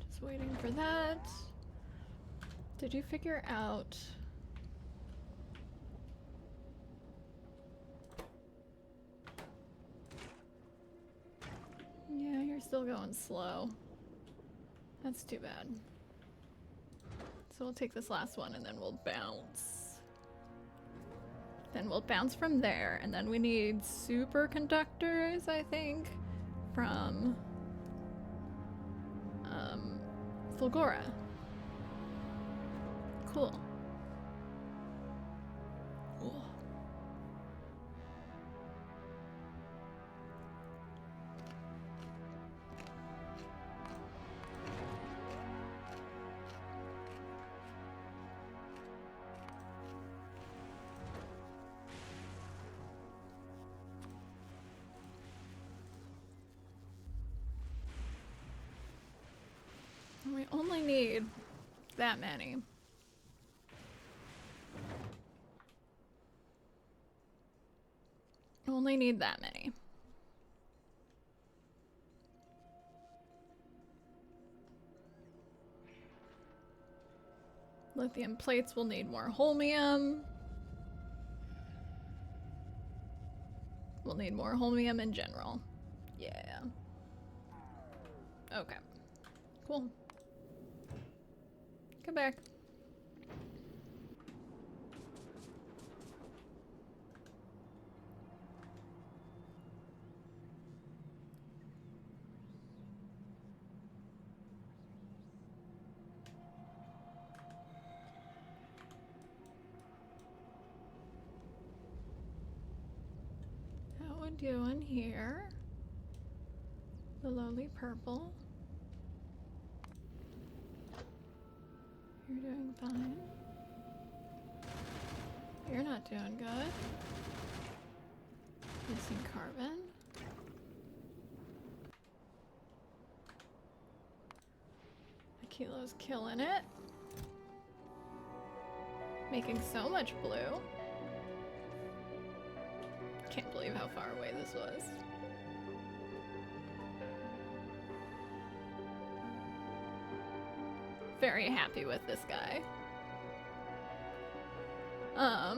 Just waiting for that. Did you figure out... Yeah, you're still going slow. That's too bad. So we'll take this last one and then we'll bounce. Then we'll bounce from there, and then we need superconductors, I think, from Fulgora. Cool. Ooh. need that many. Only need that many. Lithium plates will need more holmium. We'll need more holmium in general. Yeah. Okay. Cool. Come back. How we doing here? The lowly purple. You're doing fine. You're not doing good. Missing carbon. Kilo's killing it. Making so much blue. Can't believe how far away this was. Very happy with this guy. Got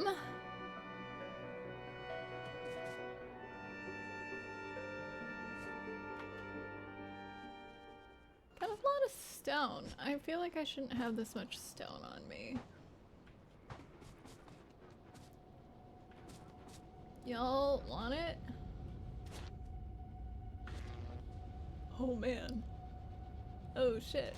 a lot of stone. I feel like I shouldn't have this much stone on me. Y'all want it? Oh man. Oh shit.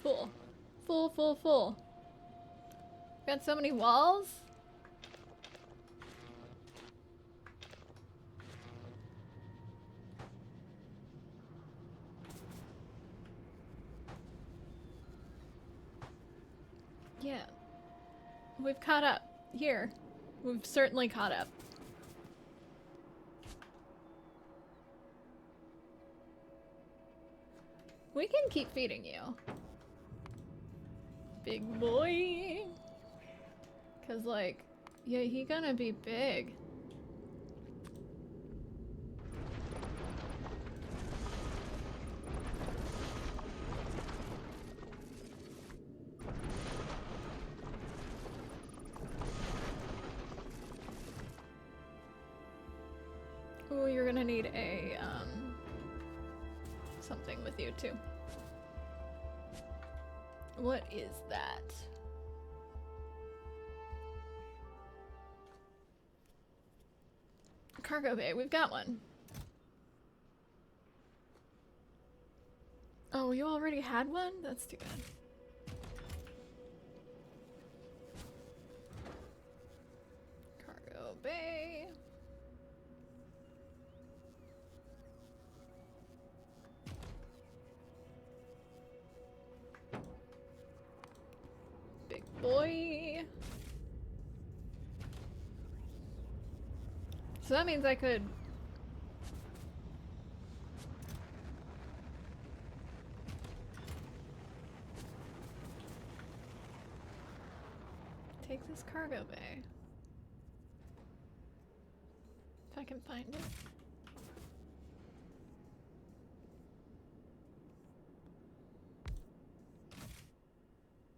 Full. Full, full, full. Got so many walls? Yeah. We've caught up. Here. We've certainly caught up. We can keep feeding you. Big boy. Cause like, yeah, he gonna be big. Oh, you're gonna need a, something with you too. What is that? Cargo bay, we've got one. Oh, you already had one? That's too bad. Cargo bay. Big boy. So that means I could... take this cargo bay. If I can find it.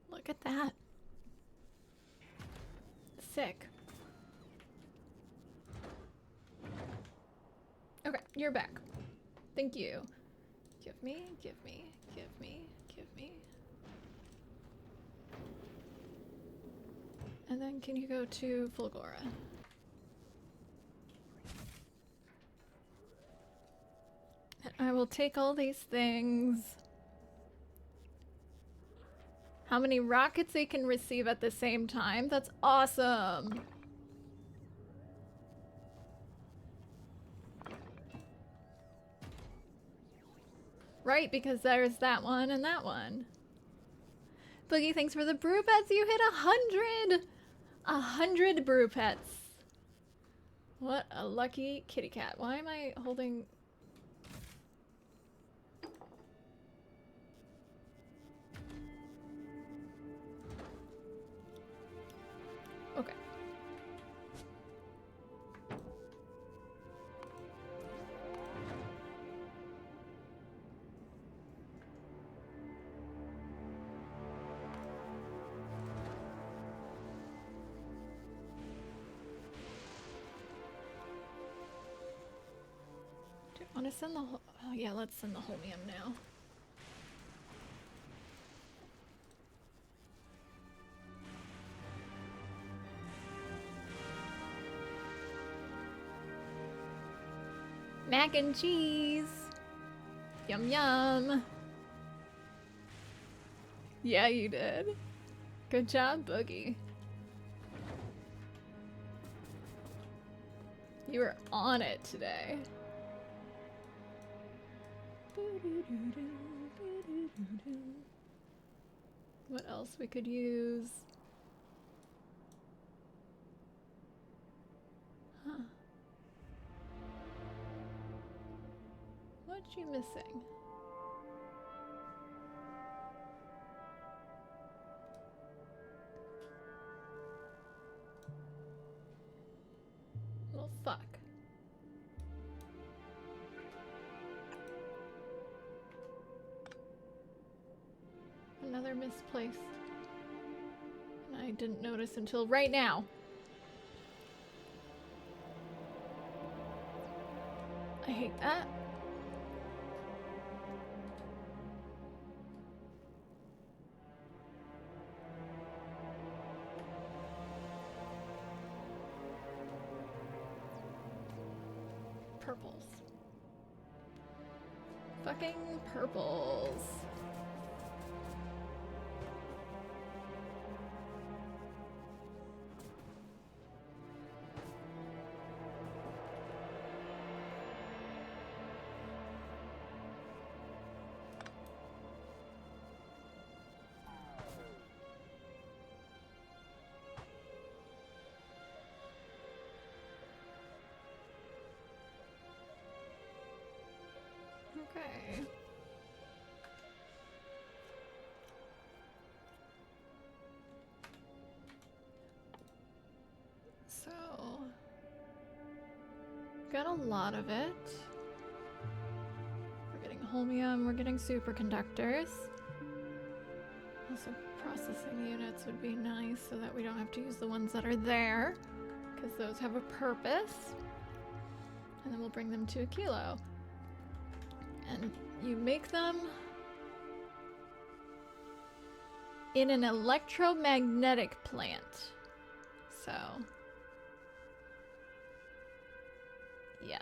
Look at that. Sick. Okay, you're back. Thank you. Give me, give me, give me, give me. And then can you go to Fulgora? And I will take all these things. How many rockets they can receive at the same time? That's awesome. Right, because there's that one and that one. Boogie, thanks for the brew pets. You hit 100! 100 brew pets. What a lucky kitty cat. Why am I holding... Okay. Do you want to send the whole... Oh yeah, let's send the holmium now. Mac and cheese. Yum yum. Yeah, you did. Good job, Boogie. You were on it today. What else we could use? Huh. What you missing? Well, fuck. Another misplaced. And I didn't notice until right now. I hate that. Purples. Fucking purples. Okay. So, got a lot of it. We're getting holmium, we're getting superconductors. Also, processing units would be nice so that we don't have to use the ones that are there, because those have a purpose. And then we'll bring them to a kilo. And you make them in an electromagnetic plant. So, yes.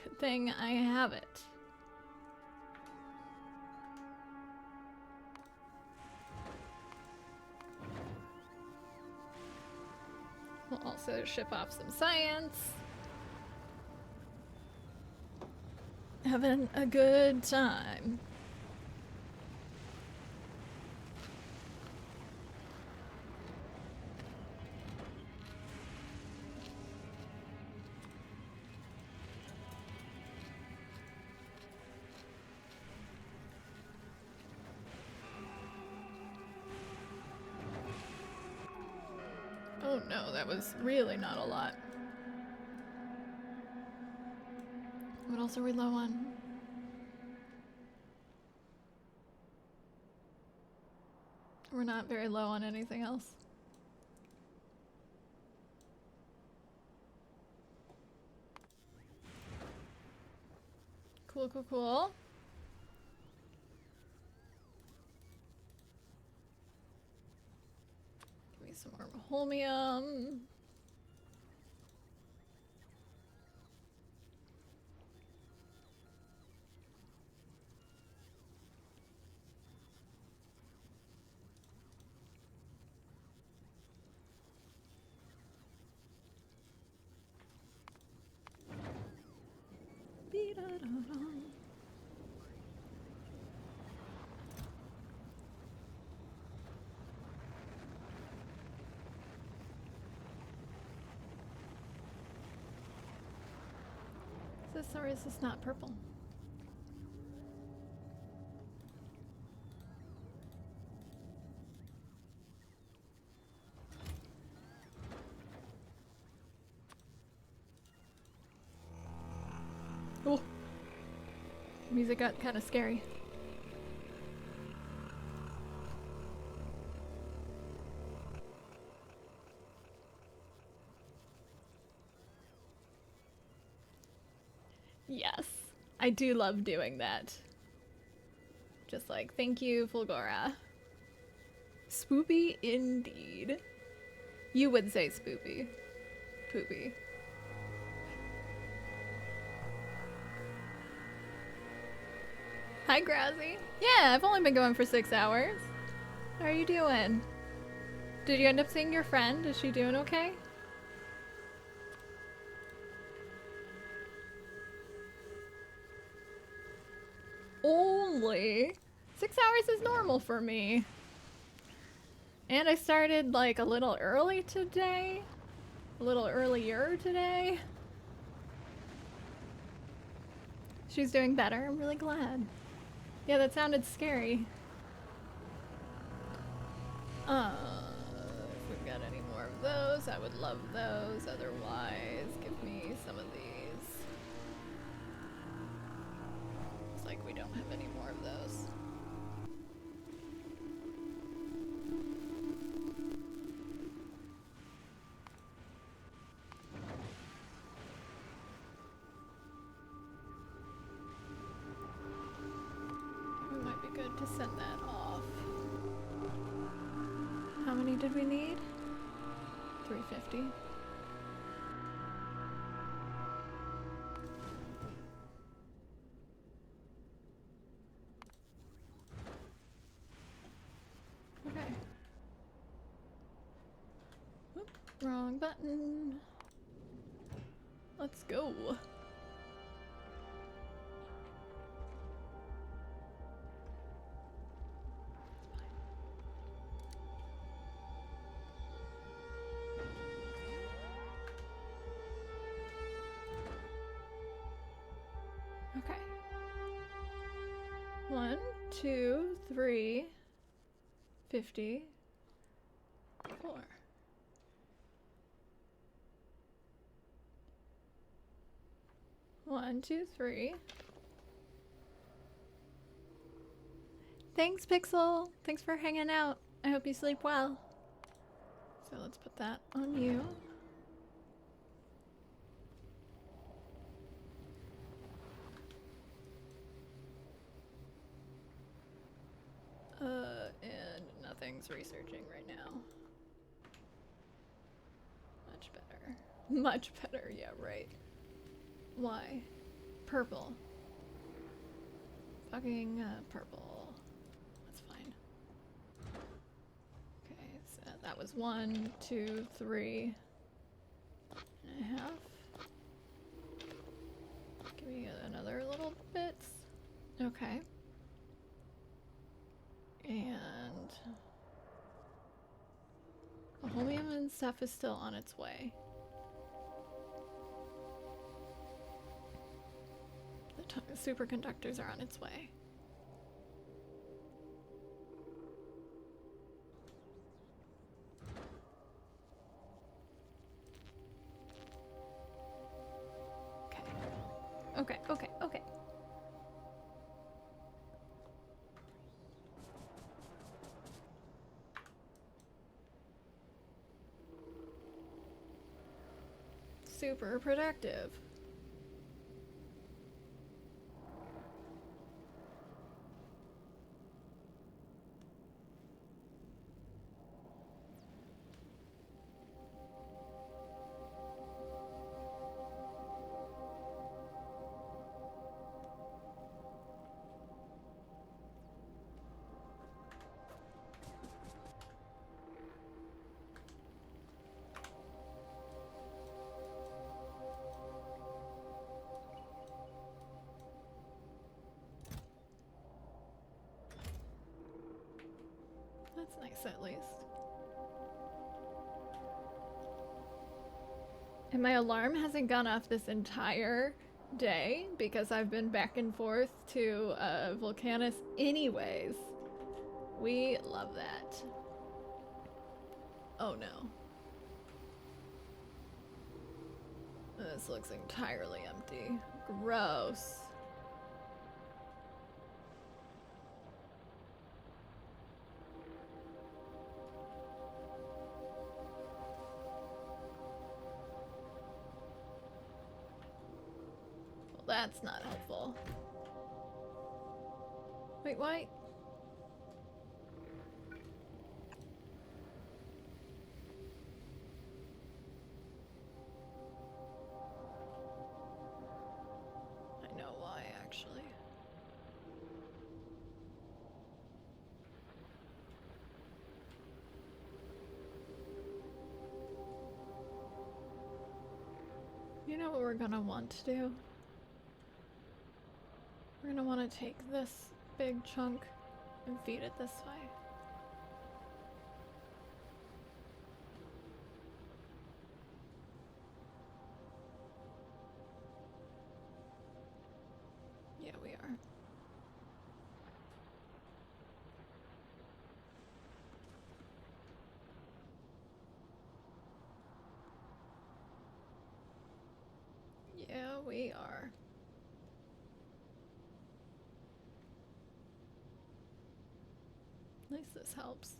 Good thing I have it. We'll also ship off some science. Having a good time. Oh no, that was really not a lot. What else are we low on? We're not very low on anything else. Cool, cool, cool. Give me some more holmium. this or is this not purple? Oh, music got kind of scary. Yes, I do love doing that. Just like, thank you, Fulgora. Spoopy indeed. You would say spoopy. Poopy. Hi, Growsy. Yeah, I've only been going for 6 hours. How are you doing? Did you end up seeing your friend? Is she doing okay? Only 6 hours is normal for me. And I started like a little early today. A little earlier today. She's doing better. I'm really glad. Yeah, that sounded scary. If we've got any more of those, I would love those. Otherwise, give me some of these. Looks like we don't have any more of those. It might be good to send that off. How many did we need? 350. Okay. Whoop, wrong button. Let's go. Okay. 1, 2, 3, 50, 4. One, two, three. Thanks, Pixel. Thanks for hanging out. I hope you sleep well. So let's put that on you. And nothing's researching right now. Much better. Much better, yeah, right. Why? Purple. Fucking purple. That's fine. Okay, so that was 1, 2, 3 and a half. Give me another little bits. Okay. And the holmium and stuff is still on its way. The superconductors are on its way. Okay. Okay. Super productive. That's nice, at least. And my alarm hasn't gone off this entire day because I've been back and forth to Volcanus anyways. We love that. Oh no. This looks entirely empty. Gross. Well, that's not helpful. Wait, why? I know why, actually. You know what we're gonna want to do? We're gonna want to take this big chunk and feed it this way. Yeah, we are. Yeah, we are. At least this helps.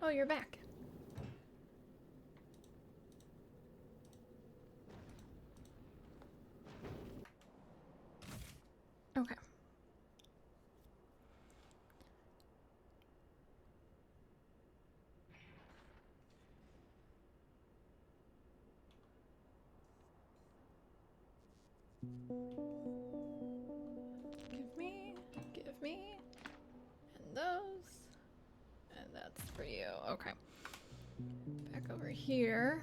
Oh, you're back. Okay. Give me, and those, and that's for you. Okay. Back over here.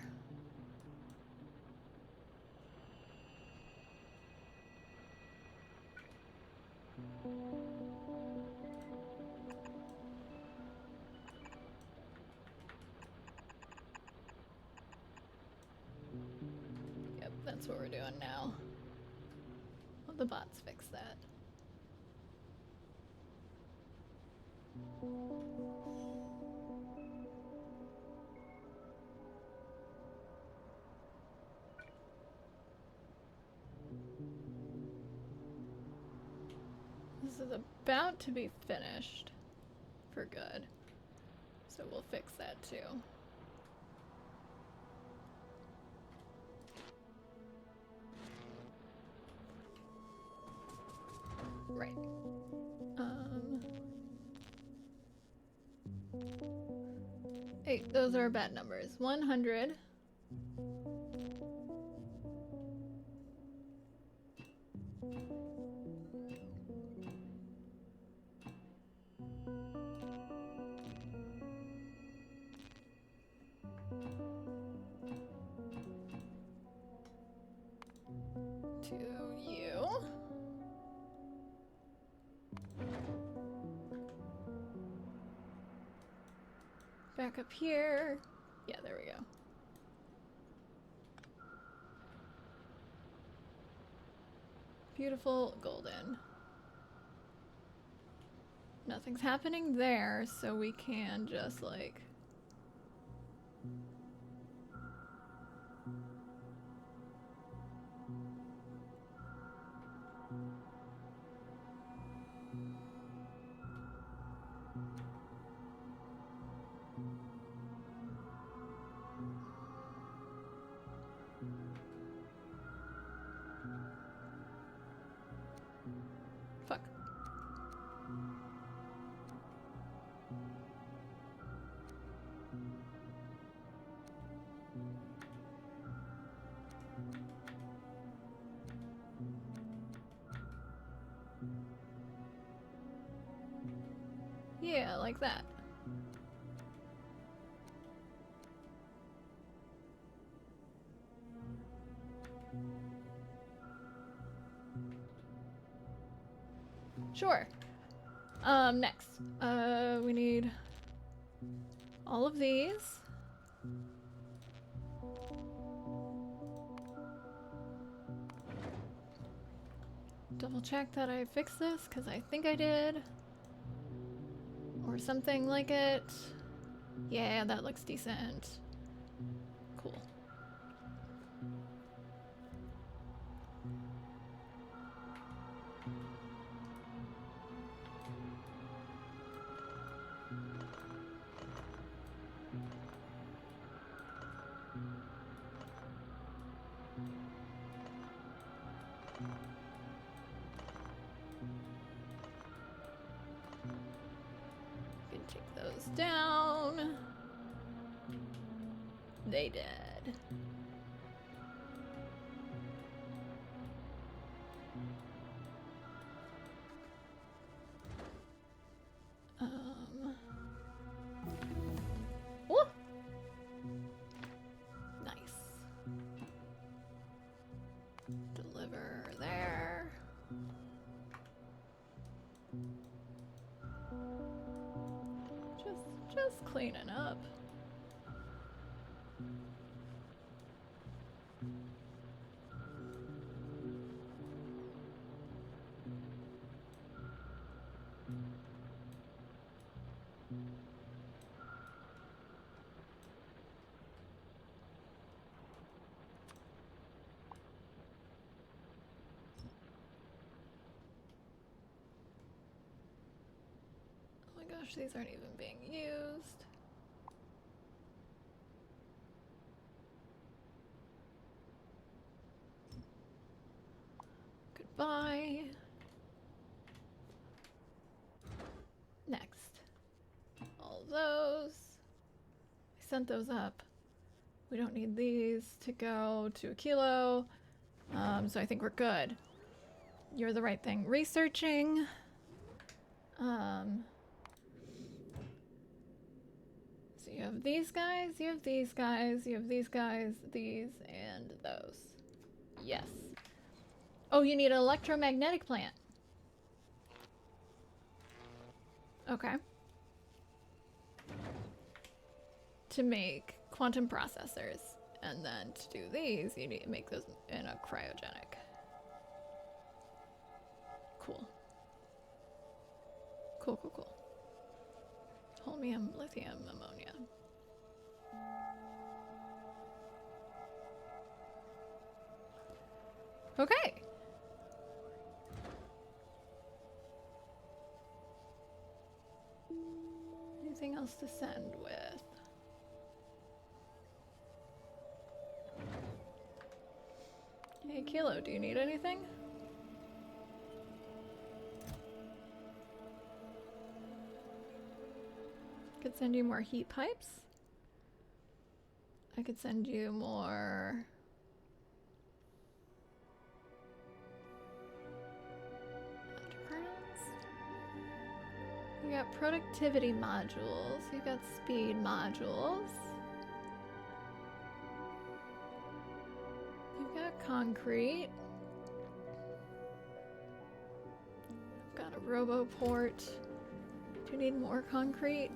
Yep, that's what we're doing now. Well, the bots fix that. This is about to be finished for good, so we'll fix that too. Right. Hey, those are bad numbers. 100. To you. Back up here. Yeah, there we go. Beautiful golden. Nothing's happening there, so we can just like... Fuck. Yeah, like that. Sure. Next. We need all of these. Double check that I fixed this, because I think I did. Or something like it. Yeah, that looks decent. Cool. Can take those down. They did. Oh! Nice. Deliver there. Just cleaning up. Oh my gosh, these aren't even being used. Goodbye. Next. All those. I sent those up. We don't need these to go to a kilo. So I think we're good. You're the right thing. Researching. So you have these guys, you have these guys, you have these guys, these, and those. Yes. Oh, you need an electromagnetic plant. Okay. To make quantum processors. And then to do these, you need to make those in a cryogenic. Cool. Cool, cool, cool. Holmium, lithium, ammonia. Okay. Anything else to send with? Hey, Kilo, do you need anything? Could send you more heat pipes. I could send you more kernels. You got productivity modules. You got speed modules. You've got concrete. I've got a roboport. Do you need more concrete?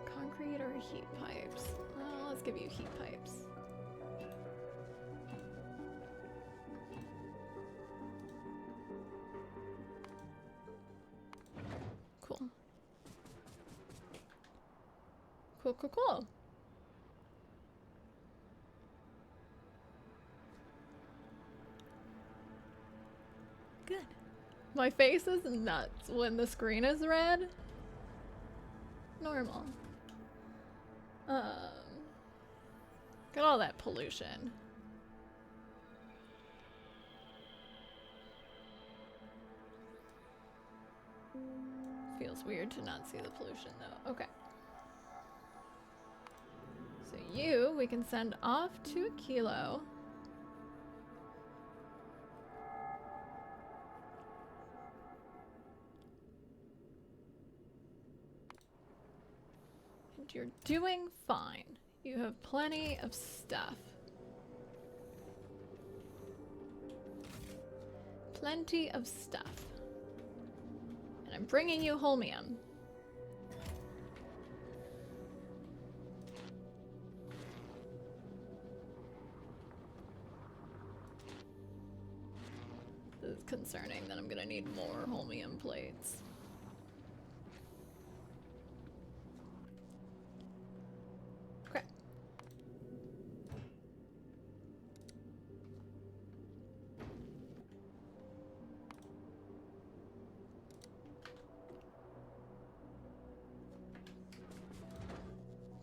Concrete or heat pipes? Well, let's give you heat pipes. Cool. Cool, cool, cool. Good. My face is nuts when the screen is red. Normal. Got all that pollution. Feels weird to not see the pollution though. Okay. So you, we can send off to a kilo. And you're doing fine. You have plenty of stuff. Plenty of stuff. And I'm bringing you holmium. is concerning that I'm gonna need more holmium plates. Okay.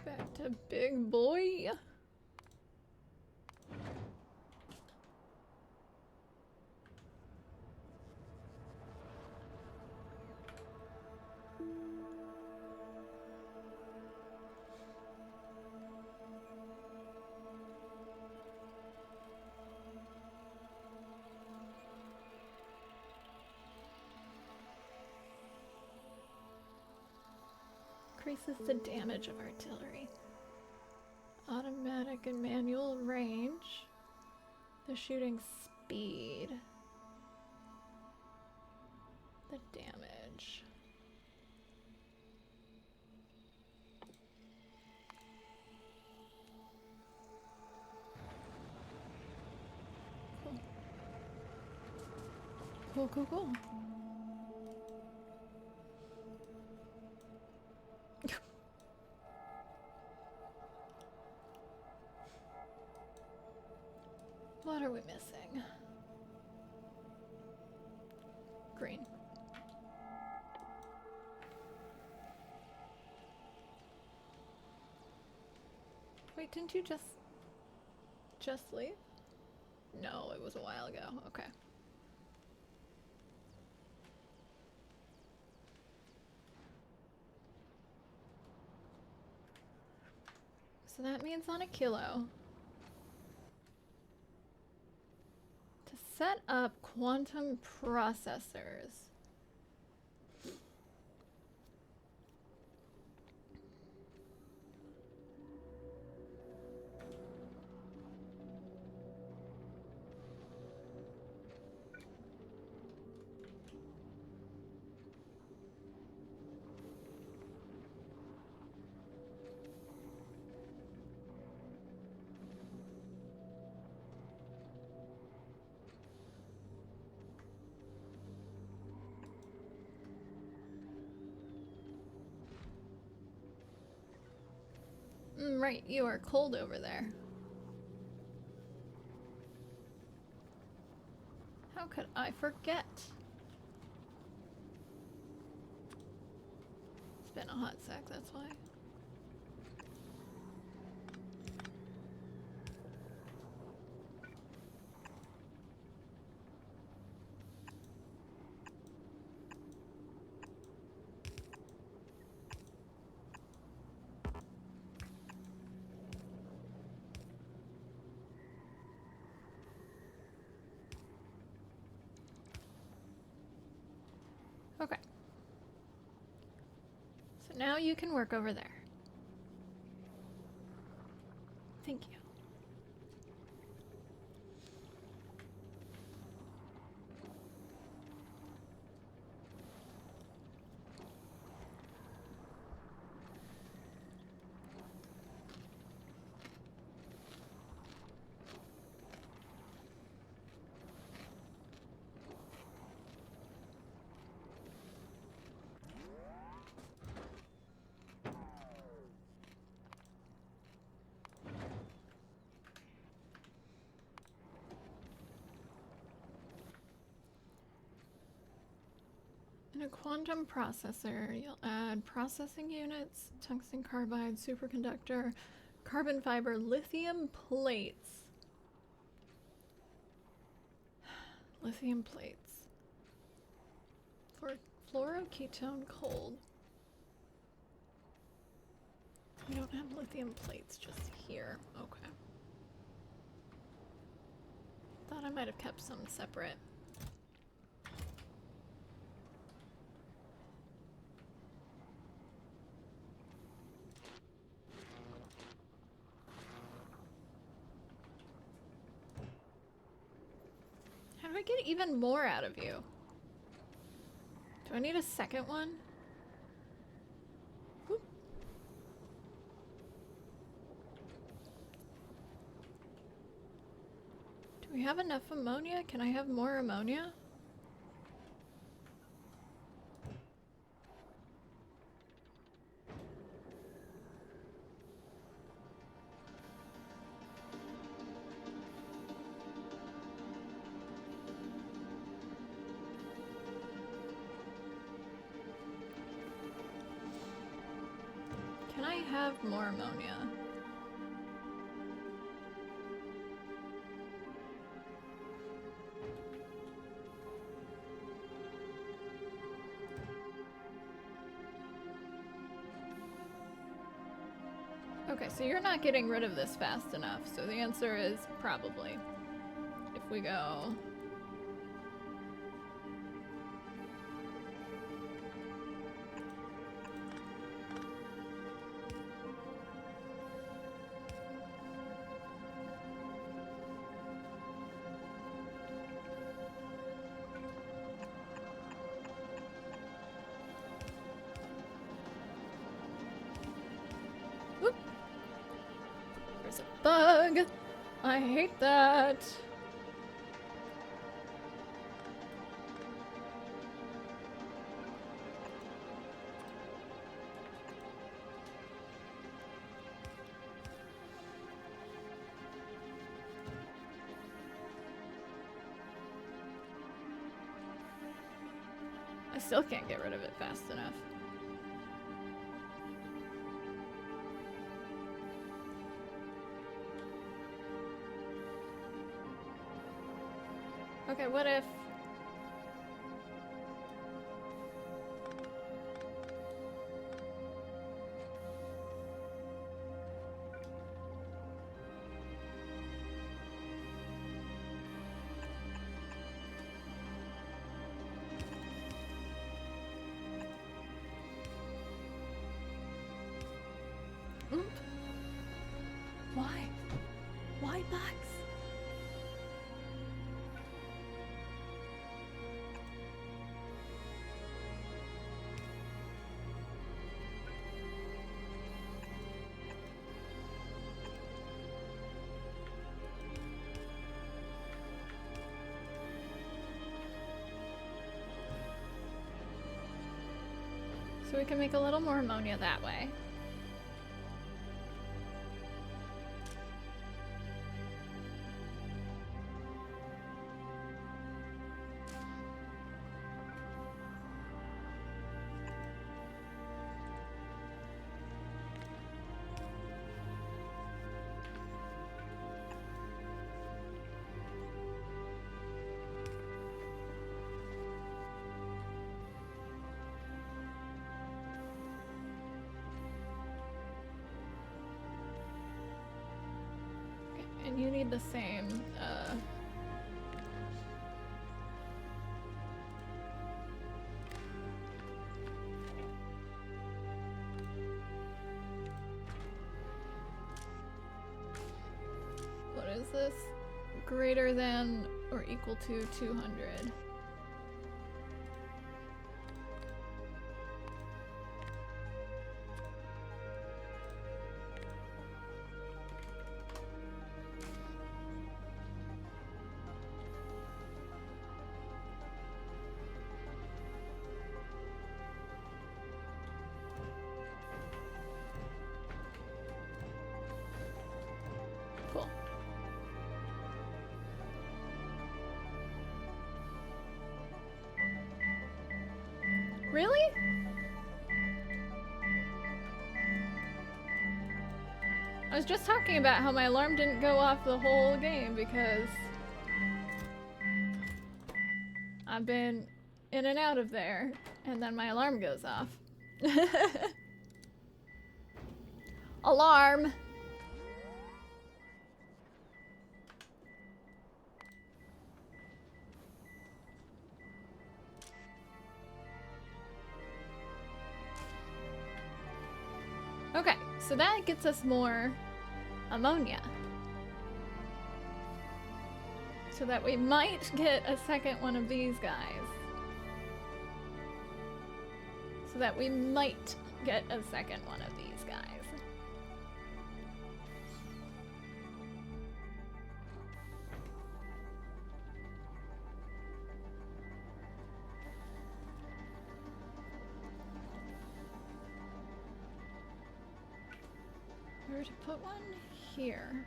Back to big boy. Increases the damage of artillery. Automatic and manual range. The shooting speed. The damage. Cool. Cool, cool, cool. What are we missing? Green. Wait, didn't you just leave? No, it was a while ago. Okay. So that means on a kilo. To set up quantum processors. Right, you are cold over there. How could I forget? It's been a hot sec, that's why. Okay. So now you can work over there. Thank you. In a quantum processor, you'll add processing units, tungsten carbide, superconductor, carbon fiber, lithium plates. Lithium plates. For fluoroketone cold. We don't have lithium plates just here. Okay. Thought I might have kept some separate. How do I get even more out of you? Do I need a second one? Whoop. Do we have enough ammonia? Can I have more ammonia? have more ammonia? Okay, so you're not getting rid of this fast enough, so the answer is probably. If we go... There's a bug! I hate that! I still can't get rid of it fast enough. Okay, what if... Oop. Why? Why bugs? So we can make a little more ammonia that way. And you need the same, what is this? Greater than or equal to 200. Cool. Really? I was just talking about how my alarm didn't go off the whole game because I've been in and out of there, and then my alarm goes off. Alarm! Okay, so that gets us more ammonia. So that we might get a second one of these guys. So that we might get a second one of these guys. Where to put one? Here.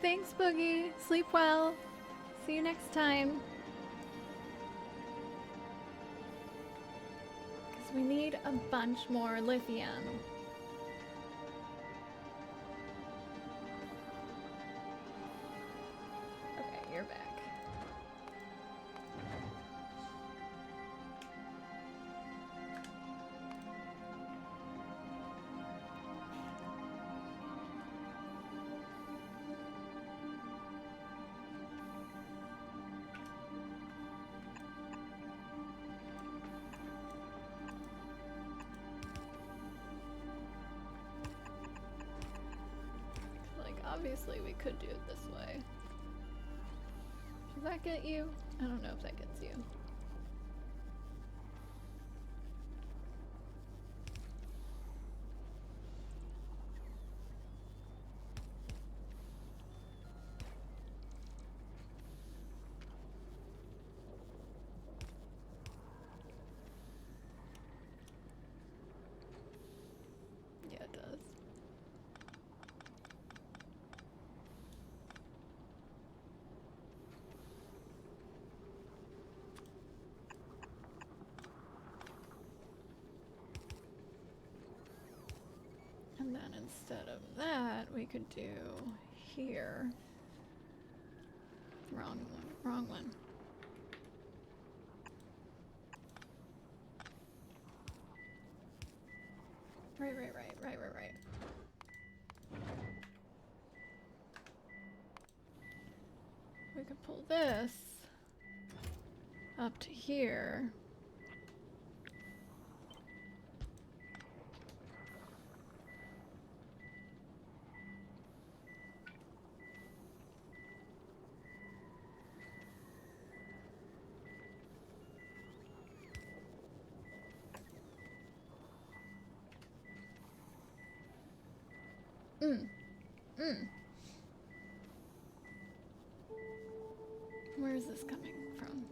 Thanks, Boogie. Sleep well. See you next time. Because we need a bunch more lithium. Okay, you're back. Obviously, we could do it this way. Does that get you? I don't know if that gets you. Yeah, it does. And then instead of that, we could do here. Wrong one, wrong one. Right. We could pull this up to here. Where is this coming from?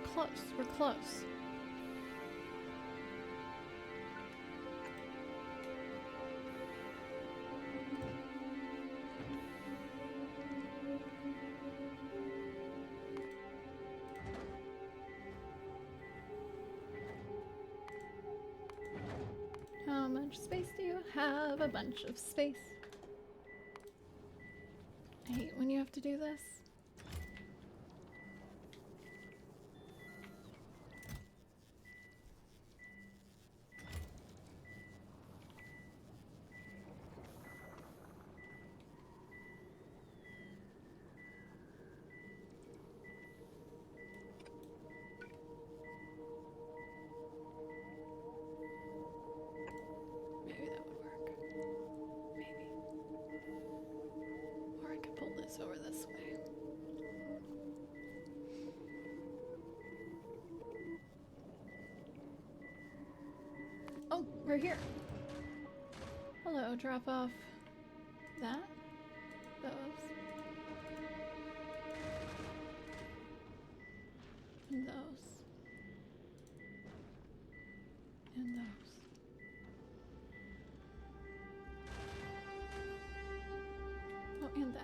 Close, we're close. How much space do you have? A bunch of space. I hate when you have to do this. Over this way. Oh, we're here. Hello, drop off that, those, and those, and those. Oh, and that.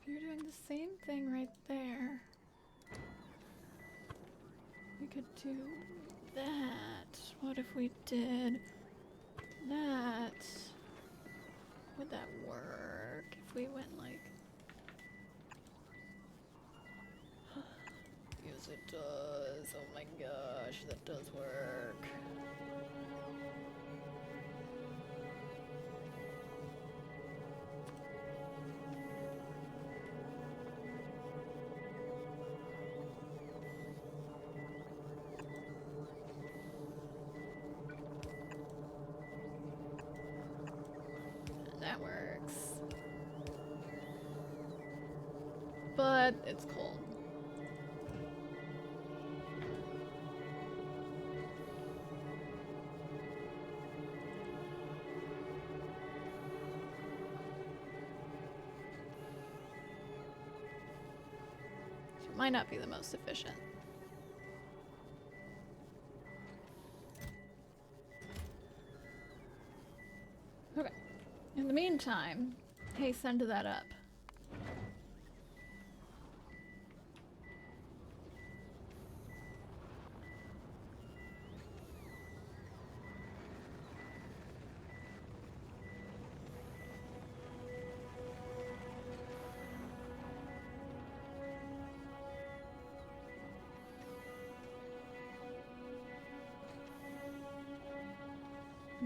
You're doing the same thing right there. We could do that. What if we did that? Would that work if we went like... Yes, it does. Oh my gosh, that does work. but it's cold. So it might not be the most efficient. Okay. In the meantime, hey, send that up.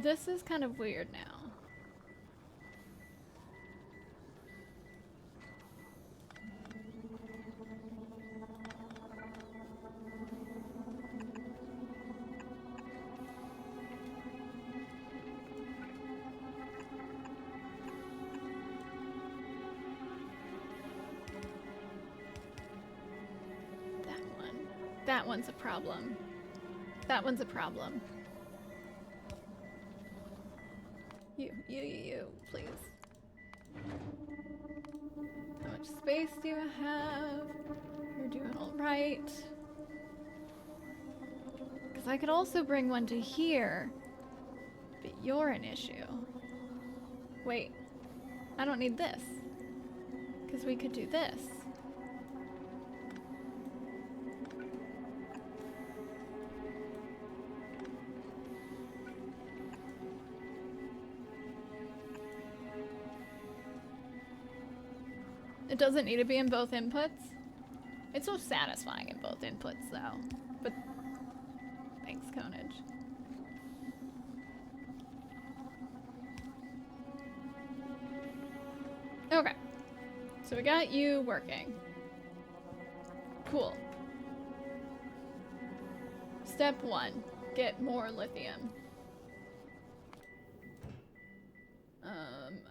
This is kind of weird now. That one's a problem. That one's a problem. You, please. How much space do you have? You're doing all right. Because I could also bring one to here, but you're an issue. Wait, I don't need this. Because we could do this. It doesn't need to be in both inputs. It's so satisfying in both inputs, though. But thanks, Conage. Okay. So we got you working. Cool. Step 1. Get more lithium.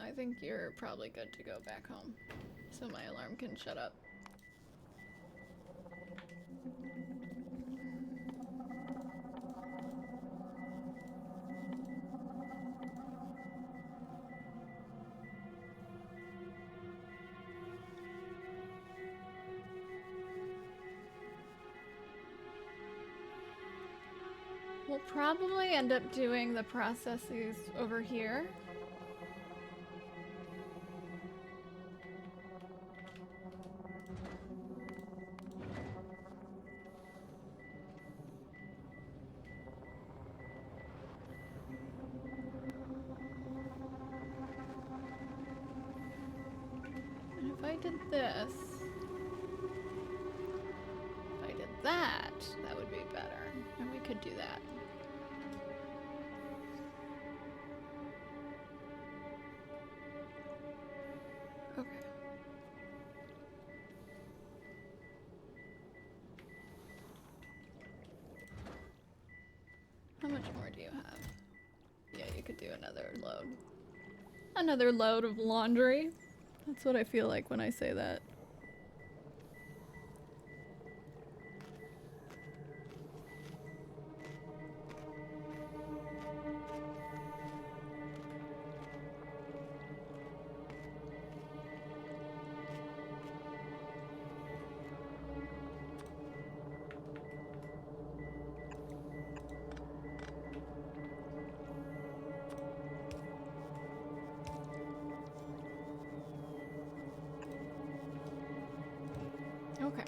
I think you're probably good to go back home. So my alarm can shut up. We'll probably end up doing the processes over here. If I did this, if I did that, that would be better. And we could do that. Okay. How much more do you have? Yeah, you could do another load. Another load of laundry. That's what I feel like when I say that. Okay.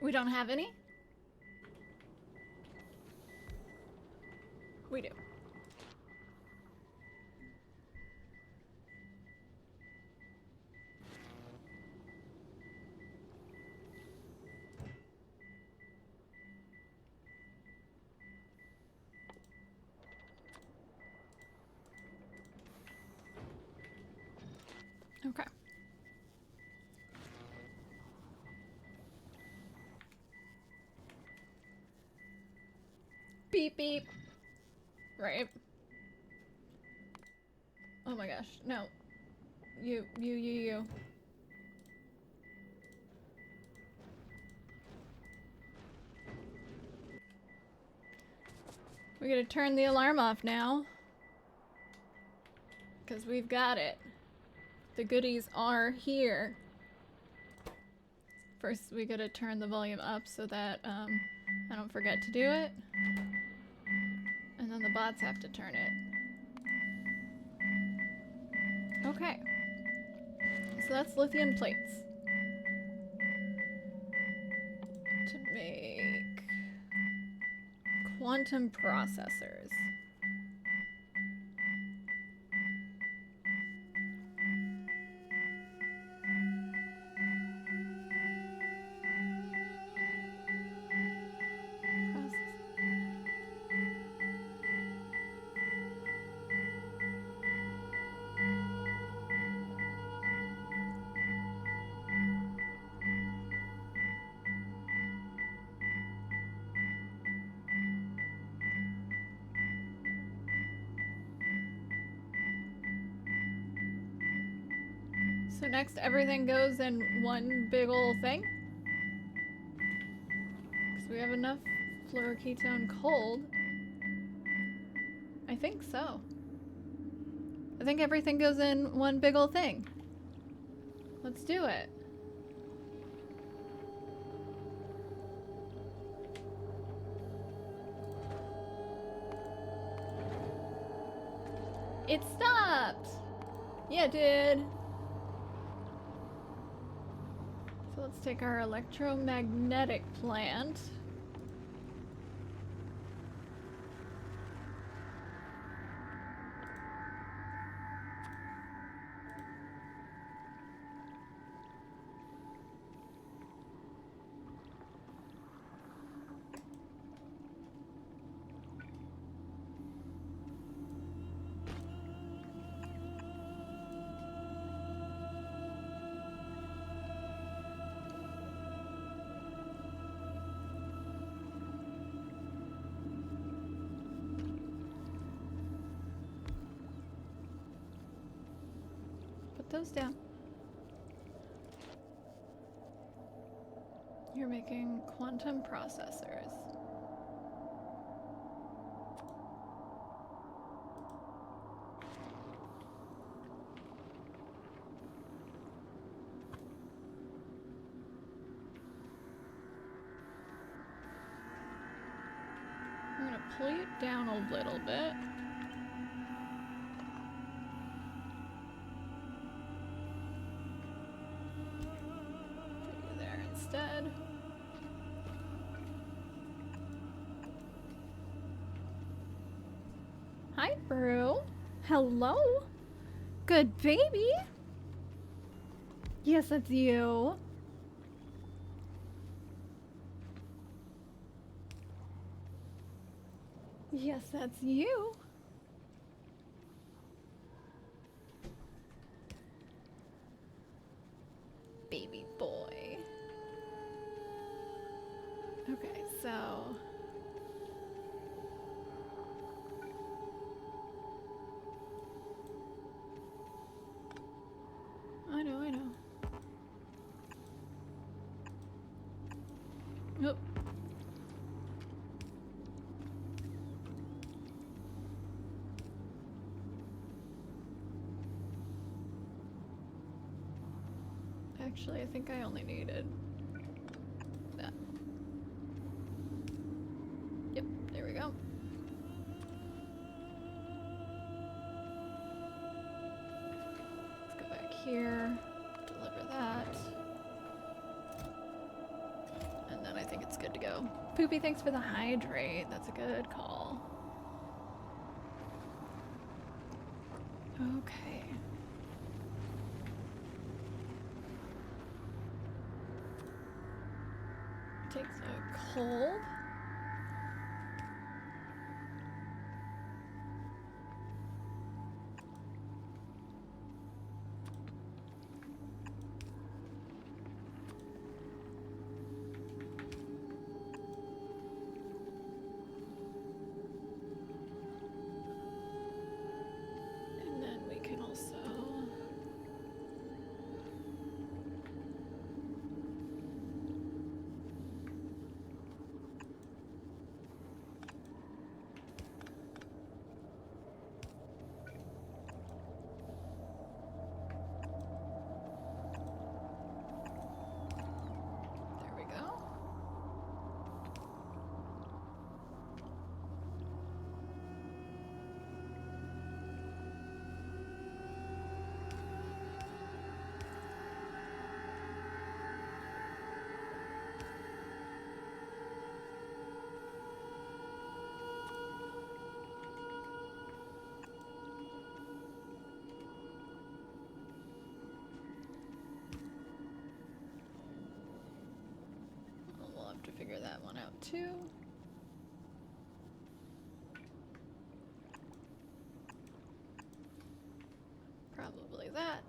We don't have any? We do. Beep beep. Right. Oh my gosh, no. You. We gotta turn the alarm off now. Because we've got it. The goodies are here. First, we gotta turn the volume up so that I don't forget to do it. And then the bots have to turn it. Okay. So that's lithium plates. To make quantum processors. So next, everything goes in one big ol' thing. Because we have enough fluoroketone cold. I think so. I think everything goes in one big ol' thing. Let's do it. It stopped! Yeah, it did. So let's take our electromagnetic plant. Put those down. You're making quantum processors. I'm gonna pull you down a little bit. Put you there instead. Hi, Brew. Hello. Good baby. Yes, that's you. Yes, that's you. Baby boy. Okay, so... I know. Nope. Actually, I think I only needed that. Yep, there we go. Let's go back here, deliver that. And then I think it's good to go. Poopy, thanks for the hydrate. That's a good call. Okay. Take the cold. figure that one out too. Probably that.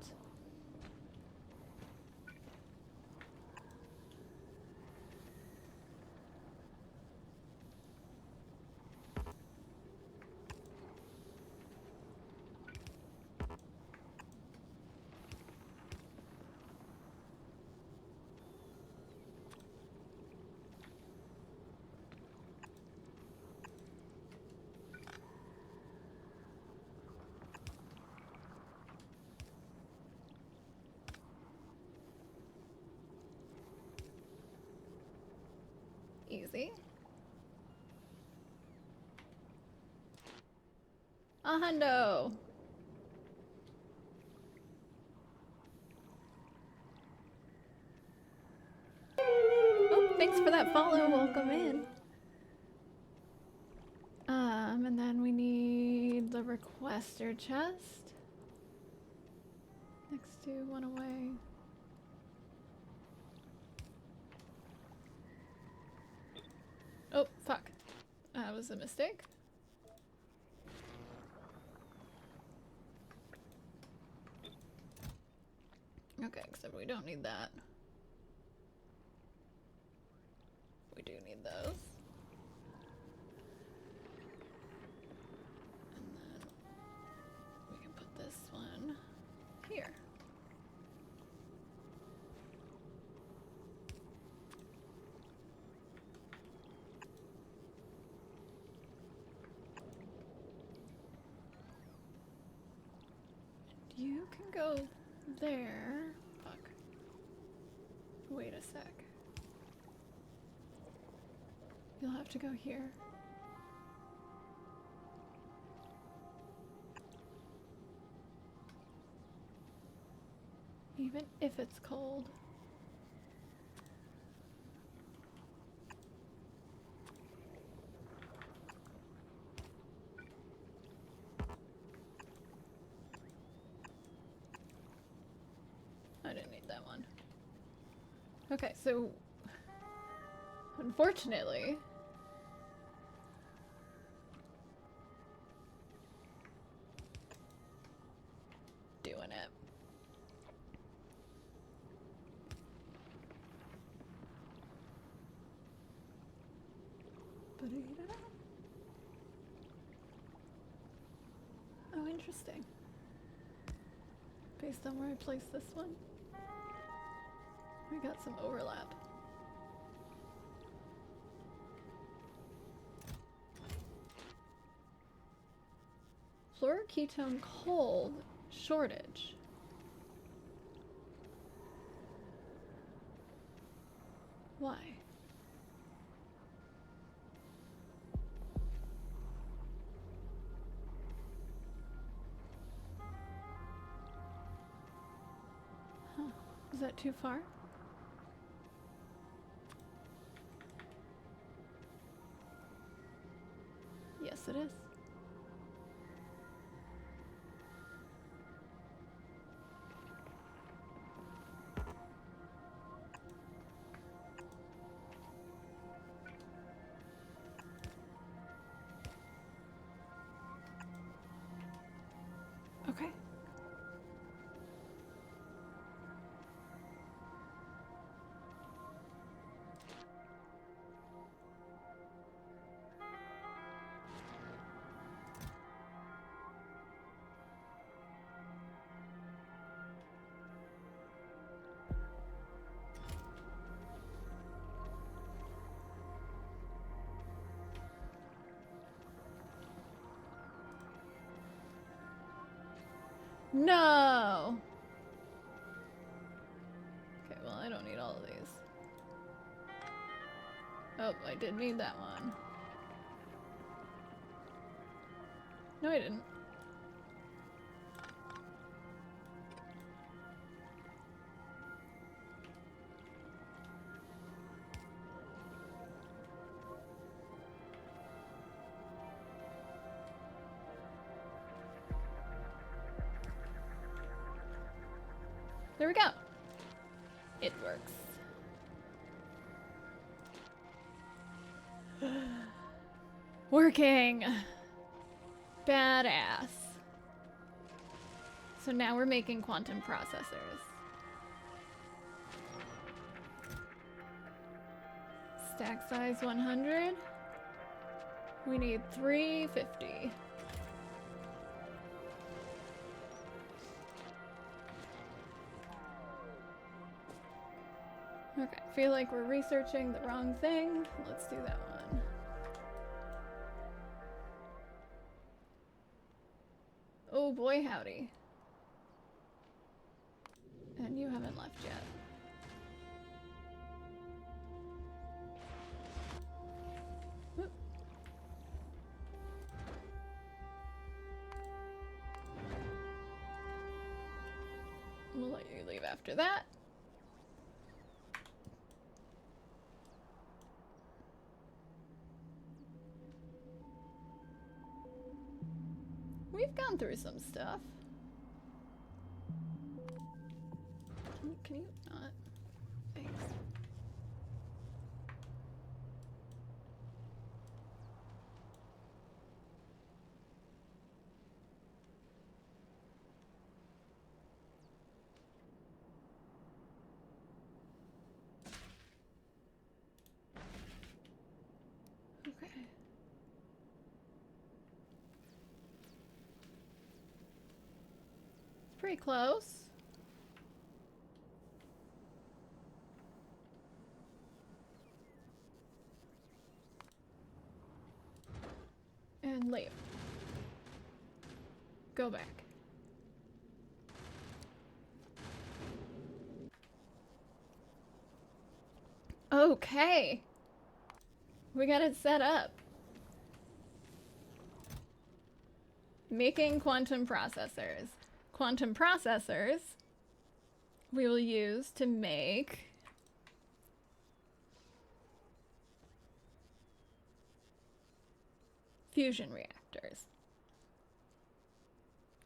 Easy. A hundo. Oh, thanks for that follow. Welcome in. And then we need the requester chest next to one away. Oh, fuck. That was a mistake. Okay, except we don't need that. We do need those. And then we can put this one here. You can go there. Fuck. Wait a sec. You'll have to go here. Even if it's cold. I didn't need that one. Okay, so unfortunately, doing it. Oh, interesting. Based on where I placed this one, we got some overlap. Fluoroketone cold shortage. Why? Huh. Is that too far? Yes, it is. Okay. No! Okay, well, I don't need all of these. Oh, I did need that one. No, I didn't. There we go. It works. Working! Badass. So now we're making quantum processors. Stack size 100. We need 350. Okay, I feel like we're researching the wrong thing. Let's do that one. Oh boy, howdy. And you haven't left yet. Whoop. We'll let you leave after that. We've gone through some stuff. Can you not? Thanks. Okay. It's pretty close. And leave. Go back. Okay. We got it set up. Making quantum processors. Quantum processors we will use to make fusion reactors.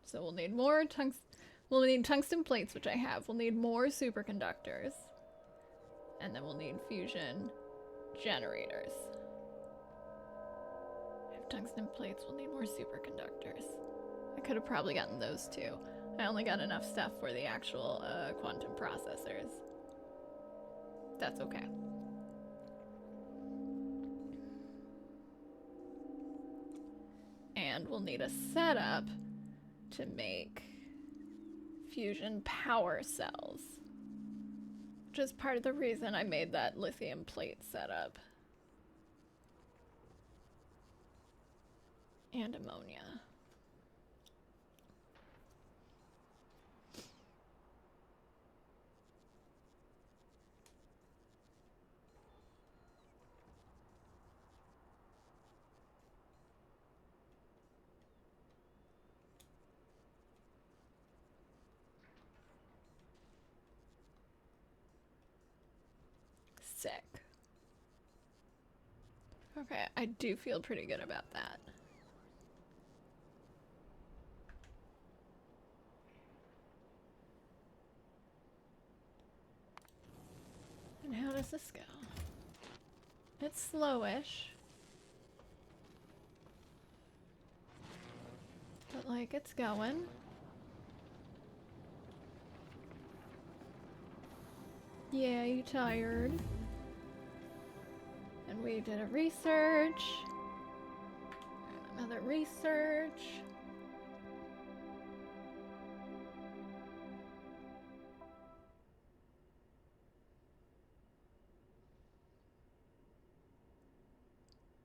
So we'll need more we'll need tungsten plates, which I have. We'll need more superconductors. And then we'll need fusion generators. I have tungsten plates, we'll need more superconductors. I could have probably gotten those too. I only got enough stuff for the actual quantum processors. That's okay. And we'll need a setup to make fusion power cells, which is part of the reason I made that lithium plate setup. And ammonia. Sick. Okay, I do feel pretty good about that. And how does this go? It's slowish. But like, it's going. Yeah, you tired? And we did a research. And another research.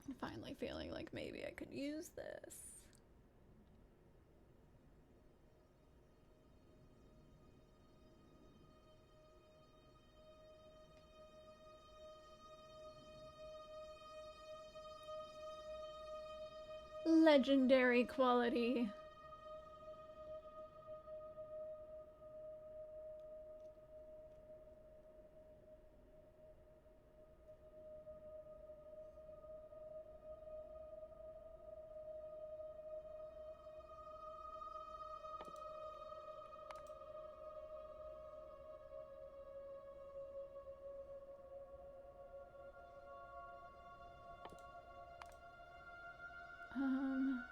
I'm finally feeling like maybe I could use this. Legendary quality. Um,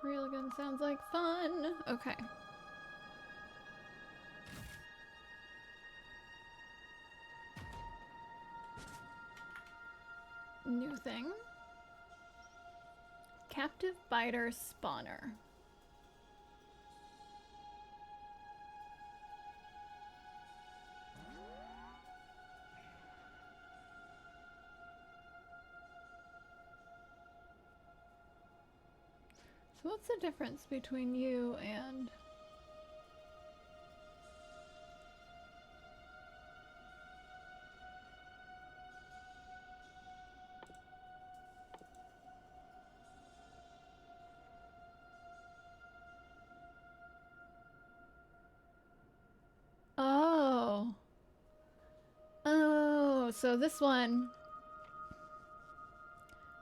Railgun sounds like fun. Okay. New thing. Captive biter spawner. So what's the difference between you and... Oh. Oh, so this one,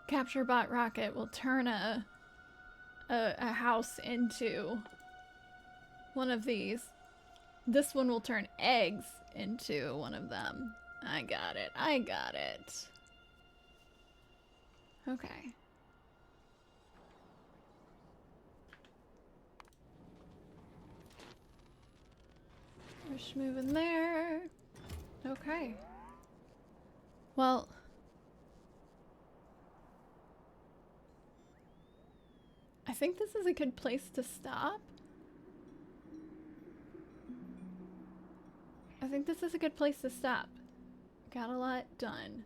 Capture Bot Rocket will turn a house into one of these. This one will turn eggs into one of them. I got it. I got it. Okay. Push moving there. Okay. Well, I think this is a good place to stop. I think this is a good place to stop. Got a lot done.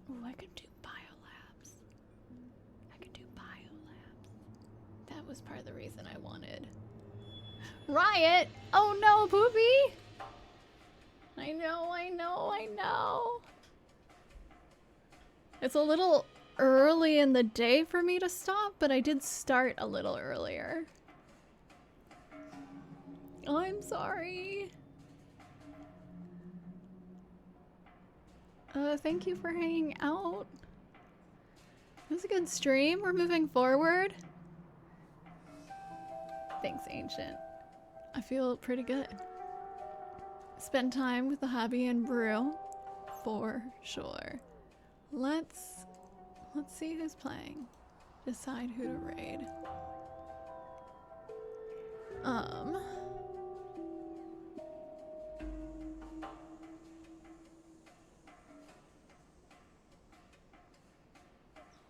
Ooh, I could do biolabs. I could do biolabs. That was part of the reason I wanted. Riot! Oh no, Poopy! I know, I know, I know. It's a little early in the day for me to stop, but I did start a little earlier. I'm sorry. Thank you for hanging out. It was a good stream. We're moving forward. Thanks, Ancient. I feel pretty good. Spend time with the hobby and brew. For sure. Let's see who's playing. Decide who to raid.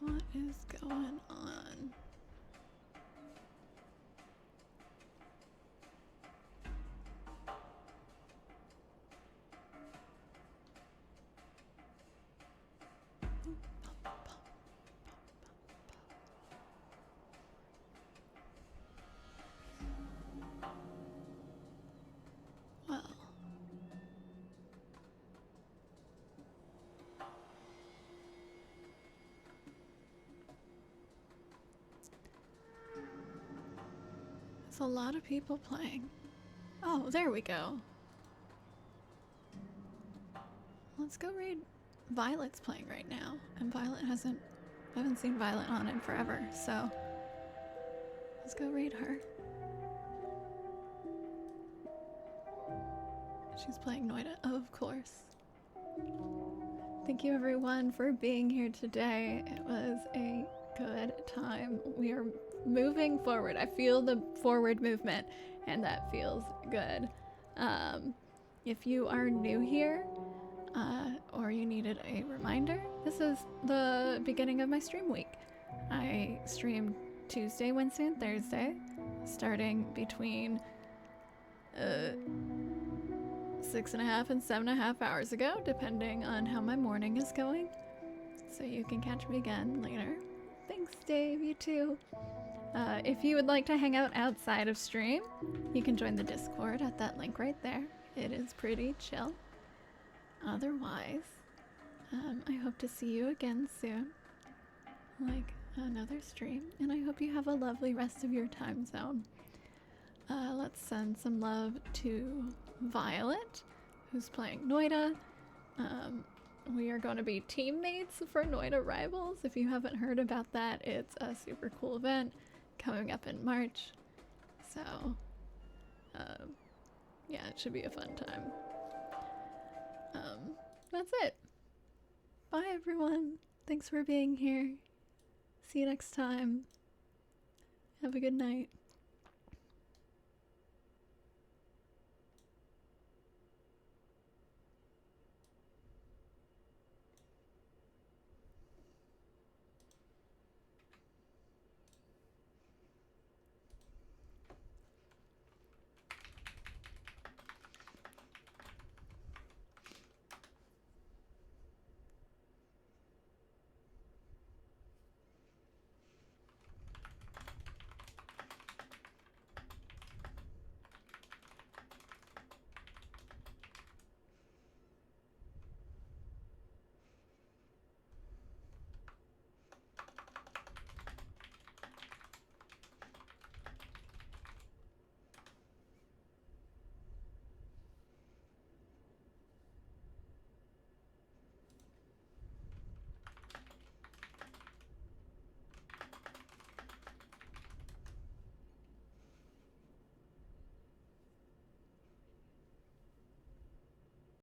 What is going on? Well, there's a lot of people playing. Oh, there we go. Let's go raid. Violet's playing right now, and Violet hasn't. I haven't seen Violet on in forever, so let's go raid her. She's playing Noida, of course. Thank you everyone for being here today. It was a good time. We are moving forward. I feel the forward movement, and that feels good. If you are new here, or you needed a reminder, this is the beginning of my stream week. I stream Tuesday, Wednesday, and Thursday, starting between 6.5 and 7.5 hours ago, depending on how my morning is going. So you can catch me again later. Thanks, Dave. You too. If you would like to hang out outside of stream, you can join the Discord at that link right there. It is pretty chill. Otherwise, I hope to see you again soon, like another stream, and I hope you have a lovely rest of your time zone. Let's send some love to Violet, who's playing Noida. We are going to be teammates for Noida Rivals. If you haven't heard about that, it's a super cool event. coming up in March. So, yeah, it should be a fun time. That's it. Bye, everyone. Thanks for being here. See you next time. Have a good night.